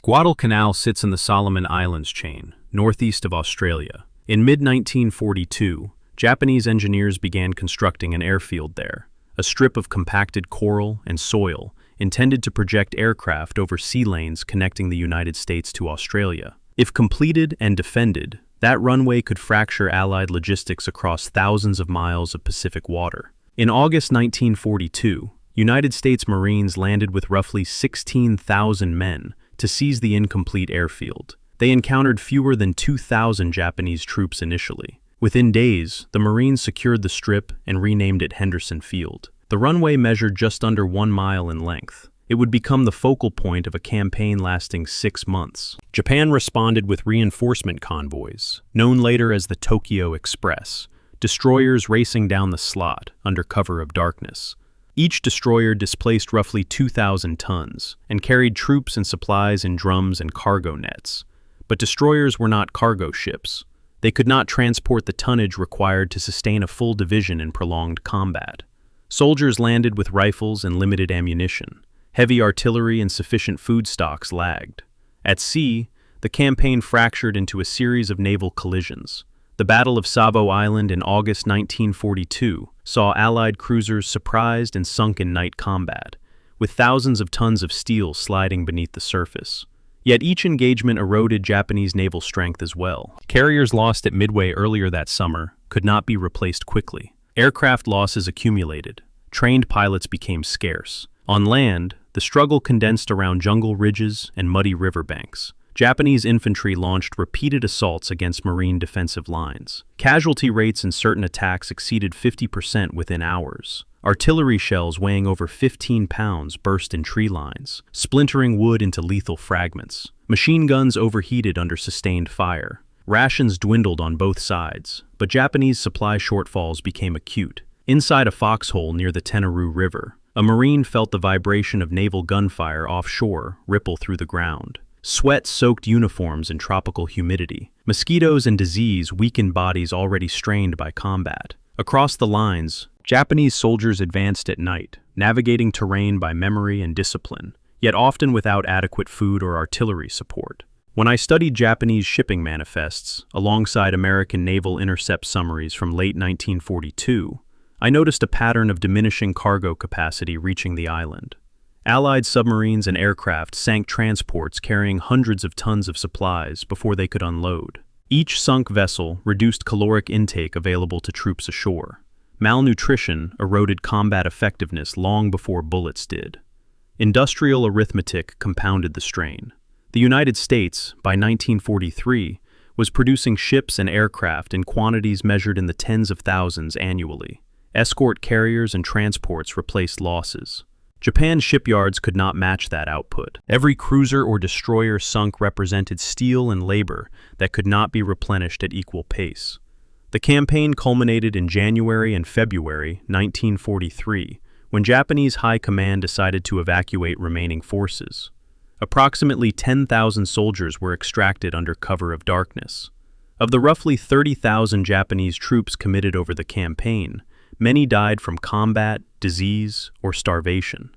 Guadalcanal sits in the Solomon Islands chain, northeast of Australia. In mid-1942, Japanese engineers began constructing an airfield there, a strip of compacted coral and soil intended to project aircraft over sea lanes connecting the United States to Australia. If completed and defended, that runway could fracture Allied logistics across thousands of miles of Pacific water. In August 1942, United States Marines landed with roughly 16,000 men to seize the incomplete airfield. They encountered fewer than 2,000 Japanese troops initially. Within days, the Marines secured the strip and renamed it Henderson Field. The runway measured just under 1 mile in length. It would become the focal point of a campaign lasting 6 months. Japan responded with reinforcement convoys, known later as the Tokyo Express, destroyers racing down the slot under cover of darkness. Each destroyer displaced roughly 2,000 tons and carried troops and supplies in drums and cargo nets. But destroyers were not cargo ships. They could not transport the tonnage required to sustain a full division in prolonged combat. Soldiers landed with rifles and limited ammunition. Heavy artillery and sufficient food stocks lagged. At sea, the campaign fractured into a series of naval collisions. The Battle of Savo Island in August 1942 saw Allied cruisers surprised and sunk in night combat, with thousands of tons of steel sliding beneath the surface. Yet each engagement eroded Japanese naval strength as well. Carriers lost at Midway earlier that summer could not be replaced quickly. Aircraft losses accumulated. Trained pilots became scarce. On land, the struggle condensed around jungle ridges and muddy riverbanks. Japanese infantry launched repeated assaults against Marine defensive lines. Casualty rates in certain attacks exceeded 50% within hours. Artillery shells weighing over 15 pounds burst in tree lines, splintering wood into lethal fragments. Machine guns overheated under sustained fire. Rations dwindled on both sides, but Japanese supply shortfalls became acute. Inside a foxhole near the Tenaru River, a Marine felt the vibration of naval gunfire offshore ripple through the ground. Sweat soaked uniforms in tropical humidity. Mosquitoes and disease weakened bodies already strained by combat. Across the lines, Japanese soldiers advanced at night, navigating terrain by memory and discipline, yet often without adequate food or artillery support. When I studied Japanese shipping manifests, alongside American naval intercept summaries from late 1942, I noticed a pattern of diminishing cargo capacity reaching the island. Allied submarines and aircraft sank transports carrying hundreds of tons of supplies before they could unload. Each sunk vessel reduced caloric intake available to troops ashore. Malnutrition eroded combat effectiveness long before bullets did. Industrial arithmetic compounded the strain. The United States, by 1943, was producing ships and aircraft in quantities measured in the tens of thousands annually. Escort carriers and transports replaced losses. Japan's shipyards could not match that output. Every cruiser or destroyer sunk represented steel and labor that could not be replenished at equal pace. The campaign culminated in January and February 1943, when Japanese High Command decided to evacuate remaining forces. Approximately 10,000 soldiers were extracted under cover of darkness. Of the roughly 30,000 Japanese troops committed over the campaign, many died from combat, disease, or starvation.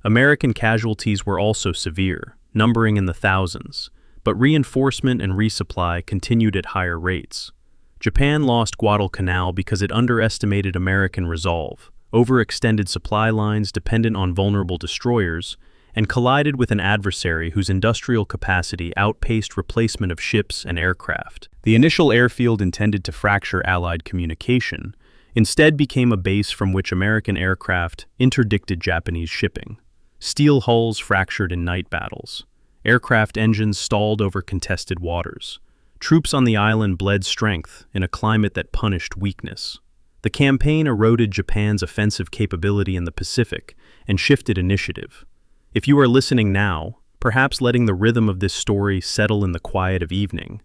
American casualties were also severe, numbering in the thousands, but reinforcement and resupply continued at higher rates. Japan lost Guadalcanal because it underestimated American resolve, overextended supply lines dependent on vulnerable destroyers, and collided with an adversary whose industrial capacity outpaced replacement of ships and aircraft. The initial airfield intended to fracture Allied communication instead became a base from which American aircraft interdicted Japanese shipping. Steel hulls fractured in night battles. Aircraft engines stalled over contested waters. Troops on the island bled strength in a climate that punished weakness. The campaign eroded Japan's offensive capability in the Pacific and shifted initiative. If you are listening now, perhaps letting the rhythm of this story settle in the quiet of evening,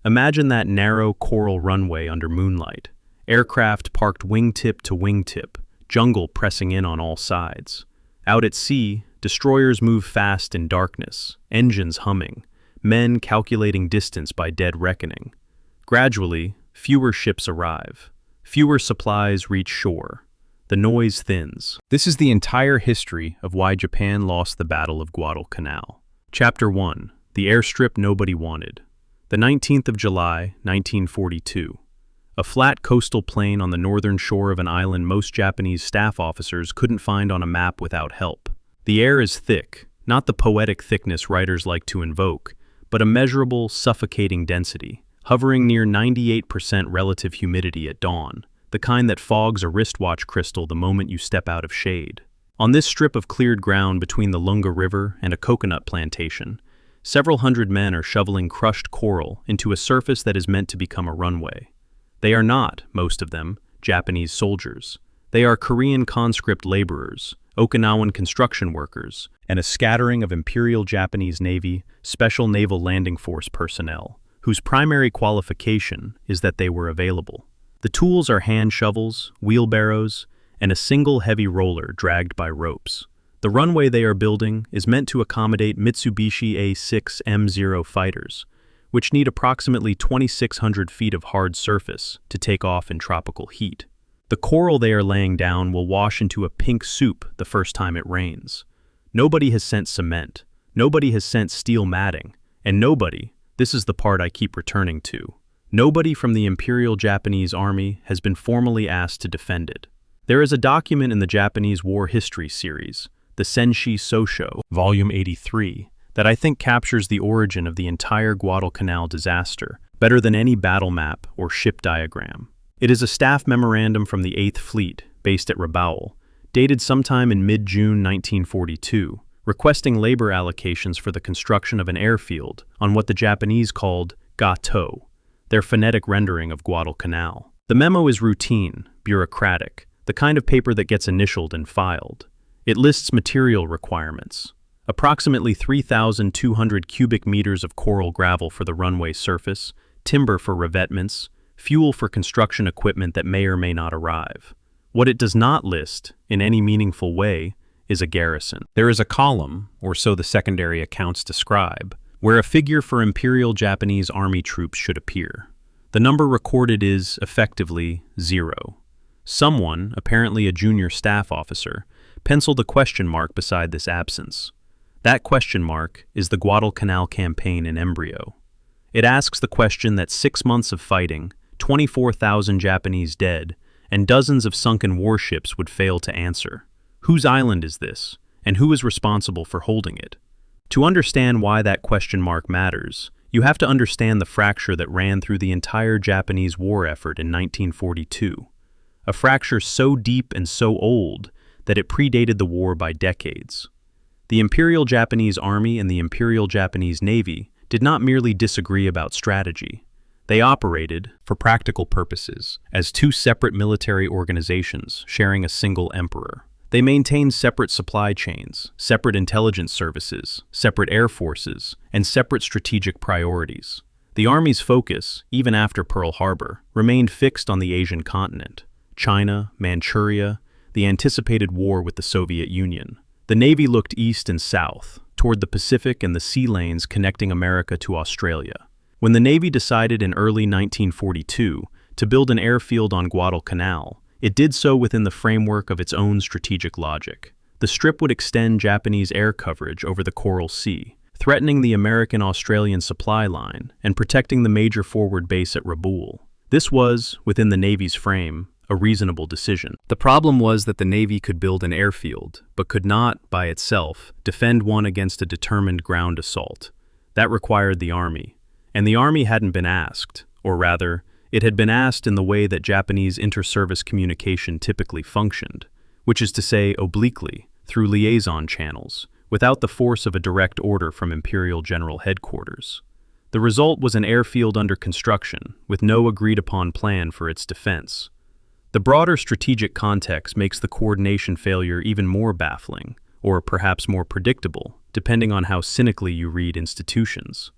imagine that narrow coral runway under moonlight. Aircraft parked wingtip to wingtip, jungle pressing in on all sides. Out at sea, destroyers move fast in darkness, engines humming, men calculating distance by dead reckoning. Gradually, fewer ships arrive. Fewer supplies reach shore. The noise thins. This is the entire history of why Japan lost the Battle of Guadalcanal. Chapter 1. the airstrip nobody wanted. The 19th of July, 1942. A flat coastal plain on the northern shore of an island most Japanese staff officers couldn't find on a map without help. The air is thick, not the poetic thickness writers like to invoke, but a measurable, suffocating density, hovering near 98% relative humidity at dawn, the kind that fogs a wristwatch crystal the moment you step out of shade. On this strip of cleared ground between the Lunga River and a coconut plantation, several hundred men are shoveling crushed coral into a surface that is meant to become a runway. They are not, most of them, Japanese soldiers. They are Korean conscript laborers, Okinawan construction workers, and a scattering of Imperial Japanese Navy Special Naval Landing Force personnel, whose primary qualification is that they were available. The tools are hand shovels, wheelbarrows, and a single heavy roller dragged by ropes. The runway they are building is meant to accommodate Mitsubishi A6M0 fighters, which need approximately 2,600 feet of hard surface to take off in tropical heat. The coral they are laying down will wash into a pink soup the first time it rains. Nobody has sent cement, nobody has sent steel matting, and nobody, this is the part I keep returning to, nobody from the Imperial Japanese Army has been formally asked to defend it. There is a document in the Japanese War History series, the Senshi Sosho, Volume 83, that I think captures the origin of the entire Guadalcanal disaster better than any battle map or ship diagram. It is a staff memorandum from the 8th Fleet, based at Rabaul, dated sometime in mid-June 1942, requesting labor allocations for the construction of an airfield on what the Japanese called Gato, their phonetic rendering of Guadalcanal. The memo is routine, bureaucratic, the kind of paper that gets initialed and filed. It lists material requirements. Approximately 3,200 cubic meters of coral gravel for the runway surface, timber for revetments, fuel for construction equipment that may or may not arrive. What it does not list, in any meaningful way, is a garrison. There is a column, or so the secondary accounts describe, where a figure for Imperial Japanese Army troops should appear. The number recorded is, effectively, 0. Someone, apparently a junior staff officer, penciled a question mark beside this absence. That question mark is the Guadalcanal campaign in embryo. It asks the question that 6 months of fighting, 24,000 Japanese dead, and dozens of sunken warships would fail to answer. Whose island is this, and who is responsible for holding it? To understand why that question mark matters, you have to understand the fracture that ran through the entire Japanese war effort in 1942. A fracture so deep and so old that it predated the war by decades. The Imperial Japanese Army and the Imperial Japanese Navy did not merely disagree about strategy. They operated, for practical purposes, as two separate military organizations sharing a single emperor. They maintained separate supply chains, separate intelligence services, separate air forces, and separate strategic priorities. The Army's focus, even after Pearl Harbor, remained fixed on the Asian continent, China, Manchuria, the anticipated war with the Soviet Union. The Navy looked east and south, toward the Pacific and the sea lanes connecting America to Australia. When the Navy decided in early 1942 to build an airfield on Guadalcanal, it did so within the framework of its own strategic logic. The strip would extend Japanese air coverage over the Coral Sea, threatening the American-Australian supply line and protecting the major forward base at Rabaul. This was, within the Navy's frame, a reasonable decision. The problem was that the Navy could build an airfield, but could not, by itself, defend one against a determined ground assault. That required the Army. And the Army hadn't been asked, or rather, it had been asked in the way that Japanese inter-service communication typically functioned, which is to say obliquely, through liaison channels, without the force of a direct order from Imperial General Headquarters. The result was an airfield under construction, with no agreed-upon plan for its defense. The broader strategic context makes the coordination failure even more baffling, or perhaps more predictable, depending on how cynically you read institutions.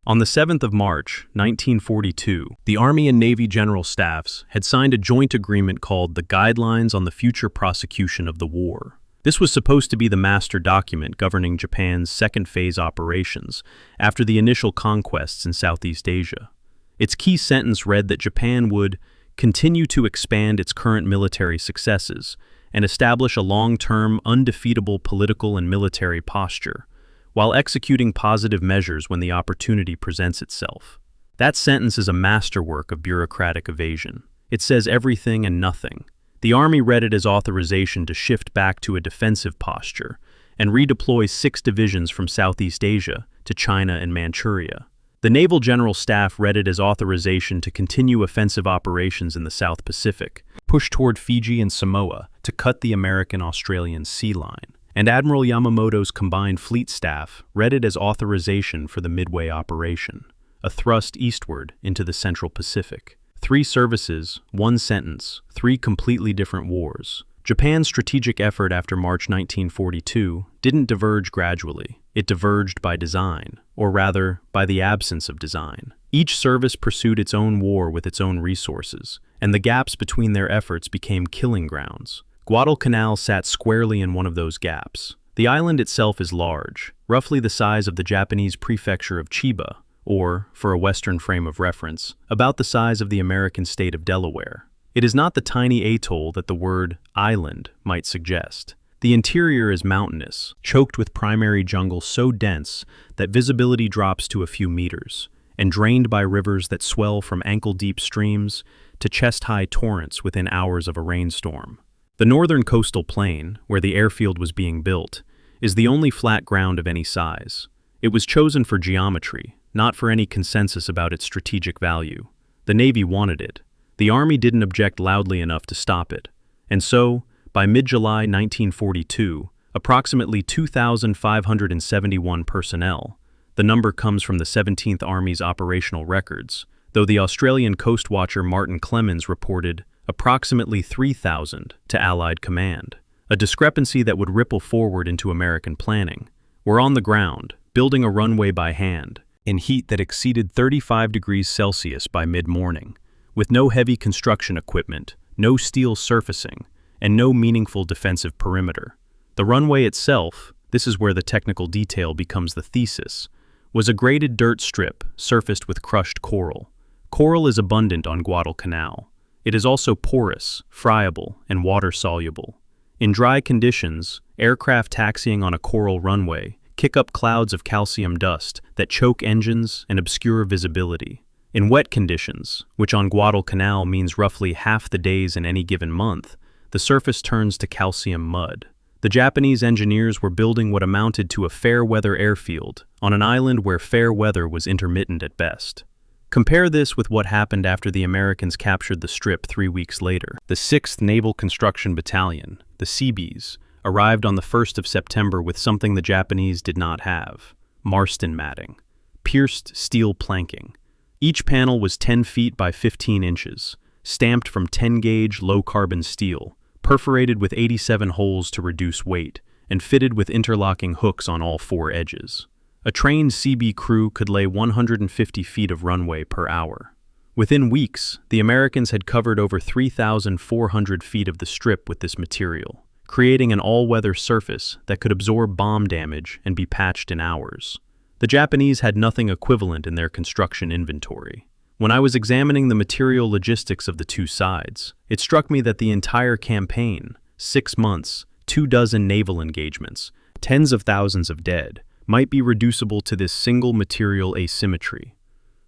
On the 7th of March, 1942, the Army and Navy General Staffs had signed a joint agreement called the Guidelines on the Future Prosecution of the War. This was supposed to be the master document governing Japan's second phase operations after the initial conquests in Southeast Asia. Its key sentence read that Japan would continue to expand its current military successes and establish a long-term, undefeatable political and military posture, while executing positive measures when the opportunity presents itself. That sentence is a masterwork of bureaucratic evasion. It says everything and nothing. The Army read it as authorization to shift back to a defensive posture and redeploy 6 divisions from Southeast Asia to China and Manchuria. The Naval General Staff read it as authorization to continue offensive operations in the South Pacific, push toward Fiji and Samoa to cut the American-Australian sea line. And Admiral Yamamoto's combined fleet staff read it as authorization for the Midway operation, a thrust eastward into the Central Pacific. 3 services, 1 sentence, 3 completely different wars. Japan's strategic effort after March 1942 didn't diverge gradually. It diverged by design, or rather, by the absence of design. Each service pursued its own war with its own resources, and the gaps between their efforts became killing grounds. Guadalcanal sat squarely in one of those gaps. The island itself is large, roughly the size of the Japanese prefecture of Chiba, or, for a Western frame of reference, about the size of the American state of Delaware. It is not the tiny atoll that the word island might suggest. The interior is mountainous, choked with primary jungle so dense that visibility drops to a few meters, and drained by rivers that swell from ankle-deep streams to chest-high torrents within hours of a rainstorm. The northern coastal plain, where the airfield was being built, is the only flat ground of any size. It was chosen for geometry, not for any consensus about its strategic value. The Navy wanted it. The Army didn't object loudly enough to stop it. And so, by mid-July 1942, approximately 2,571 personnel, the number comes from the 17th Army's operational records, though the Australian Coast Watcher Martin Clemens reported approximately 3,000 to Allied command, a discrepancy that would ripple forward into American planning, were on the ground, building a runway by hand, in heat that exceeded 35 degrees Celsius by mid-morning, with no heavy construction equipment, no steel surfacing, and no meaningful defensive perimeter. The runway itself, this is where the technical detail becomes the thesis, was a graded dirt strip surfaced with crushed coral. Coral is abundant on Guadalcanal. It is also porous, friable, and water-soluble. In dry conditions, aircraft taxiing on a coral runway kick up clouds of calcium dust that choke engines and obscure visibility. In wet conditions, which on Guadalcanal means roughly half the days in any given month, the surface turns to calcium mud. The Japanese engineers were building what amounted to a fair-weather airfield on an island where fair weather was intermittent at best. Compare this with what happened after the Americans captured the Strip 3 weeks later. The 6th Naval Construction Battalion, the Seabees, arrived on the 1st of September with something the Japanese did not have: Marston matting, pierced steel planking. Each panel was 10 feet by 15 inches, stamped from 10-gauge low-carbon steel, perforated with 87 holes to reduce weight, and fitted with interlocking hooks on all 4 edges. A trained Seabee crew could lay 150 feet of runway per hour. Within weeks, the Americans had covered over 3,400 feet of the Strip with this material, creating an all-weather surface that could absorb bomb damage and be patched in hours. The Japanese had nothing equivalent in their construction inventory. When I was examining the material logistics of the two sides, it struck me that the entire campaign, 6 months, 24 naval engagements, tens of thousands of dead, might be reducible to this single material asymmetry.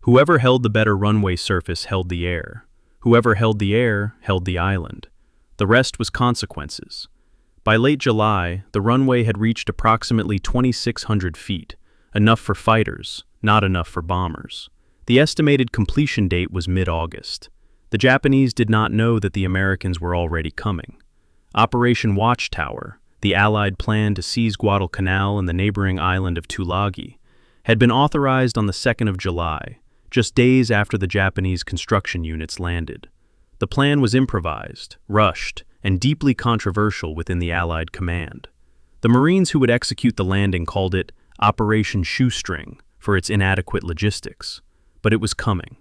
Whoever held the better runway surface held the air. Whoever held the air held the island. The rest was consequences. By late July, the runway had reached approximately 2,600 feet, enough for fighters, not enough for bombers. The estimated completion date was mid-August. The Japanese did not know that the Americans were already coming. Operation Watchtower, the Allied plan to seize Guadalcanal and the neighboring island of Tulagi, had been authorized on the 2nd of July, just days after the Japanese construction units landed. The plan was improvised, rushed, and deeply controversial within the Allied command. The Marines who would execute the landing called it Operation Shoestring for its inadequate logistics. But it was coming,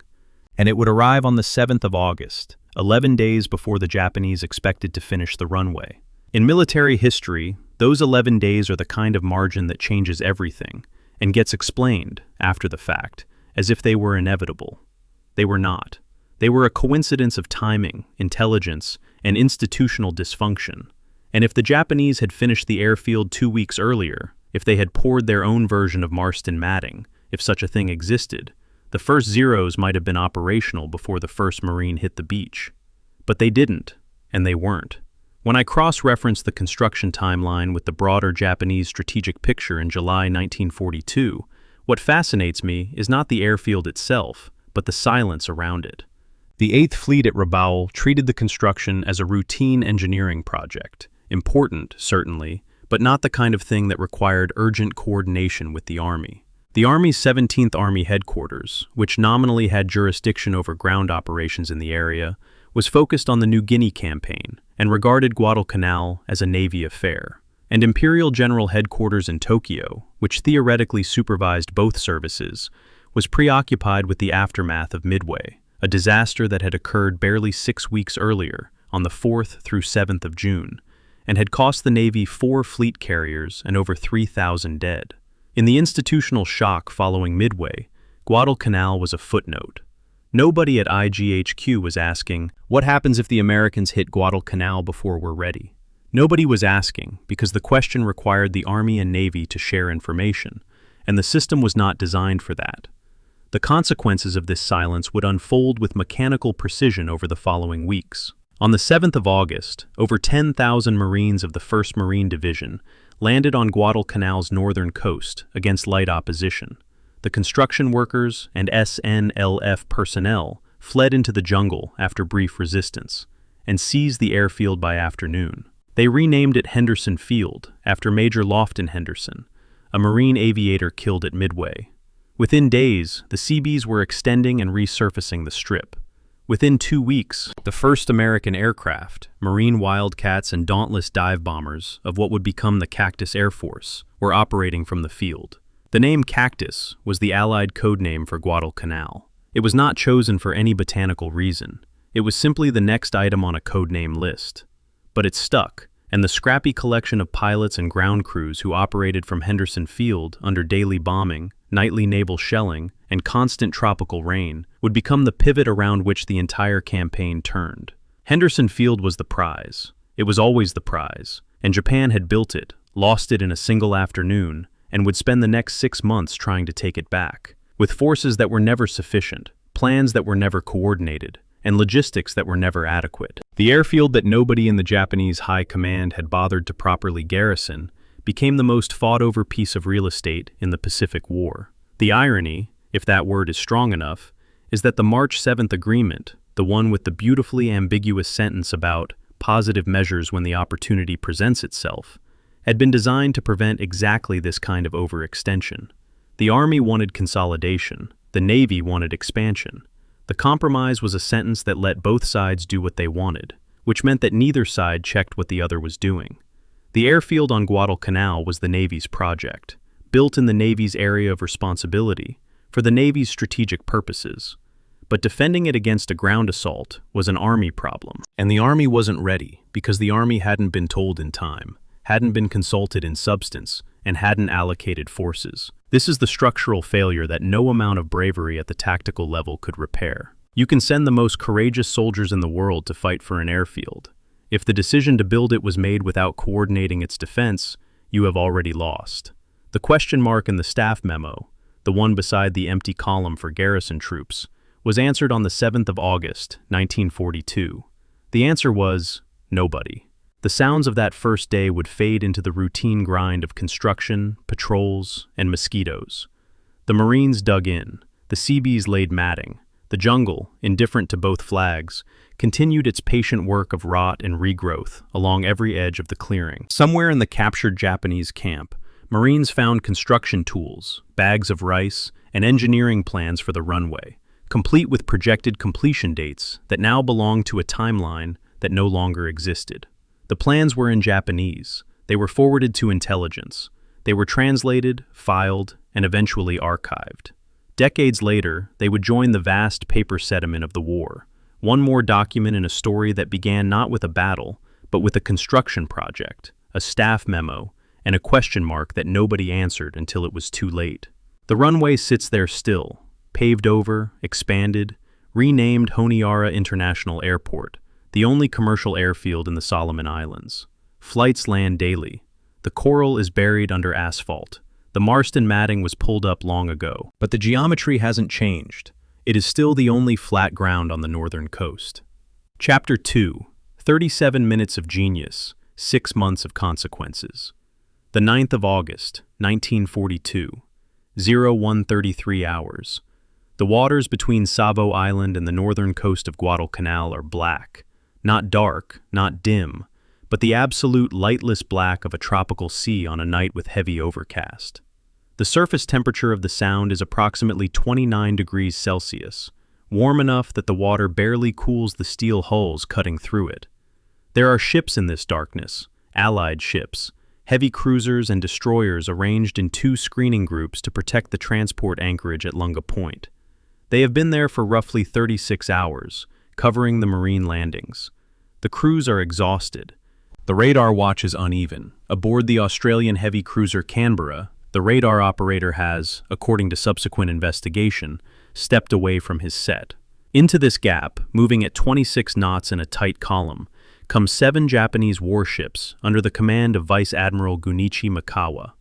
and it would arrive on the 7th of August, 11 days before the Japanese expected to finish the runway. In military history, those 11 days are the kind of margin that changes everything and gets explained, after the fact, as if they were inevitable. They were not. They were a coincidence of timing, intelligence, and institutional dysfunction. And if the Japanese had finished the airfield 2 weeks earlier, if they had poured their own version of Marston matting, if such a thing existed, the first Zeros might have been operational before the first Marine hit the beach. But they didn't, and they weren't. When I cross-reference the construction timeline with the broader Japanese strategic picture in July 1942, what fascinates me is not the airfield itself, but the silence around it. The 8th Fleet at Rabaul treated the construction as a routine engineering project, important, certainly, but not the kind of thing that required urgent coordination with the Army. The Army's 17th Army headquarters, which nominally had jurisdiction over ground operations in the area, was focused on the New Guinea campaign and regarded Guadalcanal as a Navy affair. And Imperial General Headquarters in Tokyo, which theoretically supervised both services, was preoccupied with the aftermath of Midway, a disaster that had occurred barely 6 weeks earlier, on the 4th through 7th of June, and had cost the Navy 4 fleet carriers and over 3,000 dead. In the institutional shock following Midway, Guadalcanal was a footnote. Nobody at IGHQ was asking, what happens if the Americans hit Guadalcanal before we're ready? Nobody was asking, because the question required the Army and Navy to share information, and the system was not designed for that. The consequences of this silence would unfold with mechanical precision over the following weeks. On the 7th of August, over 10,000 Marines of the 1st Marine Division landed on Guadalcanal's northern coast against light opposition. The construction workers and SNLF personnel fled into the jungle after brief resistance and seized the airfield by afternoon. They renamed it Henderson Field after Major Lofton Henderson, a Marine aviator killed at Midway. Within days, the Seabees were extending and resurfacing the strip. Within 2 weeks, the first American aircraft, Marine Wildcats and Dauntless dive bombers of what would become the Cactus Air Force, were operating from the field. The name Cactus was the Allied code name for Guadalcanal. It was not chosen for any botanical reason. It was simply the next item on a codename list. But it stuck, and the scrappy collection of pilots and ground crews who operated from Henderson Field under daily bombing, nightly naval shelling, and constant tropical rain would become the pivot around which the entire campaign turned. Henderson Field was the prize. It was always the prize, and Japan had built it, lost it in a single afternoon, and would spend the next 6 months trying to take it back, with forces that were never sufficient, plans that were never coordinated, and logistics that were never adequate. The airfield that nobody in the Japanese high command had bothered to properly garrison became the most fought-over piece of real estate in the Pacific War. The irony, if that word is strong enough, is that the March 7th agreement, the one with the beautifully ambiguous sentence about positive measures when the opportunity presents itself, had been designed to prevent exactly this kind of overextension. The Army wanted consolidation, the Navy wanted expansion. The compromise was a sentence that let both sides do what they wanted, which meant that neither side checked what the other was doing. The airfield on Guadalcanal was the Navy's project, built in the Navy's area of responsibility, for the Navy's strategic purposes. But defending it against a ground assault was an Army problem. And the Army wasn't ready, because the Army hadn't been told in time, hadn't been consulted in substance, and hadn't allocated forces. This is the structural failure that no amount of bravery at the tactical level could repair. You can send the most courageous soldiers in the world to fight for an airfield. If the decision to build it was made without coordinating its defense, you have already lost. The question mark in the staff memo, the one beside the empty column for garrison troops, was answered on the 7th of August, 1942. The answer was nobody. The sounds of that first day would fade into the routine grind of construction, patrols, and mosquitoes. The Marines dug in, the Seabees laid matting, the jungle, indifferent to both flags, continued its patient work of rot and regrowth along every edge of the clearing. Somewhere in the captured Japanese camp, Marines found construction tools, bags of rice, and engineering plans for the runway, complete with projected completion dates that now belonged to a timeline that no longer existed. The plans were in Japanese. They were forwarded to intelligence. They were translated, filed, and eventually archived. Decades later, they would join the vast paper sediment of the war, one more document in a story that began not with a battle, but with a construction project, a staff memo, and a question mark that nobody answered until it was too late. The runway sits there still, paved over, expanded, renamed Honiara International Airport, the only commercial airfield in the Solomon Islands. Flights land daily. The coral is buried under asphalt. The Marston matting was pulled up long ago. But the geometry hasn't changed. It is still the only flat ground on the northern coast. Chapter 2. 37 Minutes of Genius, 6 Months of Consequences. The 9th of August, 1942. 0133 hours. The waters between Savo Island and the northern coast of Guadalcanal are black. Not dark, not dim, but the absolute lightless black of a tropical sea on a night with heavy overcast. The surface temperature of the sound is approximately 29 degrees Celsius, warm enough that the water barely cools the steel hulls cutting through it. There are ships in this darkness, Allied ships, heavy cruisers and destroyers arranged in 2 screening groups to protect the transport anchorage at Lunga Point. They have been there for roughly 36 hours, covering the marine landings. The crews are exhausted. The radar watch is uneven. Aboard the Australian heavy cruiser Canberra, the radar operator has, according to subsequent investigation, stepped away from his set. Into this gap, moving at 26 knots in a tight column, come 7 Japanese warships under the command of Vice Admiral Gunichi Mikawa,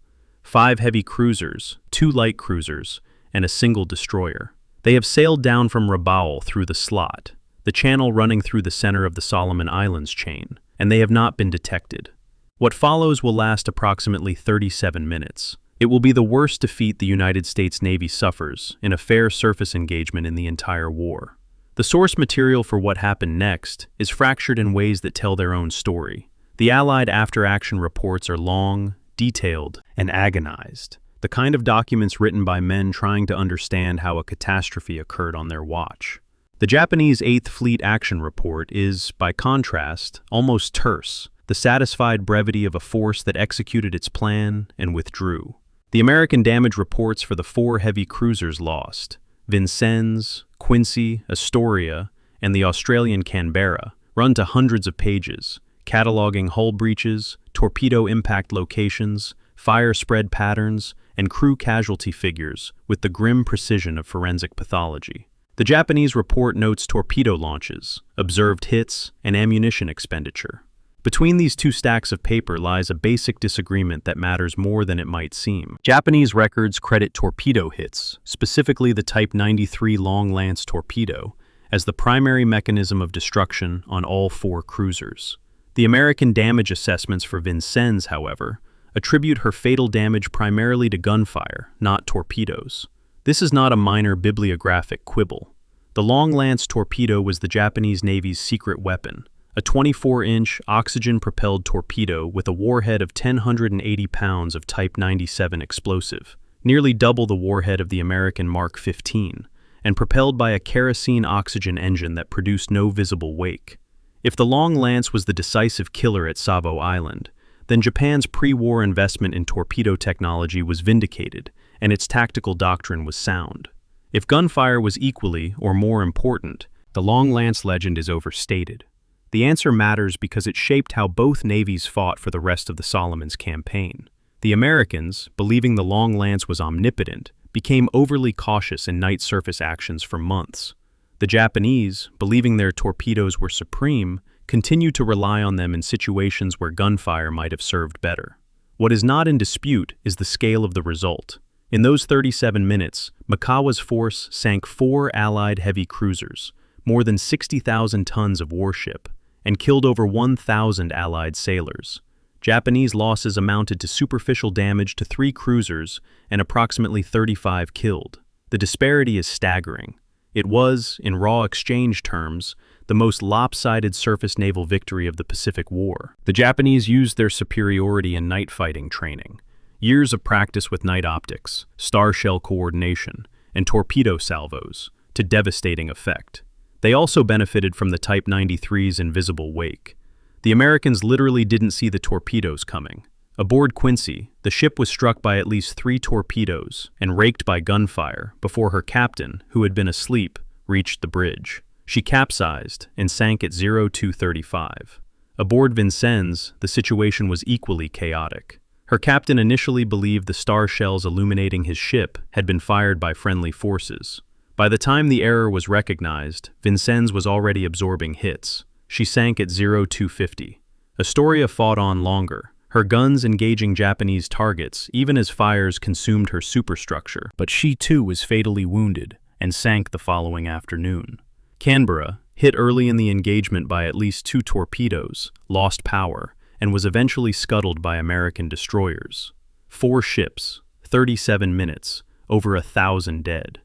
5 heavy cruisers, 2 light cruisers, and a single destroyer. They have sailed down from Rabaul through the slot, the channel running through the center of the Solomon Islands chain, and they have not been detected. What follows will last approximately 37 minutes. It will be the worst defeat the United States Navy suffers in a fair surface engagement in the entire war. The source material for what happened next is fractured in ways that tell their own story. The Allied after-action reports are long, detailed, and agonized, the kind of documents written by men trying to understand how a catastrophe occurred on their watch. The Japanese 8th Fleet Action Report is, by contrast, almost terse, the satisfied brevity of a force that executed its plan and withdrew. The American damage reports for the 4 heavy cruisers lost, Vincennes, Quincy, Astoria, and the Australian Canberra, run to hundreds of pages, cataloging hull breaches, torpedo impact locations, fire spread patterns, and crew casualty figures with the grim precision of forensic pathology. The Japanese report notes torpedo launches, observed hits, and ammunition expenditure. Between these 2 stacks of paper lies a basic disagreement that matters more than it might seem. Japanese records credit torpedo hits, specifically the Type 93 Long Lance torpedo, as the primary mechanism of destruction on all 4 cruisers. The American damage assessments for Vincennes, however, attribute her fatal damage primarily to gunfire, not torpedoes. This is not a minor bibliographic quibble. The Long Lance torpedo was the Japanese Navy's secret weapon, a 24-inch oxygen-propelled torpedo with a warhead of 1,080 pounds of Type 97 explosive, nearly double the warhead of the American Mark 15, and propelled by a kerosene-oxygen engine that produced no visible wake. If the Long Lance was the decisive killer at Savo Island, then Japan's pre-war investment in torpedo technology was vindicated, and its tactical doctrine was sound. If gunfire was equally or more important, the Long Lance legend is overstated. The answer matters because it shaped how both navies fought for the rest of the Solomons campaign. The Americans, believing the Long Lance was omnipotent, became overly cautious in night surface actions for months. The Japanese, believing their torpedoes were supreme, continued to rely on them in situations where gunfire might have served better. What is not in dispute is the scale of the result. In those 37 minutes, Mikawa's force sank 4 Allied heavy cruisers, more than 60,000 tons of warship, and killed over 1,000 Allied sailors. Japanese losses amounted to superficial damage to 3 cruisers and approximately 35 killed. The disparity is staggering. It was, in raw exchange terms, the most lopsided surface naval victory of the Pacific War. The Japanese used their superiority in night fighting training, years of practice with night optics, star shell coordination, and torpedo salvos, to devastating effect. They also benefited from the Type 93's invisible wake. The Americans literally didn't see the torpedoes coming. Aboard Quincy, the ship was struck by at least 3 torpedoes and raked by gunfire before her captain, who had been asleep, reached the bridge. She capsized and sank at 0235. Aboard Vincennes, the situation was equally chaotic. Her captain initially believed the star shells illuminating his ship had been fired by friendly forces. By the time the error was recognized, Vincennes was already absorbing hits. She sank at 0250. Astoria fought on longer, her guns engaging Japanese targets even as fires consumed her superstructure. But she too was fatally wounded and sank the following afternoon. Canberra, hit early in the engagement by at least 2 torpedoes, lost power, and was eventually scuttled by American destroyers. 4 ships, 37 minutes, over 1,000 dead.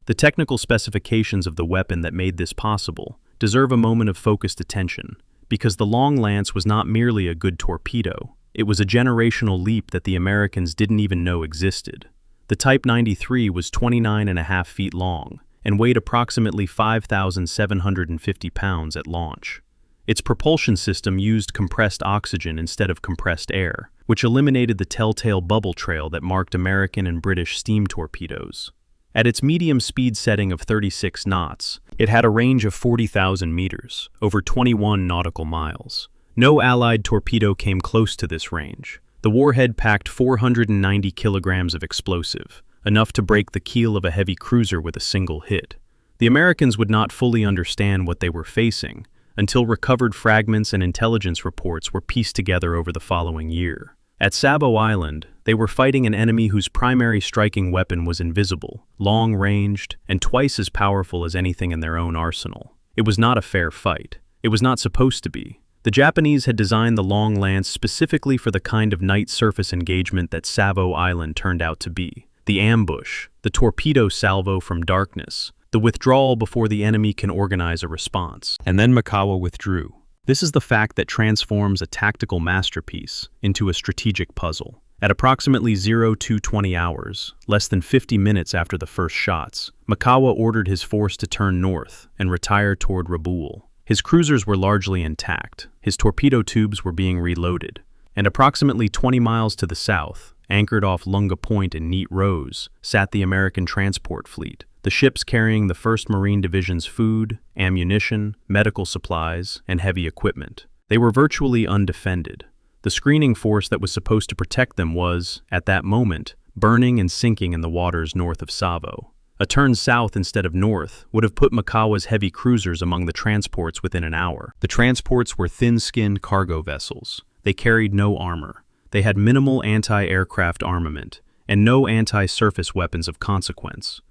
The technical specifications of the weapon that made this possible deserve a moment of focused attention, because the Long Lance was not merely a good torpedo, it was a generational leap that the Americans didn't even know existed. The Type 93 was 29.5 feet long and weighed approximately 5,750 pounds at launch. Its propulsion system used compressed oxygen instead of compressed air, which eliminated the telltale bubble trail that marked American and British steam torpedoes. At its medium speed setting of 36 knots, it had a range of 40,000 meters, over 21 nautical miles. No Allied torpedo came close to this range. The warhead packed 490 kilograms of explosive, enough to break the keel of a heavy cruiser with a single hit. The Americans would not fully understand what they were facing until recovered fragments and intelligence reports were pieced together over the following year. At Savo Island, they were fighting an enemy whose primary striking weapon was invisible, long-ranged, and twice as powerful as anything in their own arsenal. It was not a fair fight. It was not supposed to be. The Japanese had designed the Long Lance specifically for the kind of night surface engagement that Savo Island turned out to be. The ambush, the torpedo salvo from darkness, the withdrawal before the enemy can organize a response. And then Mikawa withdrew. This is the fact that transforms a tactical masterpiece into a strategic puzzle. At approximately 0220 hours, less than 50 minutes after the first shots, Mikawa ordered his force to turn north and retire toward Rabaul. His cruisers were largely intact, his torpedo tubes were being reloaded, and approximately 20 miles to the south, anchored off Lunga Point in neat rows, sat the American transport fleet, the ships carrying the 1st Marine Division's food, ammunition, medical supplies, and heavy equipment. They were virtually undefended. The screening force that was supposed to protect them was, at that moment, burning and sinking in the waters north of Savo. A turn south instead of north would have put Mikawa's heavy cruisers among the transports within an hour. The transports were thin-skinned cargo vessels. They carried no armor. They had minimal anti-aircraft armament, and no anti-surface weapons of consequence.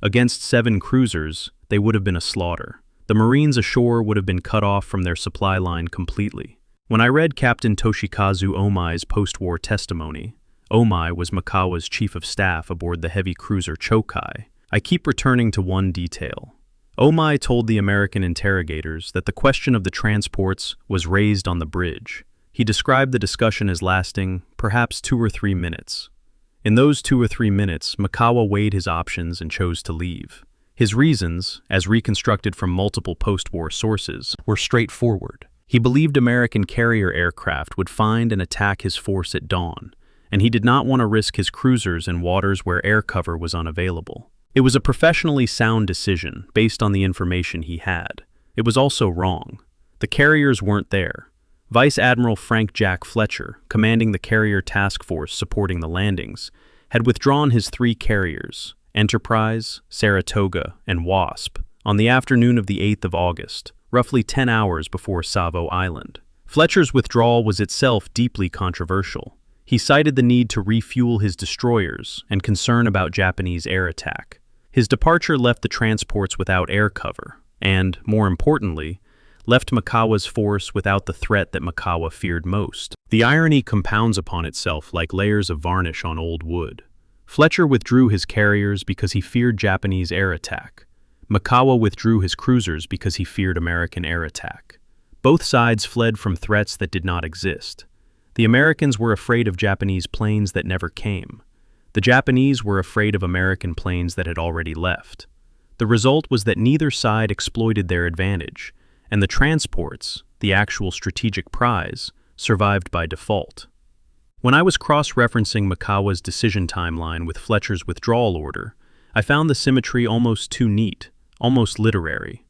Against 7 cruisers, they would have been a slaughter. The Marines ashore would have been cut off from their supply line completely. When I read Captain Toshikazu Omai's post-war testimony, Omai was Mikawa's chief of staff aboard the heavy cruiser Chokai. I keep returning to one detail. Omai told the American interrogators that the question of the transports was raised on the bridge. He described the discussion as lasting perhaps 2 or 3 minutes. In those 2 or 3 minutes, Mikawa weighed his options and chose to leave. His reasons, as reconstructed from multiple post-war sources, were straightforward. He believed American carrier aircraft would find and attack his force at dawn, and he did not want to risk his cruisers in waters where air cover was unavailable. It was a professionally sound decision based on the information he had. It was also wrong. The carriers weren't there. Vice Admiral Frank Jack Fletcher, commanding the carrier task force supporting the landings, had withdrawn his 3 carriers, Enterprise, Saratoga, and Wasp, on the afternoon of the 8th of August, roughly 10 hours before Savo Island. Fletcher's withdrawal was itself deeply controversial. He cited the need to refuel his destroyers and concern about Japanese air attack. His departure left the transports without air cover, and, more importantly, left Mikawa's force without the threat that Mikawa feared most. The irony compounds upon itself like layers of varnish on old wood. Fletcher withdrew his carriers because he feared Japanese air attack. Mikawa withdrew his cruisers because he feared American air attack. Both sides fled from threats that did not exist. The Americans were afraid of Japanese planes that never came. The Japanese were afraid of American planes that had already left. The result was that neither side exploited their advantage, and the transports, the actual strategic prize, survived by default. When I was cross-referencing Mikawa's decision timeline with Fletcher's withdrawal order, I found the symmetry almost too neat, almost literary.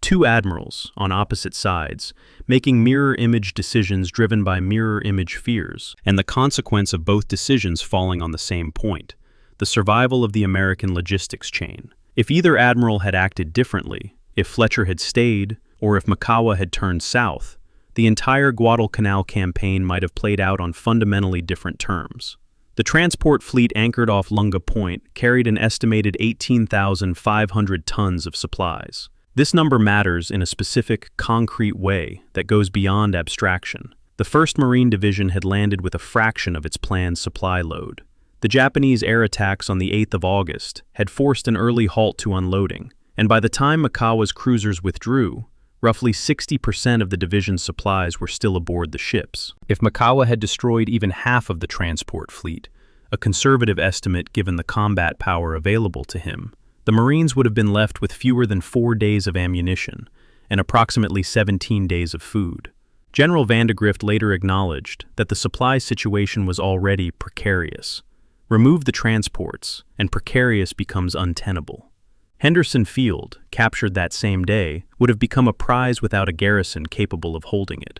2 admirals, on opposite sides, making mirror-image decisions driven by mirror-image fears, and the consequence of both decisions falling on the same point, the survival of the American logistics chain. If either admiral had acted differently, if Fletcher had stayed, or if Mikawa had turned south, the entire Guadalcanal campaign might have played out on fundamentally different terms. The transport fleet anchored off Lunga Point carried an estimated 18,500 tons of supplies. This number matters in a specific, concrete way that goes beyond abstraction. The 1st Marine Division had landed with a fraction of its planned supply load. The Japanese air attacks on the 8th of August had forced an early halt to unloading, and by the time Mikawa's cruisers withdrew, roughly 60% of the division's supplies were still aboard the ships. If Mikawa had destroyed even half of the transport fleet, a conservative estimate given the combat power available to him, the Marines would have been left with fewer than 4 days of ammunition and approximately 17 days of food. General Vandegrift later acknowledged that the supply situation was already precarious. Remove the transports, and precarious becomes untenable. Henderson Field, captured that same day, would have become a prize without a garrison capable of holding it.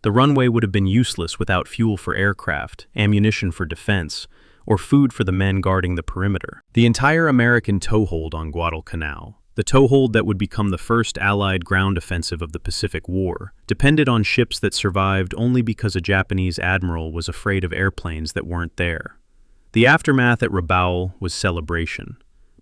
The runway would have been useless without fuel for aircraft, ammunition for defense, or food for the men guarding the perimeter. The entire American toehold on Guadalcanal, the toehold that would become the first Allied ground offensive of the Pacific War, depended on ships that survived only because a Japanese admiral was afraid of airplanes that weren't there. The aftermath at Rabaul was celebration.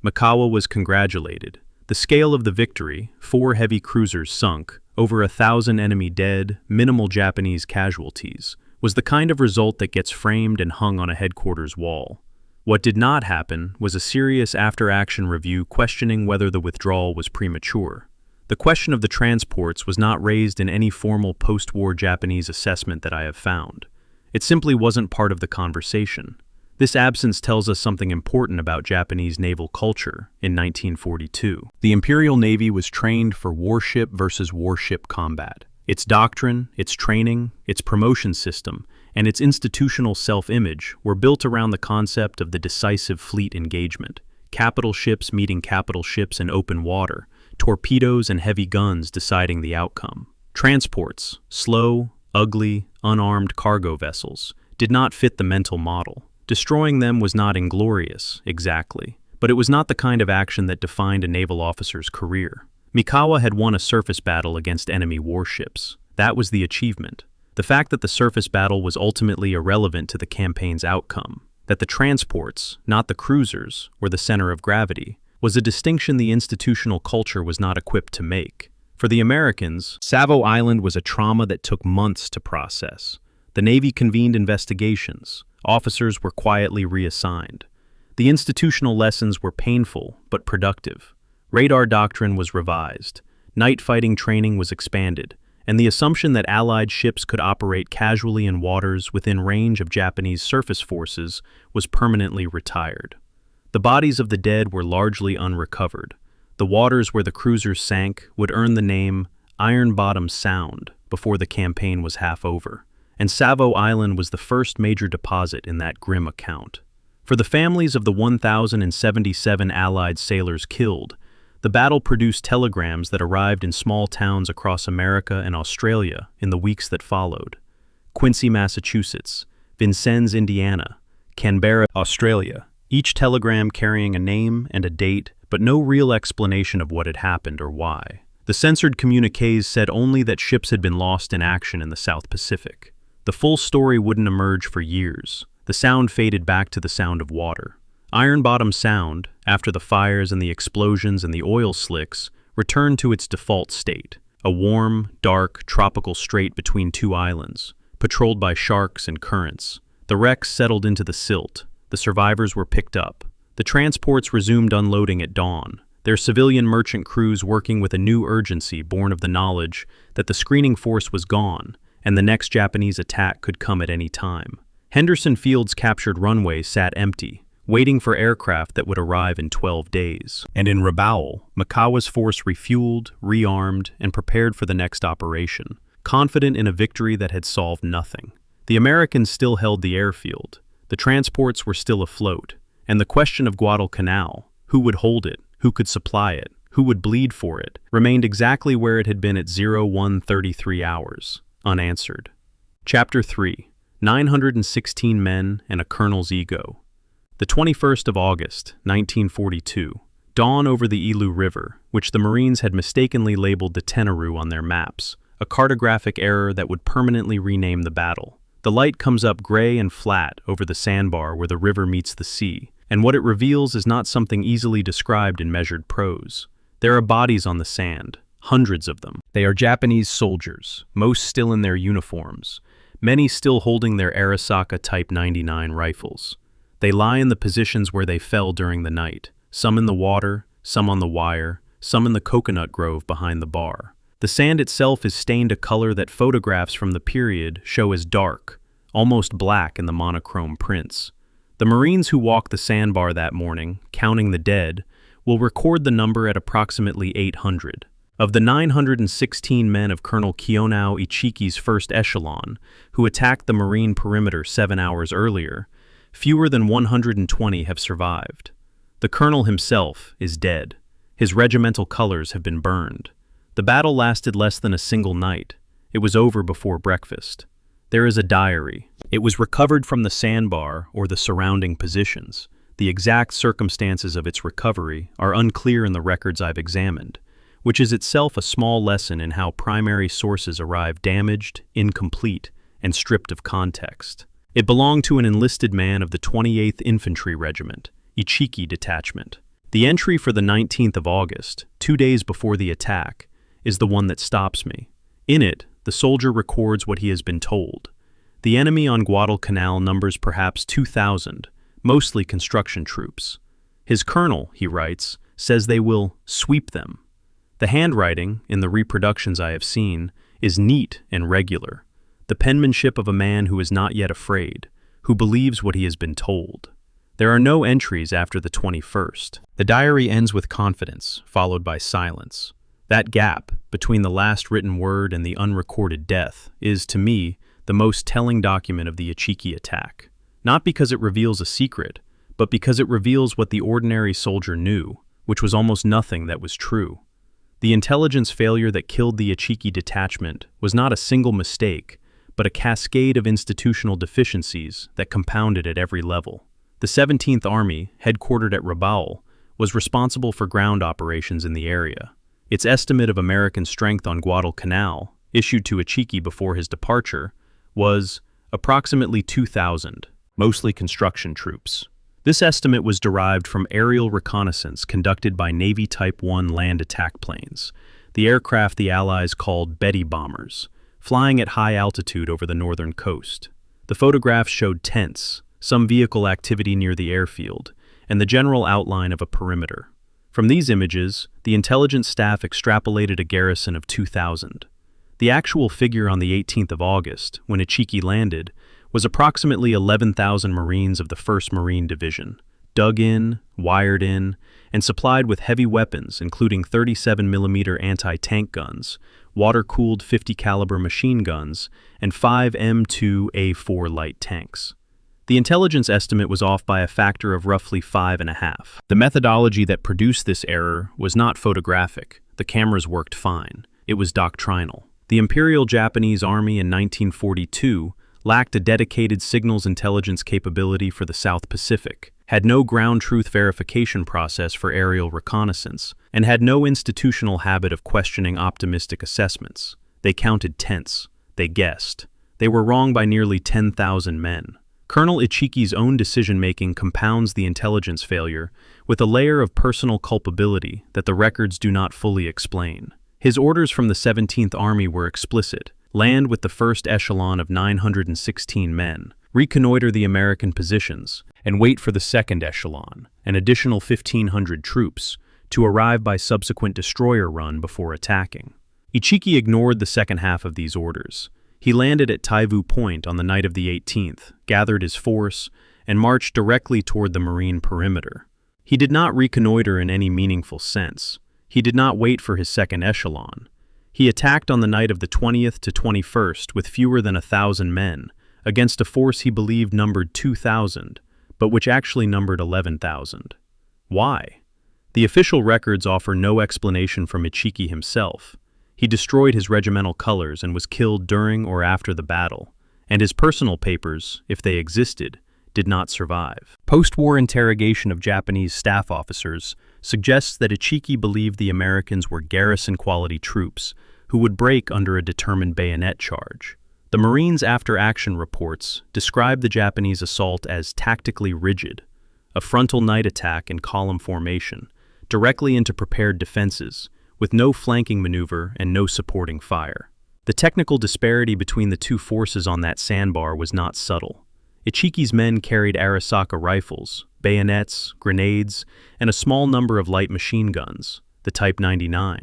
Mikawa was congratulated. The scale of the victory, 4 heavy cruisers sunk, over 1,000 enemy dead, minimal Japanese casualties, was the kind of result that gets framed and hung on a headquarters wall. What did not happen was a serious after-action review questioning whether the withdrawal was premature. The question of the transports was not raised in any formal post-war Japanese assessment that I have found. It simply wasn't part of the conversation. This absence tells us something important about Japanese naval culture in 1942. The Imperial Navy was trained for warship versus warship combat. Its doctrine, its training, its promotion system, and its institutional self-image were built around the concept of the decisive fleet engagement. Capital ships meeting capital ships in open water, torpedoes and heavy guns deciding the outcome. Transports, slow, ugly, unarmed cargo vessels, did not fit the mental model. Destroying them was not inglorious, exactly, but it was not the kind of action that defined a naval officer's career. Mikawa had won a surface battle against enemy warships. That was the achievement. The fact that the surface battle was ultimately irrelevant to the campaign's outcome, that the transports, not the cruisers, were the center of gravity, was a distinction the institutional culture was not equipped to make. For the Americans, Savo Island was a trauma that took months to process. The Navy convened investigations. Officers were quietly reassigned. The institutional lessons were painful but productive. Radar doctrine was revised. Night fighting training was expanded, and the assumption that Allied ships could operate casually in waters within range of Japanese surface forces was permanently retired. The bodies of the dead were largely unrecovered. The waters where the cruisers sank would earn the name Ironbottom Sound before the campaign was half over, and Savo Island was the first major deposit in that grim account. For the families of the 1,077 Allied sailors killed, the battle produced telegrams that arrived in small towns across America and Australia in the weeks that followed. Quincy, Massachusetts, Vincennes, Indiana, Canberra, Australia, each telegram carrying a name and a date, but no real explanation of what had happened or why. The censored communiques said only that ships had been lost in action in the South Pacific. The full story wouldn't emerge for years. The sound faded back to the sound of water. Ironbottom Sound, after the fires and the explosions and the oil slicks, returned to its default state, a warm, dark, tropical strait between two islands, patrolled by sharks and currents. The wrecks settled into the silt. The survivors were picked up. The transports resumed unloading at dawn, their civilian merchant crews working with a new urgency born of the knowledge that the screening force was gone and the next Japanese attack could come at any time. Henderson Field's captured runway sat empty, waiting for aircraft that would arrive in 12 days. And in Rabaul, Mikawa's force refueled, rearmed, and prepared for the next operation, confident in a victory that had solved nothing. The Americans still held the airfield. The transports were still afloat, and the question of Guadalcanal, who would hold it, who could supply it, who would bleed for it, remained exactly where it had been at 01:33 hours, unanswered. Chapter 3. 916 Men and a Colonel's Ego. The 21st of August, 1942, dawn over the Ilu River, which the Marines had mistakenly labeled the Tenaru on their maps, a cartographic error that would permanently rename the battle. The light comes up gray and flat over the sandbar where the river meets the sea, and what it reveals is not something easily described in measured prose. There are bodies on the sand, hundreds of them. They are Japanese soldiers, most still in their uniforms, many still holding their Arisaka Type 99 rifles. They lie in the positions where they fell during the night, some in the water, some on the wire, some in the coconut grove behind the bar. The sand itself is stained a color that photographs from the period show as dark, almost black in the monochrome prints. The Marines who walked the sandbar that morning, counting the dead, will record the number at approximately 800. Of the 916 men of Colonel Kiyonao Ichiki's first echelon, who attacked the Marine perimeter 7 hours earlier, fewer than 120 have survived. The colonel himself is dead. His regimental colors have been burned. The battle lasted less than a single night. It was over before breakfast. There is a diary. It was recovered from the sandbar or the surrounding positions. The exact circumstances of its recovery are unclear in the records I've examined, which is itself a small lesson in how primary sources arrive damaged, incomplete, and stripped of context. It belonged to an enlisted man of the 28th Infantry Regiment, Ichiki Detachment. The entry for the 19th of August, 2 days before the attack, is the one that stops me. In it, the soldier records what he has been told. The enemy on Guadalcanal numbers perhaps 2,000, mostly construction troops. His colonel, he writes, says they will sweep them. The handwriting, in the reproductions I have seen, is neat and regular, the penmanship of a man who is not yet afraid, who believes what he has been told. There are no entries after the 21st. The diary ends with confidence, followed by silence. That gap, between the last written word and the unrecorded death, is, to me, the most telling document of the Ichiki attack. Not because it reveals a secret, but because it reveals what the ordinary soldier knew, which was almost nothing that was true. The intelligence failure that killed the Ichiki Detachment was not a single mistake, but a cascade of institutional deficiencies that compounded at every level. The 17th Army, headquartered at Rabaul, was responsible for ground operations in the area. Its estimate of American strength on Guadalcanal, issued to Ichiki before his departure, was approximately 2,000, mostly construction troops. This estimate was derived from aerial reconnaissance conducted by Navy Type 1 land attack planes, the aircraft the Allies called Betty bombers, flying at high altitude over the northern coast. The photographs showed tents, some vehicle activity near the airfield, and the general outline of a perimeter. From these images, the intelligence staff extrapolated a garrison of 2,000. The actual figure on the 18th of August, when Ichiki landed, was approximately 11,000 Marines of the 1st Marine Division, dug in, wired in, and supplied with heavy weapons including 37mm anti-tank guns, water-cooled 50 caliber machine guns, and 5 M2A4 light tanks. The intelligence estimate was off by a factor of roughly 5.5. The methodology that produced this error was not photographic. The cameras worked fine. It was doctrinal. The Imperial Japanese Army in 1942 lacked a dedicated signals intelligence capability for the South Pacific, had no ground truth verification process for aerial reconnaissance, and had no institutional habit of questioning optimistic assessments. They counted tents. They guessed. They were wrong by nearly 10,000 men. Colonel Ichiki's own decision-making compounds the intelligence failure with a layer of personal culpability that the records do not fully explain. His orders from the 17th Army were explicit: land with the first echelon of 916 men, reconnoiter the American positions, and wait for the second echelon, an additional 1,500 troops, to arrive by subsequent destroyer run before attacking. Ichiki ignored the second half of these orders. He landed at Taivu Point on the night of the 18th, gathered his force, and marched directly toward the Marine perimeter. He did not reconnoiter in any meaningful sense. He did not wait for his second echelon. He attacked on the night of the 20th to 21st with fewer than 1,000 men, against a force he believed numbered 2,000, but which actually numbered 11,000. Why? The official records offer no explanation from Ichiki himself. He destroyed his regimental colors and was killed during or after the battle, and his personal papers, if they existed, did not survive. Post-war interrogation of Japanese staff officers suggests that Ichiki believed the Americans were garrison-quality troops, who would break under a determined bayonet charge. The Marines' after-action reports described the Japanese assault as tactically rigid, a frontal night attack in column formation, directly into prepared defenses, with no flanking maneuver and no supporting fire. The technical disparity between the two forces on that sandbar was not subtle. Ichiki's men carried Arisaka rifles, bayonets, grenades, and a small number of light machine guns, the Type 99,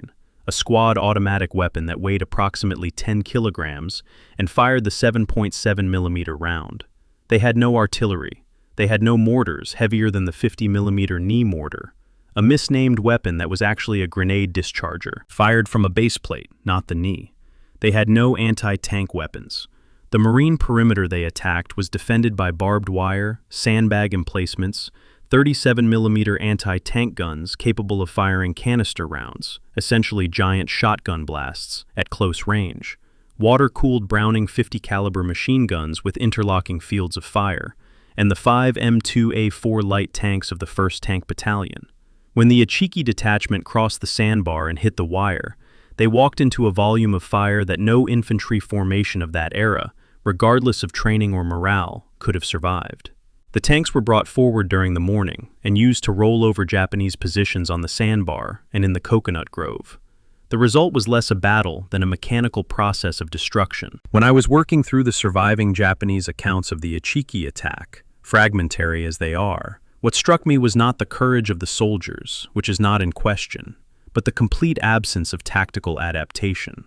a squad automatic weapon that weighed approximately 10 kilograms and fired the 7.7mm round. They had no artillery. They had no mortars heavier than the 50mm knee mortar, a misnamed weapon that was actually a grenade discharger, fired from a base plate, not the knee. They had no anti-tank weapons. The Marine perimeter they attacked was defended by barbed wire, sandbag emplacements, 37mm anti-tank guns capable of firing canister rounds, essentially giant shotgun blasts, at close range, water-cooled Browning 50 caliber machine guns with interlocking fields of fire, and the 5 M2A4 light tanks of the 1st Tank Battalion. When the Ichiki Detachment crossed the sandbar and hit the wire, they walked into a volume of fire that no infantry formation of that era, regardless of training or morale, could have survived. The tanks were brought forward during the morning and used to roll over Japanese positions on the sandbar and in the coconut grove. The result was less a battle than a mechanical process of destruction. When I was working through the surviving Japanese accounts of the Ichiki attack, fragmentary as they are, what struck me was not the courage of the soldiers, which is not in question, but the complete absence of tactical adaptation.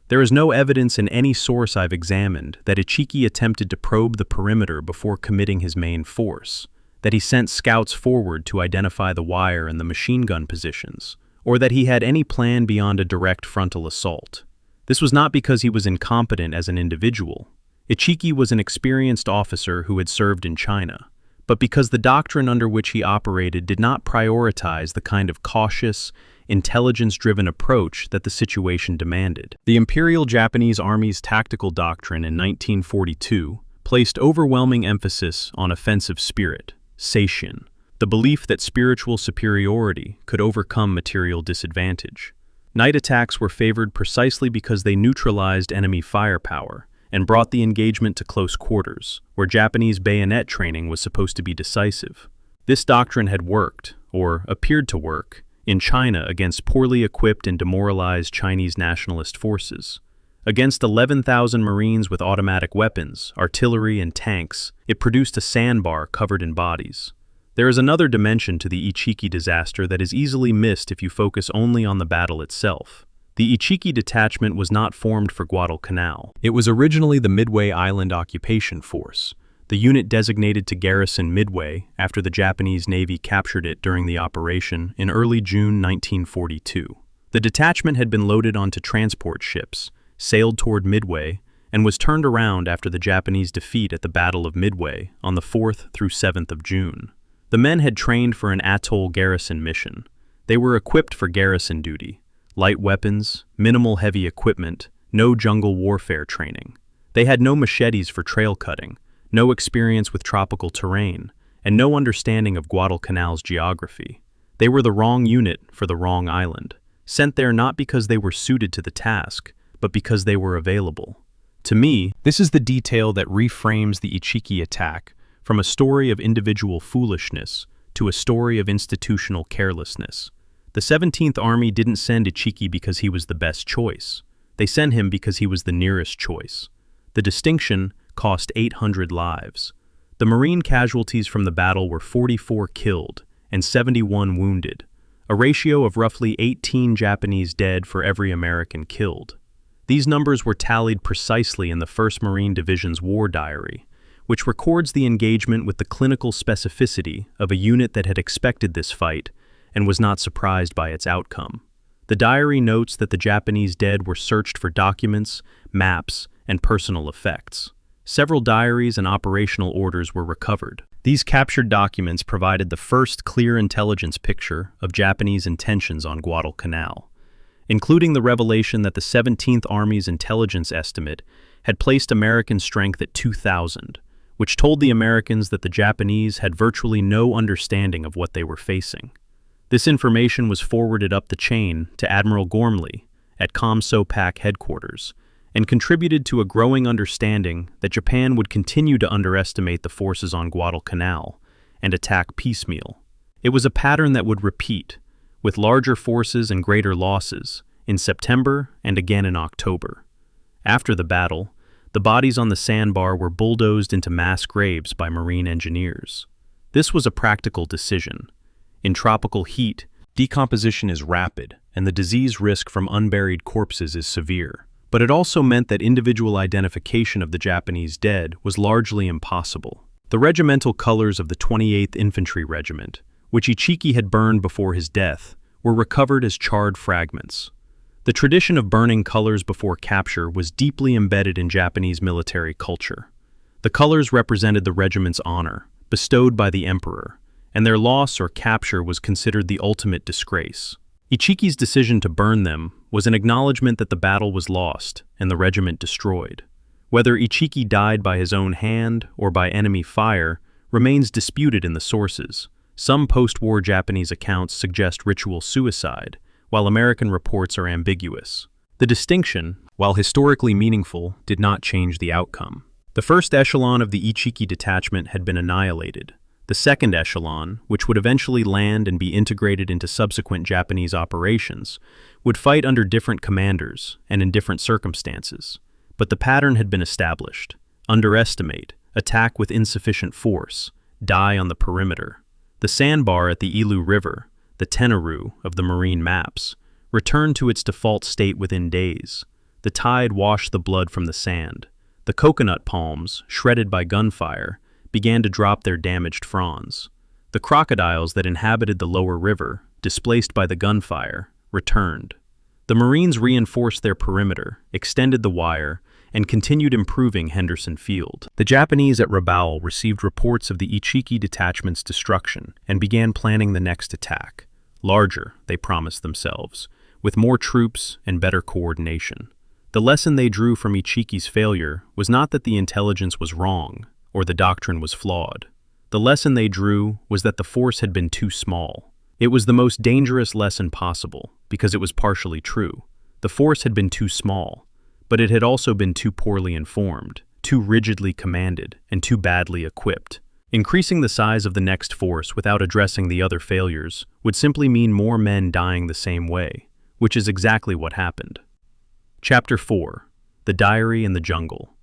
There is no evidence in any source I've examined that Ichiki attempted to probe the perimeter before committing his main force, that he sent scouts forward to identify the wire and the machine gun positions, or that he had any plan beyond a direct frontal assault. This was not because he was incompetent as an individual. Ichiki was an experienced officer who had served in China, but because the doctrine under which he operated did not prioritize the kind of cautious, intelligence-driven approach that the situation demanded. The Imperial Japanese Army's tactical doctrine in 1942 placed overwhelming emphasis on offensive spirit, seishin, the belief that spiritual superiority could overcome material disadvantage. Night attacks were favored precisely because they neutralized enemy firepower and brought the engagement to close quarters, where Japanese bayonet training was supposed to be decisive. This doctrine had worked, or appeared to work, in China against poorly equipped and demoralized Chinese nationalist forces. Against 11,000 Marines with automatic weapons, artillery, and tanks, it produced a sandbar covered in bodies. There is another dimension to the Ichiki disaster that is easily missed if you focus only on the battle itself. The Ichiki Detachment was not formed for Guadalcanal. It was originally the Midway Island Occupation Force, the unit designated to garrison Midway after the Japanese Navy captured it during the operation in early June 1942. The detachment had been loaded onto transport ships, sailed toward Midway, and was turned around after the Japanese defeat at the Battle of Midway on the 4th through 7th of June. The men had trained for an atoll garrison mission. They were equipped for garrison duty, light weapons, minimal heavy equipment, no jungle warfare training. They had no machetes for trail cutting, no experience with tropical terrain, and no understanding of Guadalcanal's geography. They were the wrong unit for the wrong island, sent there not because they were suited to the task, but because they were available. To me, this is the detail that reframes the Ichiki attack from a story of individual foolishness to a story of institutional carelessness. The 17th Army didn't send Ichiki because he was the best choice. They sent him because he was the nearest choice. The distinction cost 800 lives. The Marine casualties from the battle were 44 killed and 71 wounded, a ratio of roughly 18 Japanese dead for every American killed. These numbers were tallied precisely in the 1st Marine Division's war diary, which records the engagement with the clinical specificity of a unit that had expected this fight and was not surprised by its outcome. The diary notes that the Japanese dead were searched for documents, maps, and personal effects. Several diaries and operational orders were recovered. These captured documents provided the first clear intelligence picture of Japanese intentions on Guadalcanal, including the revelation that the 17th Army's intelligence estimate had placed American strength at 2,000, which told the Americans that the Japanese had virtually no understanding of what they were facing. This information was forwarded up the chain to Admiral Gormley, at COMSOPAC headquarters, and contributed to a growing understanding that Japan would continue to underestimate the forces on Guadalcanal and attack piecemeal. It was a pattern that would repeat, with larger forces and greater losses, in September and again in October. After the battle, the bodies on the sandbar were bulldozed into mass graves by marine engineers. This was a practical decision. In tropical heat, decomposition is rapid, and the disease risk from unburied corpses is severe. But it also meant that individual identification of the Japanese dead was largely impossible. The regimental colors of the 28th Infantry Regiment, which Ichiki had burned before his death, were recovered as charred fragments. The tradition of burning colors before capture was deeply embedded in Japanese military culture. The colors represented the regiment's honor, bestowed by the emperor, and their loss or capture was considered the ultimate disgrace. Ichiki's decision to burn them was an acknowledgement that the battle was lost and the regiment destroyed. Whether Ichiki died by his own hand or by enemy fire remains disputed in the sources. Some post-war Japanese accounts suggest ritual suicide, while American reports are ambiguous. The distinction, while historically meaningful, did not change the outcome. The first echelon of the Ichiki Detachment had been annihilated. The second echelon, which would eventually land and be integrated into subsequent Japanese operations, would fight under different commanders and in different circumstances. But the pattern had been established. Underestimate, attack with insufficient force, die on the perimeter. The sandbar at the Ilu River, the Tenaru of the marine maps, returned to its default state within days. The tide washed the blood from the sand. The coconut palms, shredded by gunfire, began to drop their damaged fronds. The crocodiles that inhabited the lower river, displaced by the gunfire, returned. The Marines reinforced their perimeter, extended the wire, and continued improving Henderson Field. The Japanese at Rabaul received reports of the Ichiki Detachment's destruction and began planning the next attack. Larger, they promised themselves, with more troops and better coordination. The lesson they drew from Ichiki's failure was not that the intelligence was wrong or the doctrine was flawed. The lesson they drew was that the force had been too small. It was the most dangerous lesson possible because it was partially true. The force had been too small, but it had also been too poorly informed, too rigidly commanded, and too badly equipped. Increasing the size of the next force without addressing the other failures would simply mean more men dying the same way, which is exactly what happened. Chapter 4. The Diary in the Jungle.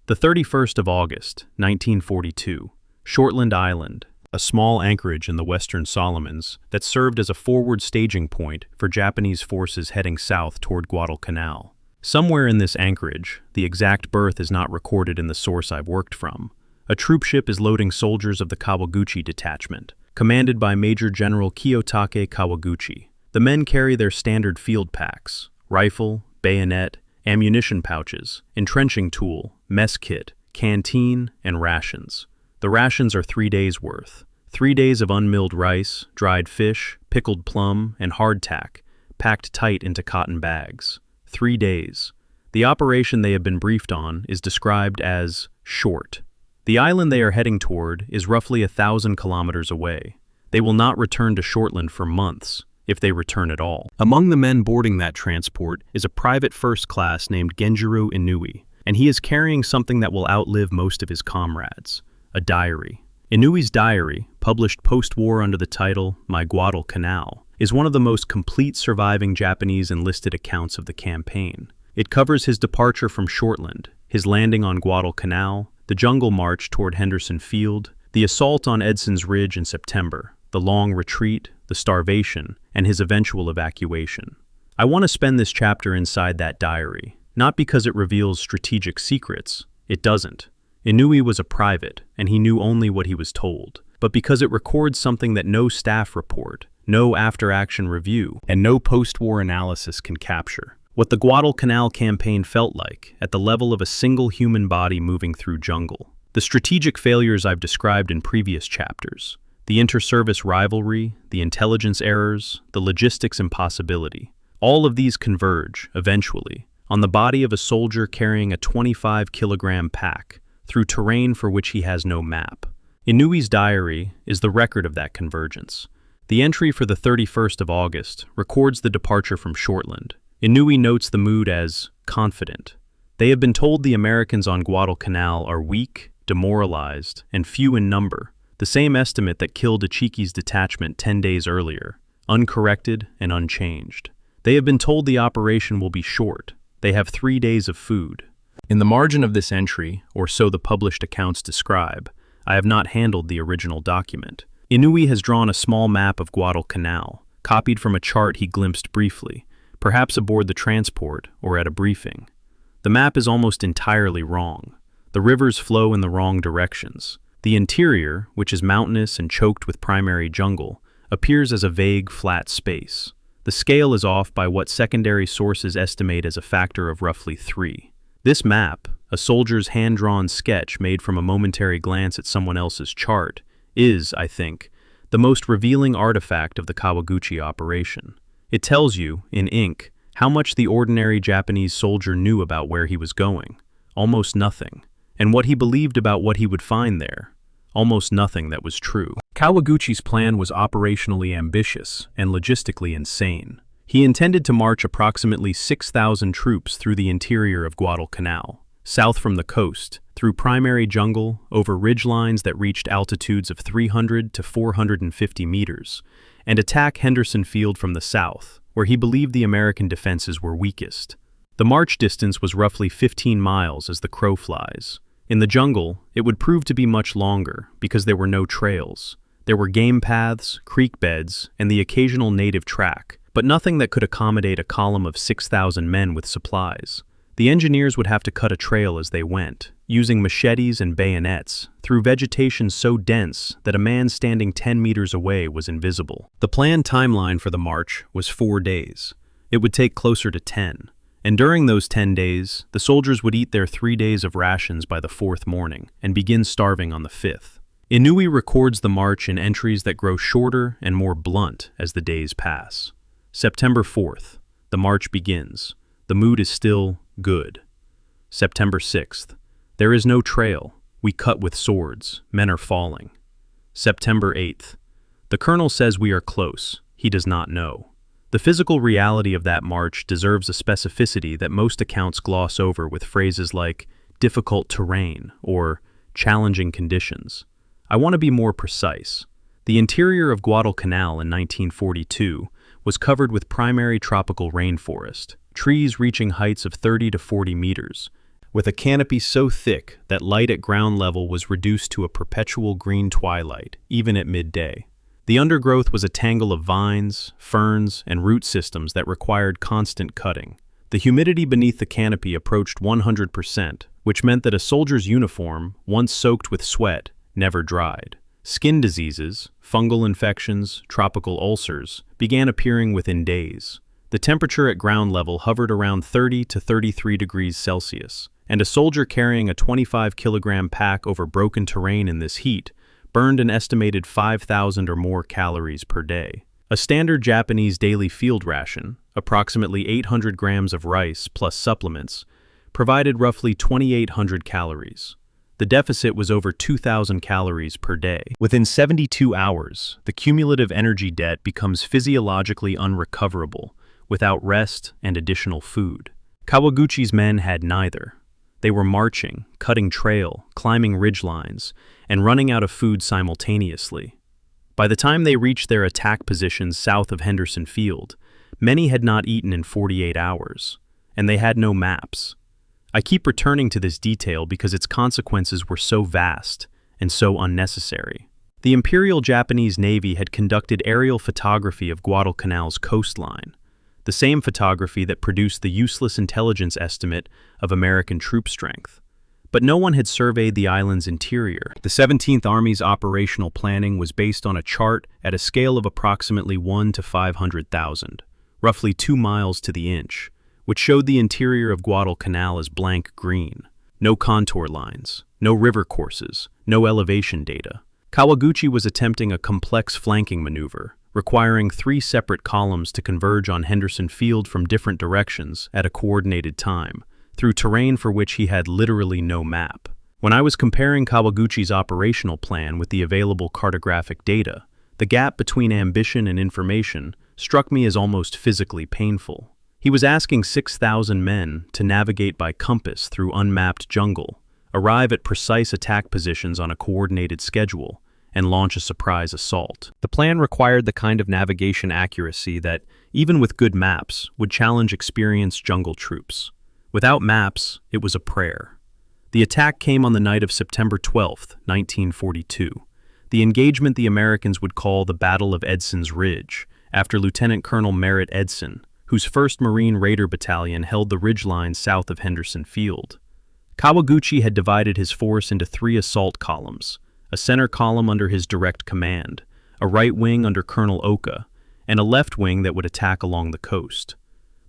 The 31st of August, 1942, Shortland Island, a small anchorage in the Western Solomons that served as a forward staging point for Japanese forces heading south toward Guadalcanal. Somewhere in this anchorage, the exact berth is not recorded in the source I've worked from, a troopship is loading soldiers of the Kawaguchi Detachment, commanded by Major General Kiyotake Kawaguchi. The men carry their standard field packs, rifle, bayonet, ammunition pouches, entrenching tool, mess kit, canteen, and rations. The rations are 3 days' worth. 3 days of unmilled rice, dried fish, pickled plum, and hardtack, packed tight into cotton bags. 3 days. The operation they have been briefed on is described as short. The island they are heading toward is roughly 1,000 kilometers away. They will not return to Shortland for months, if they return at all. Among the men boarding that transport is a private first class named Genjiro Inui, and he is carrying something that will outlive most of his comrades, a diary. Inui's diary, published post-war under the title My Guadalcanal, is one of the most complete surviving Japanese enlisted accounts of the campaign. It covers his departure from Shortland, his landing on Guadalcanal, the jungle march toward Henderson Field, the assault on Edson's Ridge in September, the long retreat, the starvation, and his eventual evacuation. I want to spend this chapter inside that diary, not because it reveals strategic secrets, it doesn't. Inui was a private, and he knew only what he was told, but because it records something that no staff report, no after-action review, and no post-war analysis can capture. What the Guadalcanal campaign felt like at the level of a single human body moving through jungle. The strategic failures I've described in previous chapters, the inter-service rivalry, the intelligence errors, the logistics impossibility, all of these converge, eventually, on the body of a soldier carrying a 25-kilogram pack through terrain for which he has no map. Inui's diary is the record of that convergence. The entry for the 31st of August records the departure from Shortland. Inouye notes the mood as confident. They have been told the Americans on Guadalcanal are weak, demoralized, and few in number, the same estimate that killed Ichiki's detachment 10 days earlier, uncorrected and unchanged. They have been told the operation will be short. They have 3 days of food. In the margin of this entry, or so the published accounts describe, I have not handled the original document. Inouye has drawn a small map of Guadalcanal, copied from a chart he glimpsed briefly, perhaps aboard the transport or at a briefing. The map is almost entirely wrong. The rivers flow in the wrong directions. The interior, which is mountainous and choked with primary jungle, appears as a vague, flat space. The scale is off by what secondary sources estimate as a factor of roughly 3. This map, a soldier's hand-drawn sketch made from a momentary glance at someone else's chart, is, I think, the most revealing artifact of the Kawaguchi operation. It tells you, in ink, how much the ordinary Japanese soldier knew about where he was going. Almost nothing. And what he believed about what he would find there. Almost nothing that was true. Kawaguchi's plan was operationally ambitious and logistically insane. He intended to march approximately 6,000 troops through the interior of Guadalcanal, south from the coast, through primary jungle, over ridgelines that reached altitudes of 300 to 450 meters, and attack Henderson Field from the south, where he believed the American defenses were weakest. The march distance was roughly 15 miles as the crow flies. In the jungle, it would prove to be much longer because there were no trails. There were game paths, creek beds, and the occasional native track, but nothing that could accommodate a column of 6,000 men with supplies. The engineers would have to cut a trail as they went, using machetes and bayonets, through vegetation so dense that a man standing 10 meters away was invisible. The planned timeline for the march was 4 days. It would take closer to 10. And during those 10 days, the soldiers would eat their 3 days of rations by the 4th morning and begin starving on the 5th. Inouye records the march in entries that grow shorter and more blunt as the days pass. September 4th, the march begins. The mood is still good. September 6th, there is no trail. We cut with swords. Men are falling. September 8th, the colonel says we are close. He does not know. The physical reality of that march deserves a specificity that most accounts gloss over with phrases like difficult terrain or challenging conditions. I want to be more precise. The interior of Guadalcanal in 1942 was covered with primary tropical rainforest, trees reaching heights of 30 to 40 meters, with a canopy so thick that light at ground level was reduced to a perpetual green twilight, even at midday. The undergrowth was a tangle of vines, ferns, and root systems that required constant cutting. The humidity beneath the canopy approached 100%, which meant that a soldier's uniform, once soaked with sweat, never dried. Skin diseases, fungal infections, tropical ulcers began appearing within days. The temperature at ground level hovered around 30 to 33 degrees Celsius, and a soldier carrying a 25-kilogram pack over broken terrain in this heat burned an estimated 5,000 or more calories per day. A standard Japanese daily field ration, approximately 800 grams of rice plus supplements, provided roughly 2,800 calories. The deficit was over 2,000 calories per day. Within 72 hours, the cumulative energy debt becomes physiologically unrecoverable without rest and additional food. Kawaguchi's men had neither. They were marching, cutting trail, climbing ridgelines, and running out of food simultaneously. By the time they reached their attack positions south of Henderson Field, many had not eaten in 48 hours, and they had no maps. I keep returning to this detail because its consequences were so vast and so unnecessary. The Imperial Japanese Navy had conducted aerial photography of Guadalcanal's coastline, the same photography that produced the useless intelligence estimate of American troop strength. But no one had surveyed the island's interior. The 17th Army's operational planning was based on a chart at a scale of approximately 1 to 500,000, roughly 2 miles to the inch, which showed the interior of Guadalcanal as blank green. No contour lines, no river courses, no elevation data. Kawaguchi was attempting a complex flanking maneuver, requiring 3 separate columns to converge on Henderson Field from different directions at a coordinated time, through terrain for which he had literally no map. When I was comparing Kawaguchi's operational plan with the available cartographic data, the gap between ambition and information struck me as almost physically painful. He was asking 6,000 men to navigate by compass through unmapped jungle, arrive at precise attack positions on a coordinated schedule, and launch a surprise assault. The plan required the kind of navigation accuracy that, even with good maps, would challenge experienced jungle troops. Without maps, it was a prayer. The attack came on the night of September 12, 1942. The engagement the Americans would call the Battle of Edson's Ridge, after Lieutenant Colonel Merritt Edson, whose 1st Marine Raider Battalion held the ridgeline south of Henderson Field. Kawaguchi had divided his force into 3 assault columns, a center column under his direct command, a right wing under Colonel Oka, and a left wing that would attack along the coast.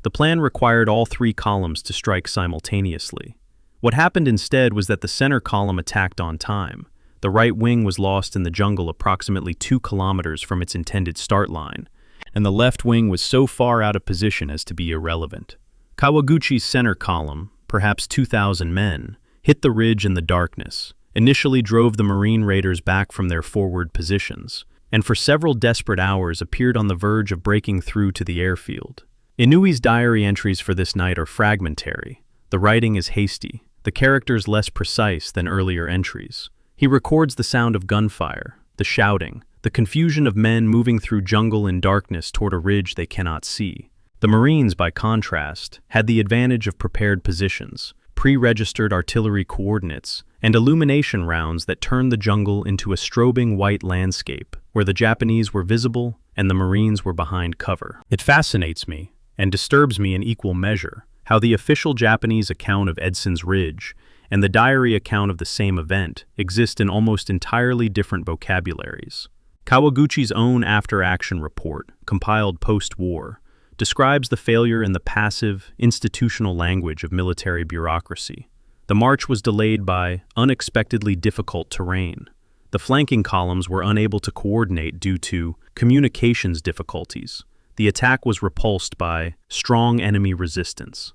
The plan required all 3 columns to strike simultaneously. What happened instead was that the center column attacked on time. The right wing was lost in the jungle approximately 2 kilometers from its intended start line, and the left wing was so far out of position as to be irrelevant. Kawaguchi's center column, perhaps 2,000 men, hit the ridge in the darkness, initially drove the Marine Raiders back from their forward positions, and for several desperate hours appeared on the verge of breaking through to the airfield. Inui's diary entries for this night are fragmentary. The writing is hasty, the characters less precise than earlier entries. He records the sound of gunfire, the shouting, the confusion of men moving through jungle in darkness toward a ridge they cannot see. The Marines, by contrast, had the advantage of prepared positions, pre-registered artillery coordinates, and illumination rounds that turned the jungle into a strobing white landscape where the Japanese were visible and the Marines were behind cover. It fascinates me, and disturbs me in equal measure, how the official Japanese account of Edson's Ridge and the diary account of the same event exist in almost entirely different vocabularies. Kawaguchi's own after-action report, compiled post-war, describes the failure in the passive, institutional language of military bureaucracy. The march was delayed by unexpectedly difficult terrain. The flanking columns were unable to coordinate due to communications difficulties. The attack was repulsed by strong enemy resistance.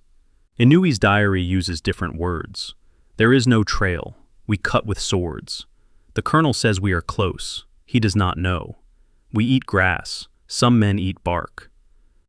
Inui's diary uses different words. There is no trail. We cut with swords. The colonel says we are close. He does not know. We eat grass. Some men eat bark.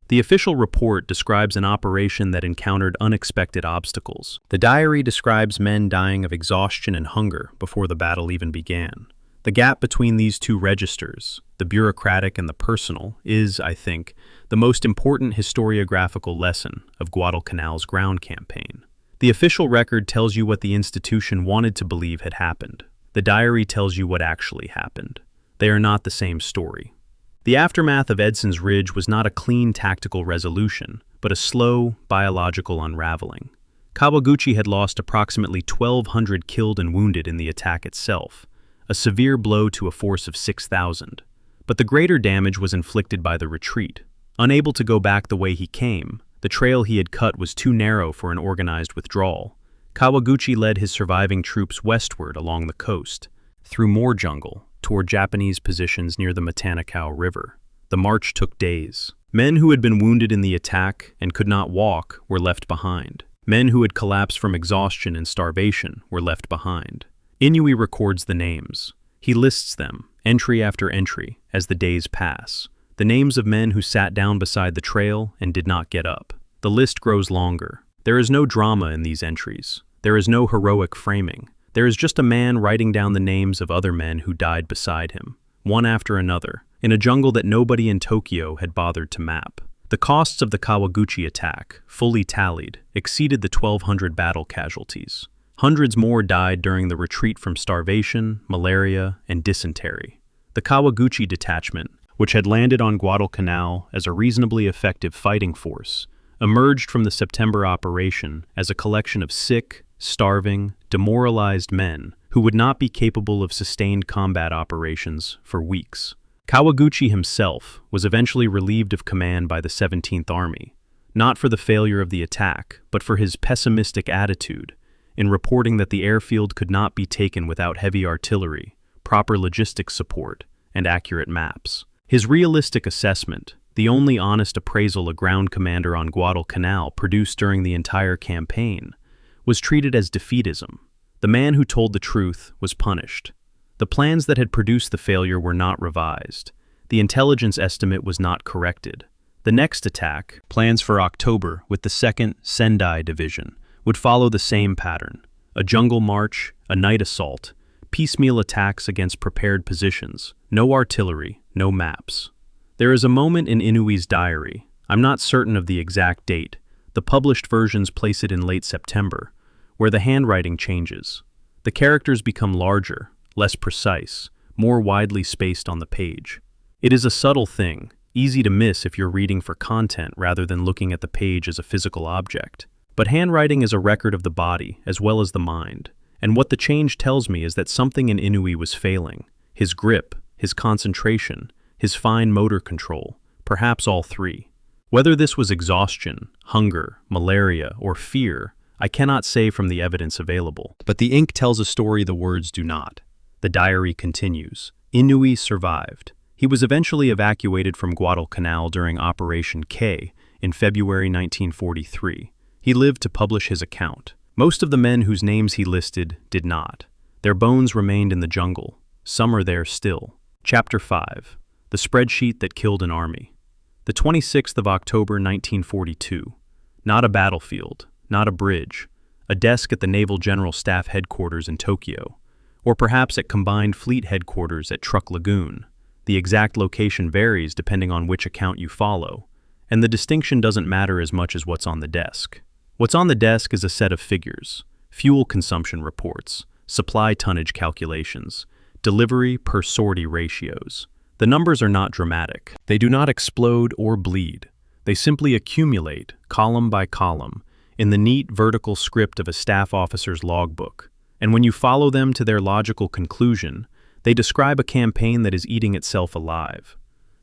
The official report describes an operation that encountered unexpected obstacles. The diary describes men dying of exhaustion and hunger before the battle even began. The gap between these 2 registers, the bureaucratic and the personal, is, I think, the most important historiographical lesson of Guadalcanal's ground campaign. The official record tells you what the institution wanted to believe had happened. The diary tells you what actually happened. They are not the same story. The aftermath of Edson's Ridge was not a clean tactical resolution, but a slow, biological unraveling. Kawaguchi had lost approximately 1,200 killed and wounded in the attack itself, a severe blow to a force of 6,000. But the greater damage was inflicted by the retreat. Unable to go back the way he came, the trail he had cut was too narrow for an organized withdrawal. Kawaguchi led his surviving troops westward along the coast, through more jungle, toward Japanese positions near the Matanakau River. The march took days. Men who had been wounded in the attack and could not walk were left behind. Men who had collapsed from exhaustion and starvation were left behind. Inui records the names. He lists them, entry after entry, as the days pass. The names of men who sat down beside the trail and did not get up. The list grows longer. There is no drama in these entries. There is no heroic framing. There is just a man writing down the names of other men who died beside him, one after another, in a jungle that nobody in Tokyo had bothered to map. The costs of the Kawaguchi attack, fully tallied, exceeded the 1,200 battle casualties. Hundreds more died during the retreat from starvation, malaria, and dysentery. The Kawaguchi Detachment, which had landed on Guadalcanal as a reasonably effective fighting force, emerged from the September operation as a collection of sick, starving, demoralized men who would not be capable of sustained combat operations for weeks. Kawaguchi himself was eventually relieved of command by the 17th Army, not for the failure of the attack, but for his pessimistic attitude in reporting that the airfield could not be taken without heavy artillery, proper logistics support, and accurate maps. His realistic assessment, the only honest appraisal a ground commander on Guadalcanal produced during the entire campaign, was treated as defeatism. The man who told the truth was punished. The plans that had produced the failure were not revised. The intelligence estimate was not corrected. The next attack, plans for October with the 2nd Sendai Division, would follow the same pattern: a jungle march, a night assault, piecemeal attacks against prepared positions, no artillery, no maps. There is a moment in Inouye's diary, I'm not certain of the exact date, the published versions place it in late September, where the handwriting changes. The characters become larger, less precise, more widely spaced on the page. It is a subtle thing, easy to miss if you're reading for content rather than looking at the page as a physical object. But handwriting is a record of the body as well as the mind, and what the change tells me is that something in Inouye was failing: his grip, his concentration, his fine motor control, perhaps all three. Whether this was exhaustion, hunger, malaria, or fear, I cannot say from the evidence available. But the ink tells a story the words do not. The diary continues. Inouye survived. He was eventually evacuated from Guadalcanal during Operation K in February 1943. He lived to publish his account. Most of the men whose names he listed did not. Their bones remained in the jungle. Some are there still. Chapter 5. The Spreadsheet That Killed an Army. The 26th of October 1942. Not a battlefield, not a bridge, a desk at the Naval General Staff Headquarters in Tokyo, or perhaps at Combined Fleet Headquarters at Truk Lagoon. The exact location varies depending on which account you follow, and the distinction doesn't matter as much as what's on the desk. What's on the desk is a set of figures: fuel consumption reports, supply tonnage calculations, delivery per sortie ratios. The numbers are not dramatic. They do not explode or bleed. They simply accumulate, column by column, in the neat vertical script of a staff officer's logbook. And when you follow them to their logical conclusion, they describe a campaign that is eating itself alive.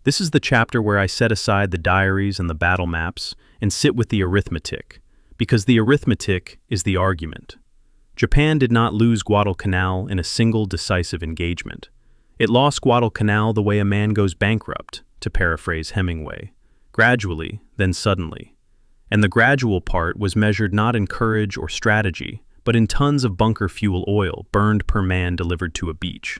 This is the chapter where I set aside the diaries and the battle maps and sit with the arithmetic, because the arithmetic is the argument. Japan did not lose Guadalcanal in a single decisive engagement. It lost Guadalcanal the way a man goes bankrupt, to paraphrase Hemingway. Gradually, then suddenly. And the gradual part was measured not in courage or strategy, but in tons of bunker fuel oil burned per man delivered to a beach.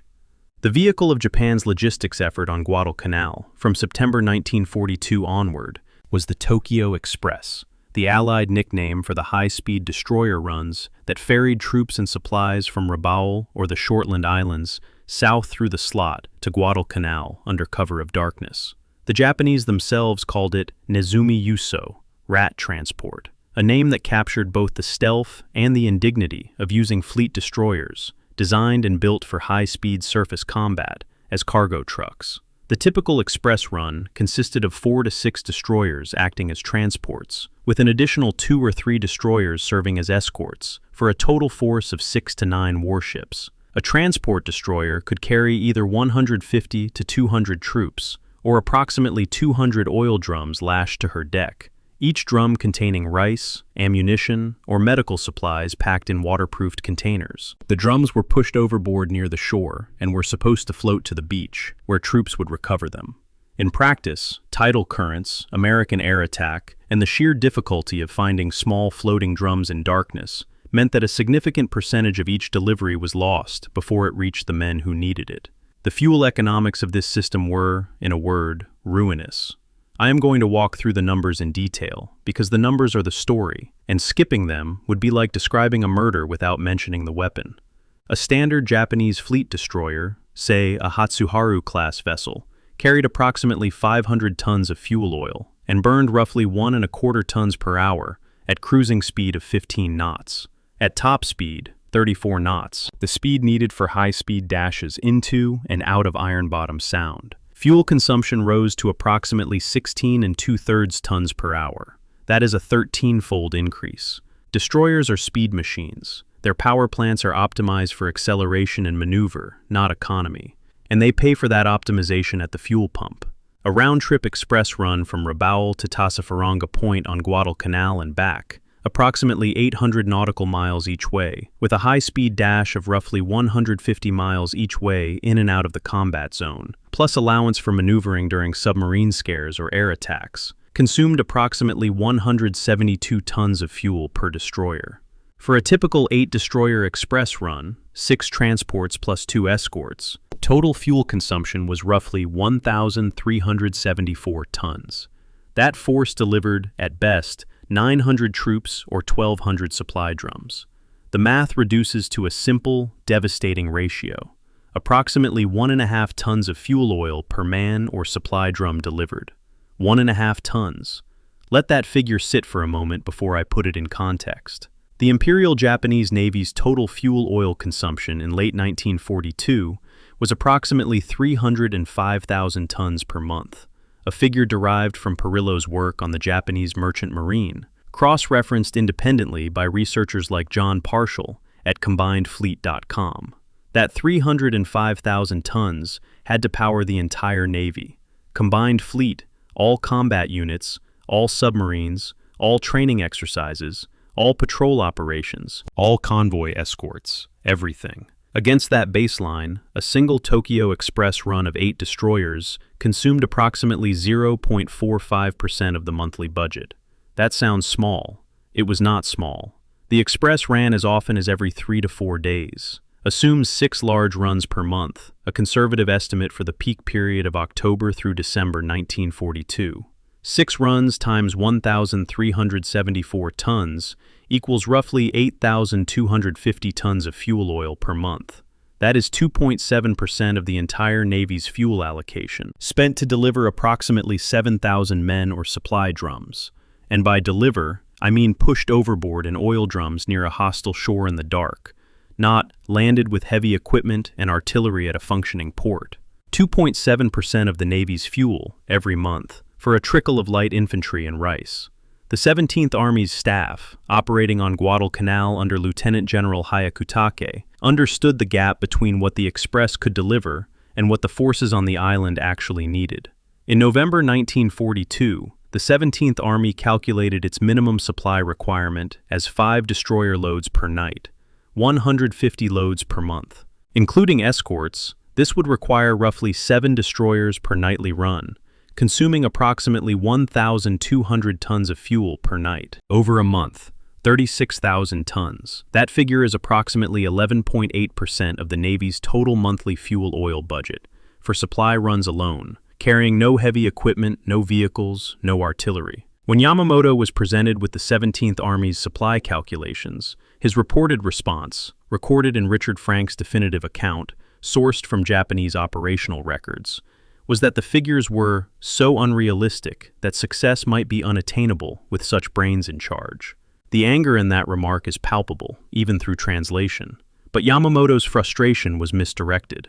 The vehicle of Japan's logistics effort on Guadalcanal, from September 1942 onward, was the Tokyo Express, the Allied nickname for the high-speed destroyer runs that ferried troops and supplies from Rabaul or the Shortland Islands south through the slot to Guadalcanal under cover of darkness. The Japanese themselves called it Nezumi Yuso, rat transport, a name that captured both the stealth and the indignity of using fleet destroyers, designed and built for high-speed surface combat, as cargo trucks. The typical express run consisted of 4 to 6 destroyers acting as transports, with an additional 2 or 3 destroyers serving as escorts, for a total force of 6 to 9 warships. A transport destroyer could carry either 150 to 200 troops, or approximately 200 oil drums lashed to her deck, each drum containing rice, ammunition, or medical supplies packed in waterproofed containers. The drums were pushed overboard near the shore and were supposed to float to the beach, where troops would recover them. In practice, tidal currents, American air attack, and the sheer difficulty of finding small floating drums in darkness meant that a significant percentage of each delivery was lost before it reached the men who needed it. The fuel economics of this system were, in a word, ruinous. I am going to walk through the numbers in detail, because the numbers are the story, and skipping them would be like describing a murder without mentioning the weapon. A standard Japanese fleet destroyer, say a Hatsuharu-class vessel, carried approximately 500 tons of fuel oil and burned roughly 1.25 tons per hour at cruising speed of 15 knots. At top speed, 34 knots, the speed needed for high-speed dashes into and out of Ironbottom Sound. Fuel consumption rose to approximately 16 2/3 tons per hour. That is a 13-fold increase. Destroyers are speed machines. Their power plants are optimized for acceleration and maneuver, not economy. And they pay for that optimization at the fuel pump. A round-trip express run from Rabaul to Tasafaranga Point on Guadalcanal and back, approximately 800 nautical miles each way, with a high-speed dash of roughly 150 miles each way in and out of the combat zone, plus allowance for maneuvering during submarine scares or air attacks, consumed approximately 172 tons of fuel per destroyer. For a typical 8-destroyer express run, 6 transports plus 2 escorts, total fuel consumption was roughly 1,374 tons. That force delivered, at best, 900 troops or 1,200 supply drums. The math reduces to a simple, devastating ratio. Approximately 1.5 tons of fuel oil per man or supply drum delivered. 1.5 tons. Let that figure sit for a moment before I put it in context. The Imperial Japanese Navy's total fuel oil consumption in late 1942 was approximately 305,000 tons per month, a figure derived from Perillo's work on the Japanese merchant marine, cross-referenced independently by researchers like John Parshall at combinedfleet.com. That 305,000 tons had to power the entire Navy. Combined fleet, all combat units, all submarines, all training exercises, all patrol operations, all convoy escorts, everything. Against that baseline, a single Tokyo Express run of 8 destroyers consumed approximately 0.45% of the monthly budget. That sounds small. It was not small. The Express ran as often as every 3 to 4 days. Assumes 6 large runs per month, a conservative estimate for the peak period of October through December 1942. 6 runs times 1,374 tons equals roughly 8,250 tons of fuel oil per month. That is 2.7% of the entire Navy's fuel allocation, spent to deliver approximately 7,000 men or supply drums. And by deliver, I mean pushed overboard in oil drums near a hostile shore in the dark, not landed with heavy equipment and artillery at a functioning port. 2.7% of the Navy's fuel, every month, for a trickle of light infantry and rice. The 17th Army's staff, operating on Guadalcanal under Lieutenant General Hyakutake, understood the gap between what the Express could deliver and what the forces on the island actually needed. In November 1942, the 17th Army calculated its minimum supply requirement as 5 destroyer loads per night, 150 loads per month. Including escorts, this would require roughly 7 destroyers per nightly run, consuming approximately 1,200 tons of fuel per night. Over a month, 36,000 tons. That figure is approximately 11.8% of the Navy's total monthly fuel oil budget, for supply runs alone, carrying no heavy equipment, no vehicles, no artillery. When Yamamoto was presented with the 17th Army's supply calculations, his reported response, recorded in Richard Frank's definitive account, sourced from Japanese operational records, was that the figures were so unrealistic that success might be unattainable with such brains in charge. The anger in that remark is palpable, even through translation. But Yamamoto's frustration was misdirected.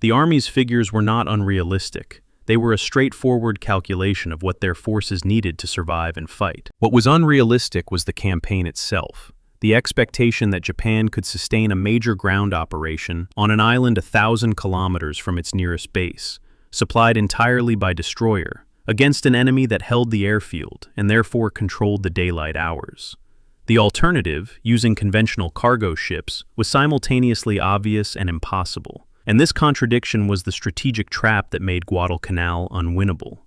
The Army's figures were not unrealistic. They were a straightforward calculation of what their forces needed to survive and fight. What was unrealistic was the campaign itself. The expectation that Japan could sustain a major ground operation on an island 1,000 kilometers from its nearest base, supplied entirely by destroyer, against an enemy that held the airfield and therefore controlled the daylight hours. The alternative, using conventional cargo ships, was simultaneously obvious and impossible, and this contradiction was the strategic trap that made Guadalcanal unwinnable.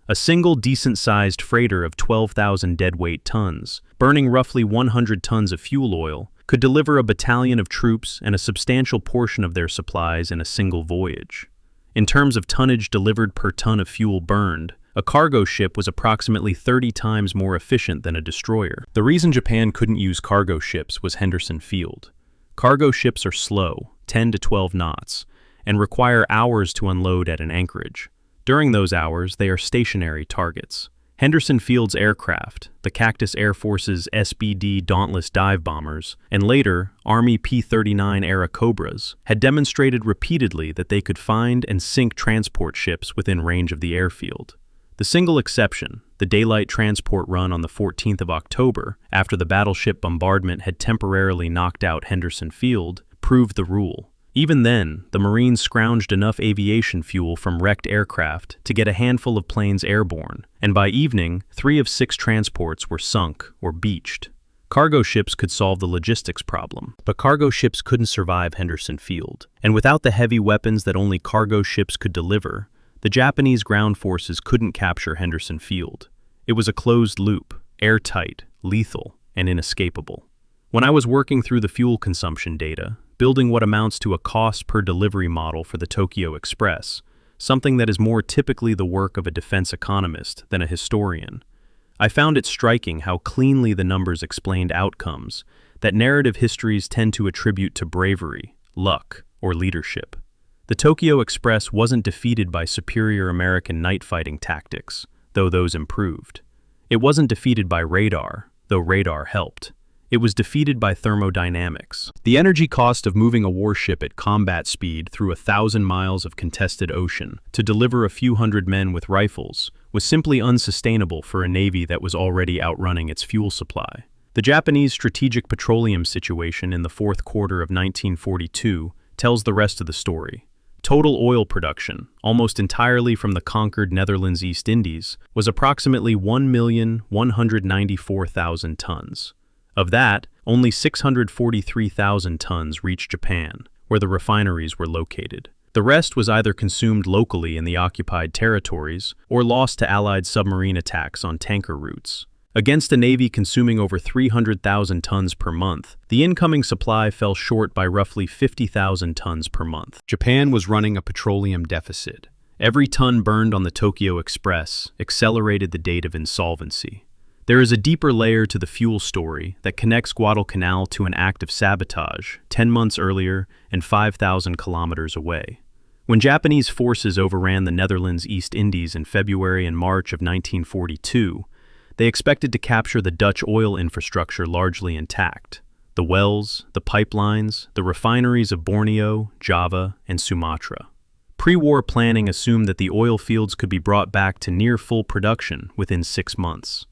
A single decent-sized freighter of 12,000 deadweight tons, burning roughly 100 tons of fuel oil, could deliver a battalion of troops and a substantial portion of their supplies in a single voyage. In terms of tonnage delivered per ton of fuel burned, a cargo ship was approximately 30 times more efficient than a destroyer. The reason Japan couldn't use cargo ships was Henderson Field. Cargo ships are slow, 10 to 12 knots, and require hours to unload at an anchorage. During those hours, they are stationary targets. Henderson Field's aircraft, the Cactus Air Force's SBD Dauntless dive bombers, and later Army P-39 Cobras, had demonstrated repeatedly that they could find and sink transport ships within range of the airfield. The single exception, the daylight transport run on the 14th of October, after the battleship bombardment had temporarily knocked out Henderson Field, proved the rule. Even then, the Marines scrounged enough aviation fuel from wrecked aircraft to get a handful of planes airborne, and by evening, 3 of 6 transports were sunk or beached. Cargo ships could solve the logistics problem, but cargo ships couldn't survive Henderson Field. And without the heavy weapons that only cargo ships could deliver, the Japanese ground forces couldn't capture Henderson Field. It was a closed loop, airtight, lethal, and inescapable. When I was working through the fuel consumption data, building what amounts to a cost per delivery model for the Tokyo Express, something that is more typically the work of a defense economist than a historian, I found it striking how cleanly the numbers explained outcomes that narrative histories tend to attribute to bravery, luck, or leadership. The Tokyo Express wasn't defeated by superior American night fighting tactics, though those improved. It wasn't defeated by radar, though radar helped. It was defeated by thermodynamics. The energy cost of moving a warship at combat speed through 1,000 miles of contested ocean to deliver a few hundred men with rifles was simply unsustainable for a navy that was already outrunning its fuel supply. The Japanese strategic petroleum situation in the fourth quarter of 1942 tells the rest of the story. Total oil production, almost entirely from the conquered Netherlands East Indies, was approximately 1,194,000 tons. Of that, only 643,000 tons reached Japan, where the refineries were located. The rest was either consumed locally in the occupied territories or lost to Allied submarine attacks on tanker routes. Against a navy consuming over 300,000 tons per month, the incoming supply fell short by roughly 50,000 tons per month. Japan was running a petroleum deficit. Every ton burned on the Tokyo Express accelerated the date of insolvency. There is a deeper layer to the fuel story that connects Guadalcanal to an act of sabotage 10 months earlier and 5,000 kilometers away. When Japanese forces overran the Netherlands East Indies in February and March of 1942, they expected to capture the Dutch oil infrastructure largely intact. The wells, the pipelines, the refineries of Borneo, Java, and Sumatra. Pre-war planning assumed that the oil fields could be brought back to near full production within 6 months.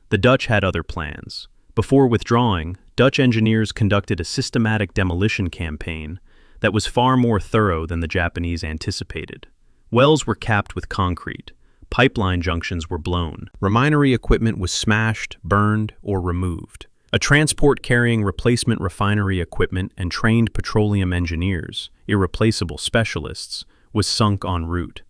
The Dutch had other plans. Before withdrawing, Dutch engineers conducted a systematic demolition campaign that was far more thorough than the Japanese anticipated. Wells were capped with concrete. Pipeline junctions were blown. Refinery equipment was smashed, burned, or removed. A transport carrying replacement refinery equipment and trained petroleum engineers, irreplaceable specialists, was sunk en route.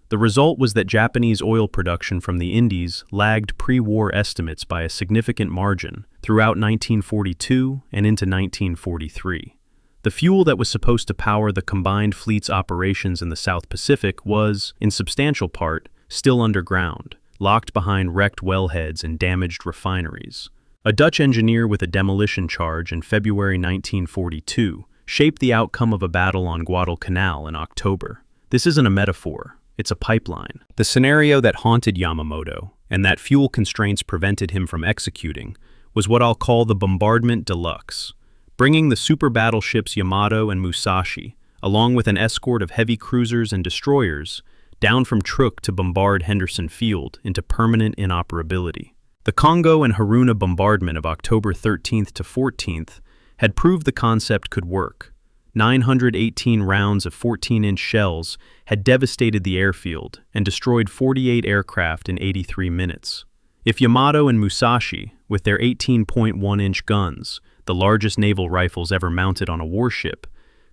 The result was that Japanese oil production from the Indies lagged pre-war estimates by a significant margin throughout 1942 and into 1943. The fuel that was supposed to power the combined fleet's operations in the South Pacific was, in substantial part, still underground, locked behind wrecked wellheads and damaged refineries. A Dutch engineer with a demolition charge in February 1942 shaped the outcome of a battle on Guadalcanal in October. This isn't a metaphor, it's a pipeline. The scenario that haunted Yamamoto, and that fuel constraints prevented him from executing, was what I'll call the Bombardment Deluxe, bringing the super battleships Yamato and Musashi, along with an escort of heavy cruisers and destroyers, down from Truk to bombard Henderson Field into permanent inoperability. The Congo and Haruna bombardment of October 13th to 14th had proved the concept could work. 918 rounds of 14-inch shells had devastated the airfield and destroyed 48 aircraft in 83 minutes. If Yamato and Musashi, with their 18.1-inch guns, the largest naval rifles ever mounted on a warship,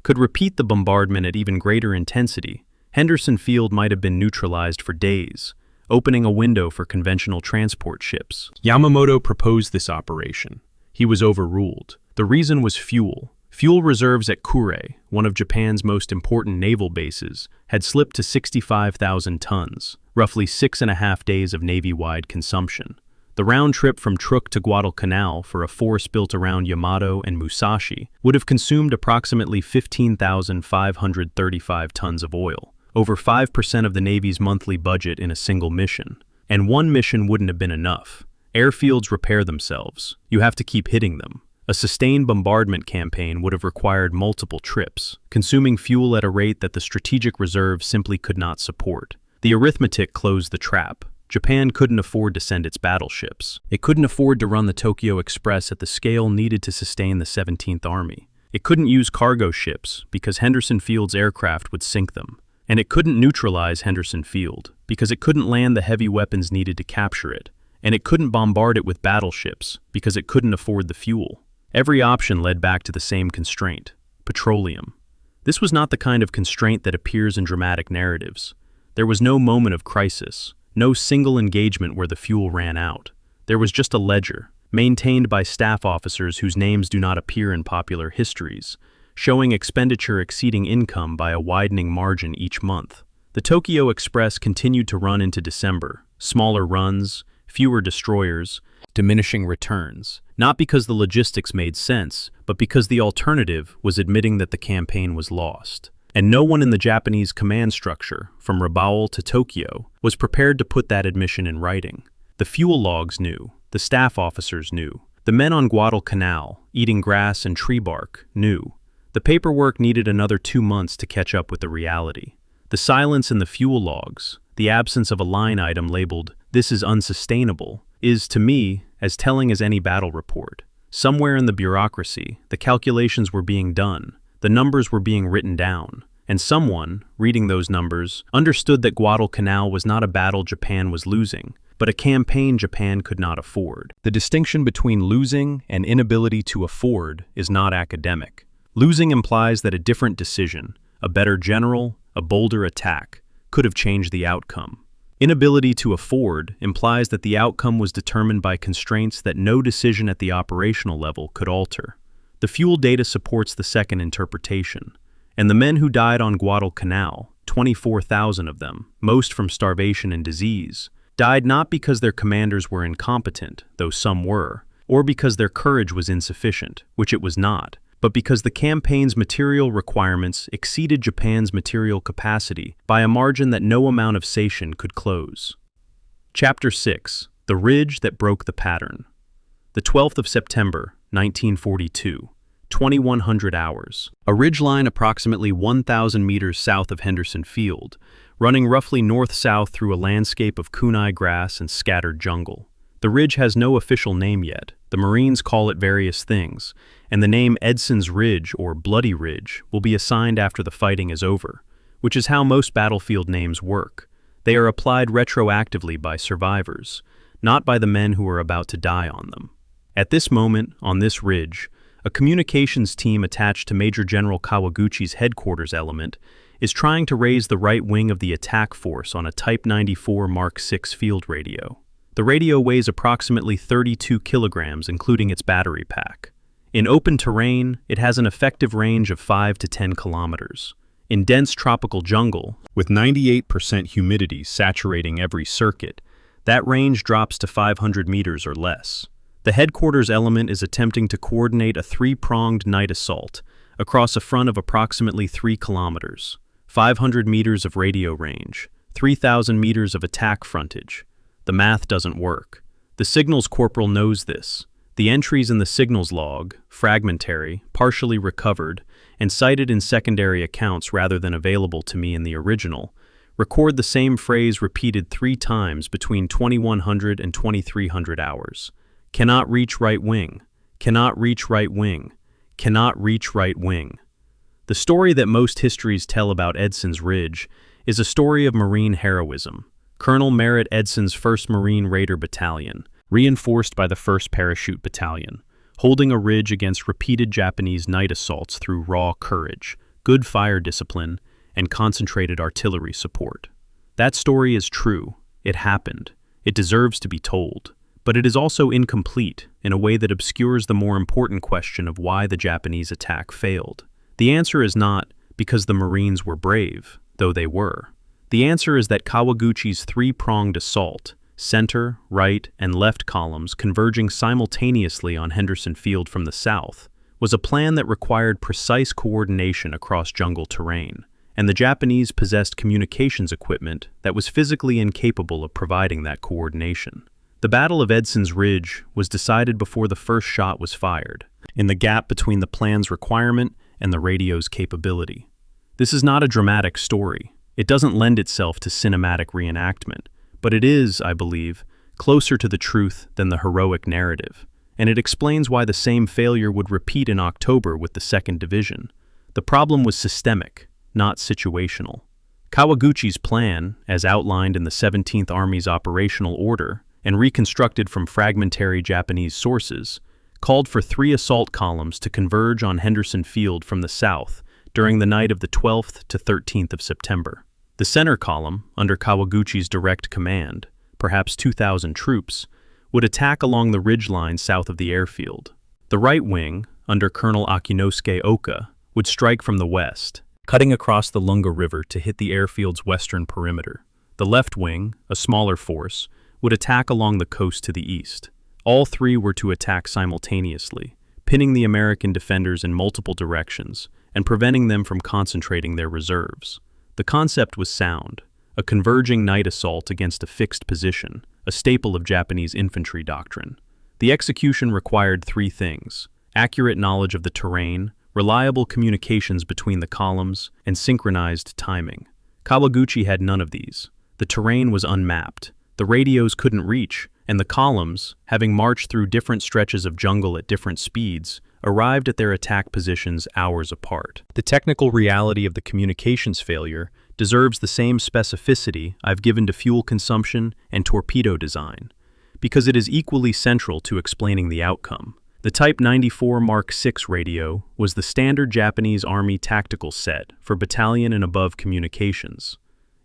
could repeat the bombardment at even greater intensity, Henderson Field might have been neutralized for days, opening a window for conventional transport ships. Yamamoto proposed this operation. He was overruled. The reason was fuel. Fuel reserves at Kure, one of Japan's most important naval bases, had slipped to 65,000 tons, roughly 6.5 days of Navy-wide consumption. The round trip from Truk to Guadalcanal for a force built around Yamato and Musashi would have consumed approximately 15,535 tons of oil, over 5% of the Navy's monthly budget in a single mission. And one mission wouldn't have been enough. Airfields repair themselves. You have to keep hitting them. A sustained bombardment campaign would have required multiple trips, consuming fuel at a rate that the strategic reserve simply could not support. The arithmetic closed the trap. Japan couldn't afford to send its battleships. It couldn't afford to run the Tokyo Express at the scale needed to sustain the 17th Army. It couldn't use cargo ships because Henderson Field's aircraft would sink them. And it couldn't neutralize Henderson Field because it couldn't land the heavy weapons needed to capture it. And it couldn't bombard it with battleships because it couldn't afford the fuel. Every option led back to the same constraint: petroleum. This was not the kind of constraint that appears in dramatic narratives. There was no moment of crisis, no single engagement where the fuel ran out. There was just a ledger, maintained by staff officers whose names do not appear in popular histories, showing expenditure exceeding income by a widening margin each month. The Tokyo Express continued to run into December, smaller runs, fewer destroyers, diminishing returns, not because the logistics made sense, but because the alternative was admitting that the campaign was lost. And no one in the Japanese command structure, from Rabaul to Tokyo, was prepared to put that admission in writing. The fuel logs knew, the staff officers knew, the men on Guadalcanal, eating grass and tree bark, knew. The paperwork needed another 2 months to catch up with the reality. The silence in the fuel logs, the absence of a line item labeled, "This is unsustainable," is, to me, as telling as any battle report. Somewhere in the bureaucracy, the calculations were being done, the numbers were being written down, and someone, reading those numbers, understood that Guadalcanal was not a battle Japan was losing, but a campaign Japan could not afford. The distinction between losing and inability to afford is not academic. Losing implies that a different decision, a better general, a bolder attack, could have changed the outcome. Inability to afford implies that the outcome was determined by constraints that no decision at the operational level could alter. The fuel data supports the second interpretation, and the men who died on Guadalcanal, 24,000 of them, most from starvation and disease, died not because their commanders were incompetent, though some were, or because their courage was insufficient, which it was not, but because the campaign's material requirements exceeded Japan's material capacity by a margin that no amount of sation could close. Chapter 6. The Ridge That Broke the Pattern. The 12th of September, 1942. 2100 hours. A ridgeline approximately 1,000 meters south of Henderson Field, running roughly north-south through a landscape of kunai grass and scattered jungle. The ridge has no official name yet. The Marines call it various things, and the name Edson's Ridge or Bloody Ridge will be assigned after the fighting is over, which is how most battlefield names work. They are applied retroactively by survivors, not by the men who are about to die on them. At this moment, on this ridge, a communications team attached to Major General Kawaguchi's headquarters element is trying to raise the right wing of the attack force on a Type 94 Mark VI field radio. The radio weighs approximately 32 kilograms, including its battery pack. In open terrain, it has an effective range of 5 to 10 kilometers. In dense tropical jungle, with 98% humidity saturating every circuit, that range drops to 500 meters or less. The headquarters element is attempting to coordinate a three-pronged night assault across a front of approximately 3 kilometers, 500 meters of radio range, 3,000 meters of attack frontage. The math doesn't work. The signals corporal knows this. The entries in the signals log, fragmentary, partially recovered, and cited in secondary accounts rather than available to me in the original, record the same phrase repeated 3 times between 2100 and 2300 hours. Cannot reach right wing, cannot reach right wing, cannot reach right wing. The story that most histories tell about Edson's Ridge is a story of Marine heroism. Colonel Merritt Edson's 1st Marine Raider Battalion, reinforced by the 1st Parachute Battalion, holding a ridge against repeated Japanese night assaults through raw courage, good fire discipline, and concentrated artillery support. That story is true. It happened. It deserves to be told. But it is also incomplete in a way that obscures the more important question of why the Japanese attack failed. The answer is not because the Marines were brave, though they were. The answer is that Kawaguchi's 3-pronged assault, center, right, and left columns converging simultaneously on Henderson Field from the south, was a plan that required precise coordination across jungle terrain, and the Japanese possessed communications equipment that was physically incapable of providing that coordination. The Battle of Edson's Ridge was decided before the first shot was fired, in the gap between the plan's requirement and the radio's capability. This is not a dramatic story. It doesn't lend itself to cinematic reenactment, but it is, I believe, closer to the truth than the heroic narrative, and it explains why the same failure would repeat in October with the 2nd Division. The problem was systemic, not situational. Kawaguchi's plan, as outlined in the 17th Army's operational order, and reconstructed from fragmentary Japanese sources, called for 3 assault columns to converge on Henderson Field from the south during the night of the 12th to 13th of September. The center column, under Kawaguchi's direct command, perhaps 2,000 troops, would attack along the ridgeline south of the airfield. The right wing, under Colonel Akinosuke Oka, would strike from the west, cutting across the Lunga River to hit the airfield's western perimeter. The left wing, a smaller force, would attack along the coast to the east. All three were to attack simultaneously, pinning the American defenders in multiple directions and preventing them from concentrating their reserves. The concept was sound, a converging night assault against a fixed position, a staple of Japanese infantry doctrine. The execution required three things: accurate knowledge of the terrain, reliable communications between the columns, and synchronized timing. Kawaguchi had none of these. The terrain was unmapped, the radios couldn't reach, and the columns, having marched through different stretches of jungle at different speeds, arrived at their attack positions hours apart. The technical reality of the communications failure deserves the same specificity I've given to fuel consumption and torpedo design, because it is equally central to explaining the outcome. The Type 94 Mark VI radio was the standard Japanese Army tactical set for battalion and above communications.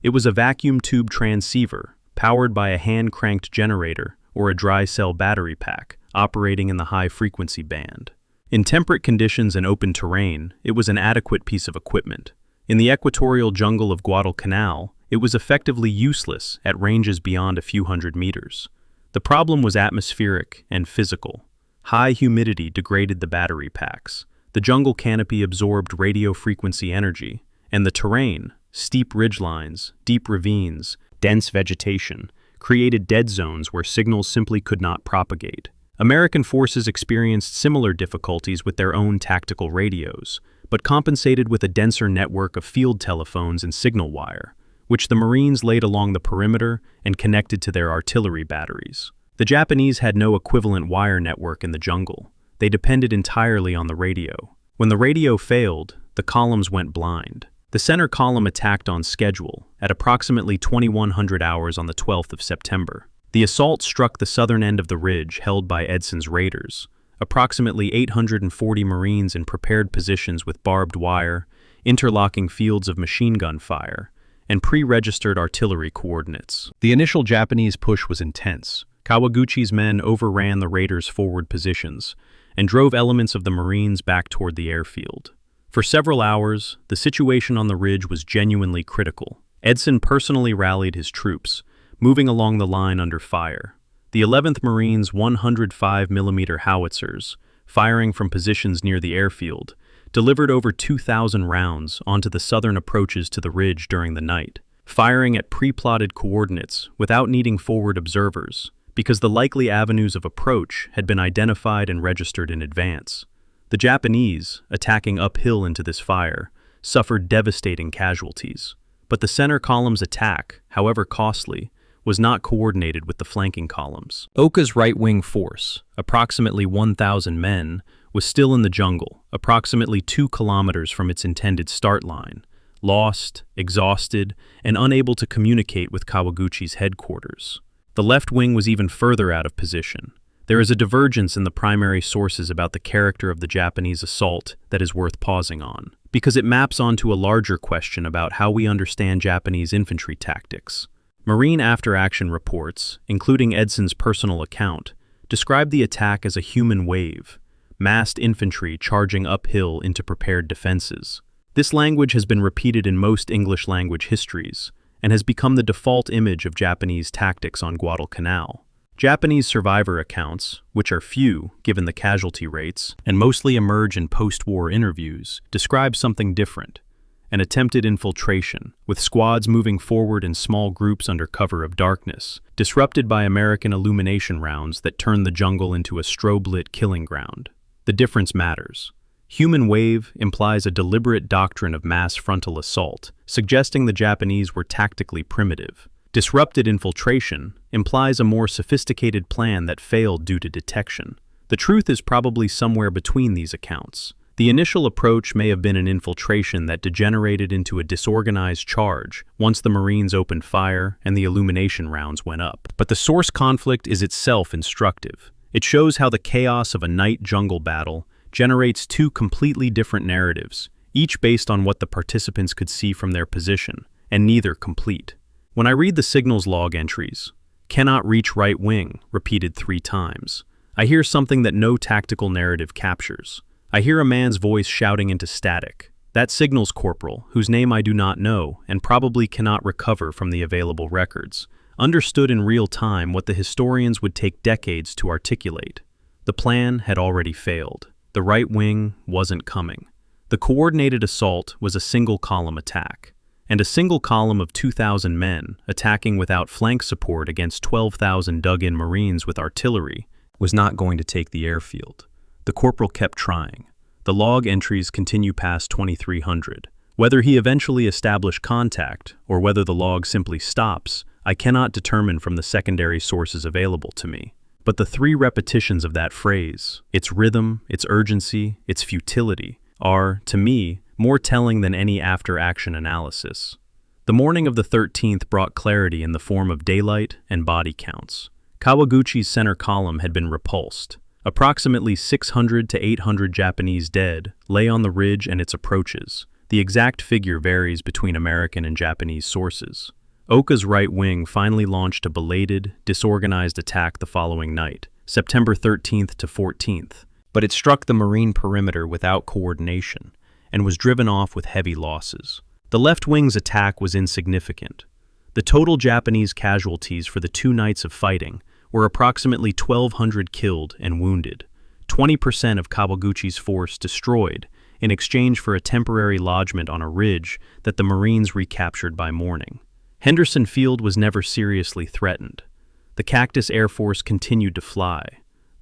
It was a vacuum tube transceiver, powered by a hand-cranked generator or a dry cell battery pack, operating in the high-frequency band. In temperate conditions and open terrain, it was an adequate piece of equipment. In the equatorial jungle of Guadalcanal, it was effectively useless at ranges beyond a few hundred meters. The problem was atmospheric and physical. High humidity degraded the battery packs. The jungle canopy absorbed radio frequency energy, and the terrain, steep ridgelines, deep ravines, dense vegetation, created dead zones where signals simply could not propagate. American forces experienced similar difficulties with their own tactical radios, but compensated with a denser network of field telephones and signal wire, which the Marines laid along the perimeter and connected to their artillery batteries. The Japanese had no equivalent wire network in the jungle. They depended entirely on the radio. When the radio failed, the columns went blind. The center column attacked on schedule at approximately 2100 hours on the 12th of September. The assault struck the southern end of the ridge held by Edson's raiders. Approximately 840 Marines in prepared positions with barbed wire, interlocking fields of machine gun fire, and pre-registered artillery coordinates. The initial Japanese push was intense. Kawaguchi's men overran the raiders' forward positions and drove elements of the Marines back toward the airfield. For several hours, the situation on the ridge was genuinely critical. Edson personally rallied his troops, moving along the line under fire. The 11th Marines' 105mm howitzers, firing from positions near the airfield, delivered over 2,000 rounds onto the southern approaches to the ridge during the night, firing at pre-plotted coordinates without needing forward observers, because the likely avenues of approach had been identified and registered in advance. The Japanese, attacking uphill into this fire, suffered devastating casualties. But the center column's attack, however costly, was not coordinated with the flanking columns. Oka's right-wing force, approximately 1,000 men, was still in the jungle, approximately 2 kilometers from its intended start line, lost, exhausted, and unable to communicate with Kawaguchi's headquarters. The left wing was even further out of position. There is a divergence in the primary sources about the character of the Japanese assault that is worth pausing on, because it maps onto a larger question about how we understand Japanese infantry tactics. Marine after-action reports, including Edson's personal account, describe the attack as a human wave, massed infantry charging uphill into prepared defenses. This language has been repeated in most English-language histories, and has become the default image of Japanese tactics on Guadalcanal. Japanese survivor accounts, which are few given the casualty rates, and mostly emerge in post-war interviews, describe something different: an attempted infiltration, with squads moving forward in small groups under cover of darkness, disrupted by American illumination rounds that turned the jungle into a strobe-lit killing ground. The difference matters. Human wave implies a deliberate doctrine of mass frontal assault, suggesting the Japanese were tactically primitive. Disrupted infiltration implies a more sophisticated plan that failed due to detection. The truth is probably somewhere between these accounts. The initial approach may have been an infiltration that degenerated into a disorganized charge once the Marines opened fire and the illumination rounds went up. But the source conflict is itself instructive. It shows how the chaos of a night jungle battle generates two completely different narratives, each based on what the participants could see from their position, and neither complete. When I read the signals log entries, "cannot reach right wing," repeated 3 times, I hear something that no tactical narrative captures. I hear a man's voice shouting into static. That signals corporal, whose name I do not know and probably cannot recover from the available records, understood in real time what the historians would take decades to articulate. The plan had already failed. The right wing wasn't coming. The coordinated assault was a single-column attack, and a single column of 2,000 men attacking without flank support against 12,000 dug-in Marines with artillery was not going to take the airfield. The corporal kept trying. The log entries continue past 2300. Whether he eventually established contact or whether the log simply stops, I cannot determine from the secondary sources available to me. But the 3 repetitions of that phrase, its rhythm, its urgency, its futility, are, to me, more telling than any after-action analysis. The morning of the 13th brought clarity in the form of daylight and body counts. Kawaguchi's center column had been repulsed. Approximately 600 to 800 Japanese dead lay on the ridge and its approaches. The exact figure varies between American and Japanese sources. Oka's right wing finally launched a belated, disorganized attack the following night, September 13th to 14th, but it struck the Marine perimeter without coordination and was driven off with heavy losses. The left wing's attack was insignificant. The total Japanese casualties for the 2 nights of fighting were approximately 1,200 killed and wounded, 20% of Kawaguchi's force destroyed in exchange for a temporary lodgment on a ridge that the Marines recaptured by morning. Henderson Field was never seriously threatened. The Cactus Air Force continued to fly.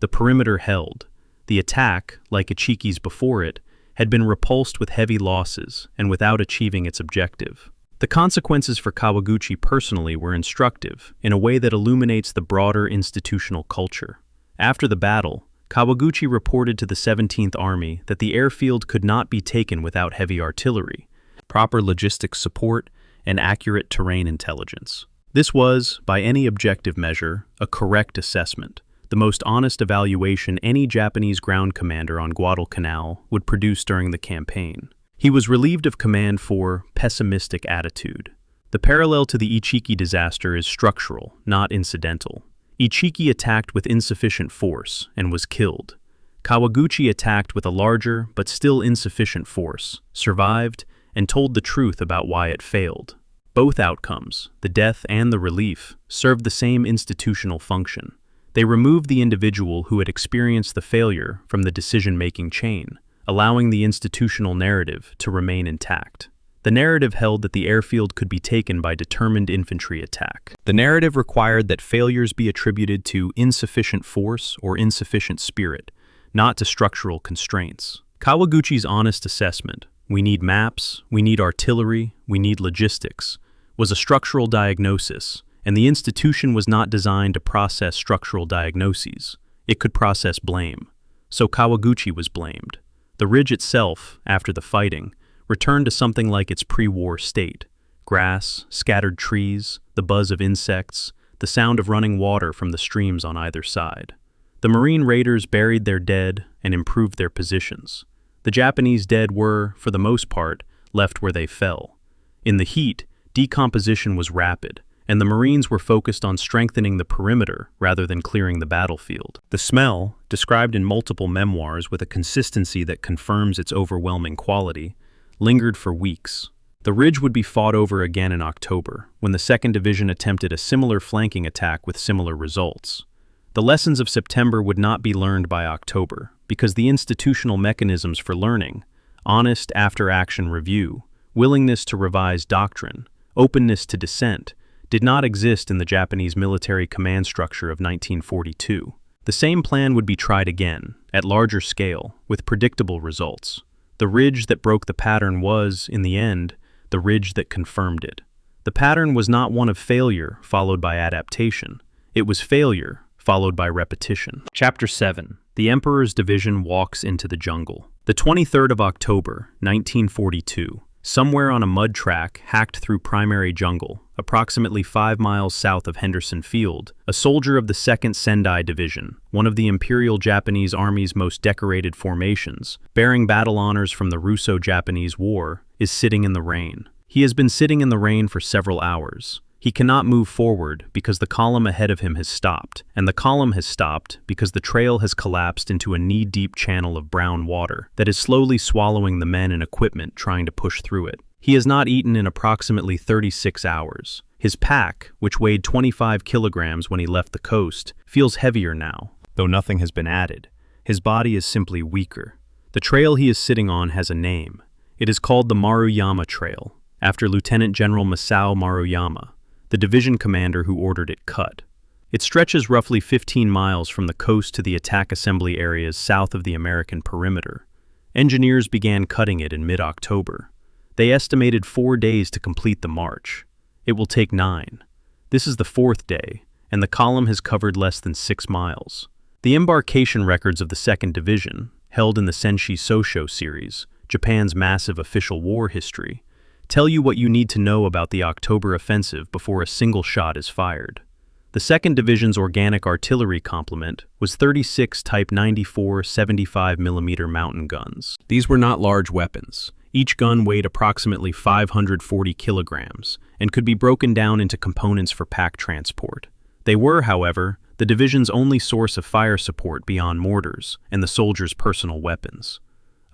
The perimeter held. The attack, like Ichiki's before it, had been repulsed with heavy losses and without achieving its objective. The consequences for Kawaguchi personally were instructive in a way that illuminates the broader institutional culture. After the battle, Kawaguchi reported to the 17th Army that the airfield could not be taken without heavy artillery, proper logistics support, and accurate terrain intelligence. This was, by any objective measure, a correct assessment, the most honest evaluation any Japanese ground commander on Guadalcanal would produce during the campaign. He was relieved of command for pessimistic attitude. The parallel to the Ichiki disaster is structural, not incidental. Ichiki attacked with insufficient force and was killed. Kawaguchi attacked with a larger but still insufficient force, survived, and told the truth about why it failed. Both outcomes, the death and the relief, served the same institutional function. They removed the individual who had experienced the failure from the decision-making chain, allowing the institutional narrative to remain intact. The narrative held that the airfield could be taken by determined infantry attack. The narrative required that failures be attributed to insufficient force or insufficient spirit, not to structural constraints. Kawaguchi's honest assessment, we need maps, we need artillery, we need logistics, was a structural diagnosis, and the institution was not designed to process structural diagnoses. It could process blame. So Kawaguchi was blamed. The ridge itself, after the fighting, returned to something like its pre-war state. Grass, scattered trees, the buzz of insects, the sound of running water from the streams on either side. The Marine raiders buried their dead and improved their positions. The Japanese dead were, for the most part, left where they fell. In the heat, decomposition was rapid, and the Marines were focused on strengthening the perimeter rather than clearing the battlefield. The smell, described in multiple memoirs with a consistency that confirms its overwhelming quality, lingered for weeks. The ridge would be fought over again in October, when the 2nd Division attempted a similar flanking attack with similar results. The lessons of September would not be learned by October, because the institutional mechanisms for learning, honest after-action review, willingness to revise doctrine, openness to dissent, did not exist in the Japanese military command structure of 1942. The same plan would be tried again, at larger scale, with predictable results. The ridge that broke the pattern was, in the end, the ridge that confirmed it. The pattern was not one of failure followed by adaptation. It was failure followed by repetition. Chapter 7. The Emperor's Division Walks into the Jungle. The 23rd of October, 1942. Somewhere on a mud track hacked through primary jungle, approximately 5 miles south of Henderson Field, a soldier of the 2nd Sendai Division, one of the Imperial Japanese Army's most decorated formations, bearing battle honors from the Russo-Japanese War, is sitting in the rain. He has been sitting in the rain for several hours. He cannot move forward because the column ahead of him has stopped, and the column has stopped because the trail has collapsed into a knee-deep channel of brown water that is slowly swallowing the men and equipment trying to push through it. He has not eaten in approximately 36 hours. His pack, which weighed 25 kilograms when he left the coast, feels heavier now, though nothing has been added. His body is simply weaker. The trail he is sitting on has a name. It is called the Maruyama Trail, after Lieutenant General Masao Maruyama, the division commander who ordered it cut. It stretches roughly 15 miles from the coast to the attack assembly areas south of the American perimeter. Engineers began cutting it in mid-October. They estimated 4 days to complete the march. It will take 9. This is the 4th day, and the column has covered less than 6 miles. The embarkation records of the 2nd Division, held in the Senshi Sosho series, Japan's massive official war history, tell you what you need to know about the October offensive before a single shot is fired. The 2nd Division's organic artillery complement was 36 Type 94 75mm mountain guns. These were not large weapons. Each gun weighed approximately 540 kilograms and could be broken down into components for pack transport. They were, however, the division's only source of fire support beyond mortars and the soldiers' personal weapons.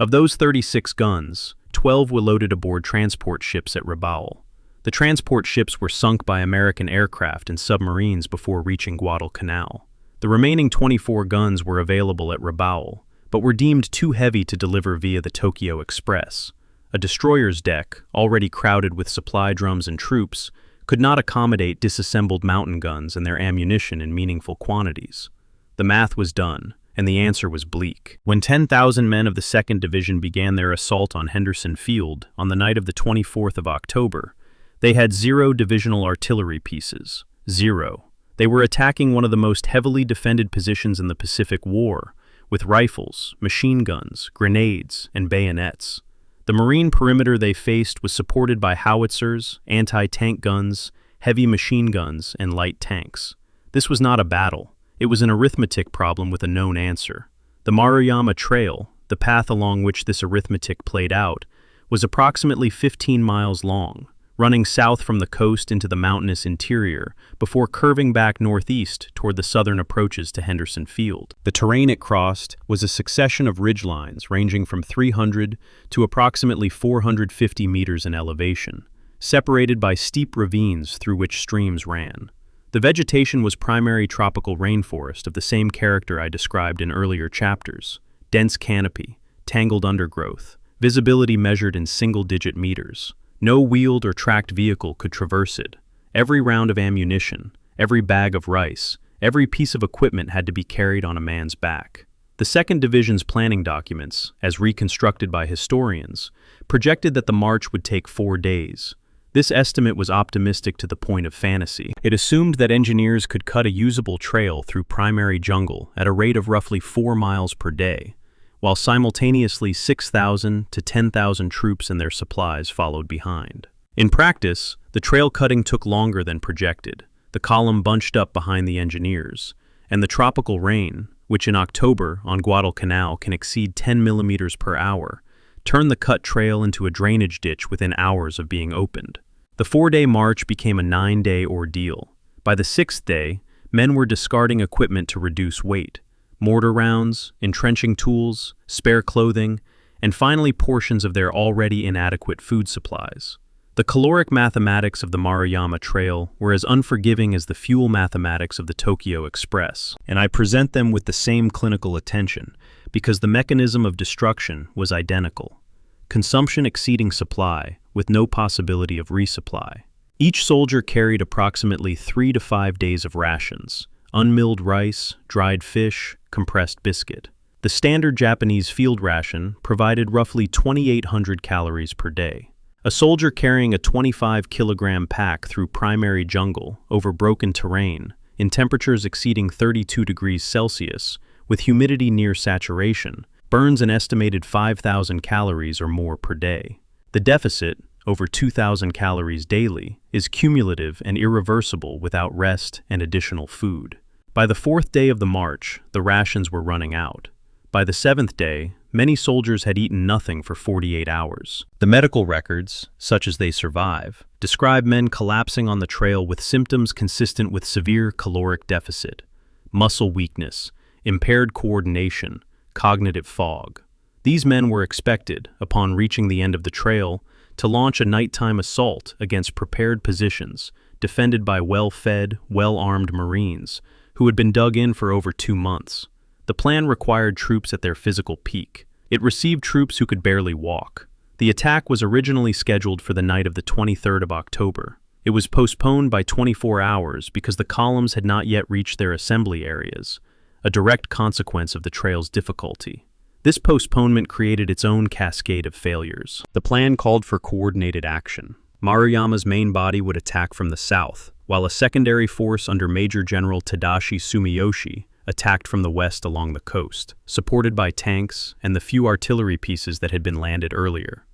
Of those 36 guns, 12 were loaded aboard transport ships at Rabaul. The transport ships were sunk by American aircraft and submarines before reaching Guadalcanal. The remaining 24 guns were available at Rabaul, but were deemed too heavy to deliver via the Tokyo Express. A destroyer's deck, already crowded with supply drums and troops, could not accommodate disassembled mountain guns and their ammunition in meaningful quantities. The math was done, and the answer was bleak. When 10,000 men of the 2nd Division began their assault on Henderson Field on the night of the 24th of October, they had 0 divisional artillery pieces. 0. They were attacking one of the most heavily defended positions in the Pacific War, with rifles, machine guns, grenades, and bayonets. The marine perimeter they faced was supported by howitzers, anti-tank guns, heavy machine guns, and light tanks. This was not a battle. It was an arithmetic problem with a known answer. The Maruyama Trail, the path along which this arithmetic played out, was approximately 15 miles long, running south from the coast into the mountainous interior before curving back northeast toward the southern approaches to Henderson Field. The terrain it crossed was a succession of ridgelines ranging from 300 to approximately 450 meters in elevation, separated by steep ravines through which streams ran. The vegetation was primary tropical rainforest of the same character I described in earlier chapters: dense canopy, tangled undergrowth, visibility measured in single-digit meters. No wheeled or tracked vehicle could traverse it. Every round of ammunition, every bag of rice, every piece of equipment had to be carried on a man's back. The 2nd Division's planning documents, as reconstructed by historians, projected that the march would take 4 days. This estimate was optimistic to the point of fantasy. It assumed that engineers could cut a usable trail through primary jungle at a rate of roughly 4 miles per day, while simultaneously 6,000 to 10,000 troops and their supplies followed behind. In practice, the trail cutting took longer than projected. The column bunched up behind the engineers, and the tropical rain, which in October on Guadalcanal can exceed 10 millimeters per hour, turned the cut trail into a drainage ditch within hours of being opened. The 4-day march became a 9-day ordeal. By the 6th day, men were discarding equipment to reduce weight: mortar rounds, entrenching tools, spare clothing, and finally portions of their already inadequate food supplies. The caloric mathematics of the Maruyama Trail were as unforgiving as the fuel mathematics of the Tokyo Express, and I present them with the same clinical attention because the mechanism of destruction was identical. Consumption exceeding supply, with no possibility of resupply. Each soldier carried approximately 3 to 5 days of rations: unmilled rice, dried fish, compressed biscuit. The standard Japanese field ration provided roughly 2,800 calories per day. A soldier carrying a 25-kilogram pack through primary jungle over broken terrain, in temperatures exceeding 32 degrees Celsius, with humidity near saturation, burns an estimated 5,000 calories or more per day. The deficit, over 2,000 calories daily, is cumulative and irreversible without rest and additional food. By the 4th day of the march, the rations were running out. By the 7th day, many soldiers had eaten nothing for 48 hours. The medical records, such as they survive, describe men collapsing on the trail with symptoms consistent with severe caloric deficit, muscle weakness, impaired coordination, cognitive fog. These men were expected, upon reaching the end of the trail, to launch a nighttime assault against prepared positions, defended by well-fed, well-armed Marines, who had been dug in for over 2 months. The plan required troops at their physical peak. It received troops who could barely walk. The attack was originally scheduled for the night of the 23rd of October. It was postponed by 24 hours because the columns had not yet reached their assembly areas, a direct consequence of the trail's difficulty. This postponement created its own cascade of failures. The plan called for coordinated action. Maruyama's main body would attack from the south, while a secondary force under Major General Tadashi Sumiyoshi attacked from the west along the coast, supported by tanks and the few artillery pieces that had been landed earlier.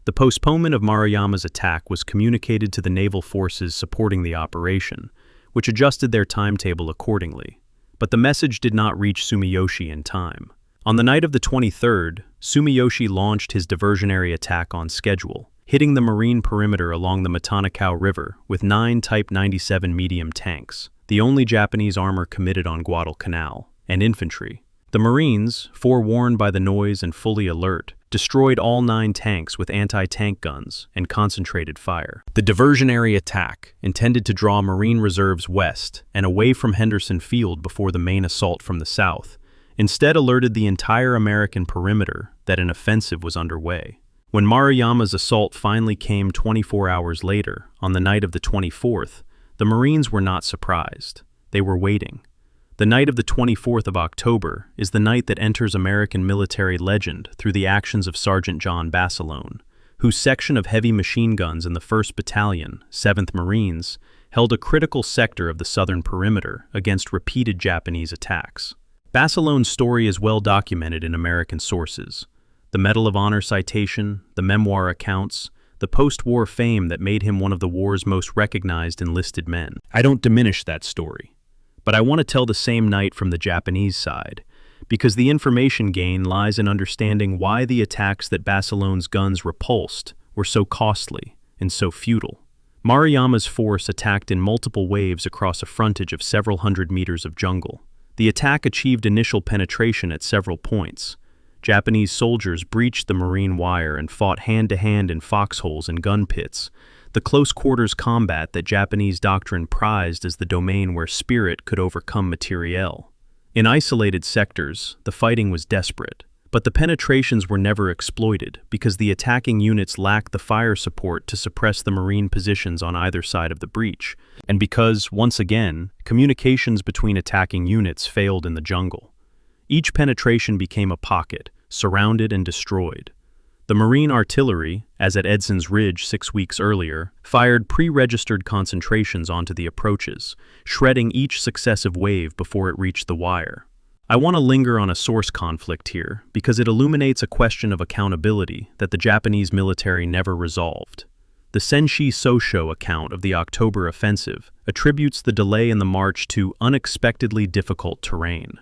The postponement of Maruyama's attack was communicated to the naval forces supporting the operation, which adjusted their timetable accordingly. But the message did not reach Sumiyoshi in time. On the night of the 23rd, Sumiyoshi launched his diversionary attack on schedule, hitting the marine perimeter along the Matanakau River with 9 Type 97 medium tanks, the only Japanese armor committed on Guadalcanal, and infantry. The Marines, forewarned by the noise and fully alert, destroyed all 9 tanks with anti-tank guns and concentrated fire. The diversionary attack, intended to draw Marine reserves west and away from Henderson Field before the main assault from the south, instead alerted the entire American perimeter that an offensive was underway. When Maruyama's assault finally came 24 hours later, on the night of the 24th, the Marines were not surprised. They were waiting. The night of the 24th of October is the night that enters American military legend through the actions of Sergeant John Basilone, whose section of heavy machine guns in the 1st Battalion, 7th Marines, held a critical sector of the southern perimeter against repeated Japanese attacks. Basilone's story is well documented in American sources. The Medal of Honor citation, the memoir accounts, the post-war fame that made him one of the war's most recognized enlisted men. I don't diminish that story, but I want to tell the same night from the Japanese side, because the information gain lies in understanding why the attacks that Basilone's guns repulsed were so costly and so futile. Maruyama's force attacked in multiple waves across a frontage of several hundred meters of jungle. The attack achieved initial penetration at several points. Japanese soldiers breached the marine wire and fought hand-to-hand in foxholes and gun pits, the close-quarters combat that Japanese doctrine prized as the domain where spirit could overcome materiel. In isolated sectors, the fighting was desperate, but the penetrations were never exploited because the attacking units lacked the fire support to suppress the marine positions on either side of the breach, and because, once again, communications between attacking units failed in the jungle. Each penetration became a pocket, surrounded and destroyed. The Marine artillery, as at Edson's Ridge 6 weeks earlier, fired pre-registered concentrations onto the approaches, shredding each successive wave before it reached the wire. I want to linger on a source conflict here because it illuminates a question of accountability that the Japanese military never resolved. The Senshi Sosho account of the October offensive attributes the delay in the march to unexpectedly difficult terrain.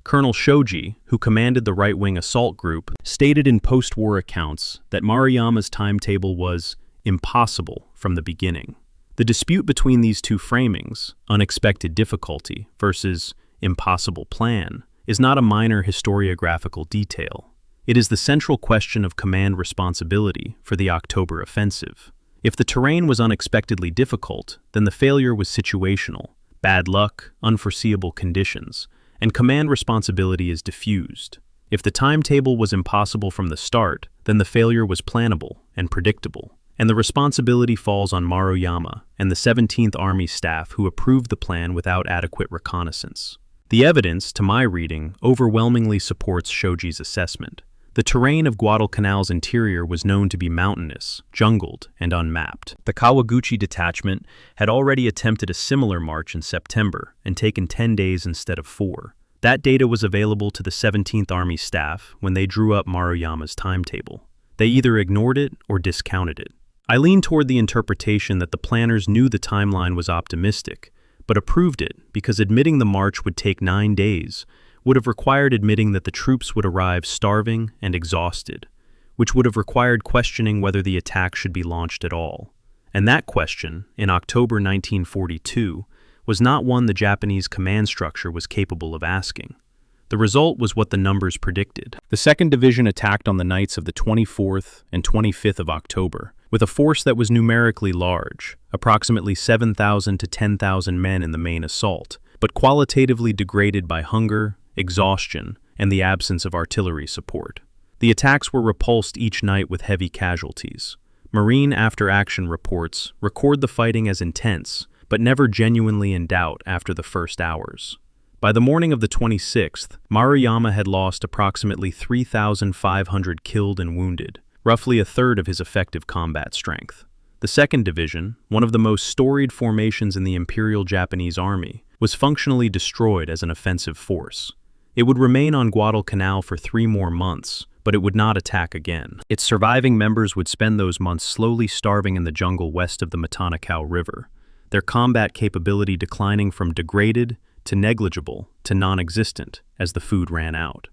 Colonel Shoji, who commanded the right-wing assault group, stated in post-war accounts that Maruyama's timetable was impossible from the beginning. The dispute between these two framings, unexpected difficulty versus impossible plan, is not a minor historiographical detail. It is the central question of command responsibility for the October offensive. If the terrain was unexpectedly difficult, then the failure was situational, bad luck, unforeseeable conditions, and command responsibility is diffused. If the timetable was impossible from the start, then the failure was plannable and predictable, and the responsibility falls on Maruyama and the 17th Army staff who approved the plan without adequate reconnaissance. The evidence, to my reading, overwhelmingly supports Shoji's assessment. The terrain of Guadalcanal's interior was known to be mountainous, jungled, and unmapped. The Kawaguchi detachment had already attempted a similar march in September and taken 10 days instead of 4. That data was available to the 17th Army staff when they drew up Maruyama's timetable. They either ignored it or discounted it. I lean toward the interpretation that the planners knew the timeline was optimistic, but approved it because admitting the march would take 9 days would have required admitting that the troops would arrive starving and exhausted, which would have required questioning whether the attack should be launched at all. And that question, in October 1942, was not one the Japanese command structure was capable of asking. The result was what the numbers predicted. The 2nd Division attacked on the nights of the 24th and 25th of October, with a force that was numerically large, approximately 7,000 to 10,000 men in the main assault, but qualitatively degraded by hunger, exhaustion, and the absence of artillery support. The attacks were repulsed each night with heavy casualties. Marine after-action reports record the fighting as intense, but never genuinely in doubt after the first hours. By the morning of the 26th, Maruyama had lost approximately 3,500 killed and wounded, roughly a third of his effective combat strength. The 2nd Division, one of the most storied formations in the Imperial Japanese Army, was functionally destroyed as an offensive force. It would remain on Guadalcanal for 3 more months, but it would not attack again. Its surviving members would spend those months slowly starving in the jungle west of the Matanacao River, their combat capability declining from degraded to negligible to non-existent as the food ran out.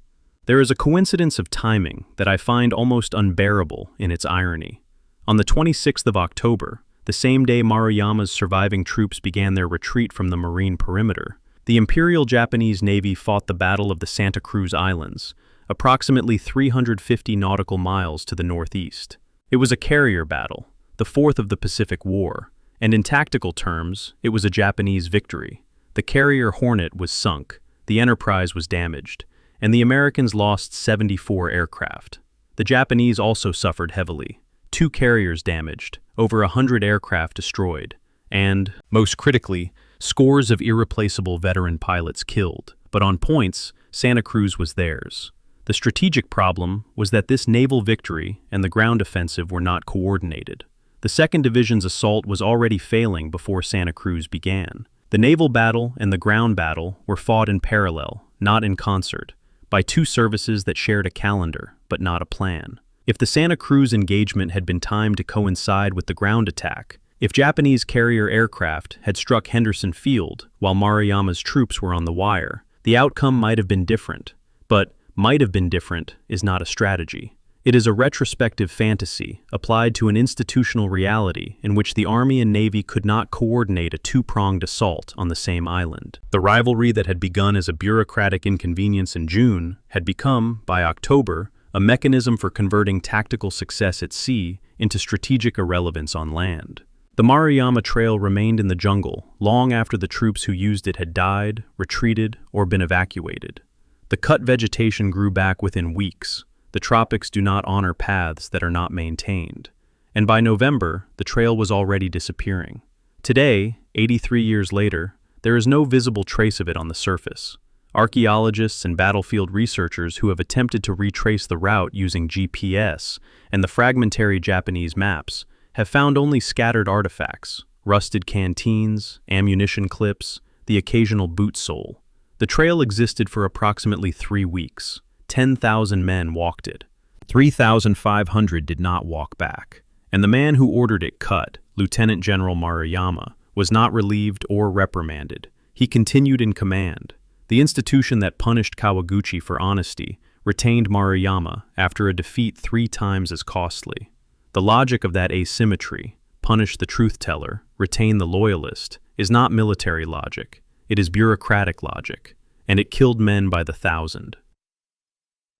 There is a coincidence of timing that I find almost unbearable in its irony. On the 26th of October, the same day Maruyama's surviving troops began their retreat from the marine perimeter, the Imperial Japanese Navy fought the Battle of the Santa Cruz Islands, approximately 350 nautical miles to the northeast. It was a carrier battle, the 4th of the Pacific War, and in tactical terms, it was a Japanese victory. The carrier Hornet was sunk, the Enterprise was damaged, and the Americans lost 74 aircraft. The Japanese also suffered heavily. 2 carriers damaged, over 100 aircraft destroyed, and, most critically, scores of irreplaceable veteran pilots killed. But on points, Santa Cruz was theirs. The strategic problem was that this naval victory and the ground offensive were not coordinated. The 2nd Division's assault was already failing before Santa Cruz began. The naval battle and the ground battle were fought in parallel, not in concert, by 2 services that shared a calendar, but not a plan. If the Santa Cruz engagement had been timed to coincide with the ground attack, if Japanese carrier aircraft had struck Henderson Field while Maruyama's troops were on the wire, the outcome might have been different. But might have been different is not a strategy. It is a retrospective fantasy applied to an institutional reality in which the Army and Navy could not coordinate a 2-pronged assault on the same island. The rivalry that had begun as a bureaucratic inconvenience in June had become, by October, a mechanism for converting tactical success at sea into strategic irrelevance on land. The Maruyama Trail remained in the jungle long after the troops who used it had died, retreated, or been evacuated. The cut vegetation grew back within weeks. The tropics do not honor paths that are not maintained. And by November, the trail was already disappearing. Today, 83 years later, there is no visible trace of it on the surface. Archaeologists and battlefield researchers who have attempted to retrace the route using GPS and the fragmentary Japanese maps have found only scattered artifacts, rusted canteens, ammunition clips, the occasional boot sole. The trail existed for approximately 3 weeks. 10,000 men walked it. 3,500 did not walk back. And the man who ordered it cut, Lieutenant General Maruyama, was not relieved or reprimanded. He continued in command. The institution that punished Kawaguchi for honesty retained Maruyama after a defeat 3 times as costly. The logic of that asymmetry, punish the truth-teller, retain the loyalist, is not military logic. It is bureaucratic logic, and it killed men by the thousand.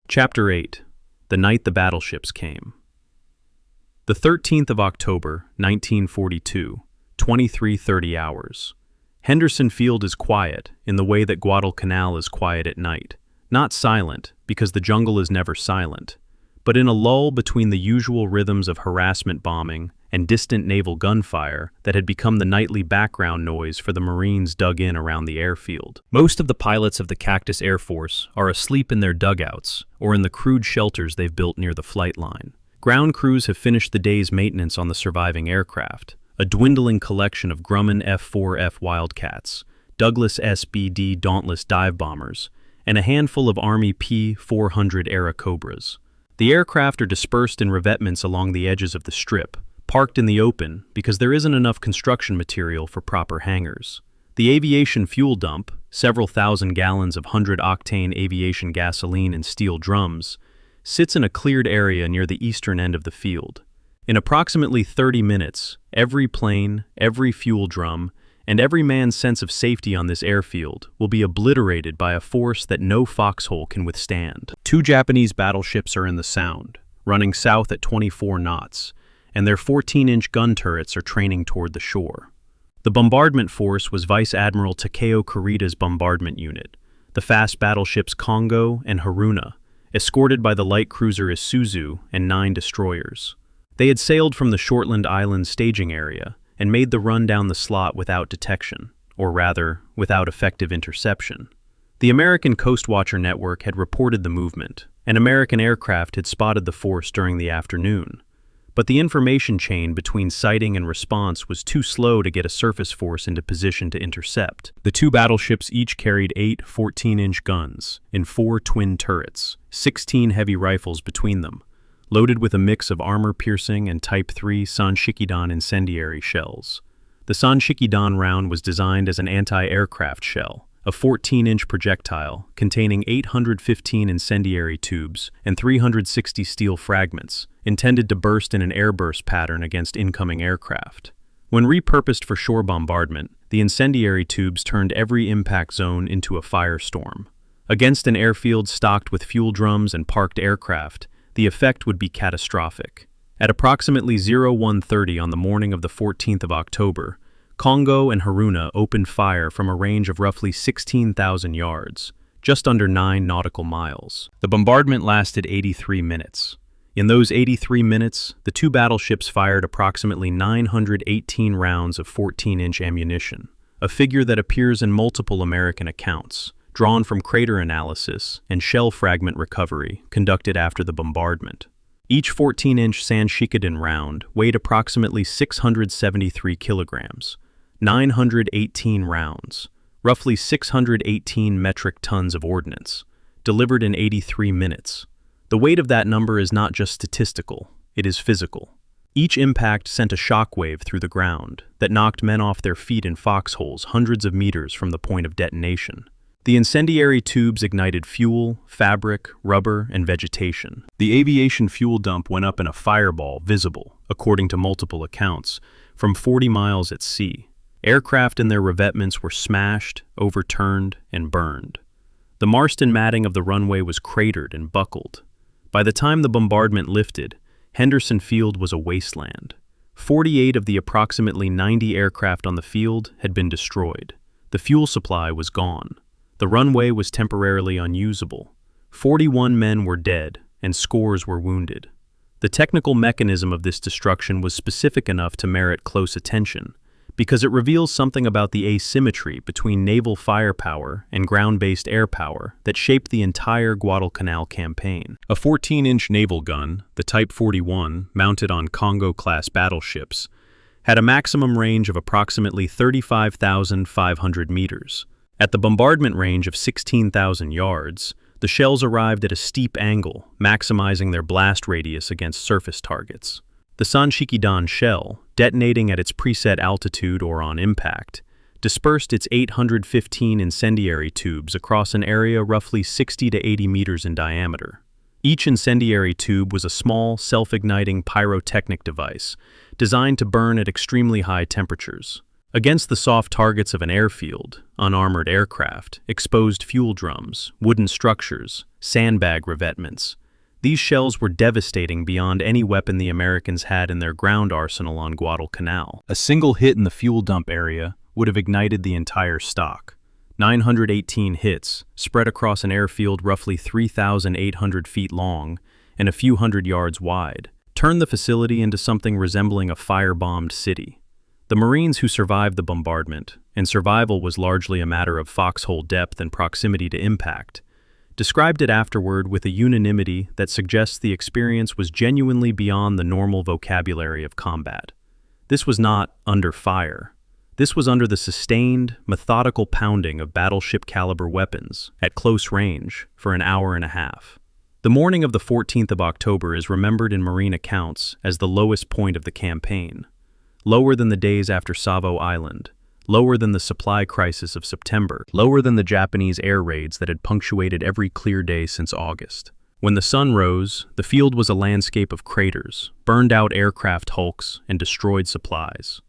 Chapter 8. The Night the Battleships Came. The 13th of October, 1942, 23:30 hours. Henderson Field is quiet in the way that Guadalcanal is quiet at night. Not silent, because the jungle is never silent, but in a lull between the usual rhythms of harassment bombing and distant naval gunfire that had become the nightly background noise for the Marines dug in around the airfield. Most of the pilots of the Cactus Air Force are asleep in their dugouts or in the crude shelters they've built near the flight line. Ground crews have finished the day's maintenance on the surviving aircraft, a dwindling collection of Grumman F-4F Wildcats, Douglas SBD Dauntless dive bombers, and a handful of Army P-400 Era Cobras. The aircraft are dispersed in revetments along the edges of the strip, parked in the open because there isn't enough construction material for proper hangars. The aviation fuel dump, several thousand gallons of 100-octane aviation gasoline in steel drums, sits in a cleared area near the eastern end of the field. In approximately 30 minutes, every plane, every fuel drum, and every man's sense of safety on this airfield will be obliterated by a force that no foxhole can withstand. 2 Japanese battleships are in the Sound, running south at 24 knots, and their 14-inch gun turrets are training toward the shore. The bombardment force was Vice Admiral Takeo Kurita's bombardment unit, the fast battleships Kongo and Haruna, escorted by the light cruiser Isuzu and 9 destroyers. They had sailed from the Shortland Islands staging area and made the run down the slot without detection, or rather, without effective interception. The American Coast Watcher Network had reported the movement, and American aircraft had spotted the force during the afternoon. But the information chain between sighting and response was too slow to get a surface force into position to intercept. The two battleships each carried 8 14-inch guns in 4 twin turrets, 16 heavy rifles between them, loaded with a mix of armor-piercing and Type 3 Sanshikidan incendiary shells. The Sanshikidan round was designed as an anti-aircraft shell, a 14-inch projectile containing 815 incendiary tubes and 360 steel fragments, intended to burst in an airburst pattern against incoming aircraft. When repurposed for shore bombardment, the incendiary tubes turned every impact zone into a firestorm. Against an airfield stocked with fuel drums and parked aircraft, the effect would be catastrophic. At approximately 01:30 on the morning of the 14th of October, Kongo and Haruna opened fire from a range of roughly 16,000 yards, just under 9 nautical miles. The bombardment lasted 83 minutes. In those 83 minutes, the two battleships fired approximately 918 rounds of 14-inch ammunition, a figure that appears in multiple American accounts, drawn from crater analysis and shell fragment recovery conducted after the bombardment. Each 14-inch Sanshikidan round weighed approximately 673 kilograms, 918 rounds, roughly 618 metric tons of ordnance, delivered in 83 minutes. The weight of that number is not just statistical, it is physical. Each impact sent a shockwave through the ground that knocked men off their feet in foxholes hundreds of meters from the point of detonation. The incendiary tubes ignited fuel, fabric, rubber, and vegetation. The aviation fuel dump went up in a fireball visible, according to multiple accounts, from 40 miles at sea. Aircraft and their revetments were smashed, overturned, and burned. The Marston matting of the runway was cratered and buckled. By the time the bombardment lifted, Henderson Field was a wasteland. 48 of the approximately 90 aircraft on the field had been destroyed. The fuel supply was gone. The runway was temporarily unusable. 41 men were dead, and scores were wounded. The technical mechanism of this destruction was specific enough to merit close attention, because it reveals something about the asymmetry between naval firepower and ground-based air power that shaped the entire Guadalcanal campaign. A 14-inch naval gun, the Type 41, mounted on Congo-class battleships, had a maximum range of approximately 35,500 meters. At the bombardment range of 16,000 yards, the shells arrived at a steep angle, maximizing their blast radius against surface targets. The Sanshikidan shell, detonating at its preset altitude or on impact, dispersed its 815 incendiary tubes across an area roughly 60 to 80 meters in diameter. Each incendiary tube was a small, self-igniting pyrotechnic device designed to burn at extremely high temperatures. Against the soft targets of an airfield, unarmored aircraft, exposed fuel drums, wooden structures, sandbag revetments, these shells were devastating beyond any weapon the Americans had in their ground arsenal on Guadalcanal. A single hit in the fuel dump area would have ignited the entire stock. 918 hits, spread across an airfield roughly 3,800 feet long and a few hundred yards wide, turned the facility into something resembling a firebombed city. The Marines who survived the bombardment, and survival was largely a matter of foxhole depth and proximity to impact, described it afterward with a unanimity that suggests the experience was genuinely beyond the normal vocabulary of combat. This was not under fire. This was under the sustained, methodical pounding of battleship-caliber weapons at close range for an hour and a half. The morning of the 14th of October is remembered in Marine accounts as the lowest point of the campaign. Lower than the days after Savo Island, lower than the supply crisis of September, lower than the Japanese air raids that had punctuated every clear day since August. When the sun rose, the field was a landscape of craters, burned-out aircraft hulks, and destroyed supplies.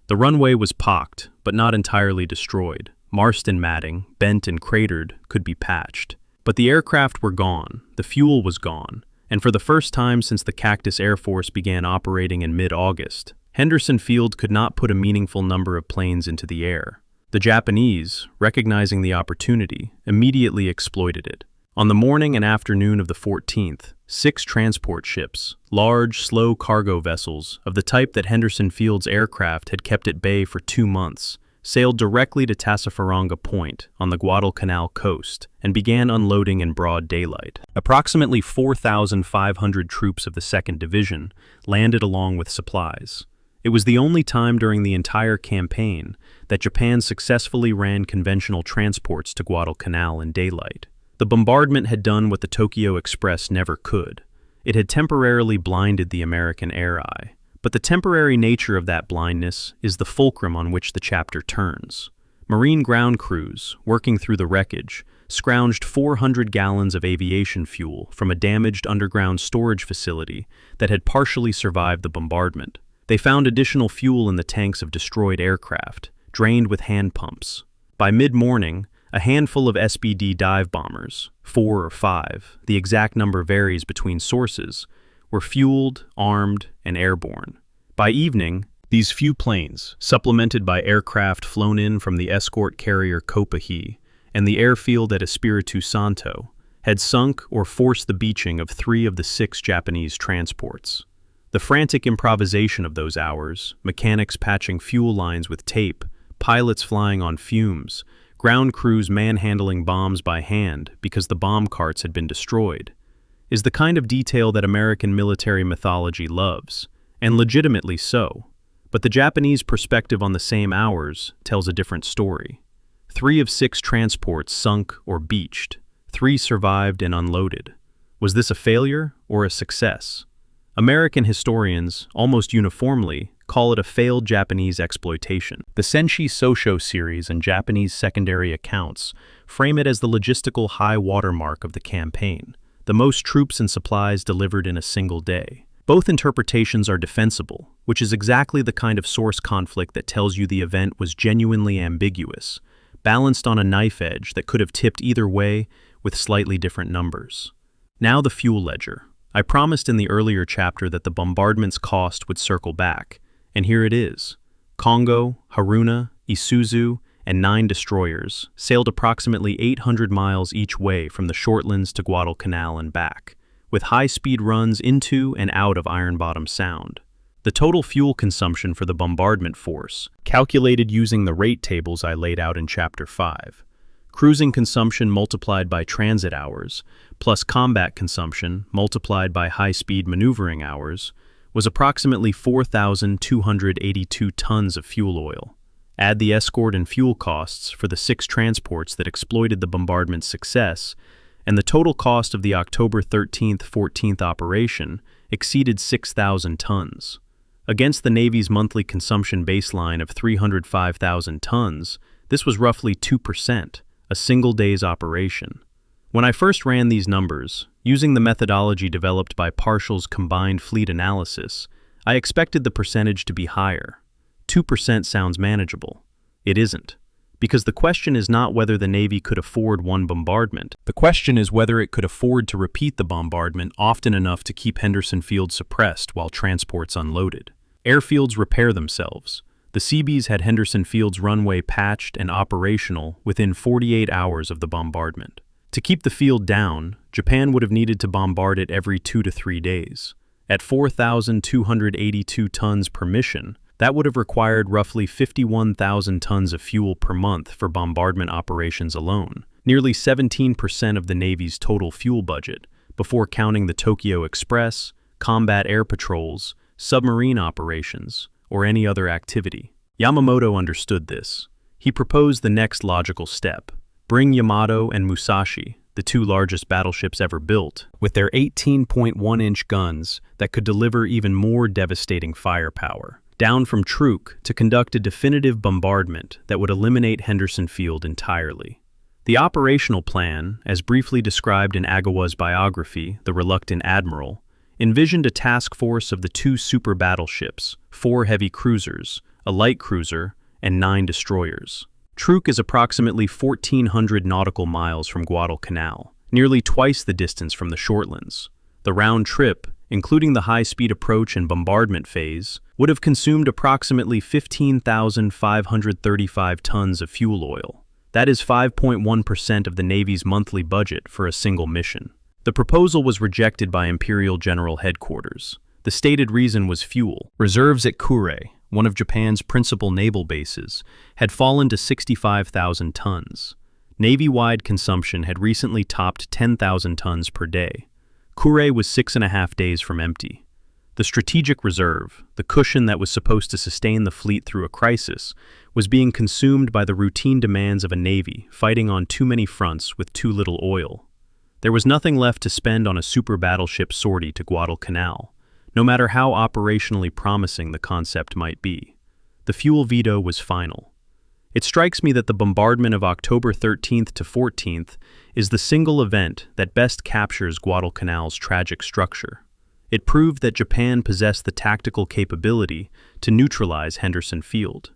The runway was pocked, but not entirely destroyed. Marston matting, bent and cratered, could be patched. But the aircraft were gone, the fuel was gone, and for the first time since the Cactus Air Force began operating in mid-August, Henderson Field could not put a meaningful number of planes into the air. The Japanese, recognizing the opportunity, immediately exploited it. On the morning and afternoon of the 14th, 6 transport ships, large, slow cargo vessels of the type that Henderson Field's aircraft had kept at bay for 2 months, sailed directly to Tassafaronga Point on the Guadalcanal coast and began unloading in broad daylight. Approximately 4,500 troops of the 2nd Division landed along with supplies. It was the only time during the entire campaign that Japan successfully ran conventional transports to Guadalcanal in daylight. The bombardment had done what the Tokyo Express never could. It had temporarily blinded the American air eye. But the temporary nature of that blindness is the fulcrum on which the chapter turns. Marine ground crews, working through the wreckage, scrounged 400 gallons of aviation fuel from a damaged underground storage facility that had partially survived the bombardment. They found additional fuel in the tanks of destroyed aircraft, drained with hand pumps. By mid-morning, a handful of SBD dive bombers, 4 or 5, the exact number varies between sources, were fueled, armed, and airborne. By evening, these few planes, supplemented by aircraft flown in from the escort carrier Copahi and the airfield at Espiritu Santo, had sunk or forced the beaching of 3 of the 6 Japanese transports. The frantic improvisation of those hours, mechanics patching fuel lines with tape, pilots flying on fumes, ground crews manhandling bombs by hand because the bomb carts had been destroyed, is the kind of detail that American military mythology loves, and legitimately so. But the Japanese perspective on the same hours tells a different story. 3 of 6 transports sunk or beached. 3 survived and unloaded. Was this a failure or a success? American historians, almost uniformly, call it a failed Japanese exploitation. The Senshi Sosho series and Japanese secondary accounts frame it as the logistical high watermark of the campaign, the most troops and supplies delivered in a single day. Both interpretations are defensible, which is exactly the kind of source conflict that tells you the event was genuinely ambiguous, balanced on a knife edge that could have tipped either way with slightly different numbers. Now the fuel ledger. I promised in the earlier chapter that the bombardment's cost would circle back, and here it is. Kongo, Haruna, Isuzu, and 9 destroyers sailed approximately 800 miles each way from the Shortlands to Guadalcanal and back, with high-speed runs into and out of Ironbottom Sound. The total fuel consumption for the bombardment force, calculated using the rate tables I laid out in Chapter 5, cruising consumption multiplied by transit hours, plus combat consumption multiplied by high-speed maneuvering hours, was approximately 4,282 tons of fuel oil. Add the escort and fuel costs for the 6 transports that exploited the bombardment's success, and the total cost of the October 13th-14th operation exceeded 6,000 tons. Against the Navy's monthly consumption baseline of 305,000 tons, this was roughly 2%, a single day's operation. When I first ran these numbers, using the methodology developed by Partial's combined fleet analysis, I expected the percentage to be higher. 2% sounds manageable. It isn't. Because the question is not whether the Navy could afford one bombardment. The question is whether it could afford to repeat the bombardment often enough to keep Henderson Field suppressed while transports unloaded. Airfields repair themselves. The Seabees had Henderson Field's runway patched and operational within 48 hours of the bombardment. To keep the field down, Japan would have needed to bombard it every 2 to 3 days. At 4,282 tons per mission, that would have required roughly 51,000 tons of fuel per month for bombardment operations alone, nearly 17% of the Navy's total fuel budget, before counting the Tokyo Express, combat air patrols, submarine operations, or any other activity. Yamamoto understood this. He proposed the next logical step: bring Yamato and Musashi, the 2 largest battleships ever built, with their 18.1-inch guns that could deliver even more devastating firepower, down from Truk to conduct a definitive bombardment that would eliminate Henderson Field entirely. The operational plan, as briefly described in Agawa's biography, The Reluctant Admiral, envisioned a task force of the 2 super battleships, 4 heavy cruisers, a light cruiser, and 9 destroyers. Truk is approximately 1,400 nautical miles from Guadalcanal, nearly twice the distance from the Shortlands. The The round trip, including the high-speed approach and bombardment phase, would have consumed approximately 15,535 tons of fuel oil. That is 5.1% of the Navy's monthly budget for a single mission. The proposal was rejected by Imperial General Headquarters. The stated reason was fuel. Reserves at Kure, one of Japan's principal naval bases, had fallen to 65,000 tons. Navy-wide consumption had recently topped 10,000 tons per day. Kure was 6.5 days from empty. The strategic reserve, the cushion that was supposed to sustain the fleet through a crisis, was being consumed by the routine demands of a navy fighting on too many fronts with too little oil. There was nothing left to spend on a super battleship sortie to Guadalcanal, no matter how operationally promising the concept might be. The fuel veto was final. It strikes me that the bombardment of October 13th to 14th is the single event that best captures Guadalcanal's tragic structure. It proved that Japan possessed the tactical capability to neutralize Henderson Field.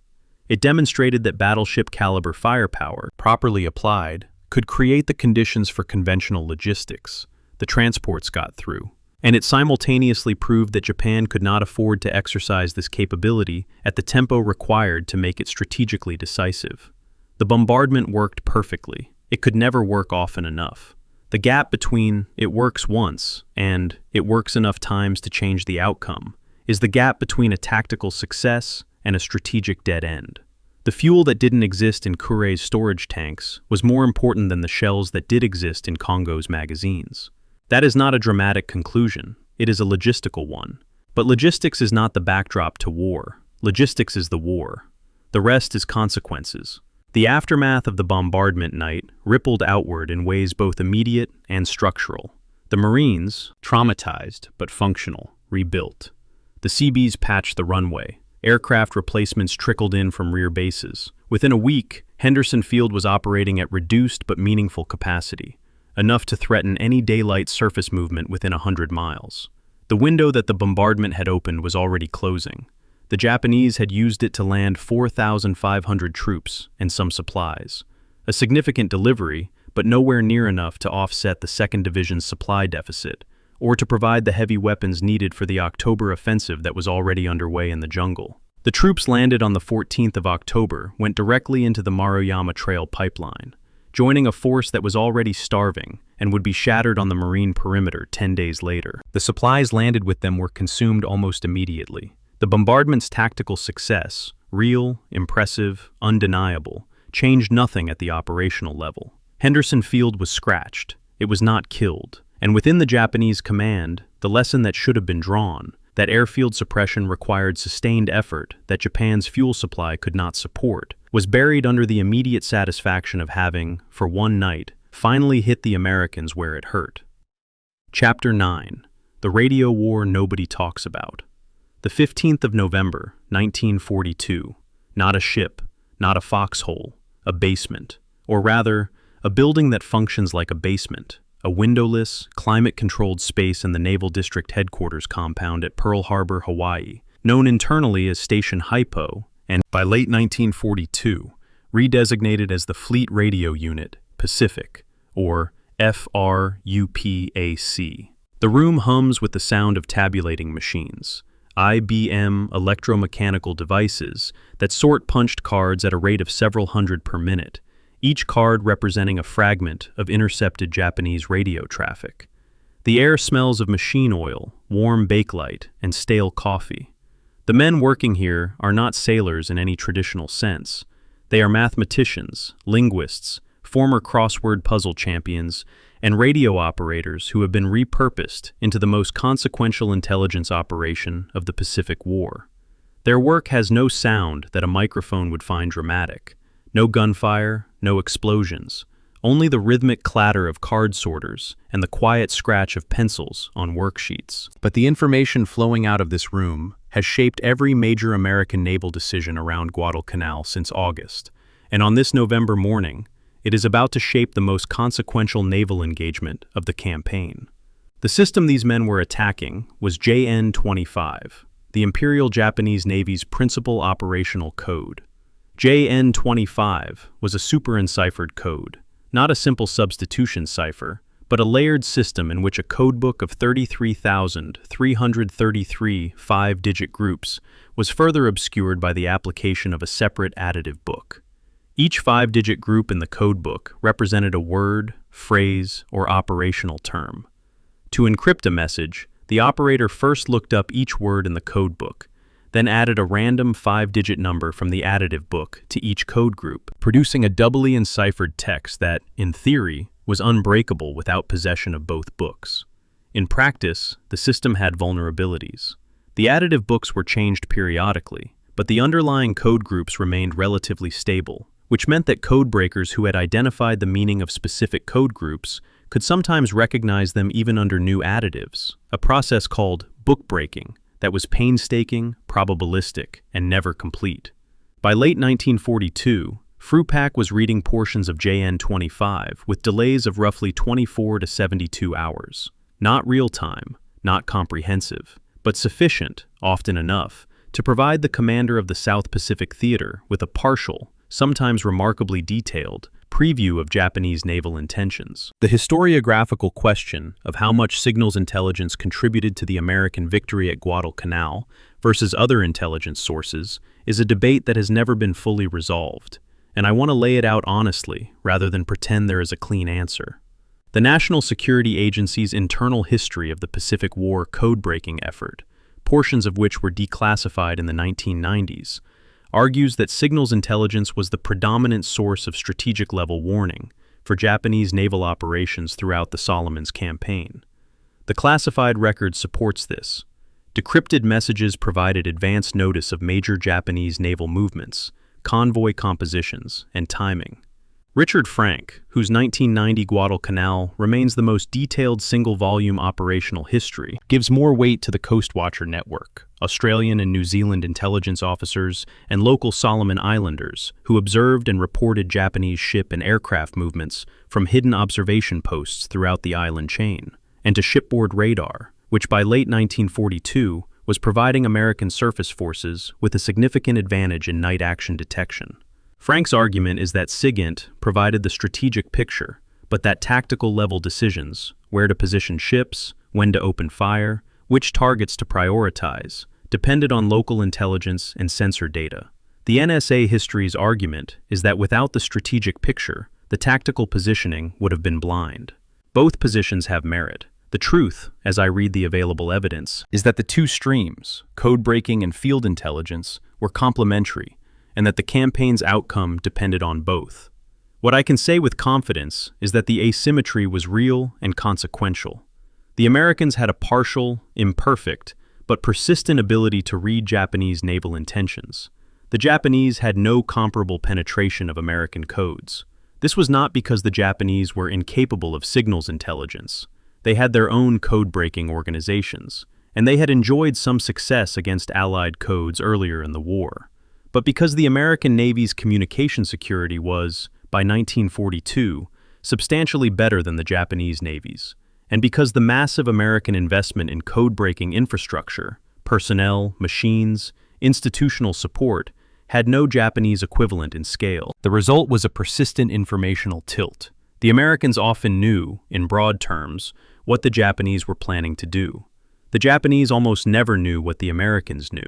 It demonstrated that battleship-caliber firepower, properly applied, could create the conditions for conventional logistics. The transports got through. And it simultaneously proved that Japan could not afford to exercise this capability at the tempo required to make it strategically decisive. The bombardment worked perfectly. It could never work often enough. The gap between "it works once" and "it works enough times to change the outcome" is the gap between a tactical success and a strategic dead end. The fuel that didn't exist in Kure's storage tanks was more important than the shells that did exist in Congo's magazines. That is not a dramatic conclusion, it is a logistical one. But logistics is not the backdrop to war. Logistics is the war. The rest is consequences. The aftermath of the bombardment night rippled outward in ways both immediate and structural. The Marines, traumatized but functional, rebuilt. The Seabees patched the runway. Aircraft replacements trickled in from rear bases. Within a week, Henderson Field was operating at reduced but meaningful capacity, enough to threaten any daylight surface movement within 100 miles. The window that the bombardment had opened was already closing. The Japanese had used it to land 4,500 troops and some supplies. A significant delivery, but nowhere near enough to offset the 2nd Division's supply deficit, or to provide the heavy weapons needed for the October offensive that was already underway in the jungle. The troops landed on the 14th of October, went directly into the Maruyama Trail pipeline, joining a force that was already starving and would be shattered on the marine perimeter 10 days later. The supplies landed with them were consumed almost immediately. The bombardment's tactical success, real, impressive, undeniable, changed nothing at the operational level. Henderson Field was scratched. It was not killed. And within the Japanese command, the lesson that should have been drawn, that airfield suppression required sustained effort that Japan's fuel supply could not support, was buried under the immediate satisfaction of having, for one night, finally hit the Americans where it hurt. Chapter 9. The Radio War Nobody Talks About. The 15th of November, 1942. Not a ship, not a foxhole, a basement. Or rather, a building that functions like a basement. A windowless, climate-controlled space in the Naval District Headquarters compound at Pearl Harbor, Hawaii, known internally as Station Hypo, and by late 1942, redesignated as the Fleet Radio Unit, Pacific, or FRUPAC. The room hums with the sound of tabulating machines, IBM electromechanical devices that sort punched cards at a rate of several hundred per minute, each card representing a fragment of intercepted Japanese radio traffic. The air smells of machine oil, warm bakelite, and stale coffee. The men working here are not sailors in any traditional sense. They are mathematicians, linguists, former crossword puzzle champions, and radio operators who have been repurposed into the most consequential intelligence operation of the Pacific War. Their work has no sound that a microphone would find dramatic. No gunfire, no explosions, only the rhythmic clatter of card sorters and the quiet scratch of pencils on worksheets. But the information flowing out of this room has shaped every major American naval decision around Guadalcanal since August, and on this November morning, it is about to shape the most consequential naval engagement of the campaign. The system these men were attacking was JN-25, the Imperial Japanese Navy's principal operational code. JN-25 was a super-enciphered code, not a simple substitution cipher, but a layered system in which a codebook of 33,333 five-digit groups was further obscured by the application of a separate additive book. Each five-digit group in the codebook represented a word, phrase, or operational term. To encrypt a message, the operator first looked up each word in the codebook, then added a random five-digit number from the additive book to each code group, producing a doubly enciphered text that, in theory, was unbreakable without possession of both books. In practice, the system had vulnerabilities. The additive books were changed periodically, but the underlying code groups remained relatively stable, which meant that code breakers who had identified the meaning of specific code groups could sometimes recognize them even under new additives, a process called book breaking that was painstaking, probabilistic, and never complete. By late 1942, Frupak was reading portions of JN25 with delays of roughly 24 to 72 hours. Not real-time, not comprehensive, but sufficient, often enough, to provide the commander of the South Pacific Theater with a partial, sometimes remarkably detailed, preview of Japanese naval intentions. The historiographical question of how much signals intelligence contributed to the American victory at Guadalcanal versus other intelligence sources is a debate that has never been fully resolved, and I want to lay it out honestly rather than pretend there is a clean answer. The National Security Agency's internal history of the Pacific War code-breaking effort, portions of which were declassified in the 1990s, argues that signals intelligence was the predominant source of strategic-level warning for Japanese naval operations throughout the Solomons campaign. The classified record supports this. Decrypted messages provided advance notice of major Japanese naval movements, convoy compositions, and timing. Richard Frank, whose 1990 Guadalcanal remains the most detailed single-volume operational history, gives more weight to the Coast Watcher network, Australian and New Zealand intelligence officers, and local Solomon Islanders who observed and reported Japanese ship and aircraft movements from hidden observation posts throughout the island chain, and to shipboard radar, which by late 1942 was providing American surface forces with a significant advantage in night action detection. Frank's argument is that SIGINT provided the strategic picture, but that tactical-level decisions, where to position ships, when to open fire, which targets to prioritize, depended on local intelligence and sensor data. The NSA history's argument is that without the strategic picture, the tactical positioning would have been blind. Both positions have merit. The truth, as I read the available evidence, is that the two streams, code-breaking and field intelligence, were complementary, and that the campaign's outcome depended on both. What I can say with confidence is that the asymmetry was real and consequential. The Americans had a partial, imperfect, but persistent ability to read Japanese naval intentions. The Japanese had no comparable penetration of American codes. This was not because the Japanese were incapable of signals intelligence. They had their own code-breaking organizations, and they had enjoyed some success against Allied codes earlier in the war. But because the American Navy's communication security was, by 1942, substantially better than the Japanese Navy's, and because the massive American investment in code-breaking infrastructure, personnel, machines, institutional support, had no Japanese equivalent in scale, the result was a persistent informational tilt. The Americans often knew, in broad terms, what the Japanese were planning to do. The Japanese almost never knew what the Americans knew.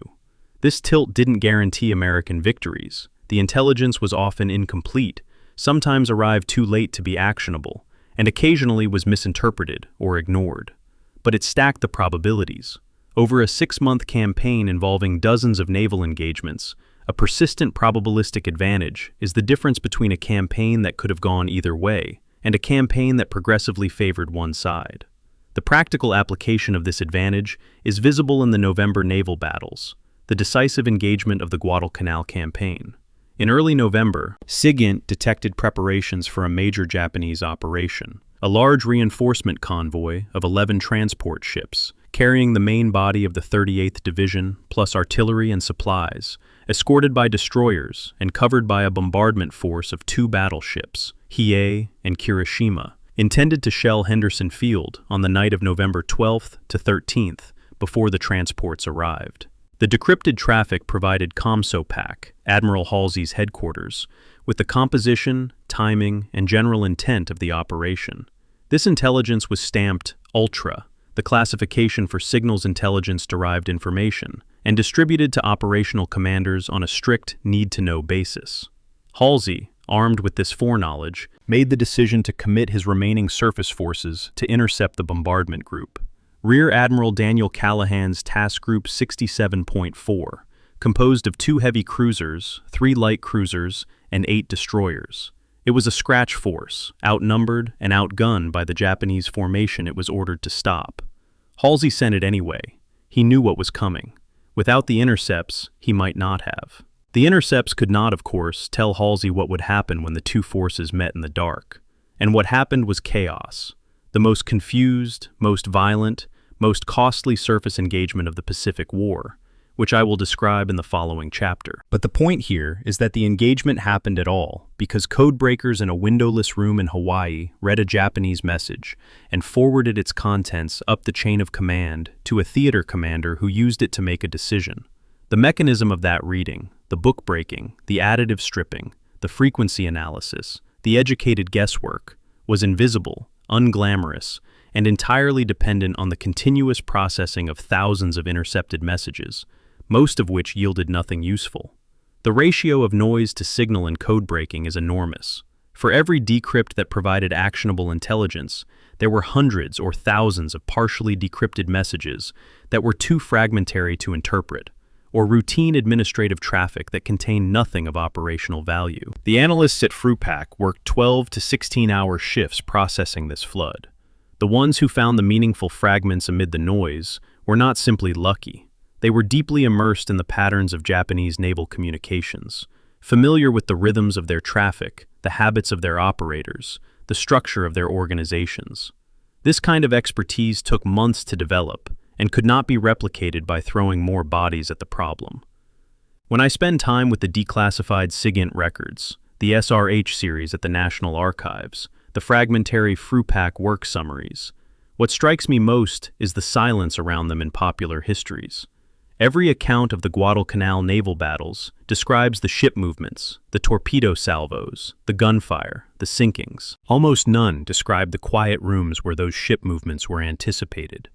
This tilt didn't guarantee American victories. The intelligence was often incomplete, sometimes arrived too late to be actionable, and occasionally was misinterpreted or ignored. But it stacked the probabilities. Over a 6-month campaign involving dozens of naval engagements, a persistent probabilistic advantage is the difference between a campaign that could have gone either way and a campaign that progressively favored one side. The practical application of this advantage is visible in the November naval battles, the decisive engagement of the Guadalcanal campaign. In early November, SIGINT detected preparations for a major Japanese operation, a large reinforcement convoy of 11 transport ships, carrying the main body of the 38th Division, plus artillery and supplies, escorted by destroyers and covered by a bombardment force of 2 battleships, Hiei and Kirishima, intended to shell Henderson Field on the night of November 12th to 13th before the transports arrived. The decrypted traffic provided ComSoPac, Admiral Halsey's headquarters, with the composition, timing, and general intent of the operation. This intelligence was stamped Ultra, the classification for signals intelligence-derived information, and distributed to operational commanders on a strict need-to-know basis. Halsey, armed with this foreknowledge, made the decision to commit his remaining surface forces to intercept the bombardment group. Rear Admiral Daniel Callahan's Task Group 67.4, composed of 2 heavy cruisers, 3 light cruisers, and 8 destroyers. It was a scratch force, outnumbered and outgunned by the Japanese formation it was ordered to stop. Halsey sent it anyway. He knew what was coming. Without the intercepts, he might not have. The intercepts could not, of course, tell Halsey what would happen when the 2 forces met in the dark. And what happened was chaos. The most confused, most violent, most costly surface engagement of the Pacific War, which I will describe in the following chapter. But the point here is that the engagement happened at all because codebreakers in a windowless room in Hawaii read a Japanese message and forwarded its contents up the chain of command to a theater commander who used it to make a decision. The mechanism of that reading, the book breaking, the additive stripping, the frequency analysis, the educated guesswork, was invisible, unglamorous, and entirely dependent on the continuous processing of thousands of intercepted messages, most of which yielded nothing useful. The ratio of noise to signal in code breaking is enormous. For every decrypt that provided actionable intelligence, there were hundreds or thousands of partially decrypted messages that were too fragmentary to interpret, or routine administrative traffic that contained nothing of operational value. The analysts at FRUPAC worked 12 to 16-hour shifts processing this flood. The ones who found the meaningful fragments amid the noise were not simply lucky. They were deeply immersed in the patterns of Japanese naval communications, familiar with the rhythms of their traffic, the habits of their operators, the structure of their organizations. This kind of expertise took months to develop and could not be replicated by throwing more bodies at the problem. When I spend time with the declassified SIGINT records, the SRH series at the National Archives, the fragmentary FRUPAC work summaries, what strikes me most is the silence around them in popular histories. Every account of the Guadalcanal naval battles describes the ship movements, the torpedo salvos, the gunfire, the sinkings. Almost none describe the quiet rooms where those ship movements were anticipated.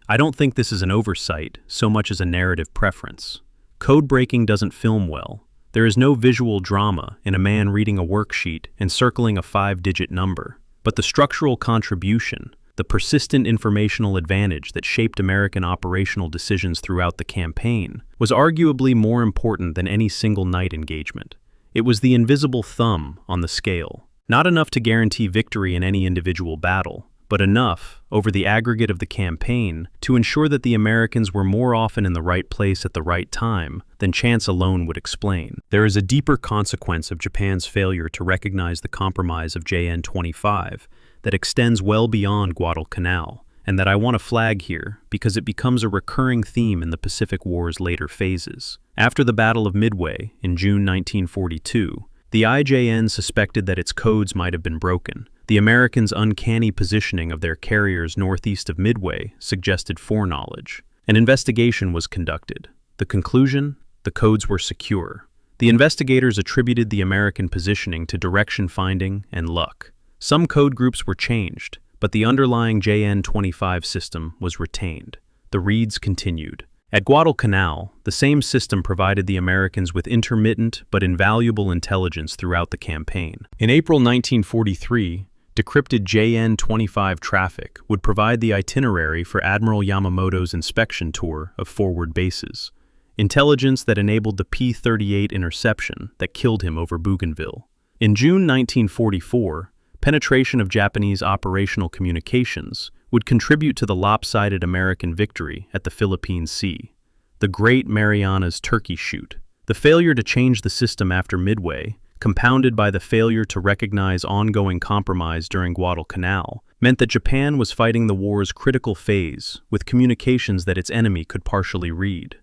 I don't think this is an oversight so much as a narrative preference. Code breaking doesn't film well. There is no visual drama in a man reading a worksheet and circling a 5-digit number, but the structural contribution, the persistent informational advantage that shaped American operational decisions throughout the campaign, was arguably more important than any single night engagement. It was the invisible thumb on the scale, not enough to guarantee victory in any individual battle, but enough, over the aggregate of the campaign, to ensure that the Americans were more often in the right place at the right time than chance alone would explain. There is a deeper consequence of Japan's failure to recognize the compromise of JN-25 that extends well beyond Guadalcanal, and that I want to flag here because it becomes a recurring theme in the Pacific War's later phases. After the Battle of Midway, in June 1942, the IJN suspected that its codes might have been broken. The Americans' uncanny positioning of their carriers northeast of Midway suggested foreknowledge. An investigation was conducted. The conclusion? The codes were secure. The investigators attributed the American positioning to direction finding and luck. Some code groups were changed, but the underlying JN-25 system was retained. The reads continued. At Guadalcanal, the same system provided the Americans with intermittent but invaluable intelligence throughout the campaign. In April 1943, decrypted JN-25 traffic would provide the itinerary for Admiral Yamamoto's inspection tour of forward bases, intelligence that enabled the P-38 interception that killed him over Bougainville. In June 1944, penetration of Japanese operational communications would contribute to the lopsided American victory at the Philippine Sea, the Great Marianas Turkey Shoot. The failure to change the system after Midway, compounded by the failure to recognize ongoing compromise during Guadalcanal, meant that Japan was fighting the war's critical phase with communications that its enemy could partially read.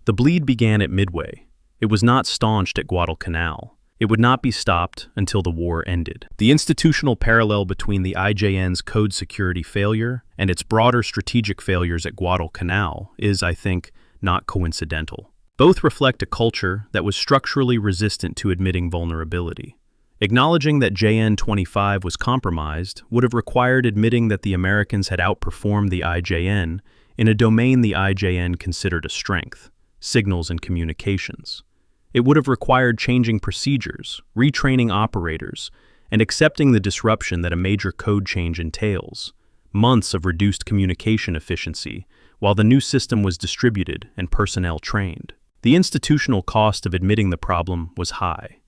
The bleed began at Midway. It was not staunched at Guadalcanal. It would not be stopped until the war ended. The institutional parallel between the IJN's code security failure and its broader strategic failures at Guadalcanal is, I think, not coincidental. Both reflect a culture that was structurally resistant to admitting vulnerability. Acknowledging that JN-25 was compromised would have required admitting that the Americans had outperformed the IJN in a domain the IJN considered a strength, signals and communications. It would have required changing procedures, retraining operators, and accepting the disruption that a major code change entails, months of reduced communication efficiency while the new system was distributed and personnel trained. The institutional cost of admitting the problem was high.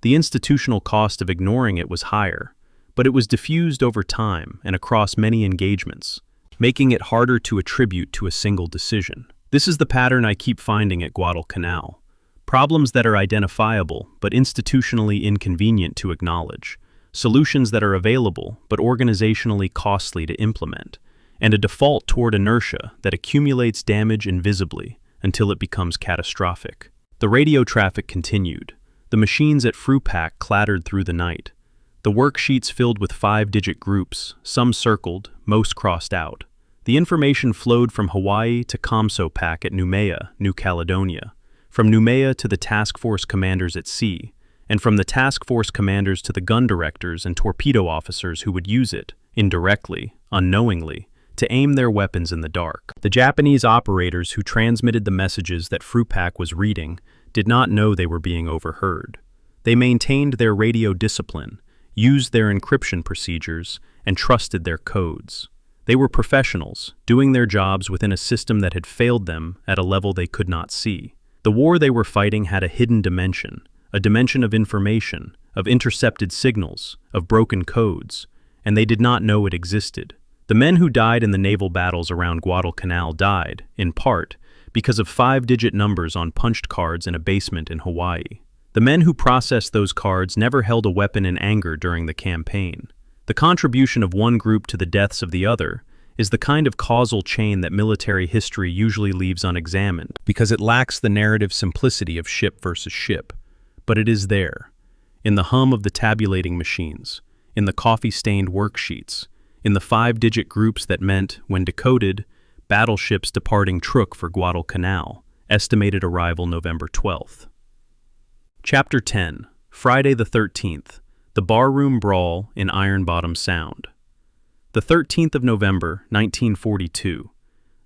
The institutional cost of ignoring it was higher, but it was diffused over time and across many engagements, making it harder to attribute to a single decision. This is the pattern I keep finding at Guadalcanal. Problems that are identifiable but institutionally inconvenient to acknowledge, solutions that are available but organizationally costly to implement, and a default toward inertia that accumulates damage invisibly until it becomes catastrophic. The radio traffic continued. The machines at Frupac clattered through the night. The worksheets filled with 5-digit groups, some circled, most crossed out. The information flowed from Hawaii to ComSoPac at Noumea, New Caledonia, from Noumea to the task force commanders at sea, and from the task force commanders to the gun directors and torpedo officers who would use it, indirectly, unknowingly, to aim their weapons in the dark. The Japanese operators who transmitted the messages that Frupac was reading did not know they were being overheard. They maintained their radio discipline, used their encryption procedures, and trusted their codes. They were professionals, doing their jobs within a system that had failed them at a level they could not see. The war they were fighting had a hidden dimension, a dimension of information, of intercepted signals, of broken codes, and they did not know it existed. The men who died in the naval battles around Guadalcanal died, in part, because of 5-digit numbers on punched cards in a basement in Hawaii. The men who processed those cards never held a weapon in anger during the campaign. The contribution of one group to the deaths of the other is the kind of causal chain that military history usually leaves unexamined, because it lacks the narrative simplicity of ship versus ship. But it is there, in the hum of the tabulating machines, in the coffee-stained worksheets, in the 5-digit groups that meant, when decoded, battleships departing Truk for Guadalcanal, estimated arrival November 12th. Chapter 10, Friday the 13th, The Barroom Brawl in Ironbottom Sound. The 13th of November, 1942,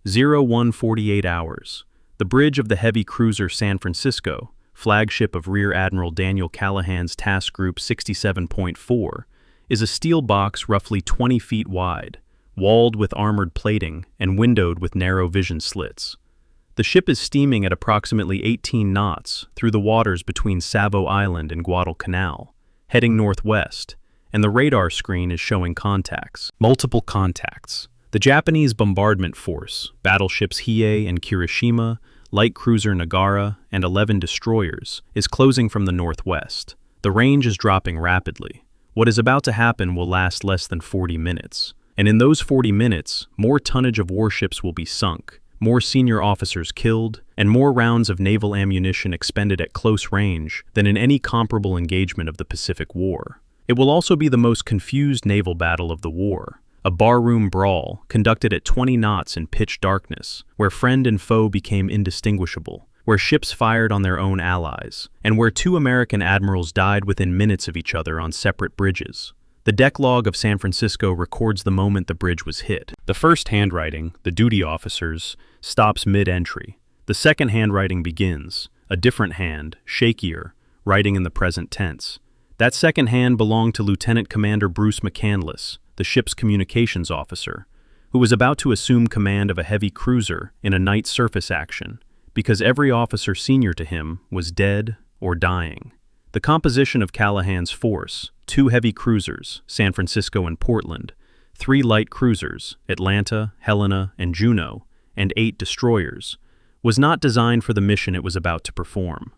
01:48 hours, the bridge of the heavy cruiser San Francisco, flagship of Rear Admiral Daniel Callahan's Task Group 67.4, is a steel box roughly 20 feet wide, walled with armored plating and windowed with narrow vision slits. The ship is steaming at approximately 18 knots through the waters between Savo Island and Guadalcanal, heading northwest, and the radar screen is showing contacts. Multiple contacts. The Japanese bombardment force, battleships Hiei and Kirishima, light cruiser Nagara, and 11 destroyers, is closing from the northwest. The range is dropping rapidly. What is about to happen will last less than 40 minutes. And in those 40 minutes, more tonnage of warships will be sunk, more senior officers killed, and more rounds of naval ammunition expended at close range than in any comparable engagement of the Pacific War. It will also be the most confused naval battle of the war, a barroom brawl conducted at 20 knots in pitch darkness, where friend and foe became indistinguishable, where ships fired on their own allies, and where 2 American admirals died within minutes of each other on separate bridges. The deck log of San Francisco records the moment the bridge was hit. The first handwriting, the duty officers, stops mid-entry. The second handwriting begins, a different hand, shakier, writing in the present tense. That second hand belonged to Lieutenant Commander Bruce McCandless, the ship's communications officer, who was about to assume command of a heavy cruiser in a night surface action, because every officer senior to him was dead or dying. The composition of Callahan's force, 2 heavy cruisers, San Francisco and Portland, 3 light cruisers, Atlanta, Helena, and Juneau, and 8 destroyers, was not designed for the mission it was about to perform.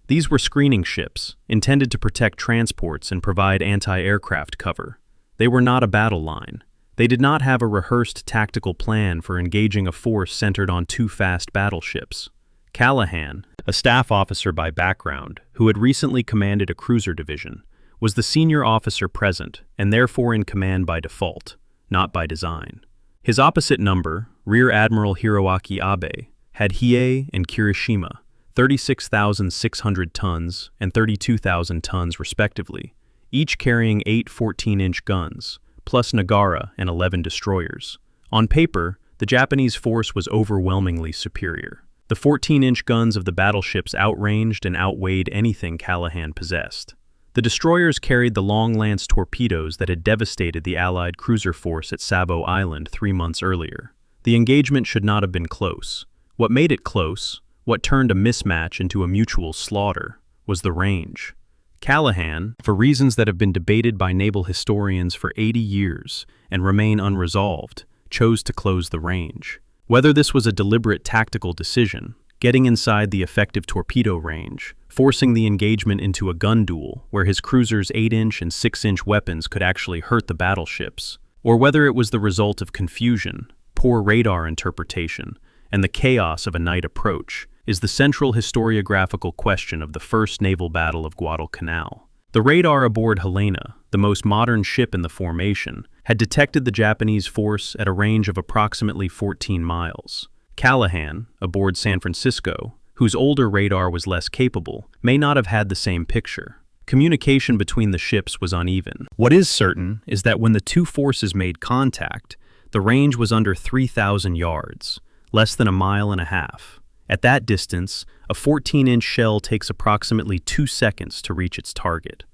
These were screening ships, intended to protect transports and provide anti-aircraft cover. They were not a battle line. They did not have a rehearsed tactical plan for engaging a force centered on 2 fast battleships. Callahan, a staff officer by background who had recently commanded a cruiser division, was the senior officer present and therefore in command by default, not by design. His opposite number, Rear Admiral Hiroaki Abe, had Hiei and Kirishima, 36,600 tons and 32,000 tons respectively, each carrying 8 14-inch guns, plus Nagara and 11 destroyers. On paper, the Japanese force was overwhelmingly superior. The 14-inch guns of the battleships outranged and outweighed anything Callahan possessed. The destroyers carried the long-lance torpedoes that had devastated the Allied cruiser force at Savo Island 3 months earlier. The engagement should not have been close. What made it close, what turned a mismatch into a mutual slaughter, was the range. Callahan, for reasons that have been debated by naval historians for 80 years and remain unresolved, chose to close the range. Whether this was a deliberate tactical decision, getting inside the effective torpedo range, forcing the engagement into a gun duel where his cruisers' 8-inch and 6-inch weapons could actually hurt the battleships, or whether it was the result of confusion, poor radar interpretation, and the chaos of a night approach, is the central historiographical question of the First Naval Battle of Guadalcanal. The radar aboard Helena, the most modern ship in the formation, had detected the Japanese force at a range of approximately 14 miles. Callahan, aboard San Francisco, whose older radar was less capable, may not have had the same picture. Communication between the ships was uneven. What is certain is that when the two forces made contact, the range was under 3,000 yards, less than a mile and a half. At that distance, a 14-inch shell takes approximately 2 seconds to reach its target.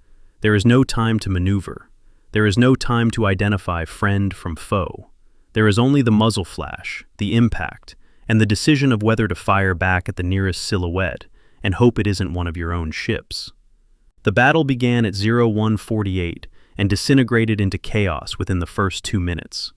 There is no time to maneuver. There is no time to identify friend from foe. There is only the muzzle flash, the impact, and the decision of whether to fire back at the nearest silhouette and hope it isn't one of your own ships. The battle began at 01:48 and disintegrated into chaos within the first 2 minutes.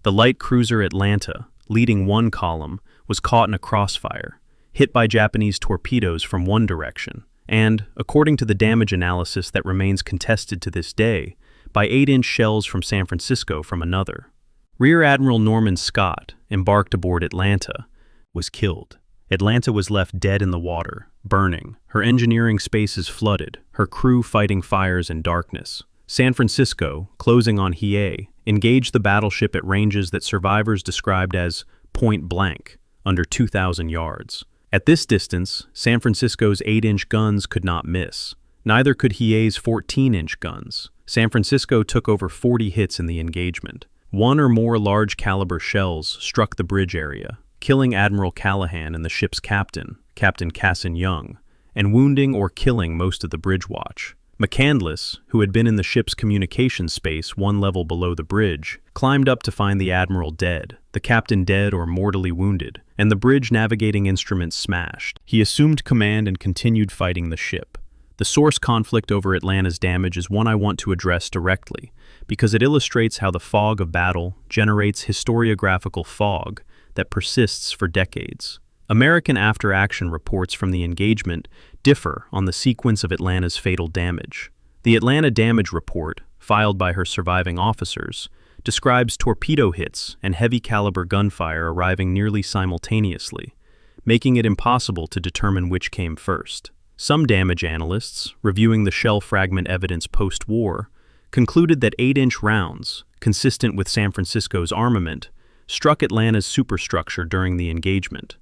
The light cruiser Atlanta, leading one column, was caught in a crossfire, hit by Japanese torpedoes from one direction, and, according to the damage analysis that remains contested to this day, by 8-inch shells from San Francisco from another. Rear Admiral Norman Scott, embarked aboard Atlanta, was killed. Atlanta was left dead in the water, burning, her engineering spaces flooded, her crew fighting fires in darkness. San Francisco, closing on Hiei, engaged the battleship at ranges that survivors described as point blank, under 2,000 yards. At this distance, San Francisco's 8-inch guns could not miss. Neither could Hiei's 14-inch guns. San Francisco took over 40 hits in the engagement. One or more large-caliber shells struck the bridge area, killing Admiral Callahan and the ship's captain, Captain Cassin Young, and wounding or killing most of the bridge watch. McCandless, who had been in the ship's communication space one level below the bridge, climbed up to find the admiral dead, the captain dead or mortally wounded, and the bridge navigating instruments smashed. He assumed command and continued fighting the ship. The source conflict over Atlanta's damage is one I want to address directly, because it illustrates how the fog of battle generates historiographical fog that persists for decades. American after-action reports from the engagement differ on the sequence of Atlanta's fatal damage. The Atlanta Damage Report, filed by her surviving officers, describes torpedo hits and heavy-caliber gunfire arriving nearly simultaneously, making it impossible to determine which came first. Some damage analysts, reviewing the shell fragment evidence post-war, concluded that 8-inch rounds, consistent with San Francisco's armament, struck Atlanta's superstructure during the engagement,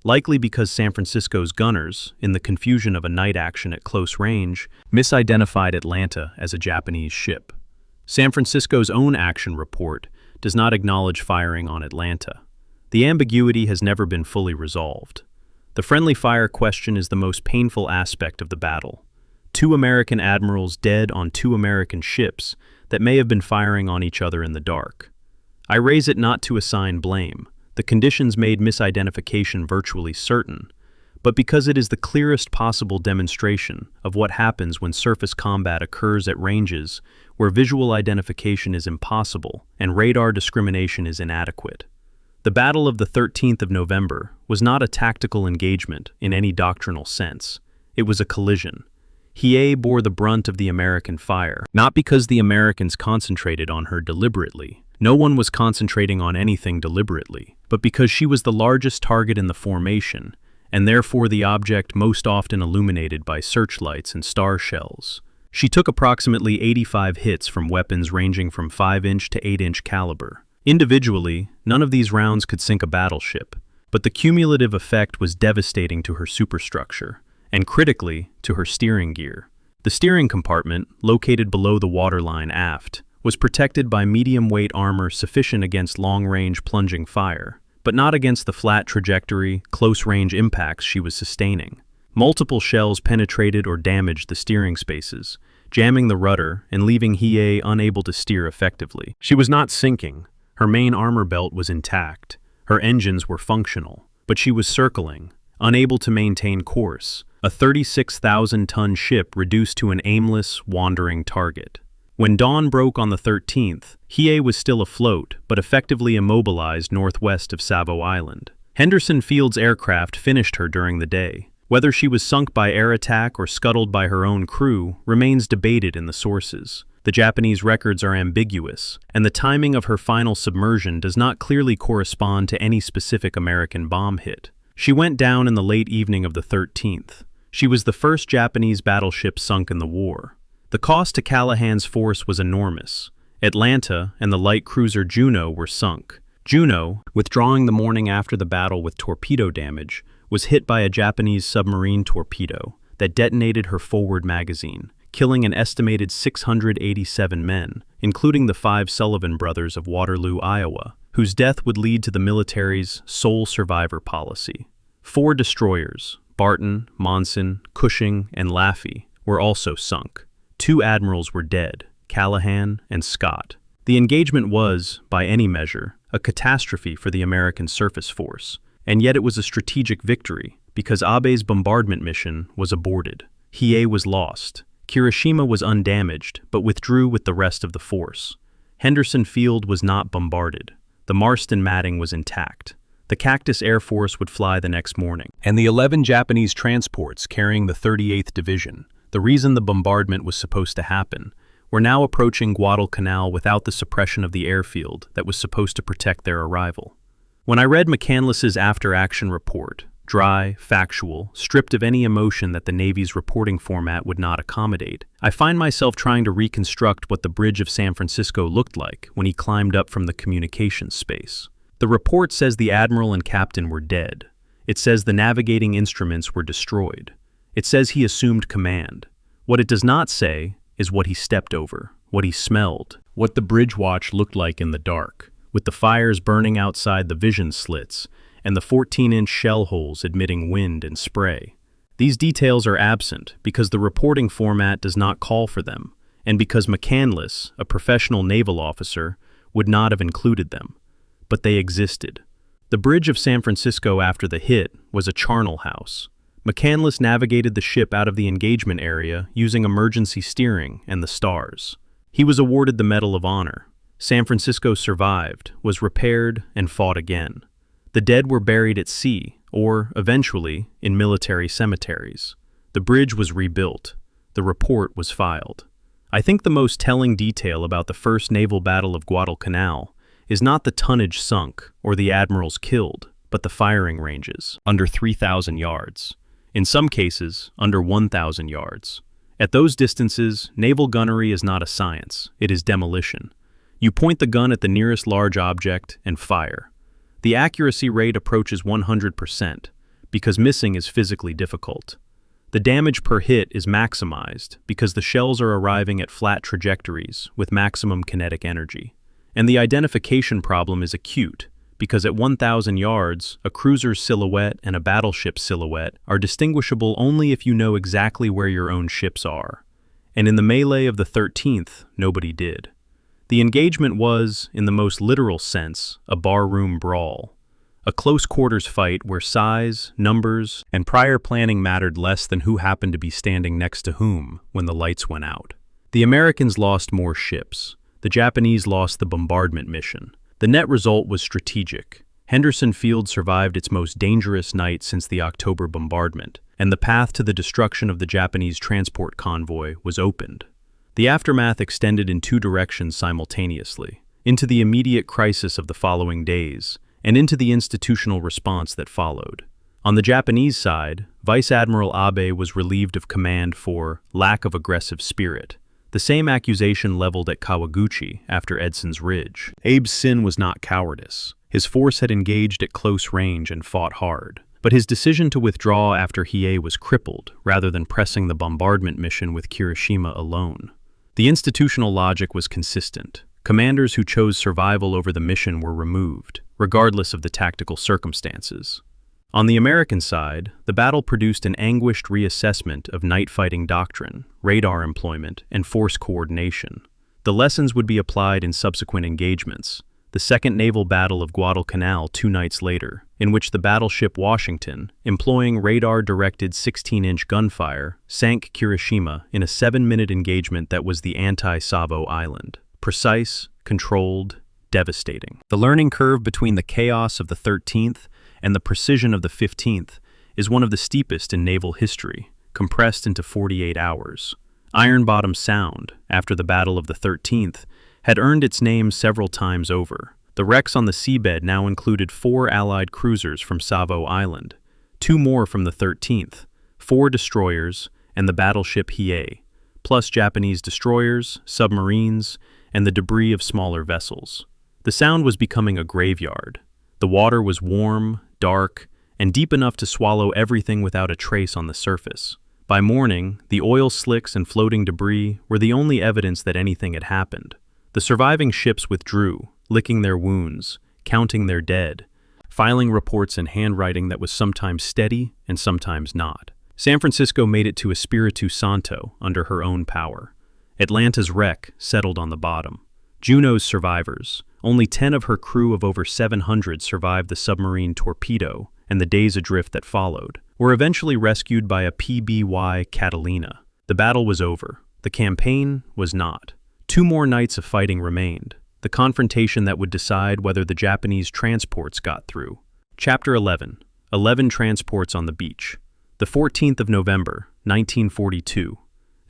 likely because San Francisco's gunners, in the confusion of a night action at close range, misidentified Atlanta as a Japanese ship. San Francisco's own action report does not acknowledge firing on Atlanta. The ambiguity has never been fully resolved. The friendly fire question is the most painful aspect of the battle. 2 American admirals dead on 2 American ships that may have been firing on each other in the dark. I raise it not to assign blame. The conditions made misidentification virtually certain, but because it is the clearest possible demonstration of what happens when surface combat occurs at ranges where visual identification is impossible and radar discrimination is inadequate. The Battle of the 13th of November was not a tactical engagement in any doctrinal sense. It was a collision. Hiei bore the brunt of the American fire, not because the Americans concentrated on her deliberately. No one was concentrating on anything deliberately, but because she was the largest target in the formation, and therefore the object most often illuminated by searchlights and star shells. She took approximately 85 hits from weapons ranging from 5-inch to 8-inch caliber. Individually, none of these rounds could sink a battleship, but the cumulative effect was devastating to her superstructure, and critically, to her steering gear. The steering compartment, located below the waterline aft, was protected by medium-weight armor sufficient against long-range plunging fire, but not against the flat trajectory, close-range impacts she was sustaining. Multiple shells penetrated or damaged the steering spaces, jamming the rudder and leaving Hiei unable to steer effectively. She was not sinking. Her main armor belt was intact. Her engines were functional, but she was circling, unable to maintain course, a 36,000-ton ship reduced to an aimless, wandering target. When dawn broke on the 13th, Hiei was still afloat, but effectively immobilized northwest of Savo Island. Henderson Field's aircraft finished her during the day. Whether she was sunk by air attack or scuttled by her own crew remains debated in the sources. The Japanese records are ambiguous, and the timing of her final submersion does not clearly correspond to any specific American bomb hit. She went down in the late evening of the 13th. She was the first Japanese battleship sunk in the war. The cost to Callahan's force was enormous. Atlanta and the light cruiser Juno were sunk. Juno, withdrawing the morning after the battle with torpedo damage, was hit by a Japanese submarine torpedo that detonated her forward magazine, killing an estimated 687 men, including the 5 Sullivan brothers of Waterloo, Iowa, whose death would lead to the military's sole survivor policy. 4 destroyers, Barton, Monson, Cushing, and Laffey, were also sunk. 2 admirals were dead, Callahan and Scott. The engagement was, by any measure, a catastrophe for the American surface force, and yet it was a strategic victory because Abe's bombardment mission was aborted. Hiei was lost. Kirishima was undamaged, but withdrew with the rest of the force. Henderson Field was not bombarded. The Marston matting was intact. The Cactus Air Force would fly the next morning. And the 11 Japanese transports carrying the 38th Division, the reason the bombardment was supposed to happen, were now approaching Guadalcanal without the suppression of the airfield that was supposed to protect their arrival. When I read McCandless's after-action report, dry, factual, stripped of any emotion that the Navy's reporting format would not accommodate, I find myself trying to reconstruct what the bridge of San Francisco looked like when he climbed up from the communications space. The report says the admiral and captain were dead. It says the navigating instruments were destroyed. It says he assumed command. What it does not say is what he stepped over, what he smelled, what the bridge watch looked like in the dark, with the fires burning outside the vision slits and the 14-inch shell holes admitting wind and spray. These details are absent because the reporting format does not call for them, and because McCandless, a professional naval officer, would not have included them. But they existed. The bridge of San Francisco after the hit was a charnel house. McCandless navigated the ship out of the engagement area using emergency steering and the stars. He was awarded the Medal of Honor. San Francisco survived, was repaired, and fought again. The dead were buried at sea, or, eventually, in military cemeteries. The bridge was rebuilt. The report was filed. I think the most telling detail about the first naval battle of Guadalcanal is not the tonnage sunk or the admirals killed, but the firing ranges, under 3,000 yards. In some cases, under 1,000 yards. At those distances, naval gunnery is not a science, it is demolition. You point the gun at the nearest large object and fire. The accuracy rate approaches 100% because missing is physically difficult. The damage per hit is maximized because the shells are arriving at flat trajectories with maximum kinetic energy. And the identification problem is acute because at 1,000 yards, a cruiser's silhouette and a battleship's silhouette are distinguishable only if you know exactly where your own ships are. And in the melee of the 13th, nobody did. The engagement was, in the most literal sense, a barroom brawl. A close-quarters fight where size, numbers, and prior planning mattered less than who happened to be standing next to whom when the lights went out. The Americans lost more ships. The Japanese lost the bombardment mission. The net result was strategic. Henderson Field survived its most dangerous night since the October bombardment, and the path to the destruction of the Japanese transport convoy was opened. The aftermath extended in 2 directions simultaneously, into the immediate crisis of the following days, and into the institutional response that followed. On the Japanese side, Vice Admiral Abe was relieved of command for lack of aggressive spirit, the same accusation leveled at Kawaguchi after Edson's Ridge. Abe's sin was not cowardice. His force had engaged at close range and fought hard. but his decision to withdraw after Hiei was crippled rather than pressing the bombardment mission with Kirishima alone. The institutional logic was consistent. Commanders who chose survival over the mission were removed, regardless of the tactical circumstances. On the American side, the battle produced an anguished reassessment of night fighting doctrine, radar employment, and force coordination. The lessons would be applied in subsequent engagements. The Second Naval Battle of Guadalcanal 2 nights later, in which the battleship Washington, employing radar-directed 16-inch gunfire, sank Kirishima in a 7-minute engagement that was the anti-Savo Island. Precise, controlled, devastating. The learning curve between the chaos of the 13th and the precision of the 15th is one of the steepest in naval history, compressed into 48 hours. Ironbottom Sound, after the Battle of the 13th, had earned its name several times over. The wrecks on the seabed now included 4 Allied cruisers from Savo Island, 2 more from the 13th, 4 destroyers, and the battleship Hiei, plus Japanese destroyers, submarines, and the debris of smaller vessels. The Sound was becoming a graveyard. The water was warm, dark, and deep enough to swallow everything without a trace on the surface. By morning, the oil slicks and floating debris were the only evidence that anything had happened. The surviving ships withdrew, licking their wounds, counting their dead, filing reports in handwriting that was sometimes steady and sometimes not. San Francisco made it to Espiritu Santo under her own power. Atlanta's wreck settled on the bottom. Juneau's survivors, only 10 of her crew of over 700 survived the submarine torpedo and the days adrift that followed, were eventually rescued by a PBY Catalina. The battle was over. The campaign was not. 2 more nights of fighting remained, the confrontation that would decide whether the Japanese transports got through. Chapter 11. 11 transports on the beach. The 14th of November, 1942.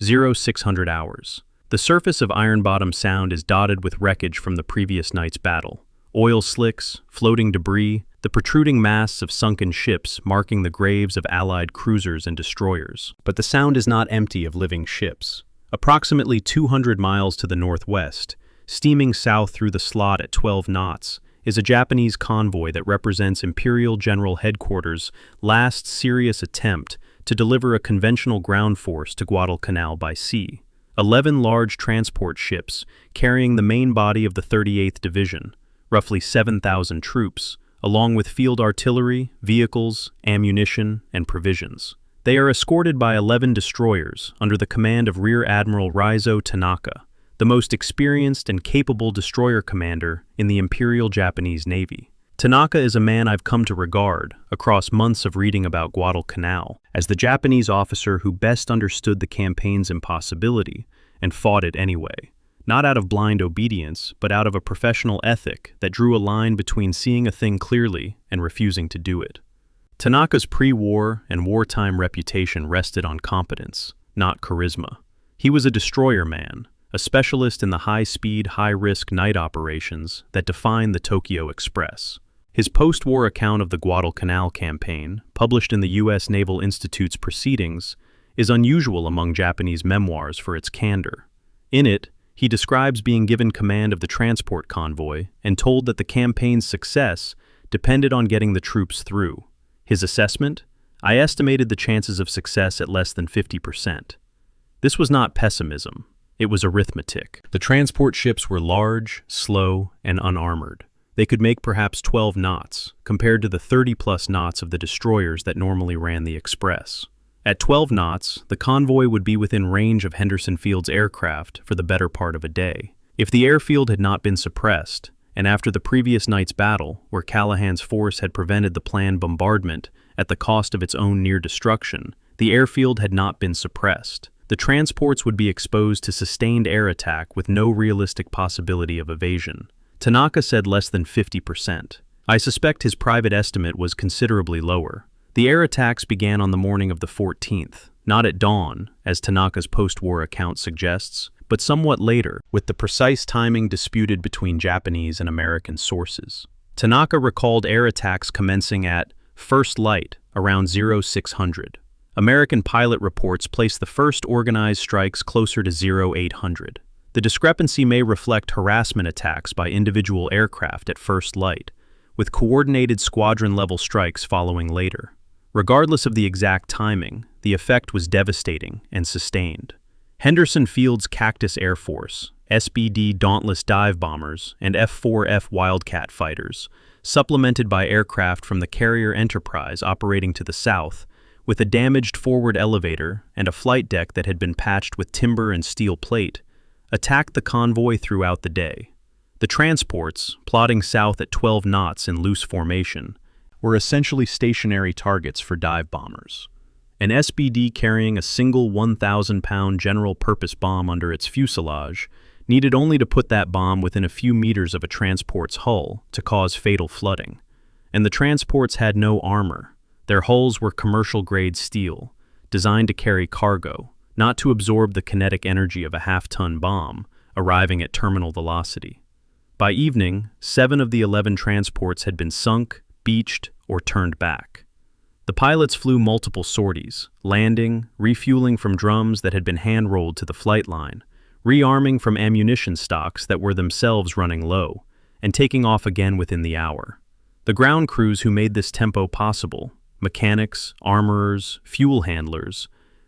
0600 hours. The surface of Ironbottom Sound is dotted with wreckage from the previous night's battle. Oil slicks, floating debris, the protruding masts of sunken ships marking the graves of Allied cruisers and destroyers. But the Sound is not empty of living ships. Approximately 200 miles to the northwest, steaming south through the slot at 12 knots, is a Japanese convoy that represents Imperial General Headquarters' last serious attempt to deliver a conventional ground force to Guadalcanal by sea. 11 large transport ships carrying the main body of the 38th Division, roughly 7,000 troops, along with field artillery, vehicles, ammunition, and provisions. They are escorted by 11 destroyers under the command of Rear Admiral Raizo Tanaka, the most experienced and capable destroyer commander in the Imperial Japanese Navy. Tanaka is a man I've come to regard, across months of reading about Guadalcanal, as the Japanese officer who best understood the campaign's impossibility and fought it anyway. Not out of blind obedience, but out of a professional ethic that drew a line between seeing a thing clearly and refusing to do it. Tanaka's pre-war and wartime reputation rested on competence, not charisma. He was a destroyer man, a specialist in the high-speed, high-risk night operations that defined the Tokyo Express. His post-war account of the Guadalcanal campaign, published in the U.S. Naval Institute's Proceedings, is unusual among Japanese memoirs for its candor. In it, he describes being given command of the transport convoy and told that the campaign's success depended on getting the troops through. His assessment? I estimated the chances of success at less than 50%. This was not pessimism. It was arithmetic. The transport ships were large, slow, and unarmored. They could make perhaps 12 knots, compared to the 30-plus knots of the destroyers that normally ran the Express. At 12 knots, the convoy would be within range of Henderson Field's aircraft for the better part of a day. If the airfield had not been suppressed, and after the previous night's battle, where Callahan's force had prevented the planned bombardment at the cost of its own near destruction, the airfield had not been suppressed. The transports would be exposed to sustained air attack with no realistic possibility of evasion. Tanaka said less than 50%. I suspect his private estimate was considerably lower. The air attacks began on the morning of the 14th, not at dawn, as Tanaka's post-war account suggests, but somewhat later, with the precise timing disputed between Japanese and American sources. Tanaka recalled air attacks commencing at first light around 0600. American pilot reports placed the first organized strikes closer to 0800. The discrepancy may reflect harassment attacks by individual aircraft at first light, with coordinated squadron-level strikes following later. Regardless of the exact timing, the effect was devastating and sustained. Henderson Field's Cactus Air Force, SBD Dauntless dive bombers, and F-4F Wildcat fighters, supplemented by aircraft from the carrier Enterprise operating to the south, with a damaged forward elevator and a flight deck that had been patched with timber and steel plate, attacked the convoy throughout the day. The transports, plodding south at 12 knots in loose formation, were essentially stationary targets for dive bombers. An SBD carrying a single 1,000-pound general-purpose bomb under its fuselage needed only to put that bomb within a few meters of a transport's hull to cause fatal flooding. And the transports had no armor. Their hulls were commercial-grade steel, designed to carry cargo, not to absorb the kinetic energy of a half-ton bomb arriving at terminal velocity. By evening, 7 of the 11 transports had been sunk, beached, or turned back. The pilots flew multiple sorties, landing, refueling from drums that had been hand-rolled to the flight line, rearming from ammunition stocks that were themselves running low, and taking off again within the hour. The ground crews who made this tempo possible, mechanics, armorers, fuel handlers,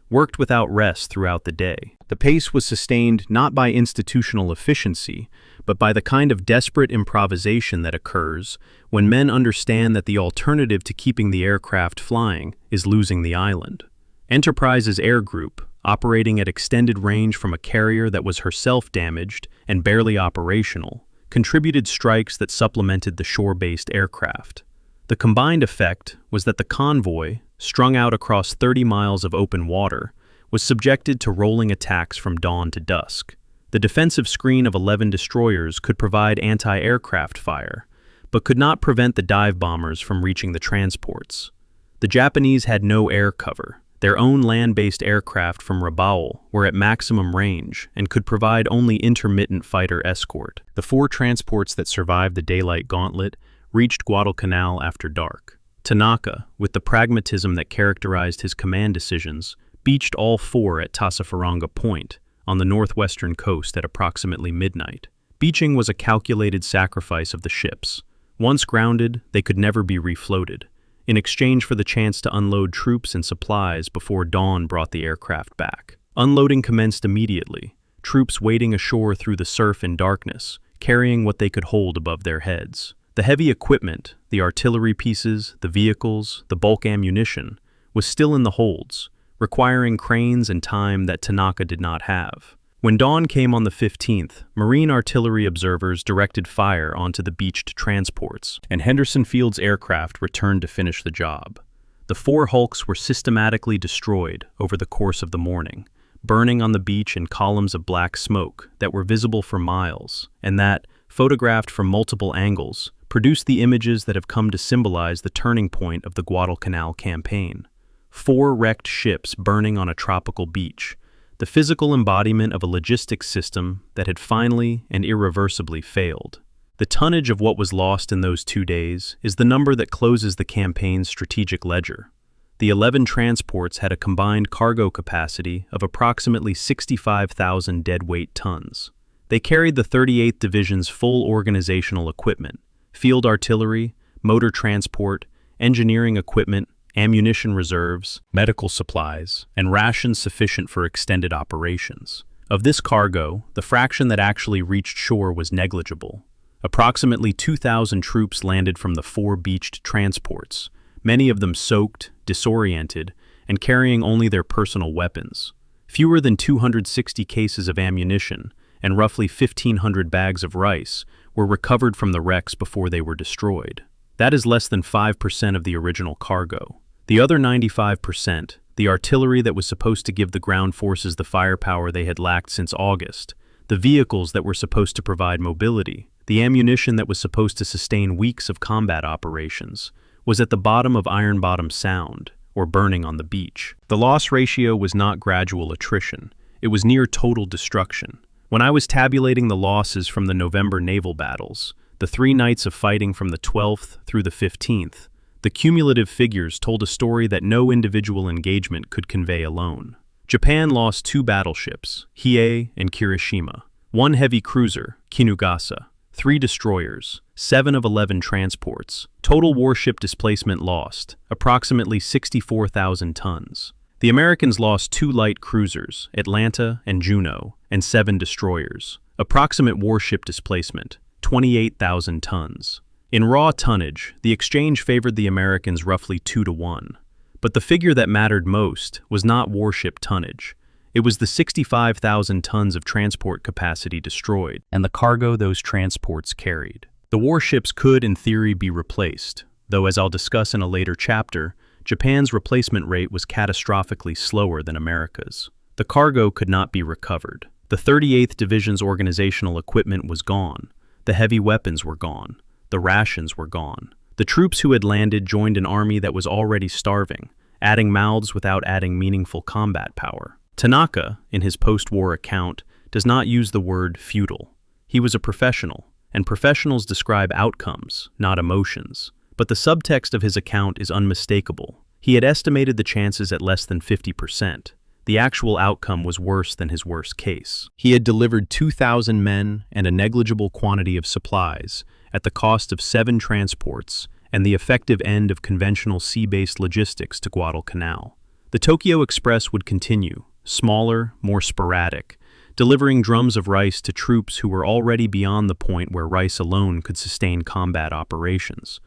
worked without rest throughout the day. The pace was sustained not by institutional efficiency, but by the kind of desperate improvisation that occurs when men understand that the alternative to keeping the aircraft flying is losing the island. Enterprise's air group, operating at extended range from a carrier that was herself damaged and barely operational, contributed strikes that supplemented the shore-based aircraft. The combined effect was that the convoy, strung out across 30 miles of open water, was subjected to rolling attacks from dawn to dusk. The defensive screen of 11 destroyers could provide anti-aircraft fire, but could not prevent the dive bombers from reaching the transports. The Japanese had no air cover. Their own land-based aircraft from Rabaul were at maximum range and could provide only intermittent fighter escort. The 4 transports that survived the daylight gauntlet reached Guadalcanal after dark. Tanaka, with the pragmatism that characterized his command decisions, beached all 4 at Tasafaranga Point, on the northwestern coast at approximately midnight. Beaching was a calculated sacrifice of the ships. Once grounded, they could never be refloated, in exchange for the chance to unload troops and supplies before dawn brought the aircraft back. Unloading commenced immediately, troops wading ashore through the surf in darkness, carrying what they could hold above their heads. The heavy equipment, the artillery pieces, the vehicles, the bulk ammunition, was still in the holds, requiring cranes and time that Tanaka did not have. When dawn came on the 15th, Marine artillery observers directed fire onto the beached transports, and Henderson Field's aircraft returned to finish the job. The 4 hulks were systematically destroyed over the course of the morning, burning on the beach in columns of black smoke that were visible for miles, and that, photographed from multiple angles, produced the images that have come to symbolize the turning point of the Guadalcanal campaign. 4 wrecked ships burning on a tropical beach, the physical embodiment of a logistics system that had finally and irreversibly failed. The tonnage of what was lost in those 2 days is the number that closes the campaign's strategic ledger. The 11 transports had a combined cargo capacity of approximately 65,000 deadweight tons. They carried the 38th Division's full organizational equipment, field artillery, motor transport, engineering equipment, ammunition reserves, medical supplies, and rations sufficient for extended operations. Of this cargo, the fraction that actually reached shore was negligible. Approximately 2,000 troops landed from the 4 beached transports, many of them soaked, disoriented, and carrying only their personal weapons. Fewer than 260 cases of ammunition and roughly 1,500 bags of rice were recovered from the wrecks before they were destroyed. That is less than 5% of the original cargo. The other 95%, the artillery that was supposed to give the ground forces the firepower they had lacked since August, the vehicles that were supposed to provide mobility, the ammunition that was supposed to sustain weeks of combat operations, was at the bottom of Ironbottom Sound, or burning on the beach. The loss ratio was not gradual attrition, it was near total destruction. When I was tabulating the losses from the November naval battles, the 3 nights of fighting from the 12th through the 15th, the cumulative figures told a story that no individual engagement could convey alone. Japan lost 2 battleships, Hiei and Kirishima, 1 heavy cruiser, Kinugasa, 3 destroyers, 7 of 11 transports. Total warship displacement lost, approximately 64,000 tons. The Americans lost 2 light cruisers, Atlanta and Juno, and 7 destroyers. Approximate warship displacement, 28,000 tons. In raw tonnage, the exchange favored the Americans roughly 2-1. But the figure that mattered most was not warship tonnage. It was the 65,000 tons of transport capacity destroyed, and the cargo those transports carried. The warships could, in theory, be replaced, though as I'll discuss in a later chapter, Japan's replacement rate was catastrophically slower than America's. The cargo could not be recovered. The 38th Division's organizational equipment was gone. The heavy weapons were gone. The rations were gone. The troops who had landed joined an army that was already starving, adding mouths without adding meaningful combat power. Tanaka, in his post-war account, does not use the word futile. He was a professional, and professionals describe outcomes, not emotions. But the subtext of his account is unmistakable. He had estimated the chances at less than 50%. The actual outcome was worse than his worst case. He had delivered 2,000 men and a negligible quantity of supplies at the cost of 7 transports and the effective end of conventional sea-based logistics to Guadalcanal. The Tokyo Express would continue, smaller, more sporadic, delivering drums of rice to troops who were already beyond the point where rice alone could sustain combat operations.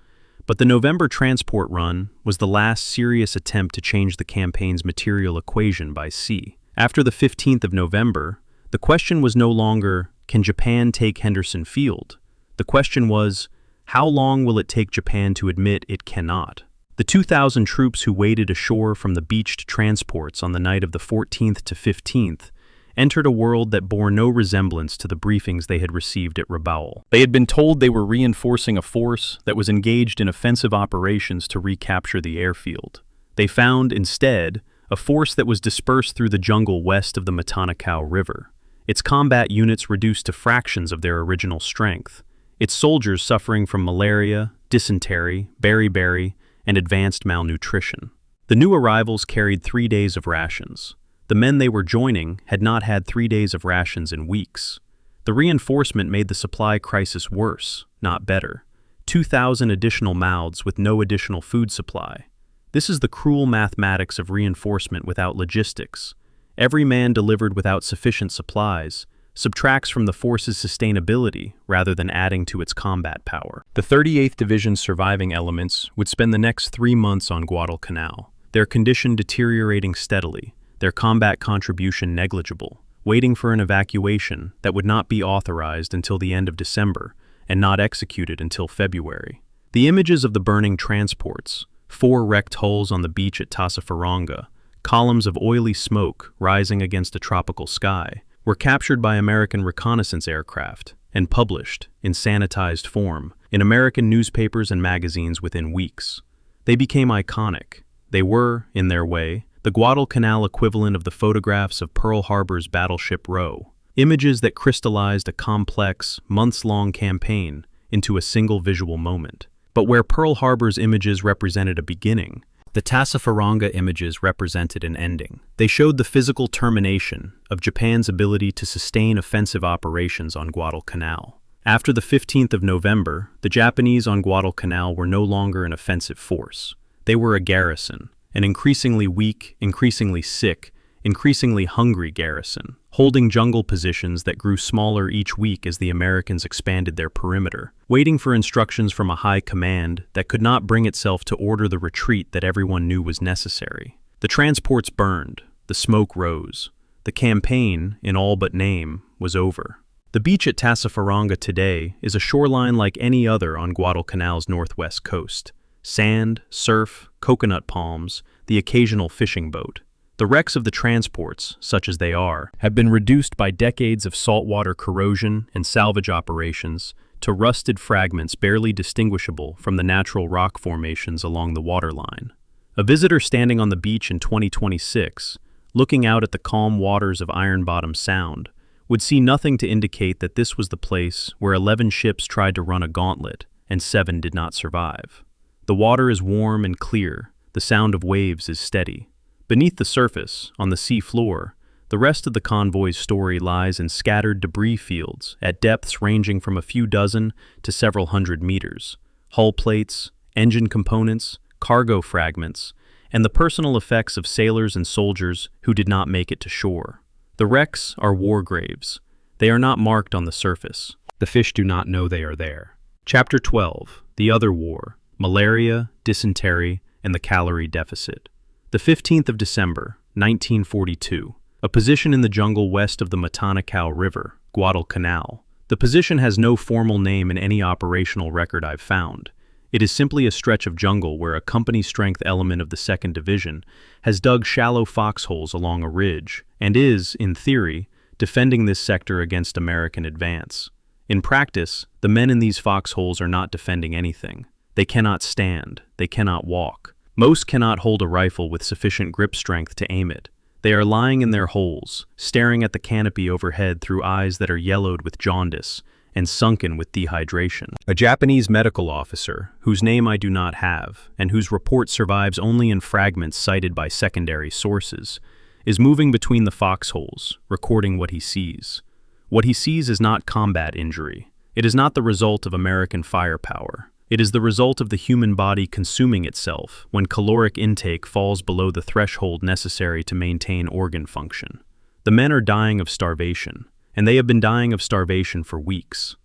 But the November transport run was the last serious attempt to change the campaign's material equation by sea. After the 15th of November, the question was no longer, can Japan take Henderson Field? The question was, how long will it take Japan to admit it cannot? The 2,000 troops who waded ashore from the beached transports on the night of the 14th to 15th entered a world that bore no resemblance to the briefings they had received at Rabaul. They had been told they were reinforcing a force that was engaged in offensive operations to recapture the airfield. They found, instead, a force that was dispersed through the jungle west of the Matanacao River, its combat units reduced to fractions of their original strength, its soldiers suffering from malaria, dysentery, beriberi, and advanced malnutrition. The new arrivals carried 3 days of rations. The men they were joining had not had 3 days of rations in weeks. The reinforcement made the supply crisis worse, not better. 2,000 additional mouths with no additional food supply. This is the cruel mathematics of reinforcement without logistics. Every man delivered without sufficient supplies subtracts from the force's sustainability rather than adding to its combat power. The 38th Division's surviving elements would spend the next 3 months on Guadalcanal, their condition deteriorating steadily, their combat contribution negligible, waiting for an evacuation that would not be authorized until the end of December and not executed until February. The images of the burning transports, 4 wrecked hulls on the beach at Tassafaronga, columns of oily smoke rising against a tropical sky, were captured by American reconnaissance aircraft and published, in sanitized form, in American newspapers and magazines within weeks. They became iconic. They were, in their way, the Guadalcanal equivalent of the photographs of Pearl Harbor's Battleship Row, images that crystallized a complex, months-long campaign into a single visual moment. But where Pearl Harbor's images represented a beginning, the Tassafaronga images represented an ending. They showed the physical termination of Japan's ability to sustain offensive operations on Guadalcanal. After the 15th of November, the Japanese on Guadalcanal were no longer an offensive force. They were a garrison, an increasingly weak, increasingly sick, increasingly hungry garrison, holding jungle positions that grew smaller each week as the Americans expanded their perimeter, waiting for instructions from a high command that could not bring itself to order the retreat that everyone knew was necessary. The transports burned, the smoke rose. The campaign, in all but name, was over. The beach at Tassafaronga today is a shoreline like any other on Guadalcanal's northwest coast. Sand, surf, coconut palms, the occasional fishing boat. The wrecks of the transports, such as they are, have been reduced by decades of saltwater corrosion and salvage operations to rusted fragments barely distinguishable from the natural rock formations along the waterline. A visitor standing on the beach in 2026, looking out at the calm waters of Ironbottom Sound, would see nothing to indicate that this was the place where 11 ships tried to run a gauntlet and 7 did not survive. The water is warm and clear, the sound of waves is steady. Beneath the surface, on the sea floor, The rest of the convoy's story lies in scattered debris fields at depths ranging from a few dozen to several hundred meters. Hull plates, engine components, cargo fragments, and the personal effects of sailors and soldiers who did not make it to shore. The wrecks are war graves. They are not marked on the surface. The fish do not know they are there. Chapter 12, The Other War, Malaria, Dysentery, and the Calorie Deficit. The 15th of December, 1942. A position in the jungle west of the Matanacao River, Guadalcanal. The position has no formal name in any operational record I've found. It is simply a stretch of jungle where a company-strength element of the 2nd Division has dug shallow foxholes along a ridge and is, in theory, defending this sector against American advance. In practice, the men in these foxholes are not defending anything. They cannot stand. They cannot walk. Most cannot hold a rifle with sufficient grip strength to aim it. They are lying in their holes, staring at the canopy overhead through eyes that are yellowed with jaundice and sunken with dehydration. A Japanese medical officer, whose name I do not have, and whose report survives only in fragments cited by secondary sources, is moving between the foxholes, recording what he sees. What he sees is not combat injury. It is not the result of American firepower. It is the result of the human body consuming itself when caloric intake falls below the threshold necessary to maintain organ function. The men are dying of starvation, and they have been dying of starvation for weeks.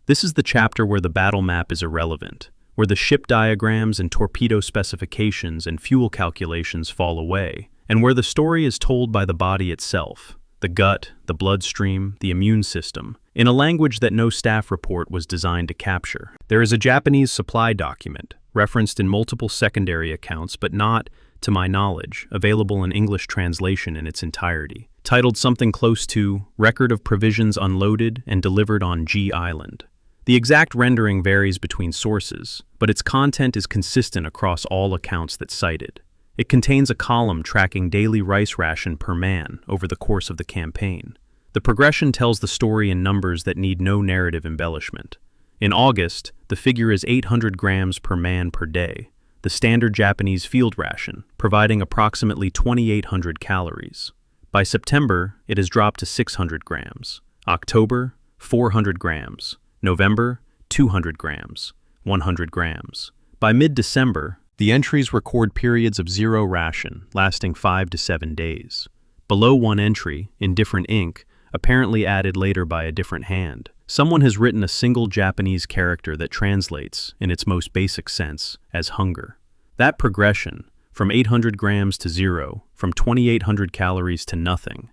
This is the chapter where the battle map is irrelevant, where the ship diagrams and torpedo specifications and fuel calculations fall away, and where the story is told by the body itself, the gut, the bloodstream, the immune system, in a language that no staff report was designed to capture. There is a Japanese supply document, referenced in multiple secondary accounts but not, to my knowledge, available in English translation in its entirety, titled something close to Record of Provisions Unloaded and Delivered on G Island. The exact rendering varies between sources, but its content is consistent across all accounts that cite it. It contains a column tracking daily rice ration per man over the course of the campaign. The progression tells the story in numbers that need no narrative embellishment. In August, the figure is 800 grams per man per day, the standard Japanese field ration, providing approximately 2,800 calories. By September, it has dropped to 600 grams. October, 400 grams. November, 200 grams. 100 grams. By mid-December, the entries record periods of zero ration, lasting 5 to 7 days. Below one entry, in different ink, apparently added later by a different hand, someone has written a single Japanese character that translates, in its most basic sense, as hunger. That progression, from 800 grams to zero, from 2,800 calories to nothing,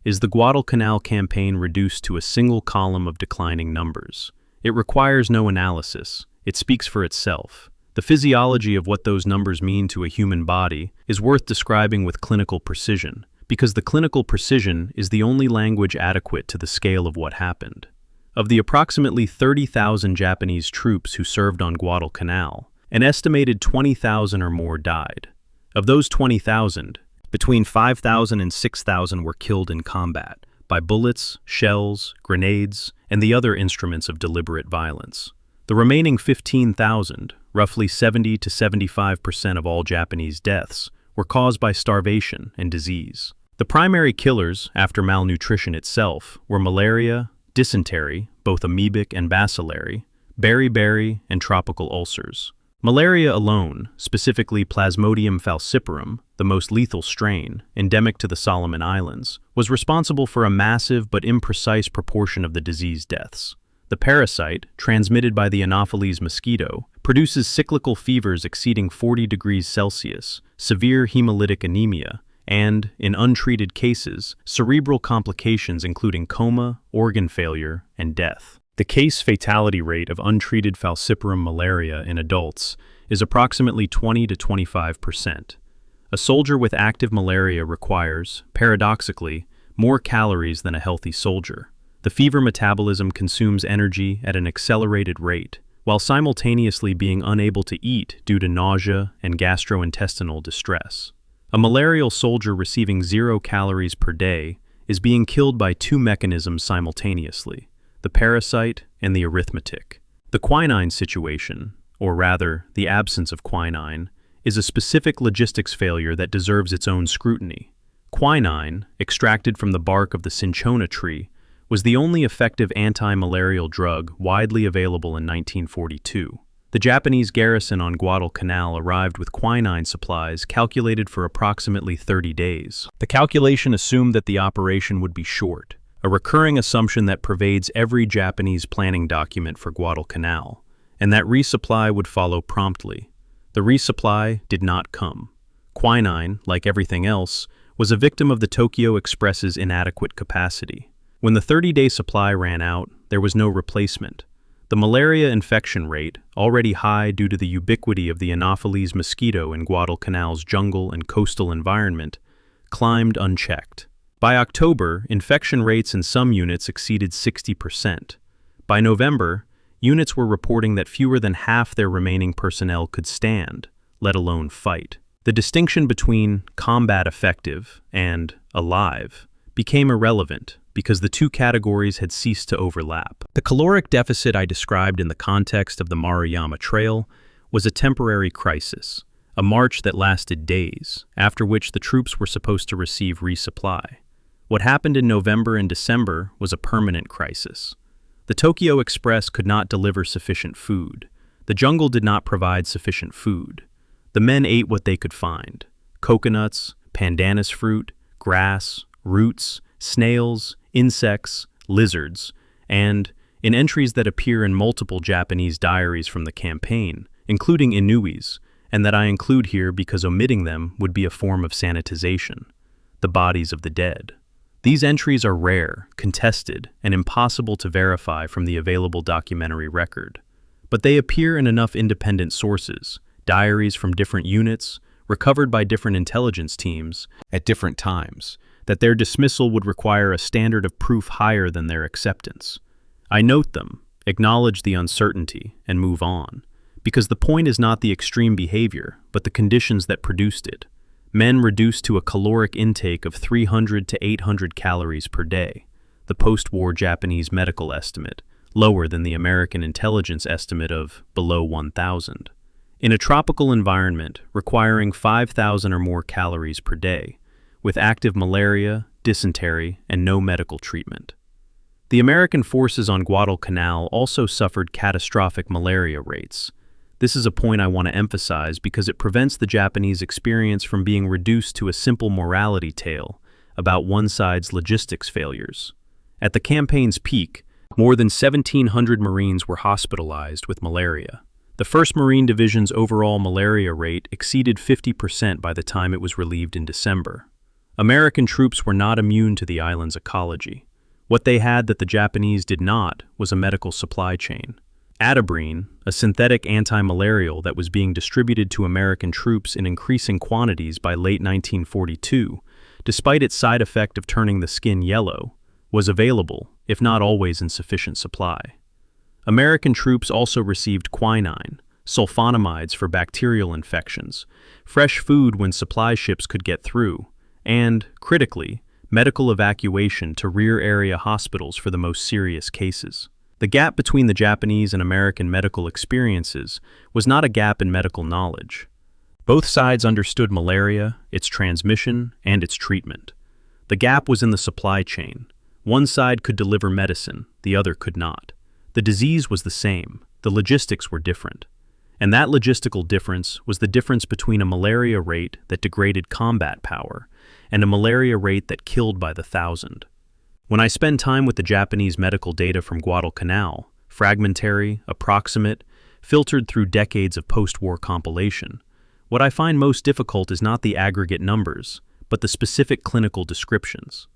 is the Guadalcanal campaign reduced to a single column of declining numbers. It requires no analysis. It speaks for itself. The physiology of what those numbers mean to a human body is worth describing with clinical precision, because the clinical precision is the only language adequate to the scale of what happened. Of the approximately 30,000 Japanese troops who served on Guadalcanal, an estimated 20,000 or more died. Of those 20,000, between 5,000 and 6,000 were killed in combat by bullets, shells, grenades, and the other instruments of deliberate violence. The remaining 15,000, roughly 70 to 75% of all Japanese deaths, were caused by starvation and disease. The primary killers, after malnutrition itself, were malaria, dysentery, both amoebic and bacillary, beriberi, and tropical ulcers. Malaria alone, specifically Plasmodium falciparum, the most lethal strain, endemic to the Solomon Islands, was responsible for a massive but imprecise proportion of the disease deaths. The parasite, transmitted by the Anopheles mosquito, produces cyclical fevers exceeding 40 degrees Celsius, severe hemolytic anemia, and, in untreated cases, cerebral complications including coma, organ failure, and death. The case fatality rate of untreated falciparum malaria in adults is approximately 20 to 25%. A soldier with active malaria requires, paradoxically, more calories than a healthy soldier. The fever metabolism consumes energy at an accelerated rate, while simultaneously being unable to eat due to nausea and gastrointestinal distress. A malarial soldier receiving 0 calories per day is being killed by two mechanisms simultaneously: the parasite and the arithmetic. The quinine situation, or rather, the absence of quinine, is a specific logistics failure that deserves its own scrutiny. Quinine, extracted from the bark of the cinchona tree, was the only effective anti-malarial drug widely available in 1942. The Japanese garrison on Guadalcanal arrived with quinine supplies calculated for approximately 30 days. The calculation assumed that the operation would be short, a recurring assumption that pervades every Japanese planning document for Guadalcanal, and that resupply would follow promptly. The resupply did not come. Quinine, like everything else, was a victim of the Tokyo Express's inadequate capacity. When the 30-day supply ran out, there was no replacement. The malaria infection rate, already high due to the ubiquity of the Anopheles mosquito in Guadalcanal's jungle and coastal environment, climbed unchecked. By October, infection rates in some units exceeded 60%. By November, units were reporting that fewer than half their remaining personnel could stand, let alone fight. The distinction between combat effective and alive became irrelevant because the two categories had ceased to overlap. The caloric deficit I described in the context of the Maruyama Trail was a temporary crisis, a march that lasted days, after which the troops were supposed to receive resupply. What happened in November and December was a permanent crisis. The Tokyo Express could not deliver sufficient food. The jungle did not provide sufficient food. The men ate what they could find: coconuts, pandanus fruit, grass, roots, snails, insects, lizards, and, in entries that appear in multiple Japanese diaries from the campaign, including Inui's, and that I include here because omitting them would be a form of sanitization, the bodies of the dead. These entries are rare, contested, and impossible to verify from the available documentary record. But they appear in enough independent sources, diaries from different units, recovered by different intelligence teams, at different times, that their dismissal would require a standard of proof higher than their acceptance. I note them, acknowledge the uncertainty, and move on, because the point is not the extreme behavior, but the conditions that produced it. Men reduced to a caloric intake of 300 to 800 calories per day, the post-war Japanese medical estimate, lower than the American intelligence estimate of below 1,000. In a tropical environment requiring 5,000 or more calories per day, with active malaria, dysentery, and no medical treatment. The American forces on Guadalcanal also suffered catastrophic malaria rates. This is a point I want to emphasize because it prevents the Japanese experience from being reduced to a simple morality tale about one side's logistics failures. At the campaign's peak, more than 1,700 Marines were hospitalized with malaria. The 1st Marine Division's overall malaria rate exceeded 50% by the time it was relieved in December. American troops were not immune to the island's ecology. What they had that the Japanese did not was a medical supply chain. Atabrine, a synthetic anti-malarial that was being distributed to American troops in increasing quantities by late 1942, despite its side effect of turning the skin yellow, was available, if not always in sufficient supply. American troops also received quinine, sulfonamides for bacterial infections, fresh food when supply ships could get through, and, critically, medical evacuation to rear area hospitals for the most serious cases. The gap between the Japanese and American medical experiences was not a gap in medical knowledge. Both sides understood malaria, its transmission, and its treatment. The gap was in the supply chain. One side could deliver medicine, the other could not. The disease was the same, the logistics were different. And that logistical difference was the difference between a malaria rate that degraded combat power and a malaria rate that killed by the thousand. When I spend time with the Japanese medical data from Guadalcanal, fragmentary, approximate, filtered through decades of post-war compilation, what I find most difficult is not the aggregate numbers, but the specific clinical descriptions.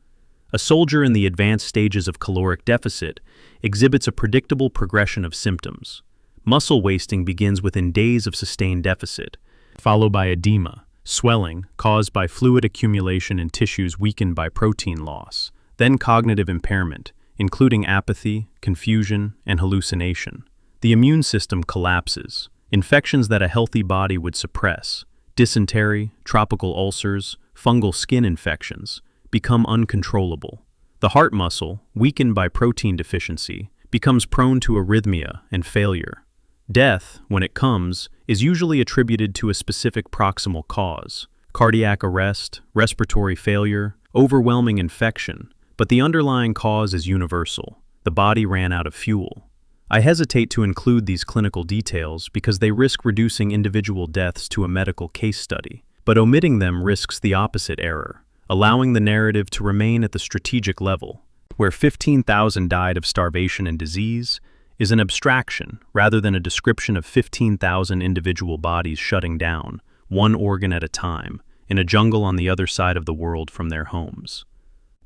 A soldier in the advanced stages of caloric deficit exhibits a predictable progression of symptoms. Muscle wasting begins within days of sustained deficit, followed by edema, swelling caused by fluid accumulation in tissues weakened by protein loss, then cognitive impairment, including apathy, confusion, and hallucination. The immune system collapses. Infections that a healthy body would suppress, dysentery, tropical ulcers, fungal skin infections, become uncontrollable. The heart muscle, weakened by protein deficiency, becomes prone to arrhythmia and failure. Death, when it comes, is usually attributed to a specific proximal cause: cardiac arrest, respiratory failure, overwhelming infection, but the underlying cause is universal. The body ran out of fuel. I hesitate to include these clinical details because they risk reducing individual deaths to a medical case study, but omitting them risks the opposite error, allowing the narrative to remain at the strategic level, where 15,000 died of starvation and disease is an abstraction rather than a description of 15,000 individual bodies shutting down, one organ at a time, in a jungle on the other side of the world from their homes.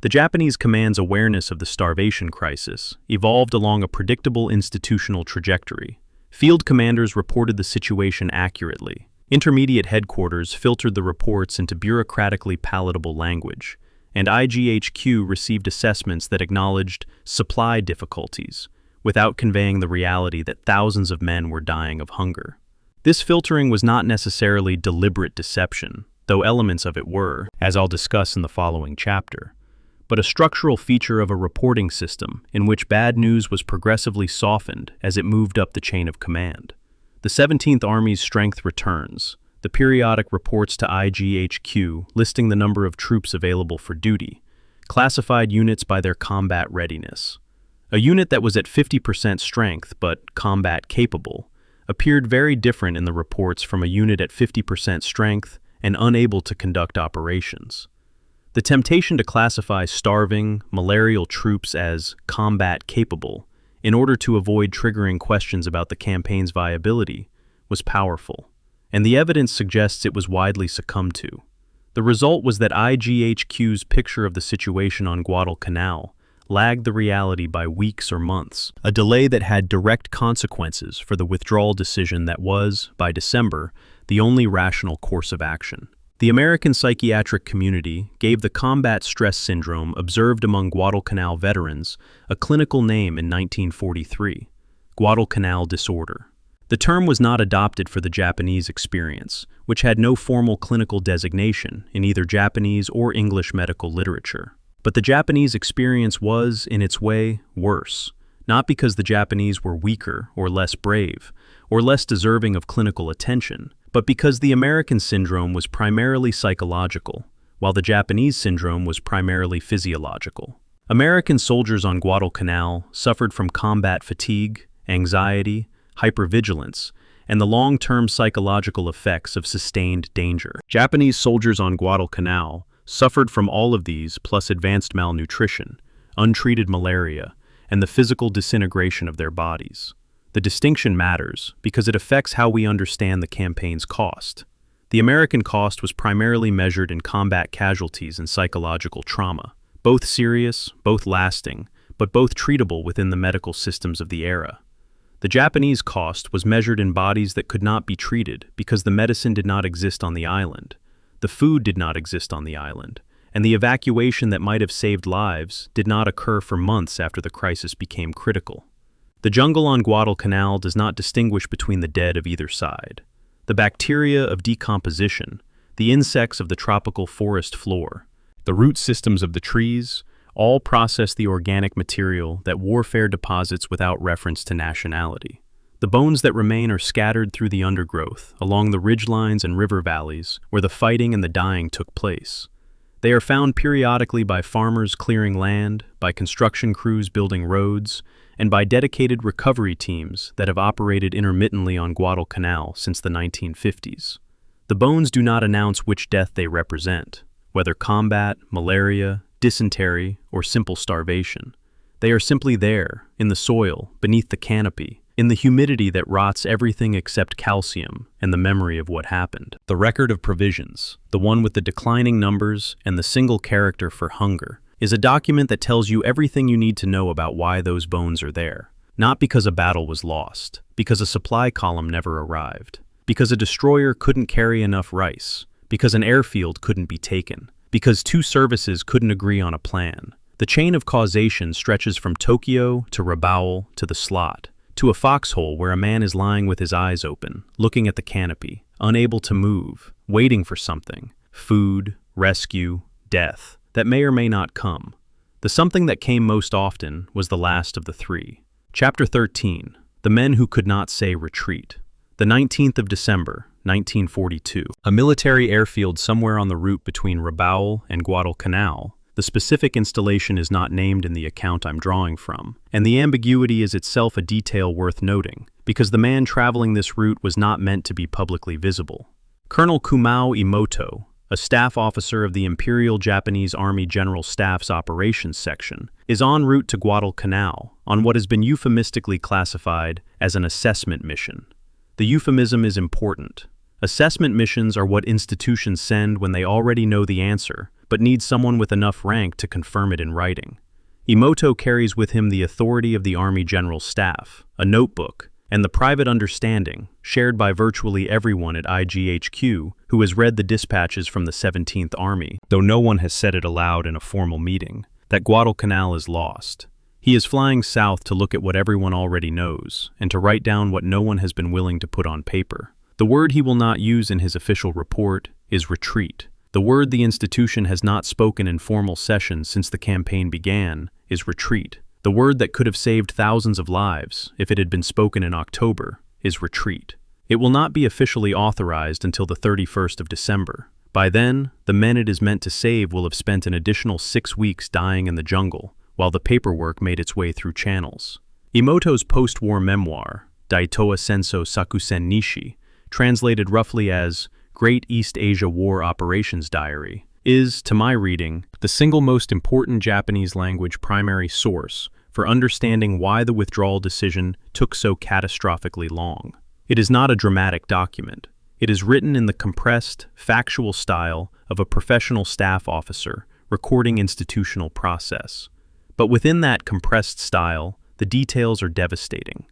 The Japanese command's awareness of the starvation crisis evolved along a predictable institutional trajectory. Field commanders reported the situation accurately. Intermediate headquarters filtered the reports into bureaucratically palatable language, and IGHQ received assessments that acknowledged supply difficulties, without conveying the reality that thousands of men were dying of hunger. This filtering was not necessarily deliberate deception, though elements of it were, as I'll discuss in the following chapter, but a structural feature of a reporting system in which bad news was progressively softened as it moved up the chain of command. The 17th Army's strength returns. The periodic reports to IGHQ listing the number of troops available for duty, classified units by their combat readiness. A unit that was at 50% strength but combat capable appeared very different in the reports from a unit at 50% strength and unable to conduct operations. The temptation to classify starving, malarial troops as combat capable in order to avoid triggering questions about the campaign's viability was powerful, and the evidence suggests it was widely succumbed to. The result was that IGHQ's picture of the situation on Guadalcanal lagged the reality by weeks or months, a delay that had direct consequences for the withdrawal decision that was, by December, the only rational course of action. The American psychiatric community gave the combat stress syndrome observed among Guadalcanal veterans a clinical name in 1943, Guadalcanal disorder. The term was not adopted for the Japanese experience, which had no formal clinical designation in either Japanese or English medical literature. But the Japanese experience was, in its way, worse, not because the Japanese were weaker or less brave, or less deserving of clinical attention, but because the American syndrome was primarily psychological, while the Japanese syndrome was primarily physiological. American soldiers on Guadalcanal suffered from combat fatigue, anxiety, hypervigilance, and the long-term psychological effects of sustained danger. Japanese soldiers on Guadalcanal suffered from all of these plus advanced malnutrition, untreated malaria, and the physical disintegration of their bodies. The distinction matters because it affects how we understand the campaign's cost. The American cost was primarily measured in combat casualties and psychological trauma, both serious, both lasting, but both treatable within the medical systems of the era. The Japanese cost was measured in bodies that could not be treated because the medicine did not exist on the island, the food did not exist on the island, and the evacuation that might have saved lives did not occur for months after the crisis became critical. The jungle on Guadalcanal does not distinguish between the dead of either side. The bacteria of decomposition, the insects of the tropical forest floor, the root systems of the trees, all process the organic material that warfare deposits without reference to nationality. The bones that remain are scattered through the undergrowth, along the ridgelines and river valleys where the fighting and the dying took place. They are found periodically by farmers clearing land, by construction crews building roads, and by dedicated recovery teams that have operated intermittently on Guadalcanal since the 1950s. The bones do not announce which death they represent, whether combat, malaria, dysentery, or simple starvation. They are simply there, in the soil, beneath the canopy, in the humidity that rots everything except calcium and the memory of what happened. The record of provisions, the one with the declining numbers and the single character for hunger, is a document that tells you everything you need to know about why those bones are there. Not because a battle was lost, because a supply column never arrived, because a destroyer couldn't carry enough rice, because an airfield couldn't be taken, because two services couldn't agree on a plan. The chain of causation stretches from Tokyo to Rabaul to the slot, to a foxhole where a man is lying with his eyes open, looking at the canopy, unable to move, waiting for something, food, rescue, death, that may or may not come. The something that came most often was the last of the three. Chapter 13, The Men Who Could Not Say Retreat. The 19th of December, 1942. A military airfield somewhere on the route between Rabaul and Guadalcanal. The specific installation is not named in the account I'm drawing from, and the ambiguity is itself a detail worth noting, because the man traveling this route was not meant to be publicly visible. Colonel Kumao Imoto, a staff officer of the Imperial Japanese Army General Staff's Operations Section, is en route to Guadalcanal on what has been euphemistically classified as an assessment mission. The euphemism is important. Assessment missions are what institutions send when they already know the answer, but need someone with enough rank to confirm it in writing. Imoto carries with him the authority of the Army General Staff, a notebook, and the private understanding, shared by virtually everyone at IGHQ who has read the dispatches from the 17th Army, though no one has said it aloud in a formal meeting, that Guadalcanal is lost. He is flying south to look at what everyone already knows, and to write down what no one has been willing to put on paper. The word he will not use in his official report is retreat. The word the institution has not spoken in formal sessions since the campaign began is retreat. The word that could have saved thousands of lives, if it had been spoken in October, is retreat. It will not be officially authorized until the 31st of December. By then, the men it is meant to save will have spent an additional 6 weeks dying in the jungle, while the paperwork made its way through channels. Imoto's post-war memoir, Daitoa Senso Sakusen Nishi, translated roughly as Great East Asia War Operations Diary, is, to my reading, the single most important Japanese language primary source for understanding why the withdrawal decision took so catastrophically long. It is not a dramatic document. It is written in the compressed, factual style of a professional staff officer recording institutional process. But within that compressed style, the details are devastating.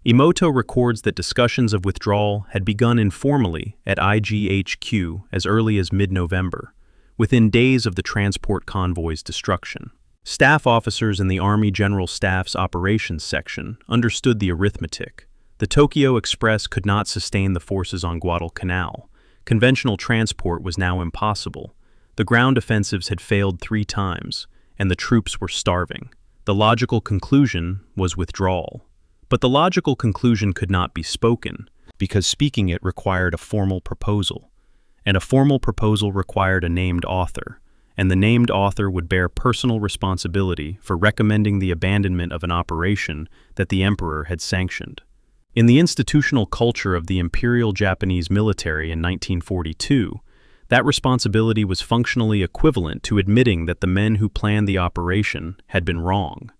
Imoto records that discussions of withdrawal had begun informally at IGHQ as early as mid-November, within days of the transport convoy's destruction. Staff officers in the Army General Staff's Operations Section understood the arithmetic. The Tokyo Express could not sustain the forces on Guadalcanal. Conventional transport was now impossible. The ground offensives had failed 3 times, and the troops were starving. The logical conclusion was withdrawal. But the logical conclusion could not be spoken, because speaking it required a formal proposal. And a formal proposal required a named author, and the named author would bear personal responsibility for recommending the abandonment of an operation that the emperor had sanctioned. In the institutional culture of the Imperial Japanese military in 1942, that responsibility was functionally equivalent to admitting that the men who planned the operation had been wrong.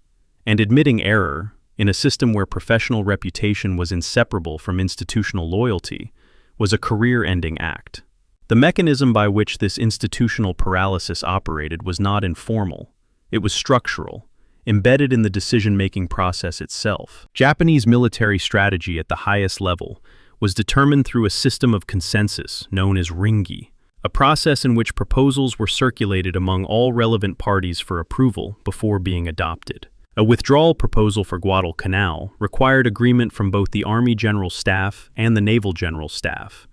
And admitting error, in a system where professional reputation was inseparable from institutional loyalty, was a career-ending act. The mechanism by which this institutional paralysis operated was not informal. It was structural, embedded in the decision-making process itself. Japanese military strategy at the highest level was determined through a system of consensus known as ringi, a process in which proposals were circulated among all relevant parties for approval before being adopted. A withdrawal proposal for Guadalcanal required agreement from both the Army General Staff and the Naval General Staff,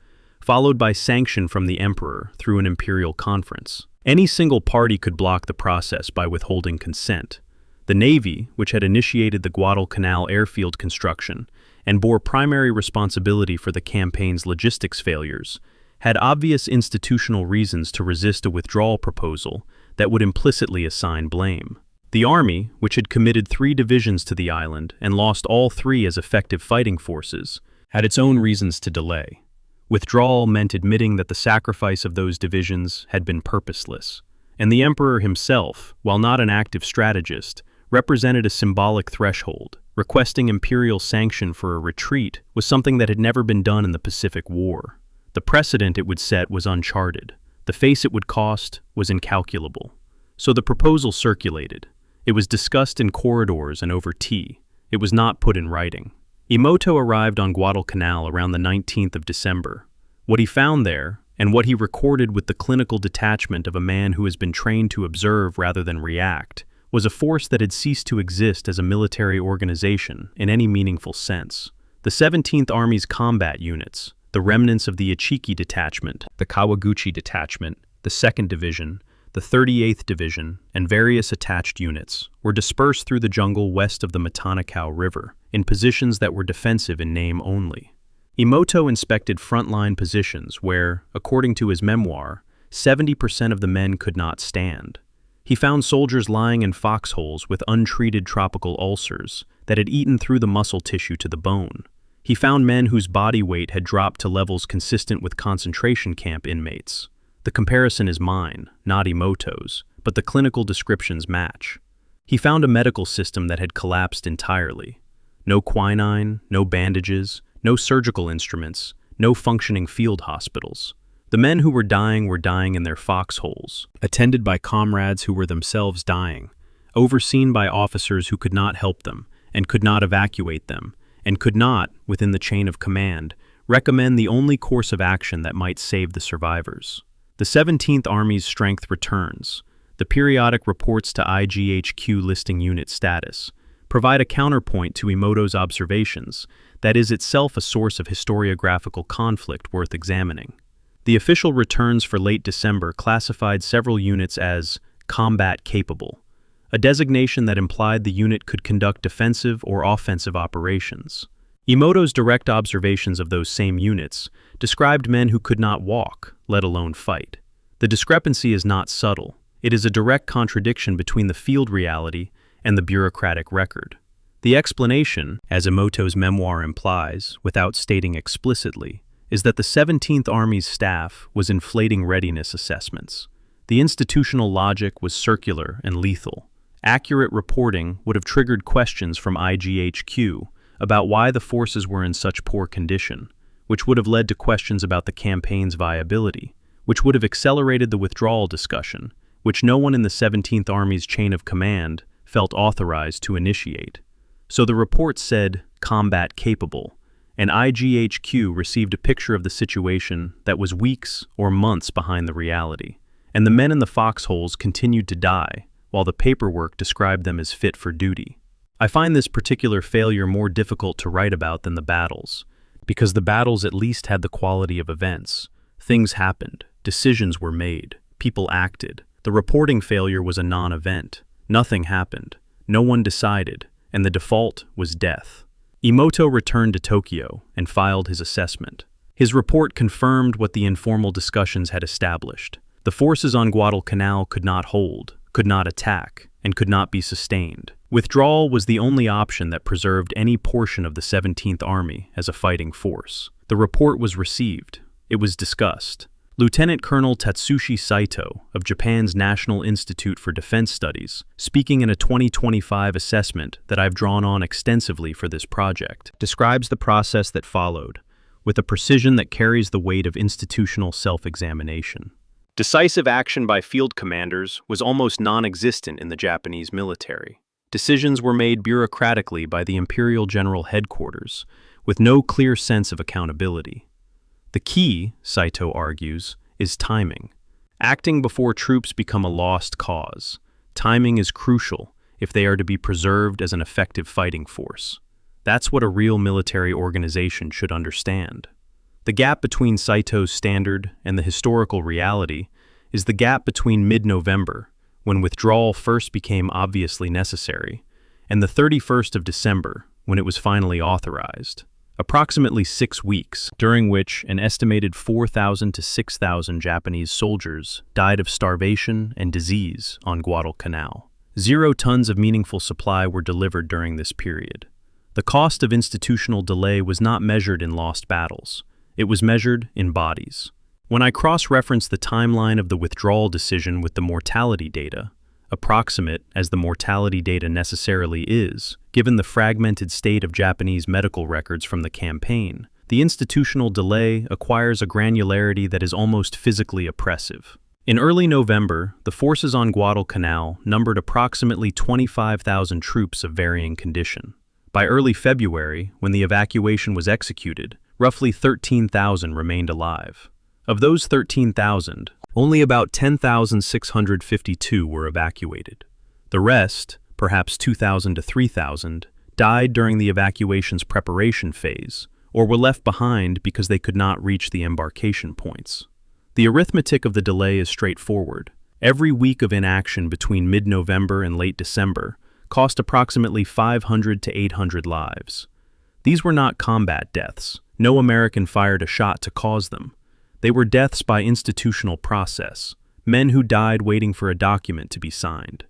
followed by sanction from the Emperor through an imperial conference. Any single party could block the process by withholding consent. The Navy, which had initiated the Guadalcanal airfield construction and bore primary responsibility for the campaign's logistics failures, had obvious institutional reasons to resist a withdrawal proposal that would implicitly assign blame. The Army, which had committed 3 divisions to the island and lost all 3 as effective fighting forces, had its own reasons to delay. Withdrawal meant admitting that the sacrifice of those divisions had been purposeless, and the Emperor himself, while not an active strategist, represented a symbolic threshold. Requesting imperial sanction for a retreat was something that had never been done in the Pacific War. The precedent it would set was uncharted. The face it would cost was incalculable. So the proposal circulated. It was discussed in corridors and over tea. It was not put in writing. Imoto arrived on Guadalcanal around the 19th of December. What he found there, and what he recorded with the clinical detachment of a man who has been trained to observe rather than react, was a force that had ceased to exist as a military organization in any meaningful sense. The 17th Army's combat units, the remnants of the Ichiki Detachment, the Kawaguchi Detachment, the 2nd Division, the 38th Division, and various attached units, were dispersed through the jungle west of the Matanakau River, in positions that were defensive in name only. Emoto inspected frontline positions where, according to his memoir, 70% of the men could not stand. He found soldiers lying in foxholes with untreated tropical ulcers that had eaten through the muscle tissue to the bone. He found men whose body weight had dropped to levels consistent with concentration camp inmates. The comparison is mine, not Emoto's, but the clinical descriptions match. He found a medical system that had collapsed entirely. No quinine, no bandages, no surgical instruments, no functioning field hospitals. The men who were dying in their foxholes, attended by comrades who were themselves dying, overseen by officers who could not help them and could not evacuate them, and could not, within the chain of command, recommend the only course of action that might save the survivors. The 17th Army's strength returns. The periodic reports to IGHQ listing unit status provide a counterpoint to Emoto's observations that is itself a source of historiographical conflict worth examining. The official returns for late December classified several units as combat capable, a designation that implied the unit could conduct defensive or offensive operations. Emoto's direct observations of those same units described men who could not walk, let alone fight. The discrepancy is not subtle. It is a direct contradiction between the field reality and the bureaucratic record. The explanation, as Emoto's memoir implies, without stating explicitly, is that the 17th Army's staff was inflating readiness assessments. The institutional logic was circular and lethal. Accurate reporting would have triggered questions from IGHQ about why the forces were in such poor condition, which would have led to questions about the campaign's viability, which would have accelerated the withdrawal discussion, which no one in the 17th Army's chain of command felt authorized to initiate. So the report said, combat capable, and IGHQ received a picture of the situation that was weeks or months behind the reality, and the men in the foxholes continued to die, while the paperwork described them as fit for duty. I find this particular failure more difficult to write about than the battles, because the battles at least had the quality of events. Things happened, decisions were made, people acted. The reporting failure was a non-event. Nothing happened, no one decided, and the default was death. Emoto returned to Tokyo and filed his assessment. His report confirmed what the informal discussions had established. The forces on Guadalcanal could not hold, could not attack, and could not be sustained. Withdrawal was the only option that preserved any portion of the 17th Army as a fighting force. The report was received. It was discussed. Lieutenant Colonel Tatsushi Saito of Japan's National Institute for Defense Studies, speaking in a 2025 assessment that I've drawn on extensively for this project, describes the process that followed, with a precision that carries the weight of institutional self-examination. Decisive action by field commanders was almost non-existent in the Japanese military. Decisions were made bureaucratically by the Imperial General Headquarters, with no clear sense of accountability. The key, Saito argues, is timing. Acting before troops become a lost cause. Timing is crucial if they are to be preserved as an effective fighting force. That's what a real military organization should understand. The gap between Saito's standard and the historical reality is the gap between mid-November, when withdrawal first became obviously necessary, and the 31st of December, when it was finally authorized. Approximately 6 weeks, during which an estimated 4,000 to 6,000 Japanese soldiers died of starvation and disease on Guadalcanal. 0 tons of meaningful supply were delivered during this period. The cost of institutional delay was not measured in lost battles. It was measured in bodies. When I cross-reference the timeline of the withdrawal decision with the mortality data, approximate as the mortality data necessarily is, given the fragmented state of Japanese medical records from the campaign, the institutional delay acquires a granularity that is almost physically oppressive. In early November, the forces on Guadalcanal numbered approximately 25,000 troops of varying condition. By early February, when the evacuation was executed, roughly 13,000 remained alive. Of those 13,000, only about 10,652 were evacuated. The rest, perhaps 2,000 to 3,000, died during the evacuation's preparation phase, or were left behind because they could not reach the embarkation points. The arithmetic of the delay is straightforward. Every week of inaction between mid-November and late December cost approximately 500 to 800 lives. These were not combat deaths, No American fired a shot to cause them. They were deaths by institutional process, men who died waiting for a document to be signed.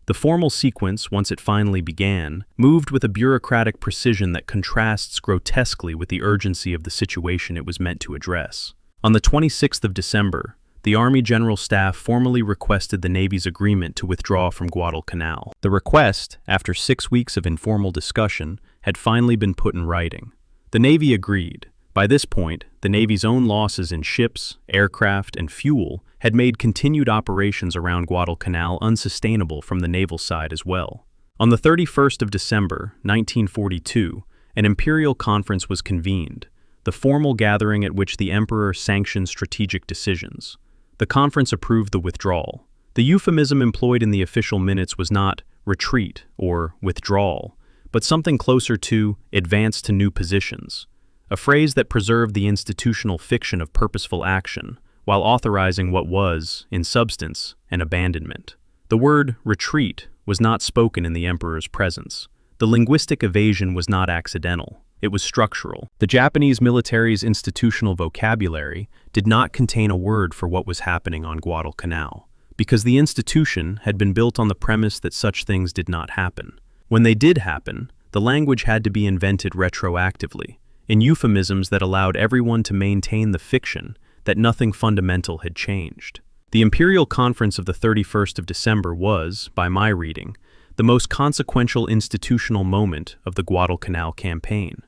The formal sequence, once it finally began, moved with a bureaucratic precision that contrasts grotesquely with the urgency of the situation it was meant to address. On the 26th of December, the Army General Staff formally requested the Navy's agreement to withdraw from Guadalcanal. The request, after 6 weeks of informal discussion, had finally been put in writing. The Navy agreed. By this point, the Navy's own losses in ships, aircraft, and fuel had made continued operations around Guadalcanal unsustainable from the naval side as well. On the 31st of December, 1942, an imperial conference was convened, the formal gathering at which the Emperor sanctioned strategic decisions. The conference approved the withdrawal. The euphemism employed in the official minutes was not retreat or withdrawal, but something closer to advance to new positions, a phrase that preserved the institutional fiction of purposeful action, while authorizing what was, in substance, an abandonment. The word retreat was not spoken in the Emperor's presence. The linguistic evasion was not accidental. It was structural. The Japanese military's institutional vocabulary did not contain a word for what was happening on Guadalcanal, because the institution had been built on the premise that such things did not happen. When they did happen, the language had to be invented retroactively, in euphemisms that allowed everyone to maintain the fiction that nothing fundamental had changed. The Imperial Conference of the 31st of December was, by my reading, the most consequential institutional moment of the Guadalcanal campaign,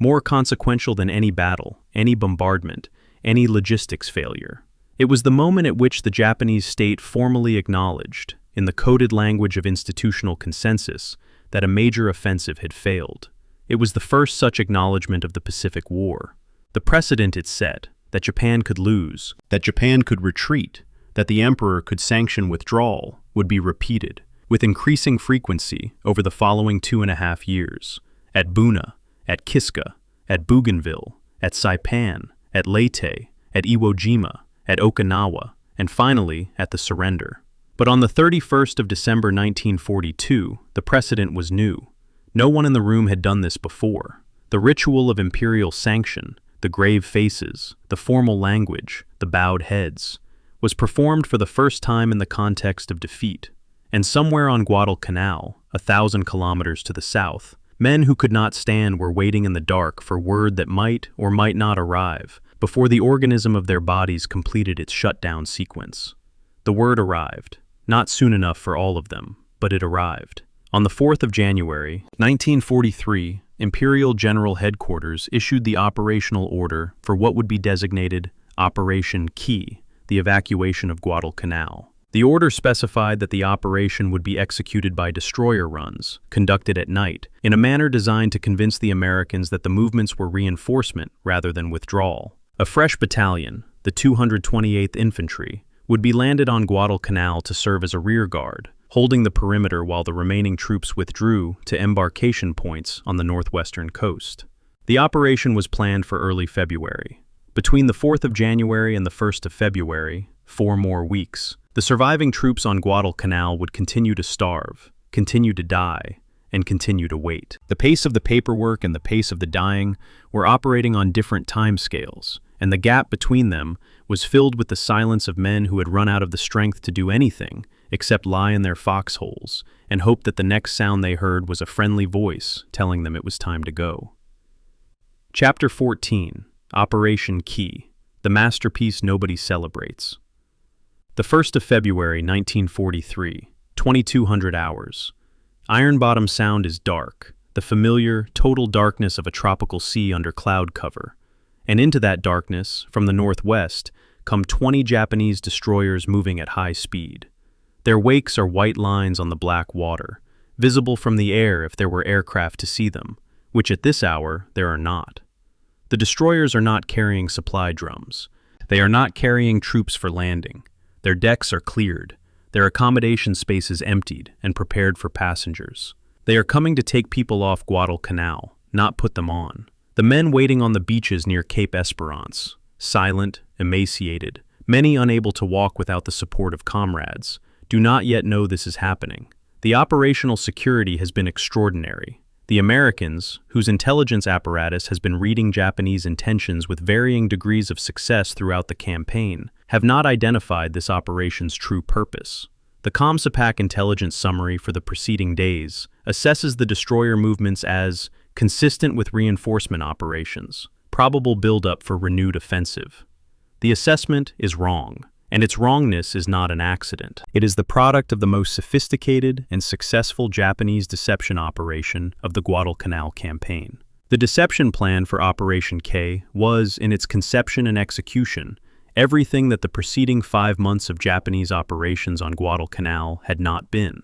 more consequential than any battle, any bombardment, any logistics failure. It was the moment at which the Japanese state formally acknowledged, in the coded language of institutional consensus, that a major offensive had failed. It was the first such acknowledgement of the Pacific War. The precedent it set, that Japan could lose, that Japan could retreat, that the Emperor could sanction withdrawal, would be repeated, with increasing frequency over the following 2.5 years, at Buna, at Kiska, at Bougainville, at Saipan, at Leyte, at Iwo Jima, at Okinawa, and finally at the surrender. But on the 31st of December 1942, the precedent was new. No one in the room had done this before. The ritual of imperial sanction, the grave faces, the formal language, the bowed heads, was performed for the first time in the context of defeat. And somewhere on Guadalcanal, 1,000 kilometers to the south, men who could not stand were waiting in the dark for word that might or might not arrive before the organism of their bodies completed its shutdown sequence. The word arrived, not soon enough for all of them, but it arrived. On the 4th of January, 1943, Imperial General Headquarters issued the operational order for what would be designated Operation Key, the evacuation of Guadalcanal. The order specified that the operation would be executed by destroyer runs, conducted at night, in a manner designed to convince the Americans that the movements were reinforcement rather than withdrawal. A fresh battalion, the 228th Infantry, would be landed on Guadalcanal to serve as a rear guard, holding the perimeter while the remaining troops withdrew to embarkation points on the northwestern coast. The operation was planned for early February. Between the 4th of January and the 1st of February, 4 more weeks, the surviving troops on Guadalcanal would continue to starve, continue to die, and continue to wait. The pace of the paperwork and the pace of the dying were operating on different timescales, and the gap between them was filled with the silence of men who had run out of the strength to do anything except lie in their foxholes and hope that the next sound they heard was a friendly voice telling them it was time to go. Chapter 14, Operation Key, the masterpiece nobody celebrates. The 1st of February 1943, 2200 hours. Ironbottom Sound is dark, the familiar, total darkness of a tropical sea under cloud cover. And into that darkness, from the northwest, come 20 Japanese destroyers moving at high speed. Their wakes are white lines on the black water, visible from the air if there were aircraft to see them, which at this hour there are not. The destroyers are not carrying supply drums. They are not carrying troops for landing. Their decks are cleared, their accommodation spaces emptied and prepared for passengers. They are coming to take people off Guadalcanal, not put them on. The men waiting on the beaches near Cape Esperance, silent, emaciated, many unable to walk without the support of comrades, do not yet know this is happening. The operational security has been extraordinary. The Americans, whose intelligence apparatus has been reading Japanese intentions with varying degrees of success throughout the campaign, have not identified this operation's true purpose. The Comsipac intelligence summary for the preceding days assesses the destroyer movements as consistent with reinforcement operations, probable buildup for renewed offensive. The assessment is wrong, and its wrongness is not an accident. It is the product of the most sophisticated and successful Japanese deception operation of the Guadalcanal campaign. The deception plan for Operation K was, in its conception and execution, everything that the preceding 5 months of Japanese operations on Guadalcanal had not been: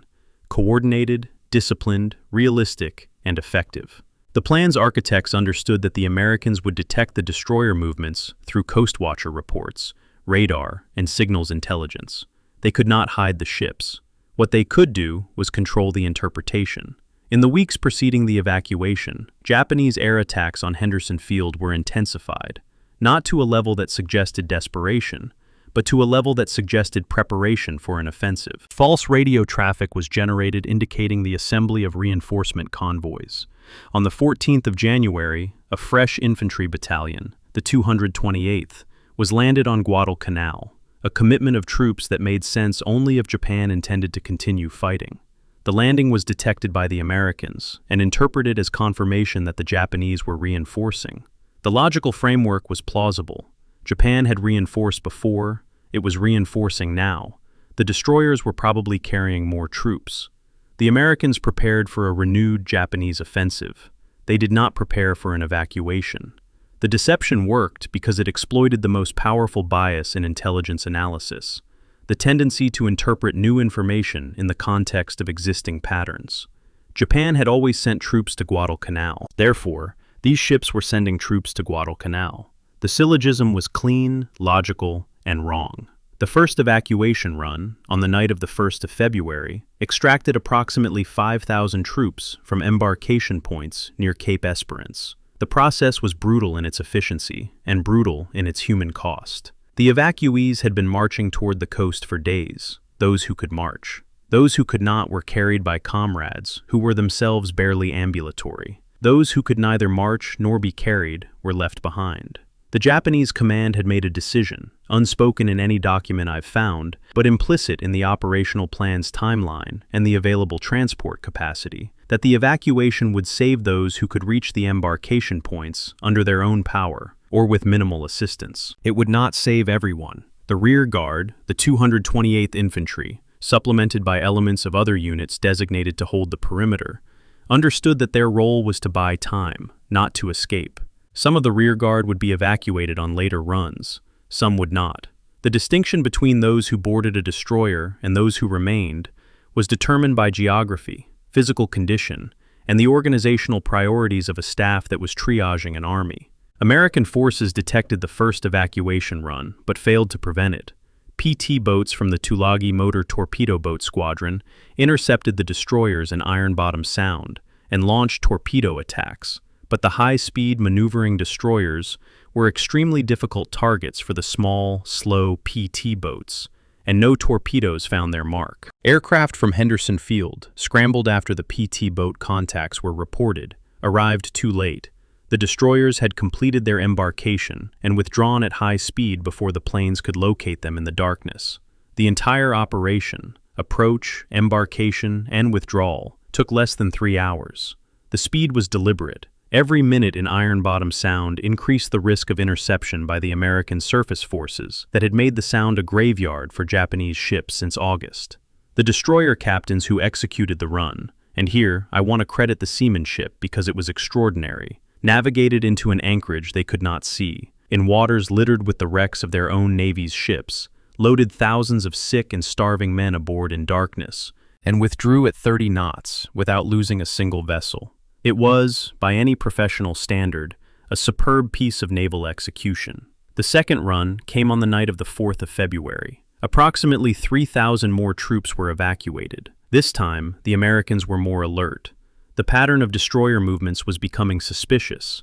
coordinated, disciplined, realistic, and effective. The plan's architects understood that the Americans would detect the destroyer movements through Coast Watcher reports, radar, and signals intelligence. They could not hide the ships. What they could do was control the interpretation. In the weeks preceding the evacuation, Japanese air attacks on Henderson Field were intensified, not to a level that suggested desperation, but to a level that suggested preparation for an offensive. False radio traffic was generated indicating the assembly of reinforcement convoys. On the 14th of January, a fresh infantry battalion, the 228th, was landed on Guadalcanal, a commitment of troops that made sense only if Japan intended to continue fighting. The landing was detected by the Americans and interpreted as confirmation that the Japanese were reinforcing. The logical framework was plausible. Japan had reinforced before, it was reinforcing now. The destroyers were probably carrying more troops. The Americans prepared for a renewed Japanese offensive. They did not prepare for an evacuation. The deception worked because it exploited the most powerful bias in intelligence analysis, the tendency to interpret new information in the context of existing patterns. Japan had always sent troops to Guadalcanal. Therefore, these ships were sending troops to Guadalcanal. The syllogism was clean, logical, and wrong. The first evacuation run, on the night of the 1st of February, extracted approximately 5,000 troops from embarkation points near Cape Esperance. The process was brutal in its efficiency and brutal in its human cost. The evacuees had been marching toward the coast for days, those who could march. Those who could not were carried by comrades who were themselves barely ambulatory. Those who could neither march nor be carried were left behind. The Japanese command had made a decision, unspoken in any document I've found, but implicit in the operational plan's timeline and the available transport capacity, that the evacuation would save those who could reach the embarkation points under their own power, or with minimal assistance. It would not save everyone. The rear guard, the 228th Infantry, supplemented by elements of other units designated to hold the perimeter, understood that their role was to buy time, not to escape. Some of the rearguard would be evacuated on later runs, some would not. The distinction between those who boarded a destroyer and those who remained was determined by geography, physical condition, and the organizational priorities of a staff that was triaging an army. American forces detected the first evacuation run, but failed to prevent it. PT boats from the Tulagi Motor Torpedo Boat Squadron intercepted the destroyers in Ironbottom Sound and launched torpedo attacks. But the high-speed maneuvering destroyers were extremely difficult targets for the small, slow PT boats, and no torpedoes found their mark. Aircraft from Henderson Field, scrambled after the PT boat contacts were reported, arrived too late. The destroyers had completed their embarkation and withdrawn at high speed before the planes could locate them in the darkness. The entire operation, approach, embarkation, and withdrawal, took less than 3 hours. The speed was deliberate. Every minute in Ironbottom Sound increased the risk of interception by the American surface forces that had made the sound a graveyard for Japanese ships since August. The destroyer captains who executed the run, and here I want to credit the seamanship because it was extraordinary, navigated into an anchorage they could not see, in waters littered with the wrecks of their own Navy's ships, loaded thousands of sick and starving men aboard in darkness, and withdrew at 30 knots without losing a single vessel. It was, by any professional standard, a superb piece of naval execution. The second run came on the night of the 4th of February. Approximately 3,000 more troops were evacuated. This time, the Americans were more alert. The pattern of destroyer movements was becoming suspicious,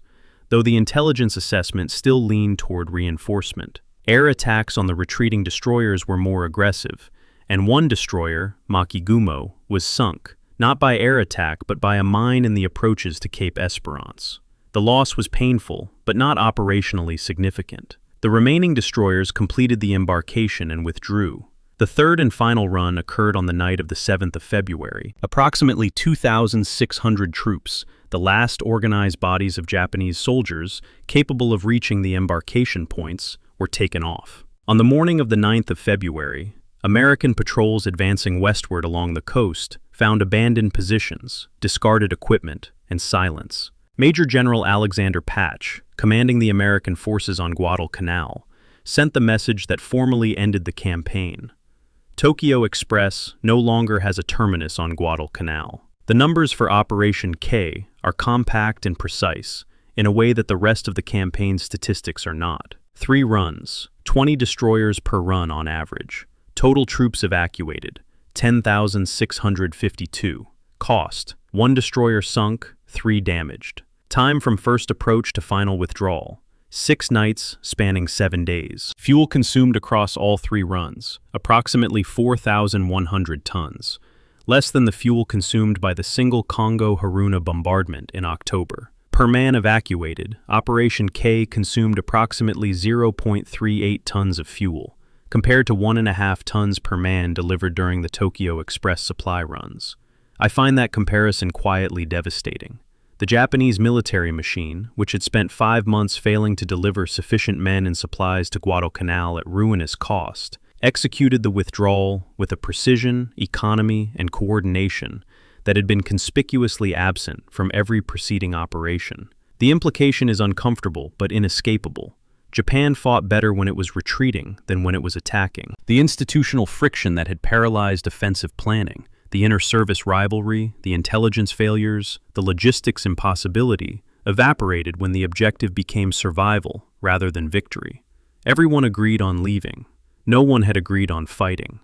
though the intelligence assessment still leaned toward reinforcement. Air attacks on the retreating destroyers were more aggressive, and one destroyer, Makigumo, was sunk, not by air attack but by a mine in the approaches to Cape Esperance. The loss was painful, but not operationally significant. The remaining destroyers completed the embarkation and withdrew. The third and final run occurred on the night of the 7th of February. Approximately 2,600 troops, the last organized bodies of Japanese soldiers capable of reaching the embarkation points, were taken off. On the morning of the 9th of February, American patrols advancing westward along the coast found abandoned positions, discarded equipment, and silence. Major General Alexander Patch, commanding the American forces on Guadalcanal, sent the message that formally ended the campaign. Tokyo Express no longer has a terminus on Guadalcanal. The numbers for Operation K are compact and precise, in a way that the rest of the campaign statistics are not. 3 runs, 20 destroyers per run on average. Total troops evacuated, 10,652. Cost, 1 destroyer sunk, 3 damaged. Time from first approach to final withdrawal, 6 nights spanning 7 days. Fuel consumed across all 3 runs, approximately 4,100 tons, less than the fuel consumed by the single Congo Haruna bombardment in October. Per man evacuated, Operation K consumed approximately 0.38 tons of fuel, compared to 1.5 tons per man delivered during the Tokyo Express supply runs. I find that comparison quietly devastating. The Japanese military machine, which had spent 5 months failing to deliver sufficient men and supplies to Guadalcanal at ruinous cost, executed the withdrawal with a precision, economy, and coordination that had been conspicuously absent from every preceding operation. The implication is uncomfortable but inescapable. Japan fought better when it was retreating than when it was attacking. The institutional friction that had paralyzed offensive planning, the inter-service rivalry, the intelligence failures, the logistics impossibility, evaporated when the objective became survival rather than victory. Everyone agreed on leaving. No one had agreed on fighting.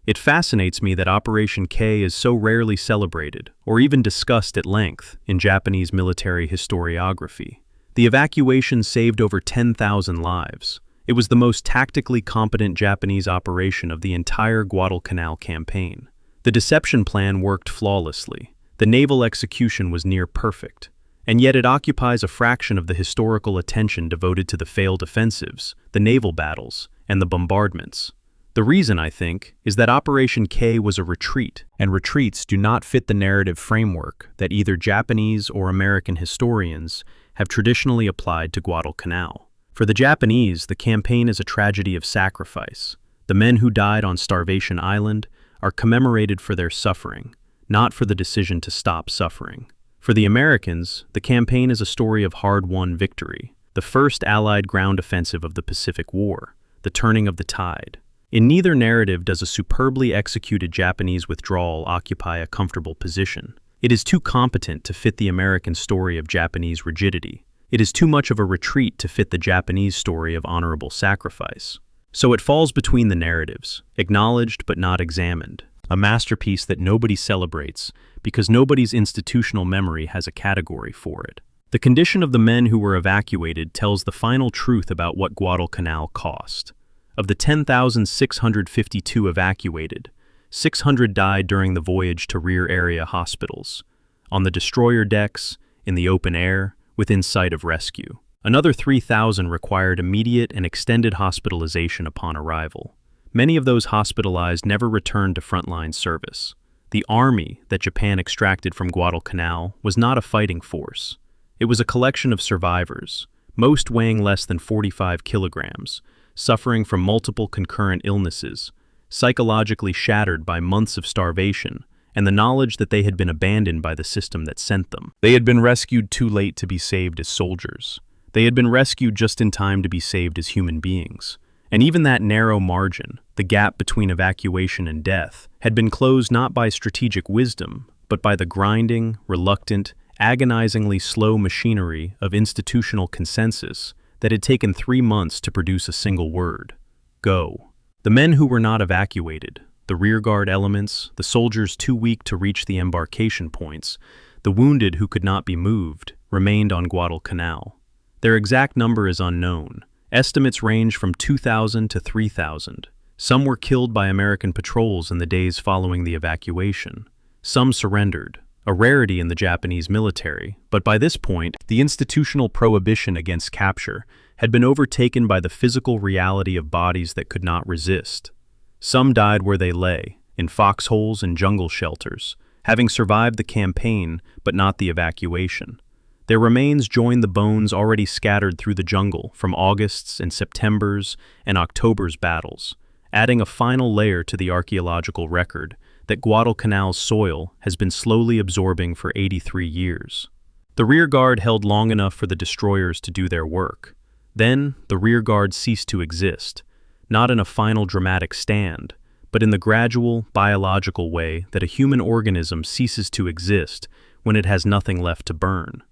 It fascinates me that Operation K is so rarely celebrated, or even discussed at length, in Japanese military historiography. The evacuation saved over 10,000 lives. It was the most tactically competent Japanese operation of the entire Guadalcanal campaign. The deception plan worked flawlessly. The naval execution was near perfect. And yet it occupies a fraction of the historical attention devoted to the failed offensives, the naval battles, and the bombardments. The reason, I think, is that Operation K was a retreat, and retreats do not fit the narrative framework that either Japanese or American historians have traditionally applied to Guadalcanal. For the Japanese, the campaign is a tragedy of sacrifice. The men who died on Starvation Island are commemorated for their suffering, not for the decision to stop suffering. For the Americans, the campaign is a story of hard-won victory, the first Allied ground offensive of the Pacific War, the turning of the tide. In neither narrative does a superbly executed Japanese withdrawal occupy a comfortable position. It is too competent to fit the American story of Japanese rigidity. It is too much of a retreat to fit the Japanese story of honorable sacrifice. So it falls between the narratives, acknowledged but not examined, a masterpiece that nobody celebrates because nobody's institutional memory has a category for it. The condition of the men who were evacuated tells the final truth about what Guadalcanal cost. Of the 10,652 evacuated, 600 died during the voyage to rear area hospitals, on the destroyer decks, in the open air, within sight of rescue. Another 3,000 required immediate and extended hospitalization upon arrival. Many of those hospitalized never returned to frontline service. The army that Japan extracted from Guadalcanal was not a fighting force. It was a collection of survivors, most weighing less than 45 kilograms, suffering from multiple concurrent illnesses, psychologically shattered by months of starvation and the knowledge that they had been abandoned by the system that sent them. They had been rescued too late to be saved as soldiers. They had been rescued just in time to be saved as human beings. And even that narrow margin, the gap between evacuation and death, had been closed not by strategic wisdom, but by the grinding, reluctant, agonizingly slow machinery of institutional consensus that had taken 3 months to produce a single word: go. The men who were not evacuated, the rearguard elements, the soldiers too weak to reach the embarkation points, the wounded who could not be moved, remained on Guadalcanal. Their exact number is unknown. Estimates range from 2,000 to 3,000. Some were killed by American patrols in the days following the evacuation. Some surrendered, a rarity in the Japanese military, but by this point, the institutional prohibition against capture had been overtaken by the physical reality of bodies that could not resist. Some died where they lay, in foxholes and jungle shelters, having survived the campaign but not the evacuation. Their remains joined the bones already scattered through the jungle from August's and September's and October's battles, adding a final layer to the archaeological record that Guadalcanal's soil has been slowly absorbing for 83 years. The rearguard held long enough for the destroyers to do their work. Then, the rearguard ceased to exist, not in a final dramatic stand, but in the gradual, biological way that a human organism ceases to exist when it has nothing left to burn.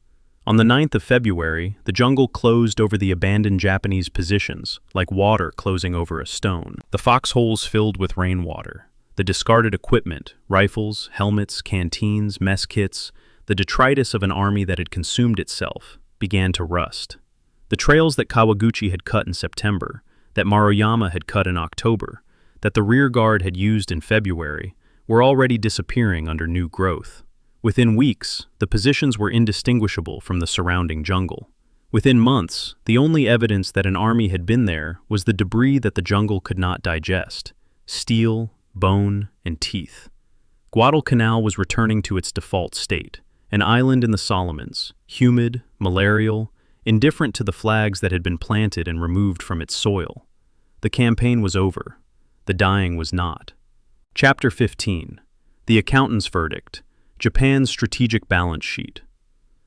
On the 9th of February, the jungle closed over the abandoned Japanese positions, like water closing over a stone. The foxholes filled with rainwater. The discarded equipment, rifles, helmets, canteens, mess kits, the detritus of an army that had consumed itself, began to rust. The trails that Kawaguchi had cut in September, that Maruyama had cut in October, that the rearguard had used in February, were already disappearing under new growth. Within weeks, the positions were indistinguishable from the surrounding jungle. Within months, the only evidence that an army had been there was the debris that the jungle could not digest: steel, bone, and teeth. Guadalcanal was returning to its default state, an island in the Solomons, humid, malarial, indifferent to the flags that had been planted and removed from its soil. The campaign was over. The dying was not. Chapter 15. The Accountant's Verdict. Japan's Strategic Balance Sheet.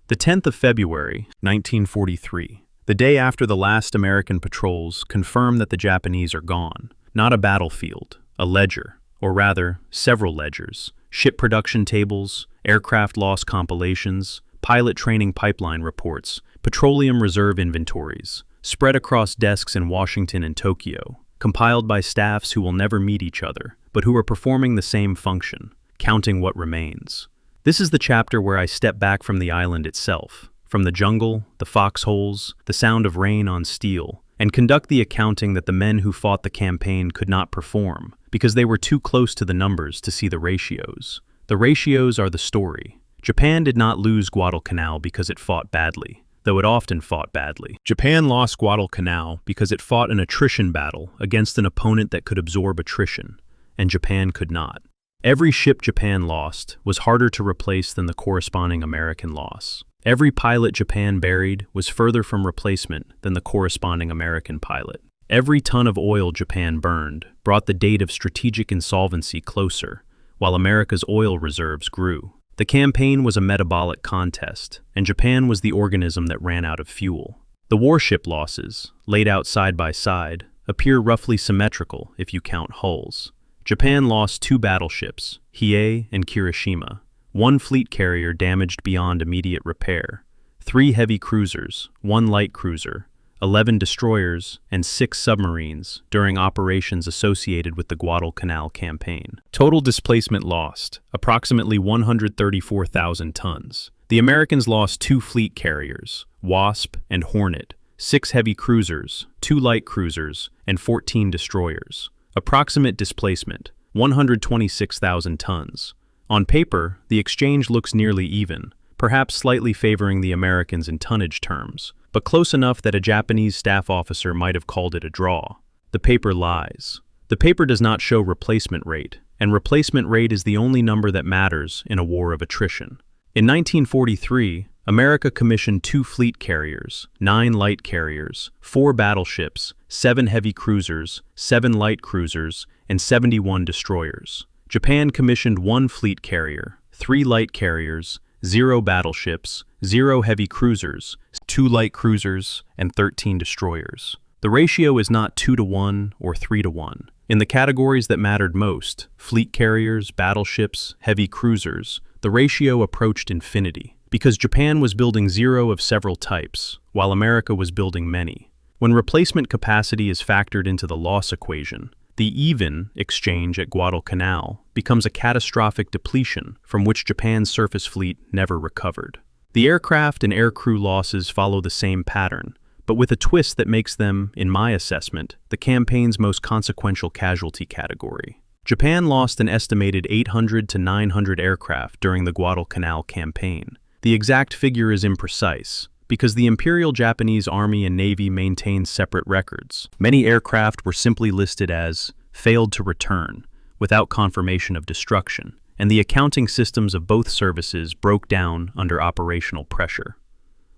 The 10th of February, 1943, the day after the last American patrols confirmed that the Japanese are gone. Not a battlefield, a ledger, or rather, several ledgers, ship production tables, aircraft loss compilations, pilot training pipeline reports, petroleum reserve inventories, spread across desks in Washington and Tokyo, compiled by staffs who will never meet each other, but who are performing the same function, counting what remains. This is the chapter where I step back from the island itself, from the jungle, the foxholes, the sound of rain on steel, and conduct the accounting that the men who fought the campaign could not perform, because they were too close to the numbers to see the ratios. The ratios are the story. Japan did not lose Guadalcanal because it fought badly, though it often fought badly. Japan lost Guadalcanal because it fought an attrition battle against an opponent that could absorb attrition, and Japan could not. Every ship Japan lost was harder to replace than the corresponding American loss. Every pilot Japan buried was further from replacement than the corresponding American pilot. Every ton of oil Japan burned brought the date of strategic insolvency closer, while America's oil reserves grew. The campaign was a metabolic contest, and Japan was the organism that ran out of fuel. The warship losses, laid out side by side, appear roughly symmetrical if you count hulls. Japan lost 2 battleships, Hiei and Kirishima, 1 fleet carrier damaged beyond immediate repair, 3 heavy cruisers, 1 light cruiser, 11 destroyers, and 6 submarines during operations associated with the Guadalcanal campaign. Total displacement lost, approximately 134,000 tons. The Americans lost 2 fleet carriers, Wasp and Hornet, 6 heavy cruisers, 2 light cruisers, and 14 destroyers. Approximate displacement, 126,000 tons. On paper, the exchange looks nearly even, perhaps slightly favoring the Americans in tonnage terms, but close enough that a Japanese staff officer might have called it a draw. The paper lies. The paper does not show replacement rate, and replacement rate is the only number that matters in a war of attrition. In 1943, America commissioned 2 fleet carriers, 9 light carriers, 4 battleships, 7 heavy cruisers, 7 light cruisers, and 71 destroyers. Japan commissioned 1 fleet carrier, 3 light carriers, 0 battleships, 0 heavy cruisers, 2 light cruisers, and 13 destroyers. The ratio is not 2-to-1 or 3-to-1. In the categories that mattered most, fleet carriers, battleships, heavy cruisers, the ratio approached infinity, because Japan was building 0 of several types, while America was building many. When replacement capacity is factored into the loss equation, the even exchange at Guadalcanal becomes a catastrophic depletion from which Japan's surface fleet never recovered. The aircraft and aircrew losses follow the same pattern, but with a twist that makes them, in my assessment, the campaign's most consequential casualty category. Japan lost an estimated 800 to 900 aircraft during the Guadalcanal campaign. The exact figure is imprecise, because the Imperial Japanese Army and Navy maintained separate records. Many aircraft were simply listed as failed to return, without confirmation of destruction, and the accounting systems of both services broke down under operational pressure.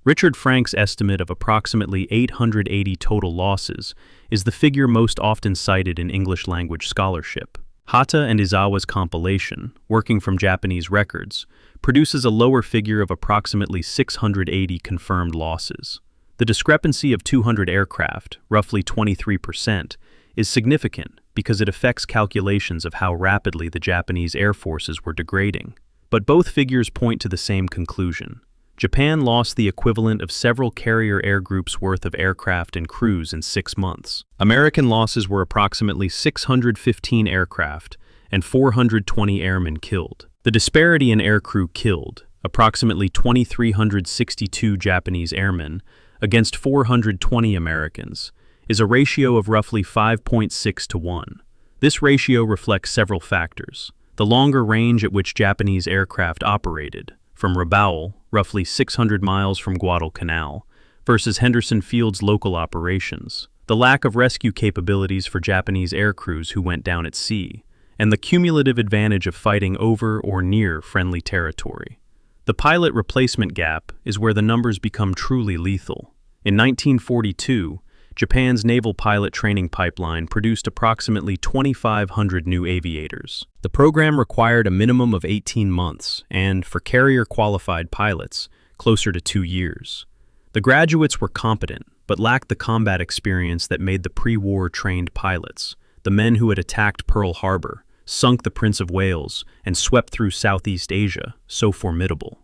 Richard Frank's estimate of approximately 880 total losses is the figure most often cited in English-language scholarship. Hata and Izawa's compilation, working from Japanese records, produces a lower figure of approximately 680 confirmed losses. The discrepancy of 200 aircraft, roughly 23%, is significant because it affects calculations of how rapidly the Japanese air forces were degrading. But both figures point to the same conclusion. Japan lost the equivalent of several carrier air groups' worth of aircraft and crews in 6 months. American losses were approximately 615 aircraft and 420 airmen killed. The disparity in aircrew killed, approximately 2,362 Japanese airmen against 420 Americans, is a ratio of roughly 5.6 to 1. This ratio reflects several factors. The longer range at which Japanese aircraft operated, from Rabaul, roughly 600 miles from Guadalcanal, versus Henderson Field's local operations, the lack of rescue capabilities for Japanese aircrews who went down at sea, and the cumulative advantage of fighting over or near friendly territory. The pilot replacement gap is where the numbers become truly lethal. In 1942, Japan's naval pilot training pipeline produced approximately 2,500 new aviators. The program required a minimum of 18 months and, for carrier-qualified pilots, closer to 2 years. The graduates were competent, but lacked the combat experience that made the pre-war trained pilots, the men who had attacked Pearl Harbor, sunk the Prince of Wales, and swept through Southeast Asia, so formidable.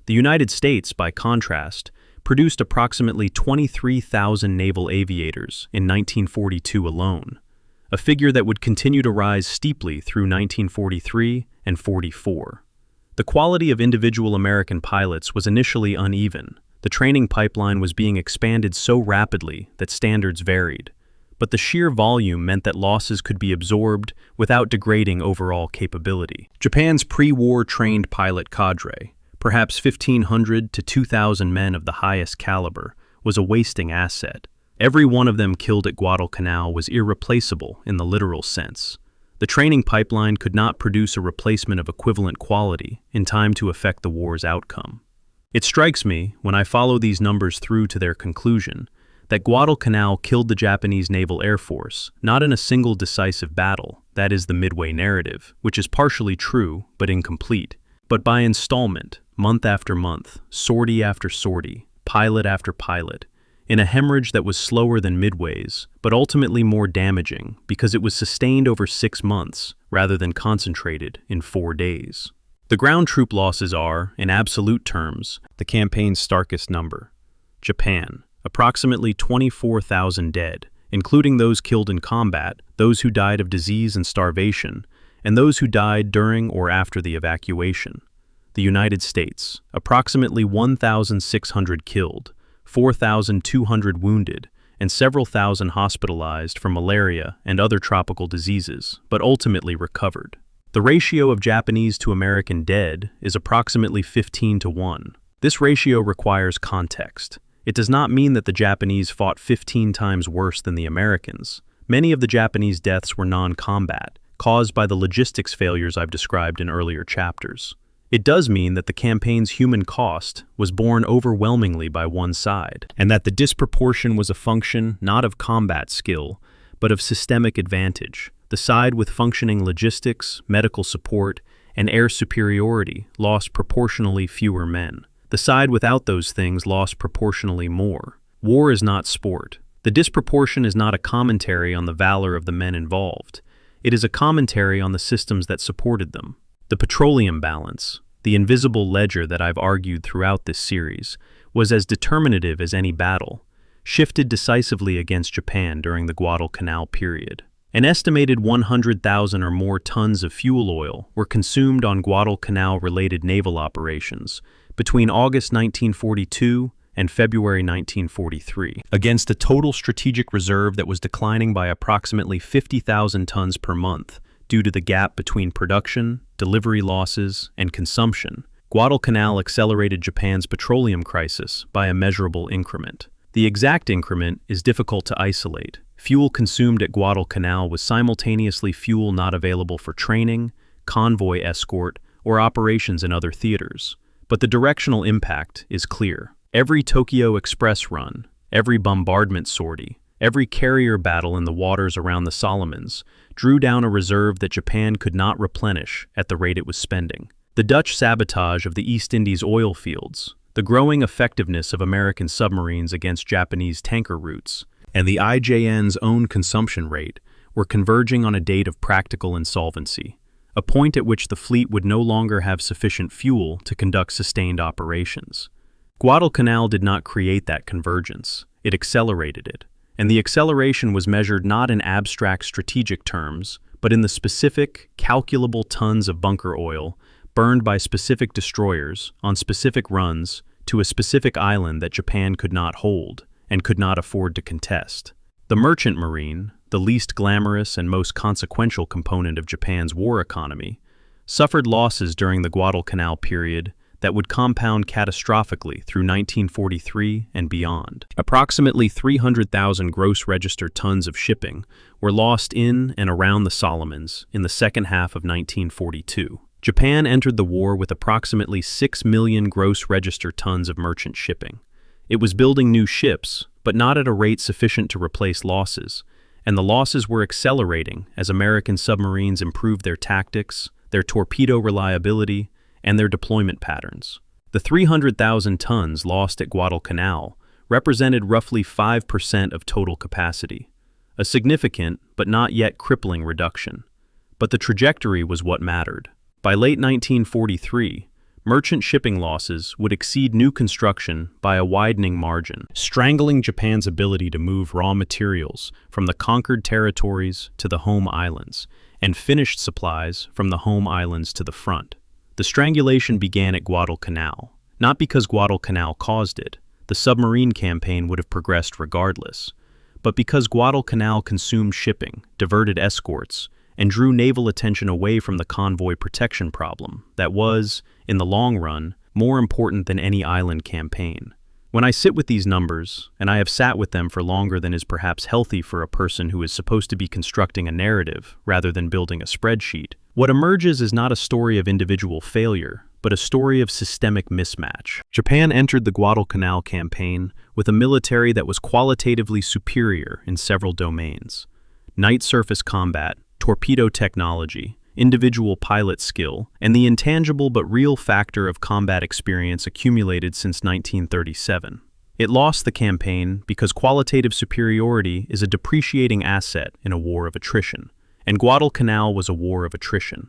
The United States, by contrast, produced approximately 23,000 naval aviators in 1942 alone, a figure that would continue to rise steeply through 1943 and 44. The quality of individual American pilots was initially uneven. The training pipeline was being expanded so rapidly that standards varied, but the sheer volume meant that losses could be absorbed without degrading overall capability. Japan's pre-war trained pilot cadre, perhaps 1,500 to 2,000 men of the highest caliber, was a wasting asset. Every one of them killed at Guadalcanal was irreplaceable in the literal sense. The training pipeline could not produce a replacement of equivalent quality in time to affect the war's outcome. It strikes me, when I follow these numbers through to their conclusion, that Guadalcanal killed the Japanese Naval Air Force, not in a single decisive battle, that is the Midway narrative, which is partially true but incomplete, but by installment, month after month, sortie after sortie, pilot after pilot, in a hemorrhage that was slower than Midway's, but ultimately more damaging because it was sustained over 6 months rather than concentrated in 4 days. The ground troop losses are, in absolute terms, the campaign's starkest number. Japan, approximately 24,000 dead, including those killed in combat, those who died of disease and starvation, and those who died during or after the evacuation. The United States, approximately 1,600 killed, 4,200 wounded, and several thousand hospitalized for malaria and other tropical diseases, but ultimately recovered. The ratio of Japanese to American dead is approximately 15 to 1. This ratio requires context. It does not mean that the Japanese fought 15 times worse than the Americans. Many of the Japanese deaths were non-combat, caused by the logistics failures I've described in earlier chapters. It does mean that the campaign's human cost was borne overwhelmingly by one side, and that the disproportion was a function not of combat skill, but of systemic advantage. The side with functioning logistics, medical support, and air superiority lost proportionally fewer men. The side without those things lost proportionally more. War is not sport. The disproportion is not a commentary on the valor of the men involved. It is a commentary on the systems that supported them. The petroleum balance, the invisible ledger that I've argued throughout this series, was as determinative as any battle, shifted decisively against Japan during the Guadalcanal period. An estimated 100,000 or more tons of fuel oil were consumed on Guadalcanal-related naval operations between August 1942 and February 1943, against a total strategic reserve that was declining by approximately 50,000 tons per month, due to the gap between production, delivery losses, and consumption, Guadalcanal accelerated Japan's petroleum crisis by a measurable increment. The exact increment is difficult to isolate. Fuel consumed at Guadalcanal was simultaneously fuel not available for training, convoy escort, or operations in other theaters. But the directional impact is clear. Every Tokyo Express run, every bombardment sortie, every carrier battle in the waters around the Solomons drew down a reserve that Japan could not replenish at the rate it was spending. The Dutch sabotage of the East Indies oil fields, the growing effectiveness of American submarines against Japanese tanker routes, and the IJN's own consumption rate were converging on a date of practical insolvency, a point at which the fleet would no longer have sufficient fuel to conduct sustained operations. Guadalcanal did not create that convergence, it accelerated it, and the acceleration was measured not in abstract strategic terms, but in the specific, calculable tons of bunker oil burned by specific destroyers on specific runs to a specific island that Japan could not hold and could not afford to contest. The merchant marine, the least glamorous and most consequential component of Japan's war economy, suffered losses during the Guadalcanal period that would compound catastrophically through 1943 and beyond. Approximately 300,000 gross registered tons of shipping were lost in and around the Solomons in the second half of 1942. Japan entered the war with approximately 6 million gross registered tons of merchant shipping. It was building new ships, but not at a rate sufficient to replace losses, and the losses were accelerating as American submarines improved their tactics, their torpedo reliability, and their deployment patterns. The 300,000 tons lost at Guadalcanal represented roughly 5% of total capacity, a significant but not yet crippling reduction. But the trajectory was what mattered. By late 1943, merchant shipping losses would exceed new construction by a widening margin, strangling Japan's ability to move raw materials from the conquered territories to the home islands, and finished supplies from the home islands to the front. The strangulation began at Guadalcanal, not because Guadalcanal caused it, the submarine campaign would have progressed regardless, but because Guadalcanal consumed shipping, diverted escorts, and drew naval attention away from the convoy protection problem that was, in the long run, more important than any island campaign. When I sit with these numbers, and I have sat with them for longer than is perhaps healthy for a person who is supposed to be constructing a narrative rather than building a spreadsheet, what emerges is not a story of individual failure, but a story of systemic mismatch. Japan entered the Guadalcanal campaign with a military that was qualitatively superior in several domains: night surface combat, torpedo technology, individual pilot skill, and the intangible but real factor of combat experience accumulated since 1937. It lost the campaign because qualitative superiority is a depreciating asset in a war of attrition, and Guadalcanal was a war of attrition.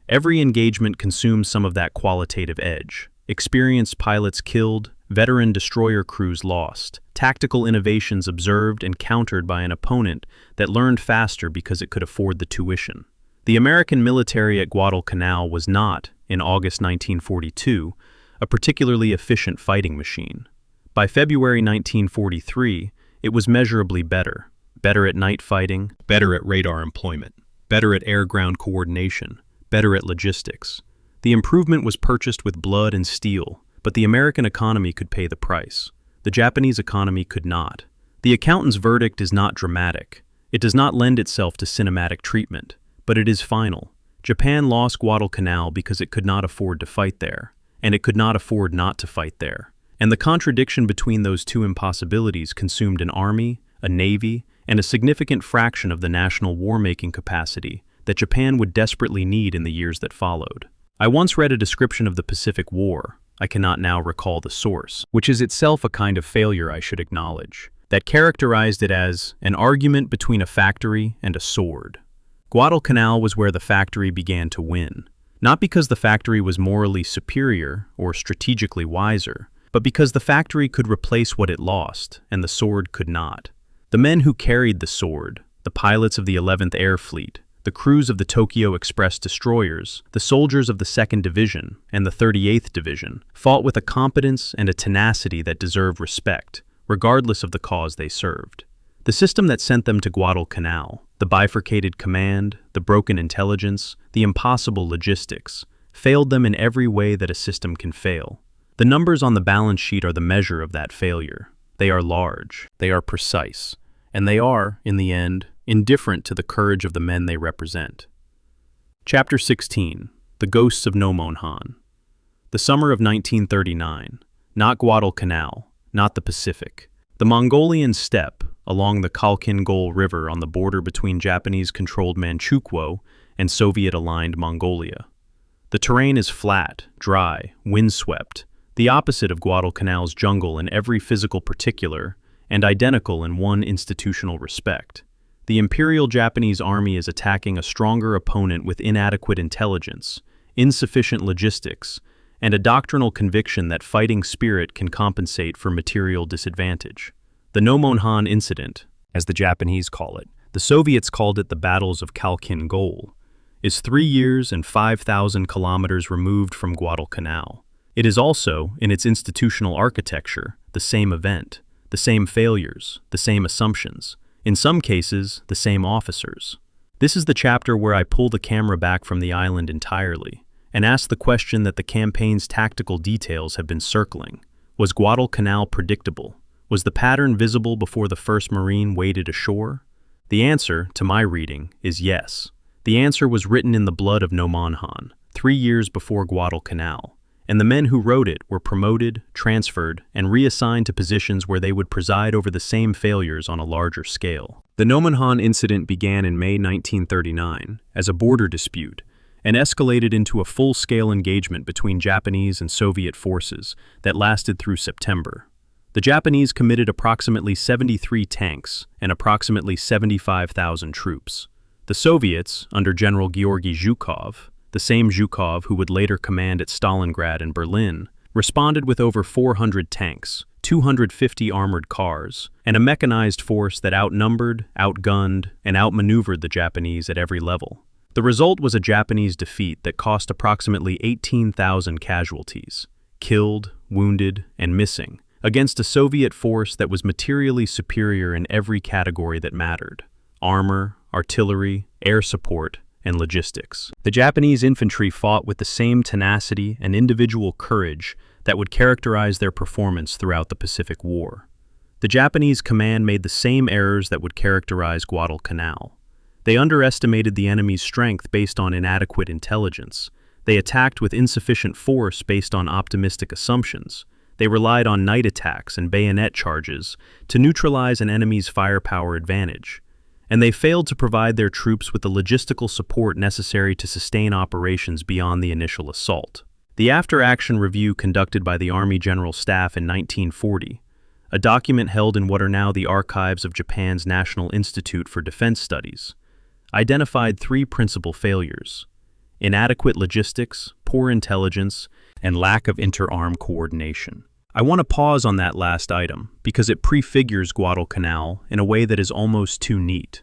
Every engagement consumes some of that qualitative edge. Experienced pilots killed, veteran destroyer crews lost, tactical innovations observed and countered by an opponent that learned faster because it could afford the tuition. The American military at Guadalcanal was not, in August 1942, a particularly efficient fighting machine. By February 1943, it was measurably better. Better at night fighting, better at radar employment, better at air-ground coordination, better at logistics. The improvement was purchased with blood and steel, but the American economy could pay the price. The Japanese economy could not. The accountant's verdict is not dramatic. It does not lend itself to cinematic treatment, but it is final. Japan lost Guadalcanal because it could not afford to fight there, and it could not afford not to fight there. And the contradiction between those two impossibilities consumed an army, a navy, and a significant fraction of the national war-making capacity that Japan would desperately need in the years that followed. I once read a description of the Pacific War, I cannot now recall the source, which is itself a kind of failure I should acknowledge, that characterized it as an argument between a factory and a sword. Guadalcanal was where the factory began to win, not because the factory was morally superior or strategically wiser, but because the factory could replace what it lost and the sword could not. The men who carried the sword, the pilots of the 11th Air Fleet, the crews of the Tokyo Express destroyers, the soldiers of the 2nd Division and the 38th Division, fought with a competence and a tenacity that deserved respect, regardless of the cause they served. The system that sent them to Guadalcanal, the bifurcated command, the broken intelligence, the impossible logistics, failed them in every way that a system can fail. The numbers on the balance sheet are the measure of that failure. They are large, they are precise, and they are, in the end, indifferent to the courage of the men they represent. Chapter 16. The Ghosts of Nomonhan. The summer of 1939. Not Guadalcanal, not the Pacific. The Mongolian steppe, along the Khalkhin-Gol River on the border between Japanese-controlled Manchukuo and Soviet-aligned Mongolia. The terrain is flat, dry, windswept, the opposite of Guadalcanal's jungle in every physical particular, and identical in one institutional respect. The Imperial Japanese Army is attacking a stronger opponent with inadequate intelligence, insufficient logistics, and a doctrinal conviction that fighting spirit can compensate for material disadvantage. The Nomonhan Incident, as the Japanese call it, the Soviets called it the Battles of Khalkhin-Gol, is 3 years and 5,000 kilometers removed from Guadalcanal. It is also, in its institutional architecture, the same event, the same failures, the same assumptions, in some cases, the same officers. This is the chapter where I pull the camera back from the island entirely and ask the question that the campaign's tactical details have been circling. Was Guadalcanal predictable? Was the pattern visible before the first Marine waded ashore? The answer, to my reading, is yes. The answer was written in the blood of Nomonhan, 3 years before Guadalcanal, and the men who wrote it were promoted, transferred, and reassigned to positions where they would preside over the same failures on a larger scale. The Nomonhan incident began in May 1939 as a border dispute and escalated into a full-scale engagement between Japanese and Soviet forces that lasted through September. The Japanese committed approximately 73 tanks and approximately 75,000 troops. The Soviets, under General Georgy Zhukov, the same Zhukov who would later command at Stalingrad and Berlin, responded with over 400 tanks, 250 armored cars, and a mechanized force that outnumbered, outgunned, and outmaneuvered the Japanese at every level. The result was a Japanese defeat that cost approximately 18,000 casualties, killed, wounded, and missing, against a Soviet force that was materially superior in every category that mattered: armor, artillery, air support, and logistics. The Japanese infantry fought with the same tenacity and individual courage that would characterize their performance throughout the Pacific War. The Japanese command made the same errors that would characterize Guadalcanal. They underestimated the enemy's strength based on inadequate intelligence. They attacked with insufficient force based on optimistic assumptions. They relied on night attacks and bayonet charges to neutralize an enemy's firepower advantage. And they failed to provide their troops with the logistical support necessary to sustain operations beyond the initial assault. The after-action review conducted by the Army General Staff in 1940, a document held in what are now the archives of Japan's National Institute for Defense Studies, identified 3 principal failures: inadequate logistics, poor intelligence, and lack of inter-arm coordination. I want to pause on that last item because it prefigures Guadalcanal in a way that is almost too neat.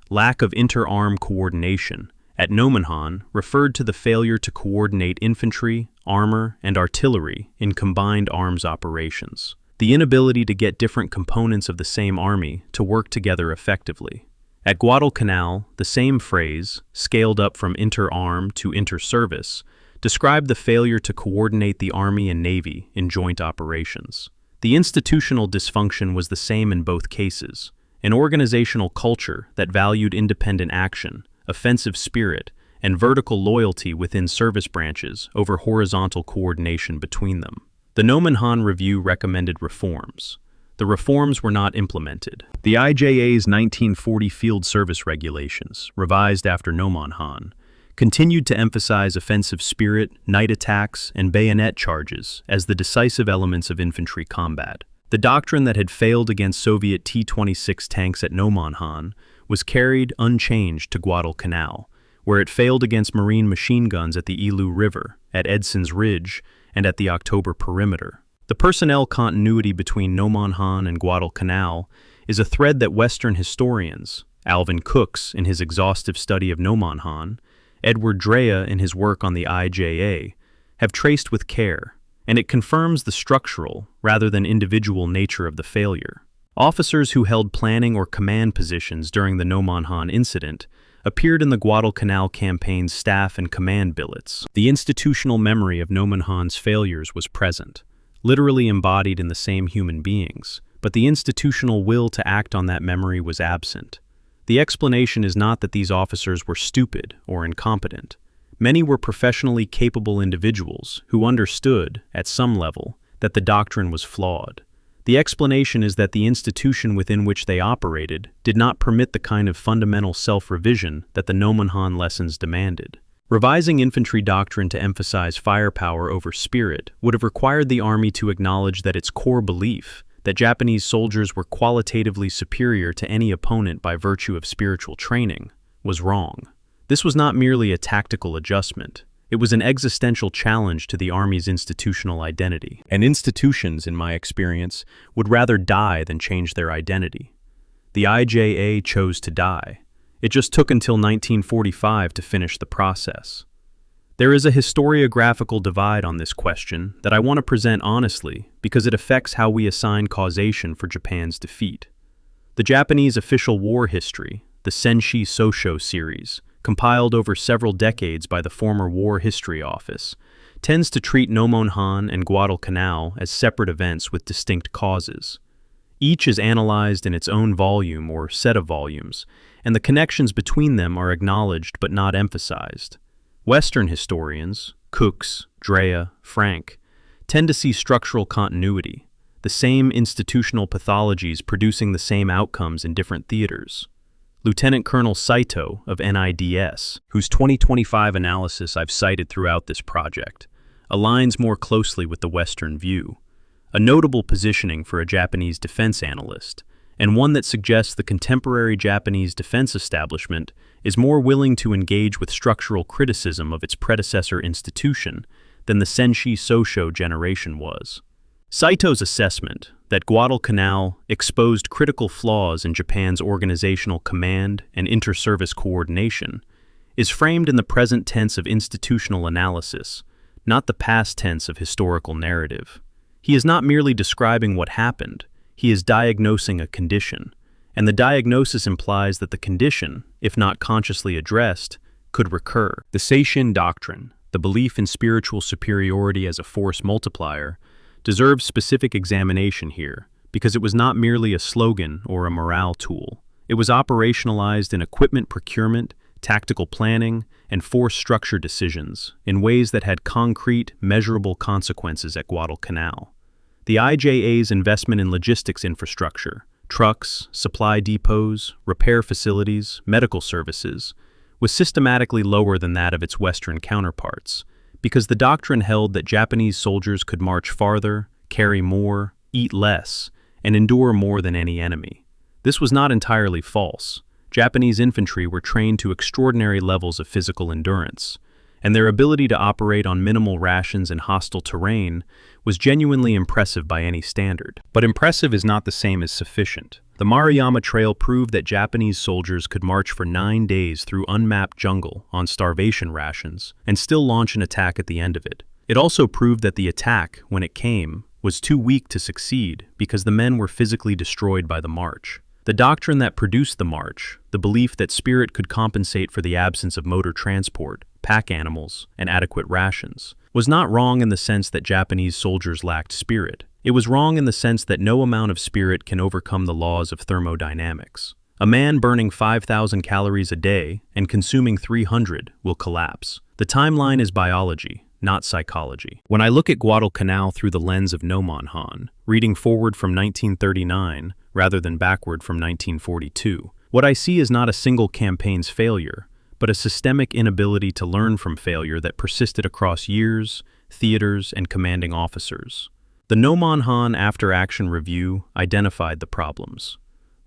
Lack of inter-arm coordination at Nomonhan referred to the failure to coordinate infantry, armor, and artillery in combined arms operations. The inability to get different components of the same army to work together effectively. At Guadalcanal, the same phrase, scaled up from inter-arm to inter-service, described the failure to coordinate the Army and Navy in joint operations. The institutional dysfunction was the same in both cases: an organizational culture that valued independent action, offensive spirit, and vertical loyalty within service branches over horizontal coordination between them. The Nomonhan Review recommended reforms. The reforms were not implemented. The IJA's 1940 Field Service Regulations, revised after Nomonhan, continued to emphasize offensive spirit, night attacks, and bayonet charges as the decisive elements of infantry combat. The doctrine that had failed against Soviet T-26 tanks at Nomonhan was carried unchanged to Guadalcanal, where it failed against Marine machine guns at the Ilu River, at Edson's Ridge, and at the October Perimeter. The personnel continuity between Nomonhan and Guadalcanal is a thread that Western historians, Alvin Cooks in his exhaustive study of Nomonhan, Edward Drea in his work on the IJA, have traced with care, and it confirms the structural rather than individual nature of the failure. Officers who held planning or command positions during the Nomonhan incident appeared in the Guadalcanal campaign's staff and command billets. The institutional memory of Nomonhan's failures was present, literally embodied in the same human beings, but the institutional will to act on that memory was absent. The explanation is not that these officers were stupid or incompetent. Many were professionally capable individuals who understood, at some level, that the doctrine was flawed. The explanation is that the institution within which they operated did not permit the kind of fundamental self-revision that the Nomonhan lessons demanded. Revising infantry doctrine to emphasize firepower over spirit would have required the Army to acknowledge that its core belief, that Japanese soldiers were qualitatively superior to any opponent by virtue of spiritual training, was wrong. This was not merely a tactical adjustment. It was an existential challenge to the Army's institutional identity. And institutions, in my experience, would rather die than change their identity. The IJA chose to die. It just took until 1945 to finish the process. There is a historiographical divide on this question that I want to present honestly because it affects how we assign causation for Japan's defeat. The Japanese official war history, the Senshi Sosho series, compiled over several decades by the former War History Office, tends to treat Nomonhan and Guadalcanal as separate events with distinct causes. Each is analyzed in its own volume or set of volumes, and the connections between them are acknowledged but not emphasized. Western historians, Cooks, Drea, Frank, tend to see structural continuity, the same institutional pathologies producing the same outcomes in different theaters. Lieutenant Colonel Saito of NIDS, whose 2025 analysis I've cited throughout this project, aligns more closely with the Western view, a notable positioning for a Japanese defense analyst, and one that suggests the contemporary Japanese defense establishment is more willing to engage with structural criticism of its predecessor institution than the Senshi Sosho generation was. Saito's assessment that Guadalcanal exposed critical flaws in Japan's organizational command and inter-service coordination is framed in the present tense of institutional analysis, not the past tense of historical narrative. He is not merely describing what happened, he is diagnosing a condition, and the diagnosis implies that the condition, if not consciously addressed, could recur. The Seishin doctrine, the belief in spiritual superiority as a force multiplier, deserves specific examination here, because it was not merely a slogan or a morale tool. It was operationalized in equipment procurement, tactical planning, and force structure decisions in ways that had concrete, measurable consequences at Guadalcanal. The IJA's investment in logistics infrastructure, trucks, supply depots, repair facilities, medical services, was systematically lower than that of its Western counterparts, because the doctrine held that Japanese soldiers could march farther, carry more, eat less, and endure more than any enemy. This was not entirely false. Japanese infantry were trained to extraordinary levels of physical endurance, and their ability to operate on minimal rations in hostile terrain was genuinely impressive by any standard. But impressive is not the same as sufficient. The Maruyama Trail proved that Japanese soldiers could march for 9 days through unmapped jungle on starvation rations and still launch an attack at the end of it. It also proved that the attack, when it came, was too weak to succeed because the men were physically destroyed by the march. The doctrine that produced the march, the belief that spirit could compensate for the absence of motor transport, pack animals, and adequate rations, was not wrong in the sense that Japanese soldiers lacked spirit. It was wrong in the sense that no amount of spirit can overcome the laws of thermodynamics. A man burning 5,000 calories a day and consuming 300 will collapse. The timeline is biology, not psychology. When I look at Guadalcanal through the lens of Nomonhan, reading forward from 1939 rather than backward from 1942, what I see is not a single campaign's failure, but a systemic inability to learn from failure that persisted across years, theaters, and commanding officers. The Nomonhan after-action review identified the problems.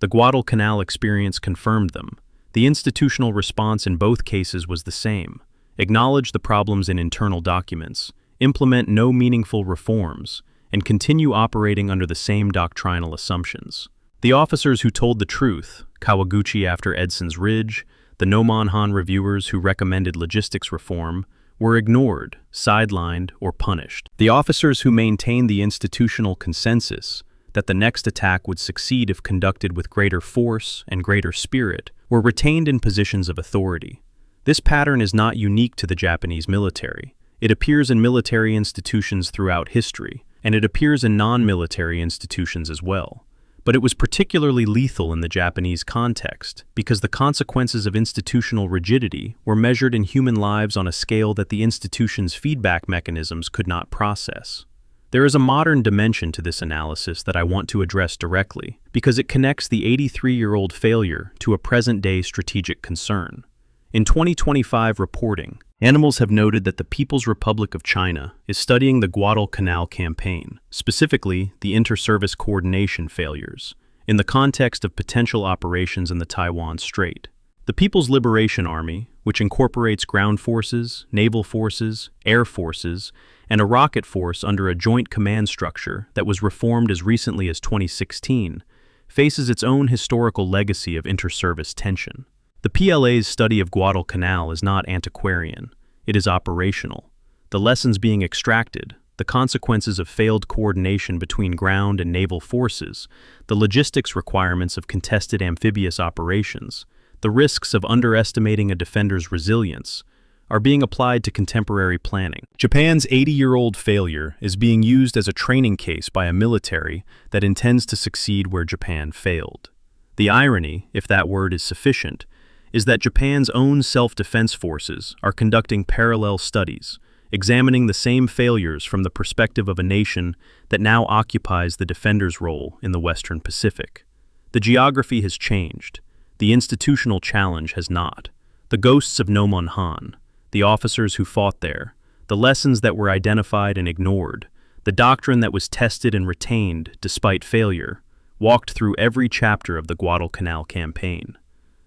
The Guadalcanal experience confirmed them. The institutional response in both cases was the same: acknowledge the problems in internal documents, implement no meaningful reforms, and continue operating under the same doctrinal assumptions. The officers who told the truth, Kawaguchi after Edson's Ridge, the Nomonhan reviewers who recommended logistics reform, were ignored, sidelined, or punished. The officers who maintained the institutional consensus, that the next attack would succeed if conducted with greater force and greater spirit, were retained in positions of authority. This pattern is not unique to the Japanese military. It appears in military institutions throughout history, and it appears in non-military institutions as well. But it was particularly lethal in the Japanese context because the consequences of institutional rigidity were measured in human lives on a scale that the institution's feedback mechanisms could not process. There is a modern dimension to this analysis that I want to address directly because it connects the 83-year-old failure to a present-day strategic concern. In 2025 reporting, animals have noted that the People's Republic of China is studying the Guadalcanal campaign, specifically the inter-service coordination failures, in the context of potential operations in the Taiwan Strait. The People's Liberation Army, which incorporates ground forces, naval forces, air forces, and a rocket force under a joint command structure that was reformed as recently as 2016, faces its own historical legacy of inter-service tension. The PLA's study of Guadalcanal is not antiquarian, it is operational. The lessons being extracted, the consequences of failed coordination between ground and naval forces, the logistics requirements of contested amphibious operations, the risks of underestimating a defender's resilience, are being applied to contemporary planning. Japan's 80-year-old failure is being used as a training case by a military that intends to succeed where Japan failed. The irony, if that word is sufficient, is that Japan's own self-defense forces are conducting parallel studies, examining the same failures from the perspective of a nation that now occupies the defender's role in the Western Pacific. The geography has changed. The institutional challenge has not. The ghosts of Nomonhan, the officers who fought there, the lessons that were identified and ignored, the doctrine that was tested and retained despite failure, walked through every chapter of the Guadalcanal campaign.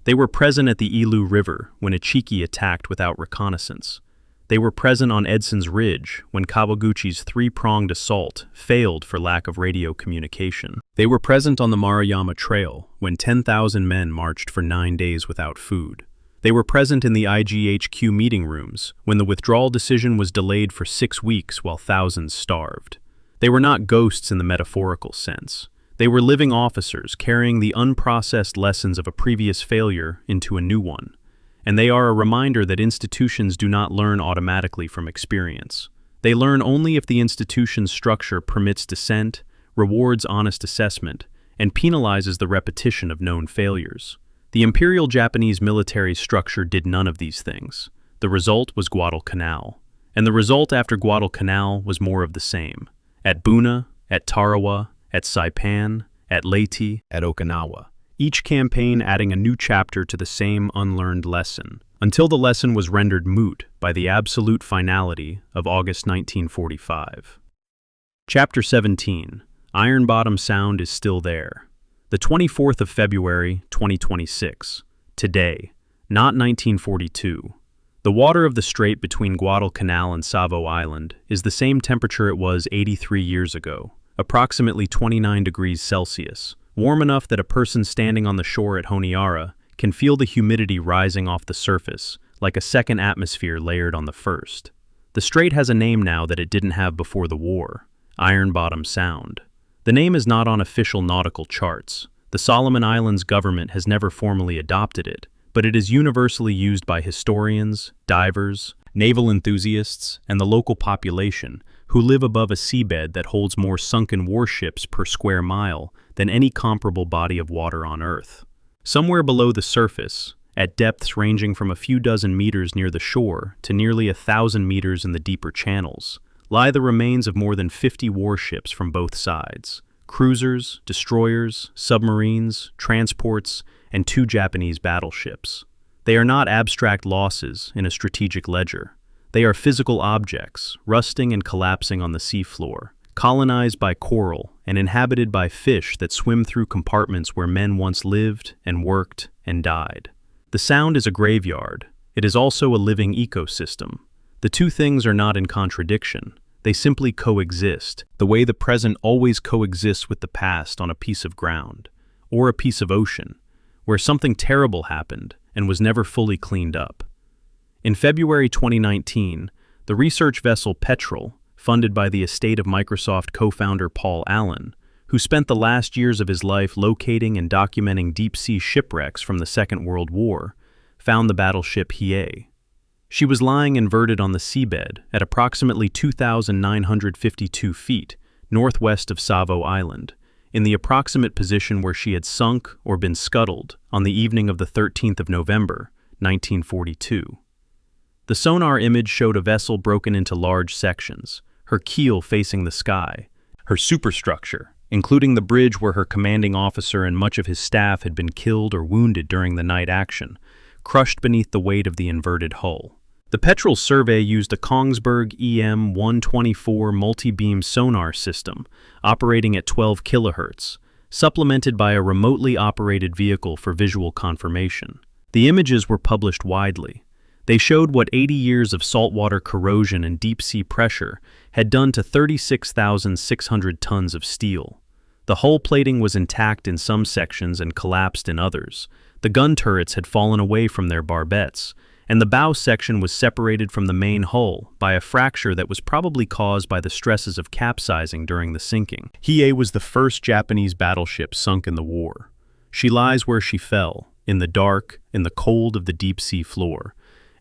They were present at the Ilu River when Ichiki attacked without reconnaissance. They were present on Edson's Ridge when Kawaguchi's three-pronged assault failed for lack of radio communication. They were present on the Maruyama Trail when 10,000 men marched for 9 days without food. They were present in the IGHQ meeting rooms when the withdrawal decision was delayed for 6 weeks while thousands starved. They were not ghosts in the metaphorical sense. They were living officers carrying the unprocessed lessons of a previous failure into a new one. And they are a reminder that institutions do not learn automatically from experience. They learn only if the institution's structure permits dissent, rewards honest assessment, and penalizes the repetition of known failures. The Imperial Japanese military structure did none of these things. The result was Guadalcanal. And the result after Guadalcanal was more of the same. At Buna, at Tarawa, at Saipan, at Leyte, at Okinawa. Each campaign adding a new chapter to the same unlearned lesson, until the lesson was rendered moot by the absolute finality of August 1945. Chapter 17. Ironbottom Sound is still there. The 24th of February, 2026. Today, not 1942. The water of the strait between Guadalcanal and Savo Island is the same temperature it was 83 years ago. Approximately 29 degrees Celsius, warm enough that a person standing on the shore at Honiara can feel the humidity rising off the surface, like a second atmosphere layered on the first. The strait has a name now that it didn't have before the war, Ironbottom Sound. The name is not on official nautical charts. The Solomon Islands government has never formally adopted it, but it is universally used by historians, divers, naval enthusiasts, and the local population who live above a seabed that holds more sunken warships per square mile than any comparable body of water on Earth. Somewhere below the surface, at depths ranging from a few dozen meters near the shore to nearly 1,000 meters in the deeper channels, lie the remains of more than 50 warships from both sides: cruisers, destroyers, submarines, transports, and 2 Japanese battleships. They are not abstract losses in a strategic ledger. They are physical objects, rusting and collapsing on the seafloor, colonized by coral and inhabited by fish that swim through compartments where men once lived and worked and died. The Sound is a graveyard. It is also a living ecosystem. The two things are not in contradiction. They simply coexist, the way the present always coexists with the past on a piece of ground, or a piece of ocean, where something terrible happened and was never fully cleaned up. In February 2019, the research vessel Petrel, funded by the estate of Microsoft co-founder Paul Allen, who spent the last years of his life locating and documenting deep-sea shipwrecks from the Second World War, found the battleship Hiei. She was lying inverted on the seabed at approximately 2,952 feet northwest of Savo Island, in the approximate position where she had sunk or been scuttled on the evening of the 13th of November, 1942. The sonar image showed a vessel broken into large sections, her keel facing the sky, her superstructure, including the bridge where her commanding officer and much of his staff had been killed or wounded during the night action, crushed beneath the weight of the inverted hull. The Petrel survey used a Kongsberg EM-124 multi-beam sonar system operating at 12 kHz, supplemented by a remotely operated vehicle for visual confirmation. The images were published widely. They showed what 80 years of saltwater corrosion and deep-sea pressure had done to 36,600 tons of steel. The hull plating was intact in some sections and collapsed in others. The gun turrets had fallen away from their barbettes, and the bow section was separated from the main hull by a fracture that was probably caused by the stresses of capsizing during the sinking. Hiei was the first Japanese battleship sunk in the war. She lies where she fell, in the dark, in the cold of the deep-sea floor,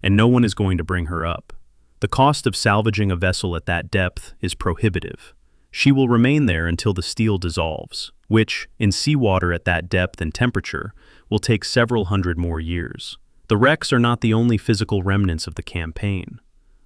and no one is going to bring her up. The cost of salvaging a vessel at that depth is prohibitive. She will remain there until the steel dissolves, which, in seawater at that depth and temperature, will take several hundred more years. The wrecks are not the only physical remnants of the campaign.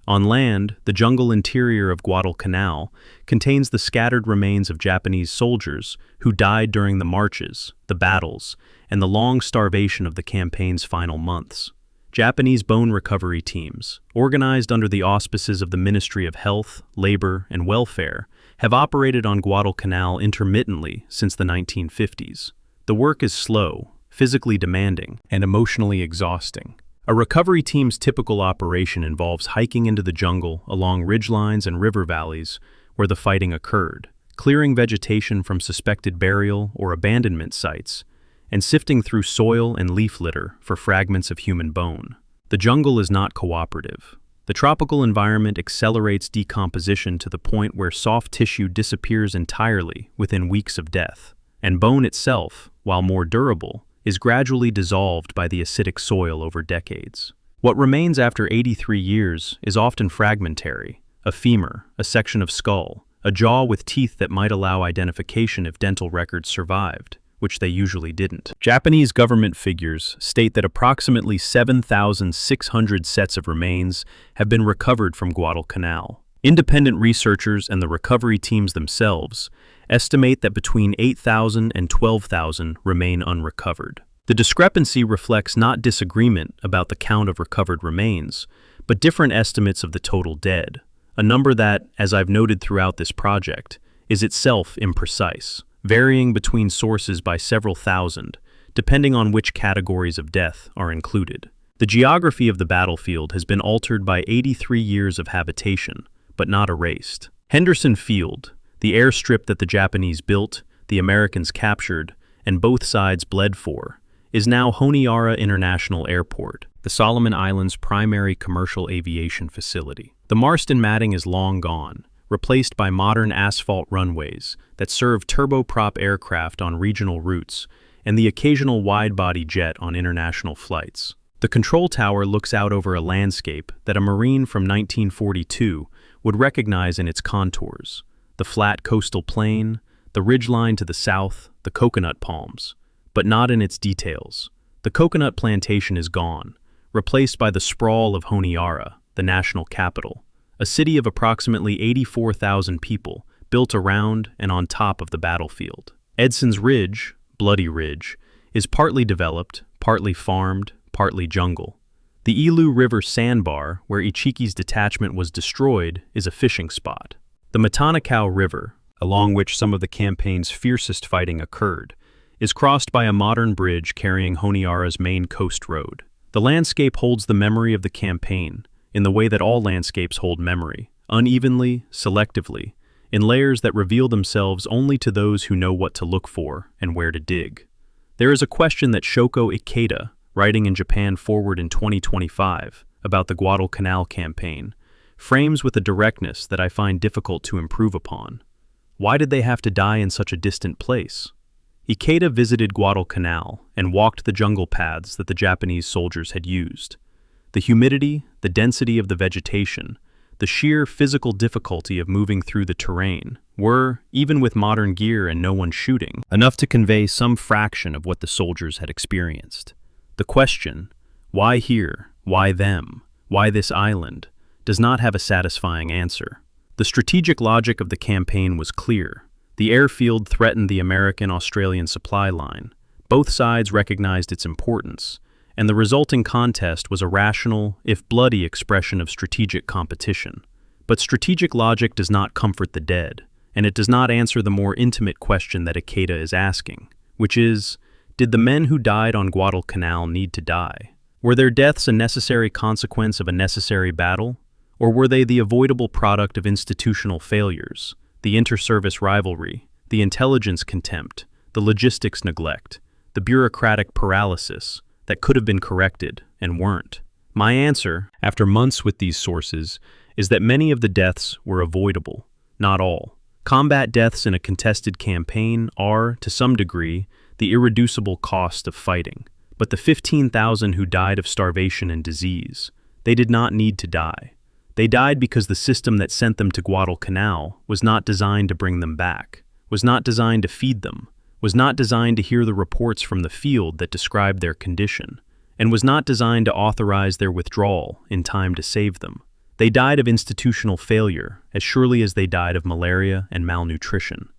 On land, the jungle interior of Guadalcanal contains the scattered remains of Japanese soldiers who died during the marches, the battles, and the long starvation of the campaign's final months. Japanese bone recovery teams, organized under the auspices of the Ministry of Health, Labor, and Welfare, have operated on Guadalcanal intermittently since the 1950s. The work is slow, physically demanding, and emotionally exhausting. A recovery team's typical operation involves hiking into the jungle along ridgelines and river valleys where the fighting occurred, clearing vegetation from suspected burial or abandonment sites, and sifting through soil and leaf litter for fragments of human bone. The jungle is not cooperative. The tropical environment accelerates decomposition to the point where soft tissue disappears entirely within weeks of death, and bone itself, while more durable, is gradually dissolved by the acidic soil over decades. What remains after 83 years is often fragmentary: a femur, a section of skull, a jaw with teeth that might allow identification if dental records survived, which they usually didn't. Japanese government figures state that approximately 7,600 sets of remains have been recovered from Guadalcanal. Independent researchers and the recovery teams themselves estimate that between 8,000 and 12,000 remain unrecovered. The discrepancy reflects not disagreement about the count of recovered remains, but different estimates of the total dead, a number that, as I've noted throughout this project, is itself imprecise, varying between sources by several thousand, depending on which categories of death are included. The geography of the battlefield has been altered by 83 years of habitation, but not erased. Henderson Field, the airstrip that the Japanese built, the Americans captured, and both sides bled for, is now Honiara International Airport, the Solomon Islands' primary commercial aviation facility. The Marston matting is long gone, replaced by modern asphalt runways that serve turboprop aircraft on regional routes and the occasional wide-body jet on international flights. The control tower looks out over a landscape that a Marine from 1942 would recognize in its contours: the flat coastal plain, the ridgeline to the south, the coconut palms, but not in its details. The coconut plantation is gone, replaced by the sprawl of Honiara, the national capital, a city of approximately 84,000 people built around and on top of the battlefield. Edson's Ridge, Bloody Ridge, is partly developed, partly farmed, partly jungle. The Ilu River sandbar, where Ichiki's detachment was destroyed, is a fishing spot. The Matanakau River, along which some of the campaign's fiercest fighting occurred, is crossed by a modern bridge carrying Honiara's main coast road. The landscape holds the memory of the campaign, in the way that all landscapes hold memory, unevenly, selectively, in layers that reveal themselves only to those who know what to look for and where to dig. There is a question that Shoko Ikeda, writing in Japan Forward in 2025 about the Guadalcanal campaign, frames with a directness that I find difficult to improve upon. Why did they have to die in such a distant place? Ikeda visited Guadalcanal and walked the jungle paths that the Japanese soldiers had used. The humidity, the density of the vegetation, the sheer physical difficulty of moving through the terrain were, even with modern gear and no one shooting, enough to convey some fraction of what the soldiers had experienced. The question, why here, why them, why this island, does not have a satisfying answer. The strategic logic of the campaign was clear. The airfield threatened the American-Australian supply line. Both sides recognized its importance, and the resulting contest was a rational, if bloody, expression of strategic competition. But strategic logic does not comfort the dead, and it does not answer the more intimate question that Ikeda is asking, which is, did the men who died on Guadalcanal need to die? Were their deaths a necessary consequence of a necessary battle, or were they the avoidable product of institutional failures, the inter-service rivalry, the intelligence contempt, the logistics neglect, the bureaucratic paralysis that could have been corrected and weren't? My answer, after months with these sources, is that many of the deaths were avoidable, not all. Combat deaths in a contested campaign are, to some degree, the irreducible cost of fighting. But the 15,000 who died of starvation and disease, they did not need to die. They died because the system that sent them to Guadalcanal was not designed to bring them back, was not designed to feed them, was not designed to hear the reports from the field that described their condition, and was not designed to authorize their withdrawal in time to save them. They died of institutional failure as surely as they died of malaria and malnutrition.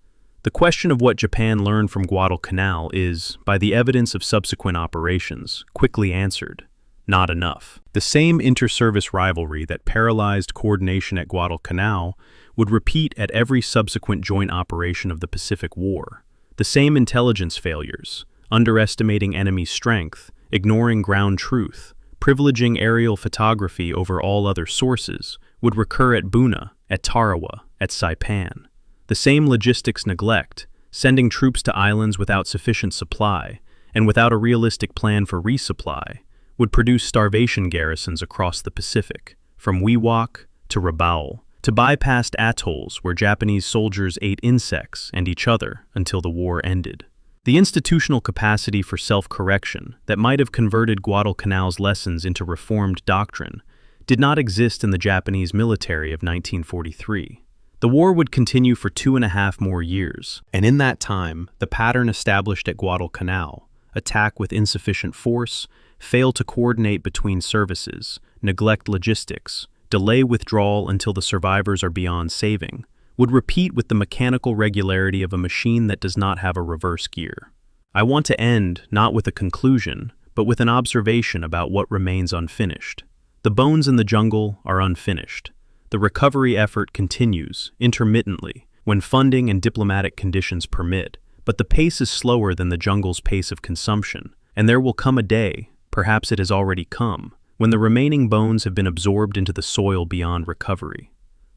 The question of what Japan learned from Guadalcanal is, by the evidence of subsequent operations, quickly answered. Not enough. The same inter-service rivalry that paralyzed coordination at Guadalcanal would repeat at every subsequent joint operation of the Pacific War. The same intelligence failures, underestimating enemy strength, ignoring ground truth, privileging aerial photography over all other sources, would recur at Buna, at Tarawa, at Saipan. The same logistics neglect, sending troops to islands without sufficient supply, and without a realistic plan for resupply, would produce starvation garrisons across the Pacific, from Wewak to Rabaul, to bypassed atolls where Japanese soldiers ate insects and each other until the war ended. The institutional capacity for self-correction that might have converted Guadalcanal's lessons into reformed doctrine did not exist in the Japanese military of 1943. The war would continue for 2.5 more years, and in that time, the pattern established at Guadalcanal, attack with insufficient force, fail to coordinate between services, neglect logistics, delay withdrawal until the survivors are beyond saving, would repeat with the mechanical regularity of a machine that does not have a reverse gear. I want to end not with a conclusion, but with an observation about what remains unfinished. The bones in the jungle are unfinished. The recovery effort continues, intermittently, when funding and diplomatic conditions permit, but the pace is slower than the jungle's pace of consumption, and there will come a day, perhaps it has already come, when the remaining bones have been absorbed into the soil beyond recovery.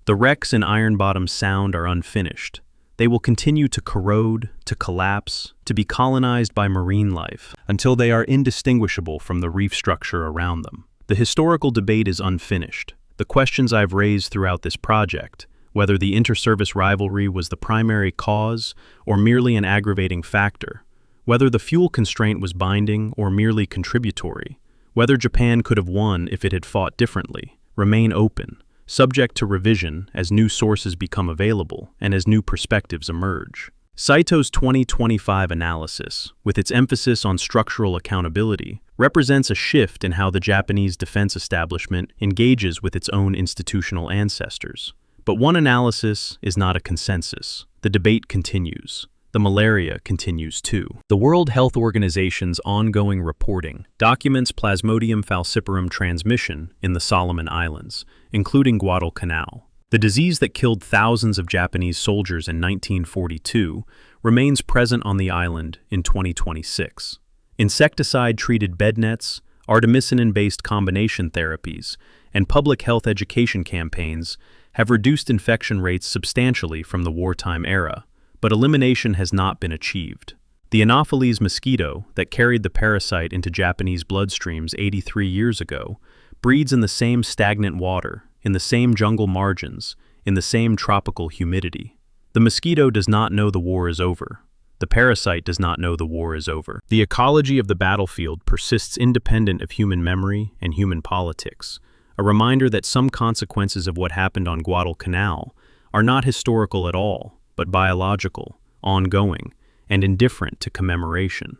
The wrecks in Ironbottom Sound are unfinished. They will continue to corrode, to collapse, to be colonized by marine life, until they are indistinguishable from the reef structure around them. The historical debate is unfinished. The questions I've raised throughout this project, whether the inter-service rivalry was the primary cause or merely an aggravating factor, whether the fuel constraint was binding or merely contributory, whether Japan could have won if it had fought differently, remain open, subject to revision as new sources become available and as new perspectives emerge. Saito's 2025 analysis, with its emphasis on structural accountability, represents a shift in how the Japanese defense establishment engages with its own institutional ancestors. But one analysis is not a consensus. The debate continues. The malaria continues too. The World Health Organization's ongoing reporting documents Plasmodium falciparum transmission in the Solomon Islands, including Guadalcanal. The disease that killed thousands of Japanese soldiers in 1942 remains present on the island in 2026. Insecticide-treated bed nets, artemisinin-based combination therapies, and public health education campaigns have reduced infection rates substantially from the wartime era, but elimination has not been achieved. The Anopheles mosquito that carried the parasite into Japanese bloodstreams 83 years ago breeds in the same stagnant water, in the same jungle margins, in the same tropical humidity. The mosquito does not know the war is over. The parasite does not know the war is over. The ecology of the battlefield persists independent of human memory and human politics, a reminder that some consequences of what happened on Guadalcanal are not historical at all, but biological, ongoing, and indifferent to commemoration.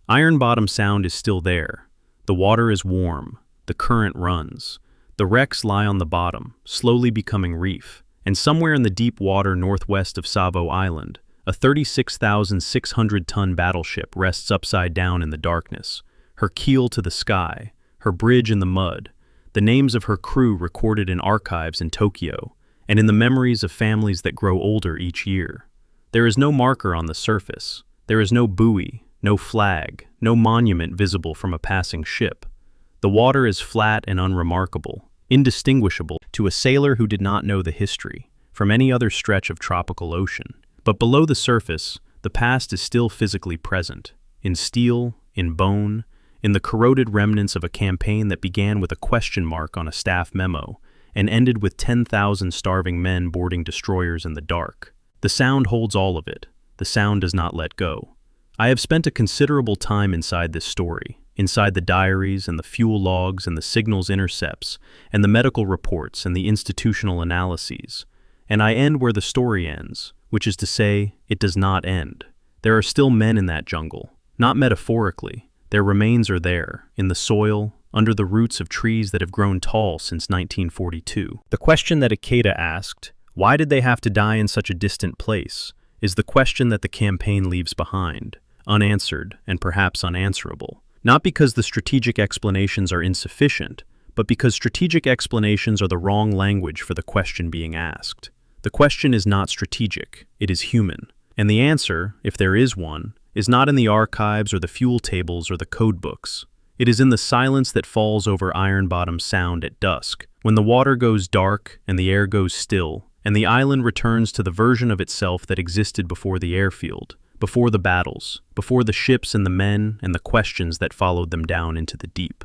Ironbottom Sound is still there. The water is warm. The current runs. The wrecks lie on the bottom, slowly becoming reef, and somewhere in the deep water northwest of Savo Island, a 36,600-ton battleship rests upside down in the darkness, her keel to the sky, her bridge in the mud, the names of her crew recorded in archives in Tokyo, and in the memories of families that grow older each year. There is no marker on the surface. There is no buoy, no flag, no monument visible from a passing ship. The water is flat and unremarkable, indistinguishable to a sailor who did not know the history from any other stretch of tropical ocean. But below the surface, the past is still physically present, in steel, in bone, in the corroded remnants of a campaign that began with a question mark on a staff memo and ended with 10,000 starving men boarding destroyers in the dark. The sound holds all of it. The sound does not let go. I have spent a considerable time inside this story, inside the diaries and the fuel logs and the signals intercepts and the medical reports and the institutional analyses, and I end where the story ends, which is to say, it does not end. There are still men in that jungle, not metaphorically. Their remains are there, in the soil, under the roots of trees that have grown tall since 1942. The question that Ikeda asked, why did they have to die in such a distant place, is the question that the campaign leaves behind, unanswered and perhaps unanswerable. Not because the strategic explanations are insufficient, but because strategic explanations are the wrong language for the question being asked. The question is not strategic, it is human. And the answer, if there is one, is not in the archives or the fuel tables or the code books. It is in the silence that falls over Ironbottom Sound at dusk, when the water goes dark and the air goes still, and the island returns to the version of itself that existed before the airfield, before the battles, before the ships and the men and the questions that followed them down into the deep.